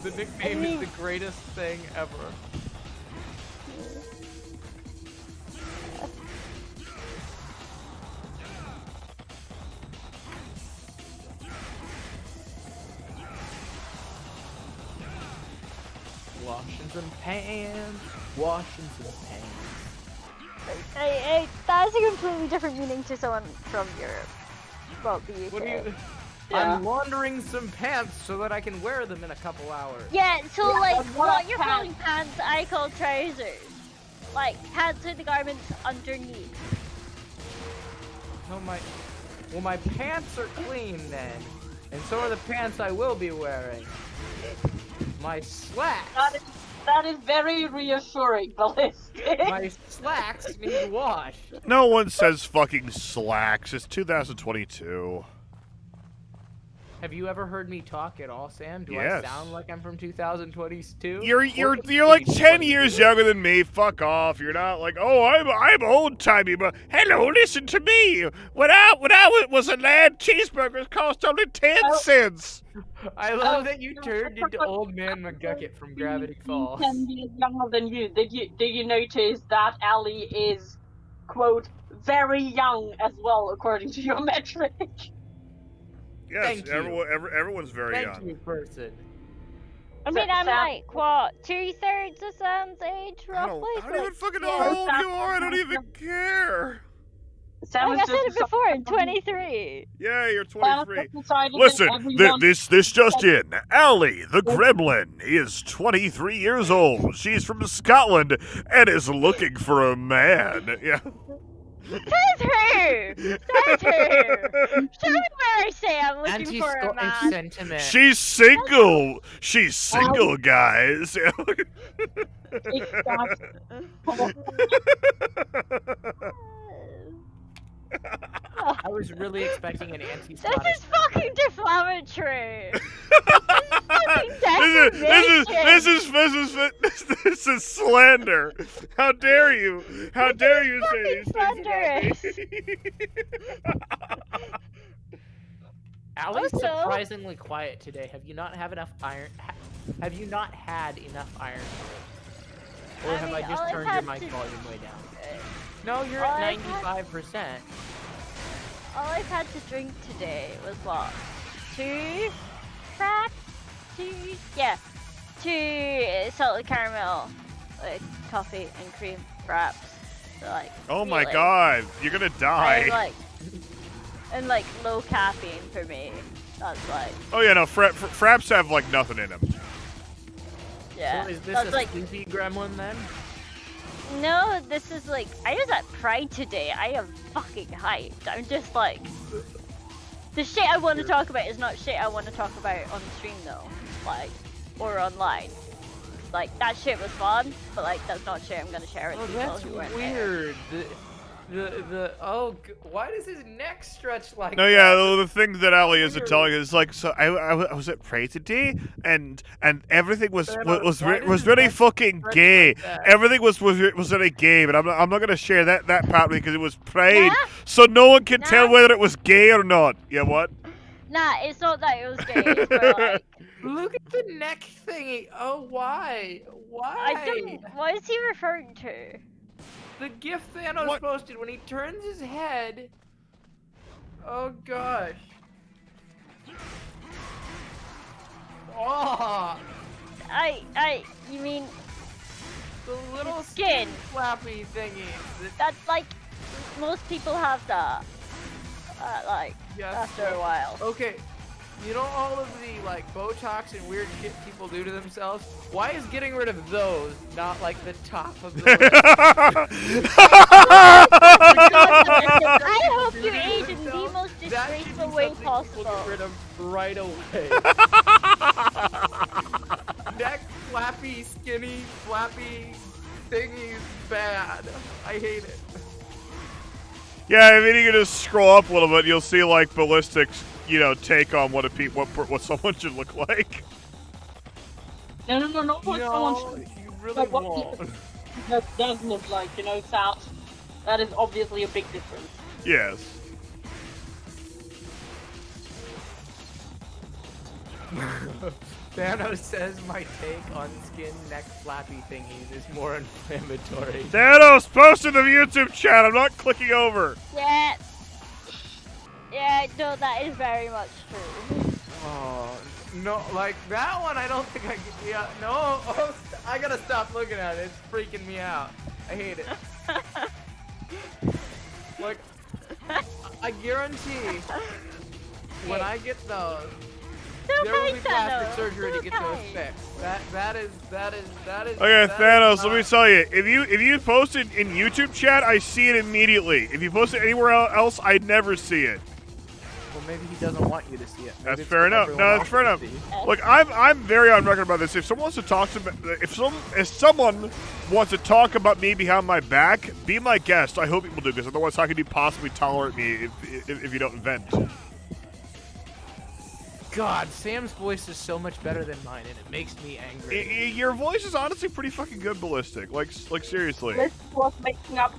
The nickname is the greatest thing ever. Washing some pants, washing some pants. That's a completely different meaning to someone from Europe. Well, the UK. What do you? Yeah. I'm laundering some pants so that I can wear them in a couple hours. Yeah, so Yeah, like but what what are you're calling pants, I call trousers. Like pants are the garments underneath. No, my pants are clean then, and so are the pants I will be wearing. My slacks. That is very reassuring, Ballistic. My slacks need wash. No one says fucking slacks. It's 2022. Have you ever heard me talk at all, Sam? Do Yes. I sound like I'm from 2022? You're like 10 years younger than me. Fuck off. You're not like, oh, I'm old timey, but hello, listen to me. When I was a lad, cheeseburgers cost only 10 cents. I love that you turned into Old Man McGucket from Gravity Falls. 10 years younger than you. Did you notice that Ellie is, quote, very young as well, according to your metric? Yes, Thank you. everyone's very Thank young. you, person. I mean, I'm Sam- like, what, 2/3 of Sam's age, I roughly? don't even fucking know yeah. how old you are. I don't even care. Sam Like I is said it just before, I'm 23. Yeah, you're Sam 23. has decided that Listen, everyone- this just in. Allie, the gremlin, is 23 years old. She's from Scotland and is looking for a man. Yeah. Says who? Says who? Show me where I say I'm looking for a Anti-Scottish man. sentiment. She's single. She's single, guys. I was really expecting an This anti-Scottish. is fucking deflammatory. This is slander. How dare you? How dare you say these things about me? Allie's Also- surprisingly quiet today. Have you not have enough iron? Have you not had enough iron? Or I have mean, I just all I've turned your had mic to- volume way down? No, you're all at I've had- 95%. All I've had to drink today was what? 2 fraps? 2 salted caramel, coffee and cream fraps. So, like, Oh my really, god, you're gonna And die. like low caffeine for me. That's like, Oh yeah, no, fraps have like nothing in them. yeah. So is this That's a like, sleepy gremlin then? no, this is like, I was at Pride today. I am fucking hyped. I'm just like, the shit I want to talk about is not shit I want to talk about on stream though, like, or online. Like, that shit was fun, but like, that's not shit I'm gonna share with Oh, people that's who weren't there. weird. Why does his neck stretch like No, that? yeah, the thing that Ali isn't telling is like, so I was at Prey today, and everything was Why was does his really neck fucking stretch gay. like that? Everything was really gay, but I'm not gonna share that part because it was Pride, Nah. so no one can tell Nah. whether it was gay or not. Yeah, what? Nah, it's not that it was gay, it's more like, Look at the neck thingy. Oh, why? Why? I don't, what is he referring to? The GIF Thanos What? posted when he turns his head. Oh gosh. Oh, You mean, the little Skin. flappy thingy. that's like, most people have that, like, Yes. after a while. Okay, you know all of the like Botox and weird shit people do to themselves? Why is getting rid of those not like the top of the list? I hope you age in the most That should be disgraceful way something people possible. get rid of right away. Neck flappy, skinny, flappy bad. I hate it. Yeah, I mean, you can just scroll up a little bit. You'll see like Ballistic's, take on what what someone should look like. No, what someone No, should, you really but what won't. that does look like, that is obviously a big difference. Yes. Thanos says my take on skin neck flappy thingies is more inflammatory. Thanos, post in the YouTube chat. I'm not clicking over. Yeah. Yeah, no, that is very much true. Oh, no, like that one I don't think I can, yeah, no, oh, I gotta stop looking at it, it's freaking me out. I hate it. Like, I guarantee when I get those, there will be plastic surgery to get those fixed. That is. Okay, that Thanos, is let me tell you. If you post it in YouTube chat, I see it immediately. If you post it anywhere else, I'd never see it. Well, maybe he doesn't want you to see it. Maybe That's it's fair what enough. everyone No, that's else fair can enough. see. Look, I'm very on record about this. If someone wants to talk to me, if someone wants to talk about me behind my back, be my guest. I hope people do, because otherwise, how could you possibly tolerate me if you don't vent? God, Sam's voice is so much better than mine, and it makes me angry. Your voice is honestly pretty fucking good, Ballistic. Like seriously. This was making up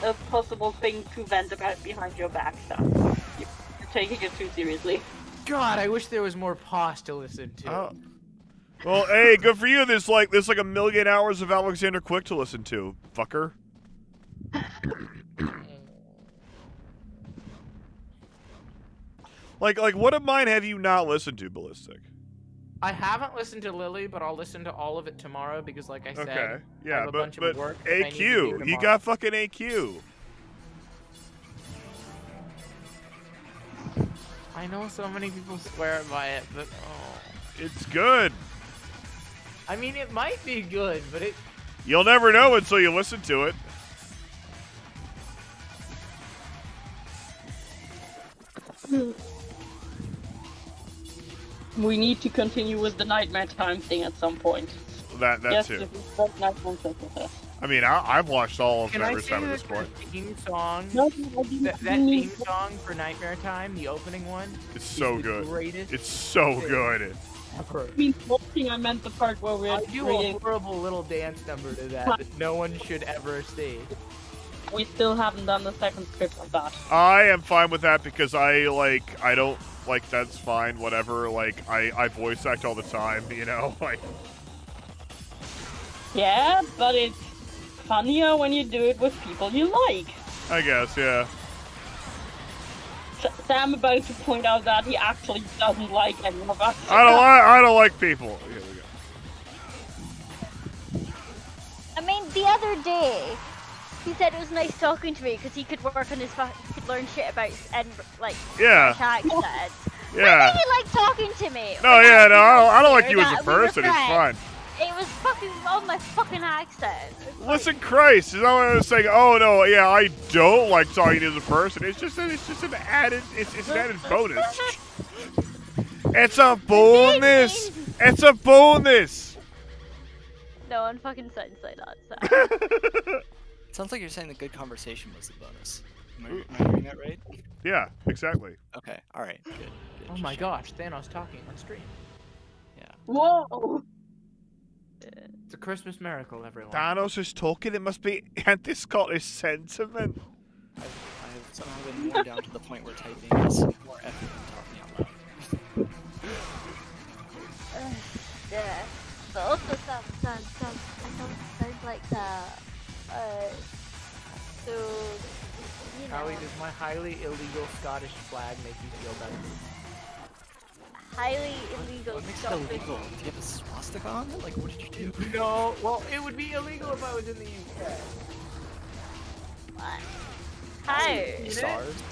a possible thing to vent about behind your back, so you're taking it too seriously. God, I wish there was more Pos to listen to. Oh. Well, hey, good for you. There's like a million hours of Alexander Quick to listen to, fucker. Like what of mine have you not listened to, Ballistic? I haven't listened to Lily, but I'll listen to all of it tomorrow because, like I said, Okay, I yeah, have a bunch but of work that I need to do AQ, he tomorrow. got fucking AQ. I know so many people swear by it, but It's good. I mean, it might be good, but it. You'll never know until you listen to it. We need to continue with the Nightmare Time thing at some point. That yes, too. Nightmare Time. I mean, I've watched all of Can I Nightmare say Time at that this point. the theme song, No, I didn't that mean- theme song for Nightmare Time, the opening one, It's is so the good. greatest It's so thing good. ever. I mean, watching, I meant the part where we're I do reading. a horrible little dance number to that no one should ever see. We still haven't done the second script of that. I am fine with that because I don't like that's fine, whatever. Like I voice act all the time, like Yeah, but it's funnier when you do it with people you like. I guess, yeah. Sam about to point out that he actually doesn't like any of us. I don't like people. Here we go. I mean, the other day, he said it was nice talking to me because he could work on his, he could learn shit about Yeah. accents. Yeah. Why did he like talking to me? No, Or yeah, that no, I don't like you as that a we were person. It's fine. friends? It was fucking on my fucking accent. It's like- Listen, Christ, is that what I was saying? Oh no, yeah, I don't like talking to you as a person. It's just an added, it's an added bonus. It's a bonus. It's a bonus. No one fucking sounds like that. So. Sounds like you're saying the good conversation was the bonus. Am I hearing that right? Yeah, exactly. Okay, alright, good. Oh my gosh, Thanos talking on stream. Yeah. Whoa! It's a Christmas miracle, everyone. Thanos is talking. It must be anti-Scottish sentiment. I've somehow been worn down to the point where typing is more effort than talking out loud. Yeah. But also sounds like that. So, you know, Howie, does my highly illegal Scottish flag make you feel better? highly illegal What makes it stuff. illegal? Do you have a swastika on it? Like, what did you do? No, well, it would be illegal if I was in the UK. What? How? Stars?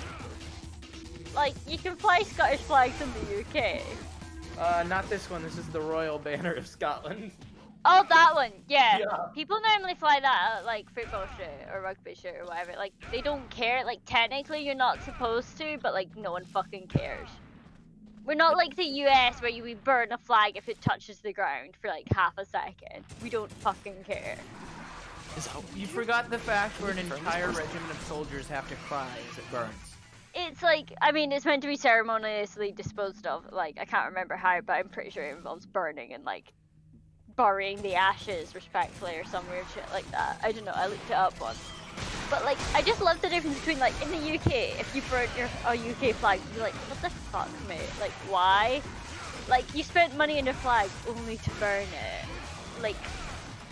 Like, you can fly Scottish flags in the UK. Not this one. This is the Royal Banner of Scotland. Oh, that one, yeah. Yeah. People normally fly that at, like, football shirt or rugby shirt or whatever. Like, they don't care. Like, technically you're not supposed to, but, like, no one fucking cares. We're not like the US where we burn a flag if it touches the ground for, like, half a second. We don't fucking care. You forgot the fact where an entire regiment of soldiers have to cry as it burns. It's like, I mean, it's meant to be ceremoniously disposed of. Like, I can't remember how, but I'm pretty sure it involves burning and like burying the ashes respectfully or some weird shit like that. I don't know. I looked it up once. But like, I just love the difference between like in the UK, if you burn a UK flag, you're like, what the fuck, mate? Like, why? Like, you spent money on a flag only to burn it. Like,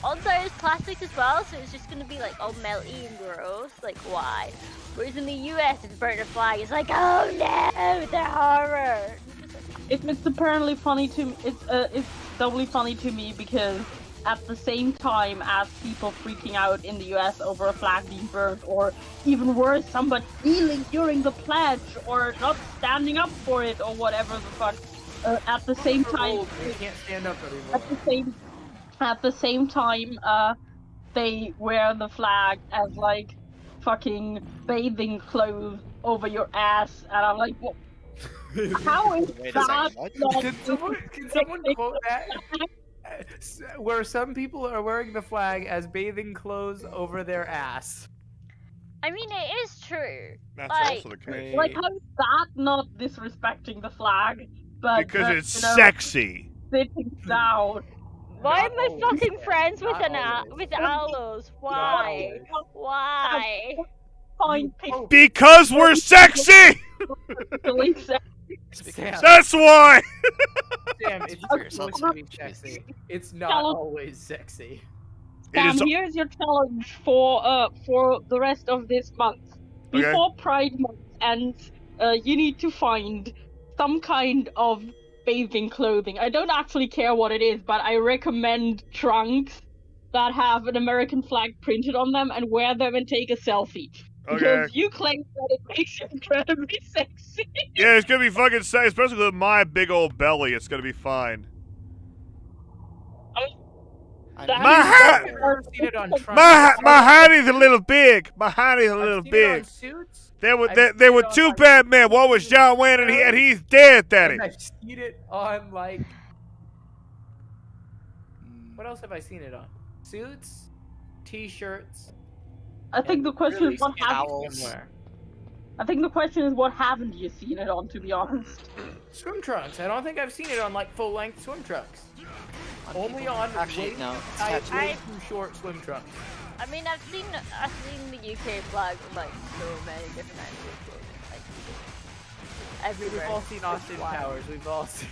odds are it's plastic as well, so it's just gonna be like all melty and gross. Like, why? Whereas in the US, if you burn a flag, it's like, oh no, the horror. It's apparently funny to me. It's doubly funny to me because at the same time as people freaking out in the US over a flag being burned, or even worse, somebody kneeling during the pledge or not standing up for it or whatever the fuck. At the same time, They can't stand up anymore. At the same time, they wear the flag as like fucking bathing clothes over your ass, and I'm like, what? How is Wait a that? second, what? not Can someone quote that? Where some people are wearing the flag as bathing clothes over their ass. I mean, it is true. That's Like- also the case. Like, how is that not disrespecting the flag? But Because it's you know, sexy. sitting down. Why Not am I always. fucking friends with Not an always. with aloes? Why? always. Why? Fine, Because we're sexy! pixely Sam, That's why! Sam, it's for yourself, supposed to be Sam. sexy. It's not Tell 'em. always sexy. It Sam, is. here's your challenge for the rest of this month. Okay. Before Pride Month ends, you need to find some kind of bathing clothing. I don't actually care what it is, but I recommend trunks that have an American flag printed on them and wear them and take a selfie. Okay. Because you claim that it makes you incredibly sexy. Yeah, it's gonna be fucking sexy, especially with my big old belly. It's gonna be fine. That My is hat- very- I've never seen it on trunks. My hattie a little big. My hattie's a I've little seen it on big. suits. There were I've there seen were it on, two like, Batman. One was John Wayne, and he's dead, daddy. And I've seen it on like. What else have I seen it on? Suits, T-shirts. I think the question really is what haven't towels. Somewhere. I think the question is what haven't you seen it on, to be honest. Swim trunks. I don't think I've seen it on like full-length swim trunks. Only on Actually, way, no. It's way tattooed. too short swim trunks. I mean, I've seen the UK flag with like so many different items of clothing, like everywhere. We've all seen Austin Why? Powers. We've all seen.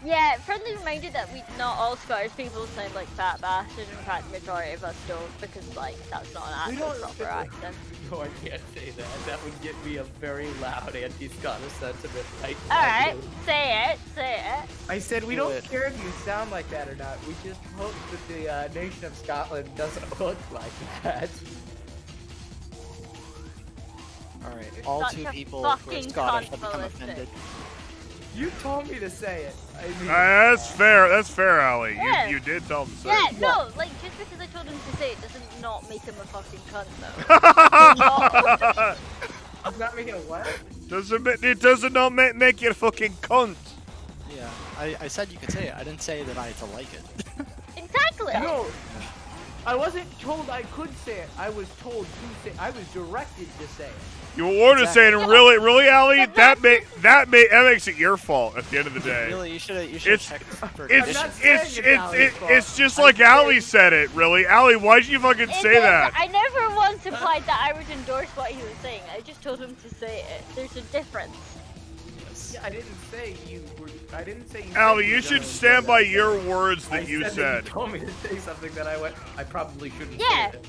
Yeah, friendly reminder that not all Scottish people sound like fat bastards. In fact, the majority of us don't, because like that's not an We actual don't- proper accent. No, I can't say that. That would get me a very loud anti-Scottish sentiment. Like, Alright, say it. I said we Do don't it. care if you sound like that or not. We just hope that the nation of Scotland doesn't look like that. Alright, all Such two a people who are fucking Scottish have become convoluted. offended. You told me to say it. I mean, That's fair. That's fair, Allie. Yeah. You did tell him to say Yeah, it. no, like just because I told him to say it doesn't not make him a fucking cunt though. he's not making a what? It doesn't not make you a fucking cunt. Yeah, I said you could say it. I didn't say that I had to like it. Exactly. No, I wasn't told I could say it. I was told to say. I was directed to say it. You were ordered saying, Yeah. really, Allie? But That makes it your fault at the end of the day. Really, you should have It's- checked for It's I'm not conditions. saying it's it's it's Allie's it, fault. it's just I'm like saying- Allie said it. Really, Allie? Why'd you fucking say that? I never once implied that I would endorse what he was saying. I just told him to say it. There's a difference. Yeah, I didn't say you were. I didn't say you. Allie, said you were should gonna stand say by that. your words I that you said. said. You told me to say something that I went. I probably shouldn't Yeah. say it.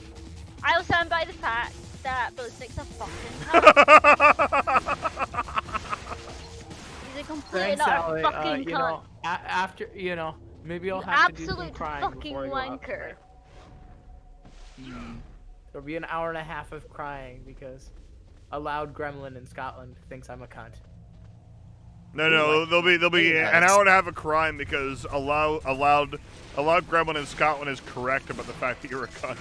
I'll stand by the fact that Ballistic's a fucking cunt. He's a complete and Thanks, utter Allie. fucking You cunt. know, after maybe I'll An have to do some absolute crying fucking before we go out wanker. tonight. There'll be an hour and a half of crying because a loud gremlin in Scotland thinks I'm a cunt. No, there'll be Yeah, an hour and a half of crime because a loud gremlin in Scotland is correct about the fact that you're a cunt.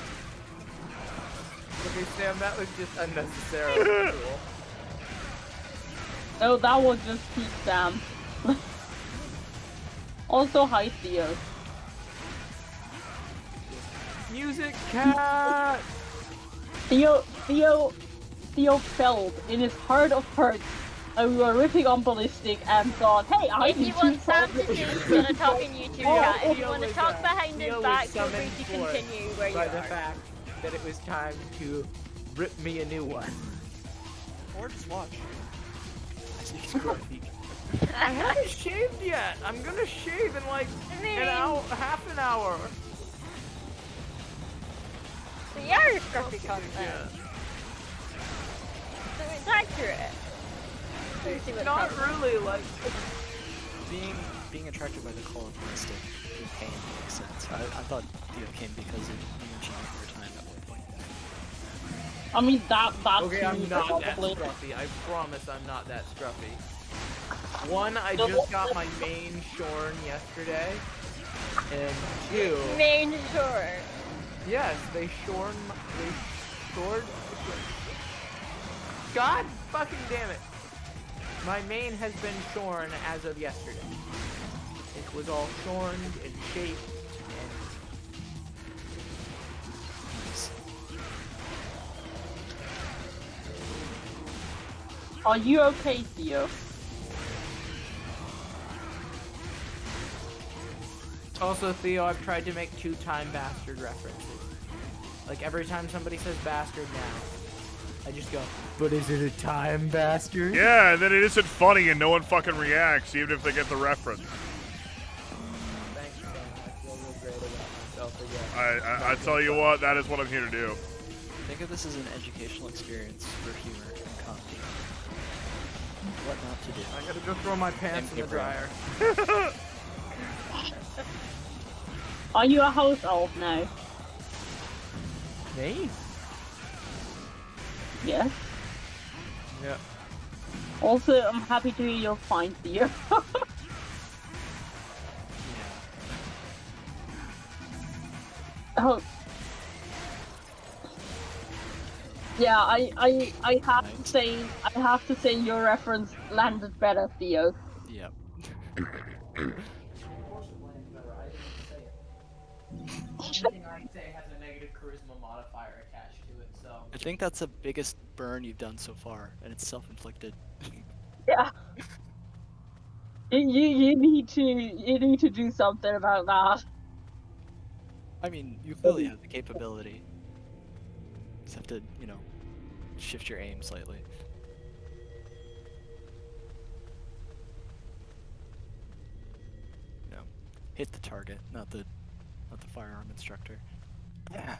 Okay, Sam, that was just unnecessarily cruel. No, that was just Pete Sam. Also, hi Theo. Music cat. Theo felt in his heart of hearts that we were ripping on Ballistic and thought, hey, I If need you to want Sam to solve do, this. he's gonna talk in YouTube chat. If you want to talk behind his Theo back, was feel free to summoned continue where you by the are. fact that it was time to rip me a new one. Or just watch. I think it's great. I haven't shaved yet. I'm gonna shave in like an hour, half an hour. So you are a scruffy cunt then. So it's accurate. Let's see what's Not happening. really, like. Being attracted by the call of Ballistic through Kane makes sense. I thought Theo came because of you and Gina for a time at one point. I mean, that's Okay, I'm not that probably. scruffy. I promise I'm not that scruffy. One, I just got my mane shorn yesterday. And two, Main shore. yes, they shored. God fucking damn it. My mane has been shorn as of yesterday. It was all shorn and shaped and Are you okay, Theo? also, Theo, I've tried to make 2 time bastard references. Like every time somebody says bastard now, I just go, but is it a time bastard? Yeah, and then it isn't funny and no one fucking reacts, even if they get the reference. Thanks, Sam. I feel real great about myself again. I tell you what, that is what I'm here to do. Think of this as an educational experience for humor and comedy. What not to do. I gotta go throw my pants in the Give Brown. dryer. Are you a house elf now? Me? Yes. Yeah. Also, I'm happy to hear you're fine, Theo. Oh. Yeah, I have to say your reference landed better, Theo. Yep. Everything I say has a negative charisma modifier attached to it, so. I think that's the biggest burn you've done so far, and it's self-inflicted. Yeah. You need to do something about that. I mean, you clearly have the capability. Just have to, you know, shift your aim slightly. You know, hit the target, not the firearm instructor. Yeah.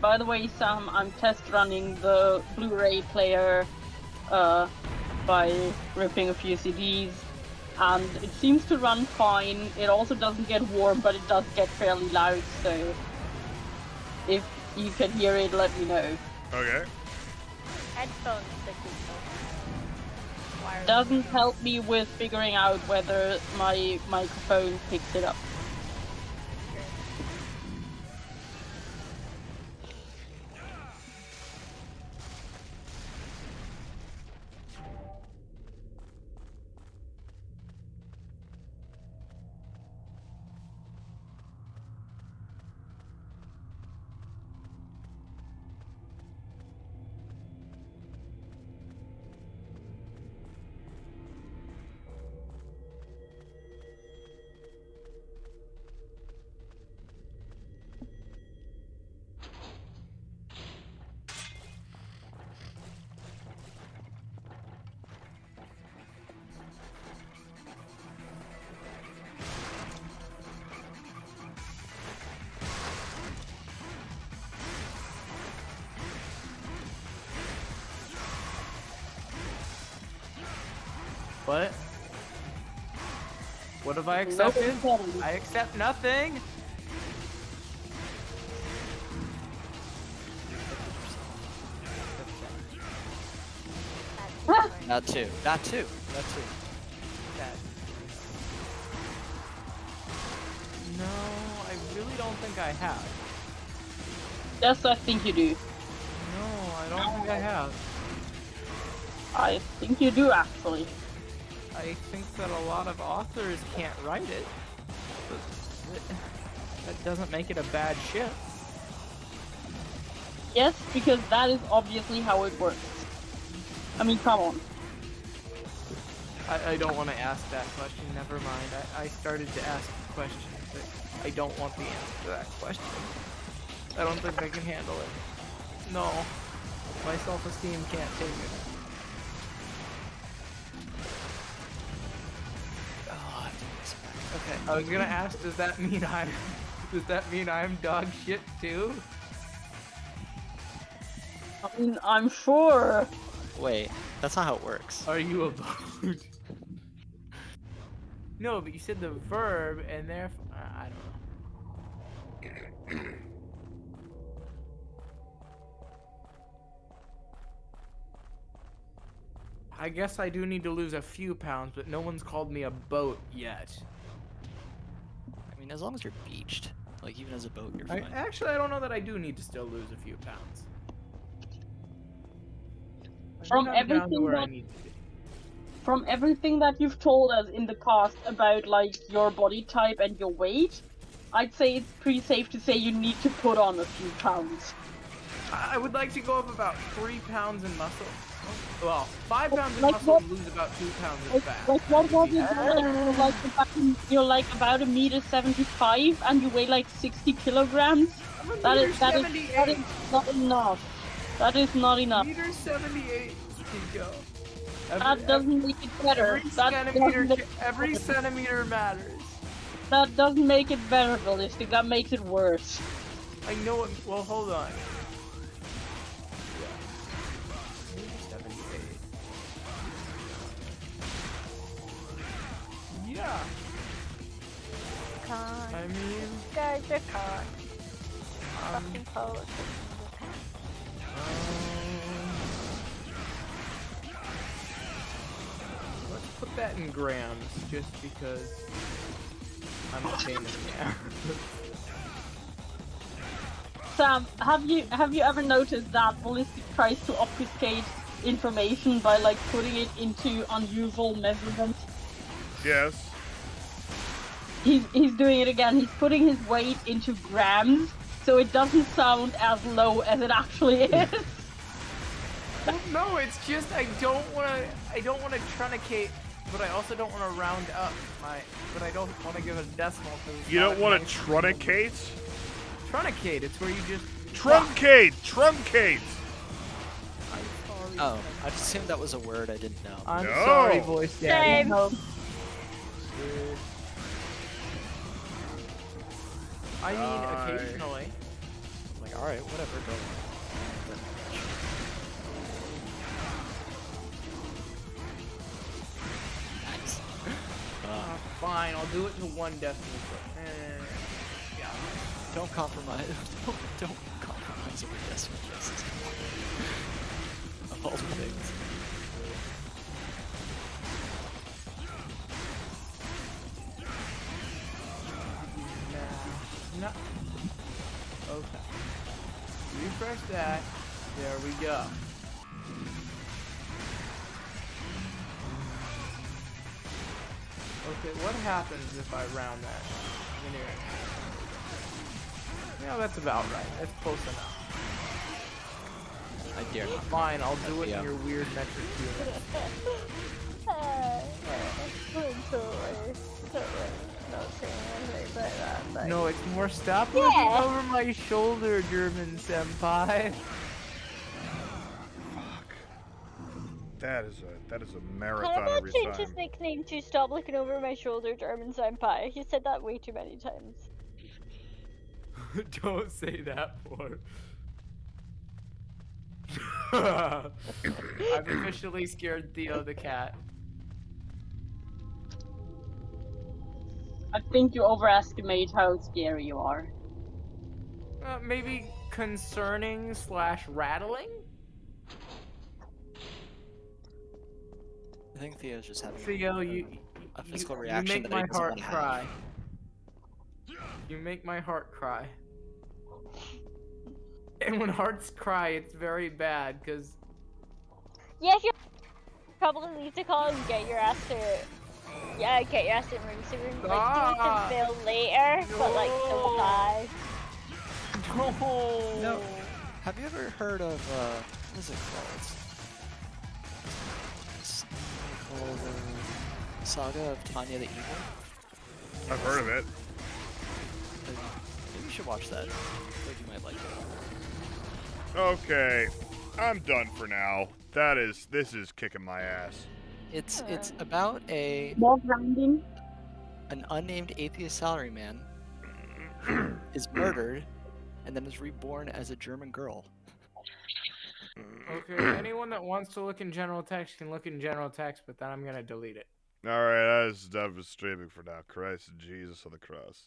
By the way, Sam, I'm test running the Blu-ray player by ripping a few CDs, and it seems to run fine. It also doesn't get warm, but it does get fairly loud, so if you can hear it, let me know. Okay. Headphones sticky. Wireless. Doesn't help me with figuring out whether my microphone picks it up. What? What have I accepted? Nope. I accept nothing. That too. That too. That too. actually don't think I have. Yes, I think you do. No, I don't think I have. I think you do, actually. I think that a lot of authors can't write it. But that doesn't make it a bad ship. Yes, because that is obviously how it works. I mean, come on. I don't want to ask that question, never mind. I started to ask the question, but I don't want the answer to that question. I don't think I can handle it. No. My self-esteem can't take it. Oh, I have to listen back. Okay, I was gonna ask, does that mean I'm dog shit too? I mean, I'm sure. Wait, that's not how it works. Are you a boat? No, but you said the verb, and therefore I don't know. I guess I do need to lose a few pounds, but no one's called me a boat yet. I mean, as long as you're beached, like even as a boat, you're I fine. don't know that I do need to still lose a few pounds. I From think I'm down to everything where I that- need to be. From everything that you've told us in the past about, like, your body type and your weight, I'd say it's pretty safe to say you need to put on a few pounds. I would like to go up about 3 pounds in muscle. Well, 5 pounds in Like muscle what- and lose about 2 pounds in Like, fat. like what was it? You're like about 1.75 m and you weigh like 60 kilograms. I'm a That is meter that is 78. not enough. That is not enough. Meter 78, Chico. That doesn't make it better. Every centimeter matters. That doesn't make it better, Ballistic. That makes it worse. I know it. Well, hold on. Meter 78. Yeah. Con. I mean, Guys are con. um, Fucking poets. let's put that in grams, just because I'm a pain in the ass. Sam, have you ever noticed that Ballistic tries to obfuscate information by like putting it into unusual measurements? Yes. He's doing it again. He's putting his weight into grams, so it doesn't sound as low as it actually is. Well, no, it's just I don't want to truncate, but I also don't want to round up but I don't want to give a decimal. You don't want to truncate? Truncate, it's where you just... Truncate! Truncate! Oh, I just assumed that was a word I didn't know. I'm No. sorry, voice daddy. Same. I mean, occasionally. I'm like, alright, whatever, go on. Nice. Fine, I'll do it to 1 decimal. Yeah. Don't compromise. Don't compromise over decimal places. Of all things. No. Okay. Refresh that. There we go. Okay, what happens if I round that linear? Yeah, that's about right. That's close enough. I dare not. Fine, I'll do it Yeah. in your weird metric unit. Not saying anything like that, but No, it's more stop Yeah. looking over my shoulder, German senpai. That is a Can marathon I every change time. his nickname to Stop Looking Over My Shoulder, German Senpai? He said that way too many times. Don't say that, boy. I've officially scared Theo the cat. I think you overestimate how scary you are. Maybe concerning / rattling? I think Theo's just having Theo, a physical reaction you make that my he doesn't heart want to cry. have. You make my heart cry. And when hearts cry, it's very bad, because... Yeah, you probably need to call and get your ass to... Yeah, get your ass to emergency room. Like, you need to fail later, but like, don't die. No! No. Have you ever heard of, what is it called? It's called, Saga of Tanya the Evil? I've heard of it. Maybe you should watch that. I think you might like it. Okay, I'm done for now. This is kicking my ass. It's about More grinding. an unnamed atheist salaryman is murdered and then is reborn as a German girl. Okay, anyone that wants to look in general text can look in general text, but then I'm gonna delete it. Alright, that is streaming for now. Christ Jesus on the cross.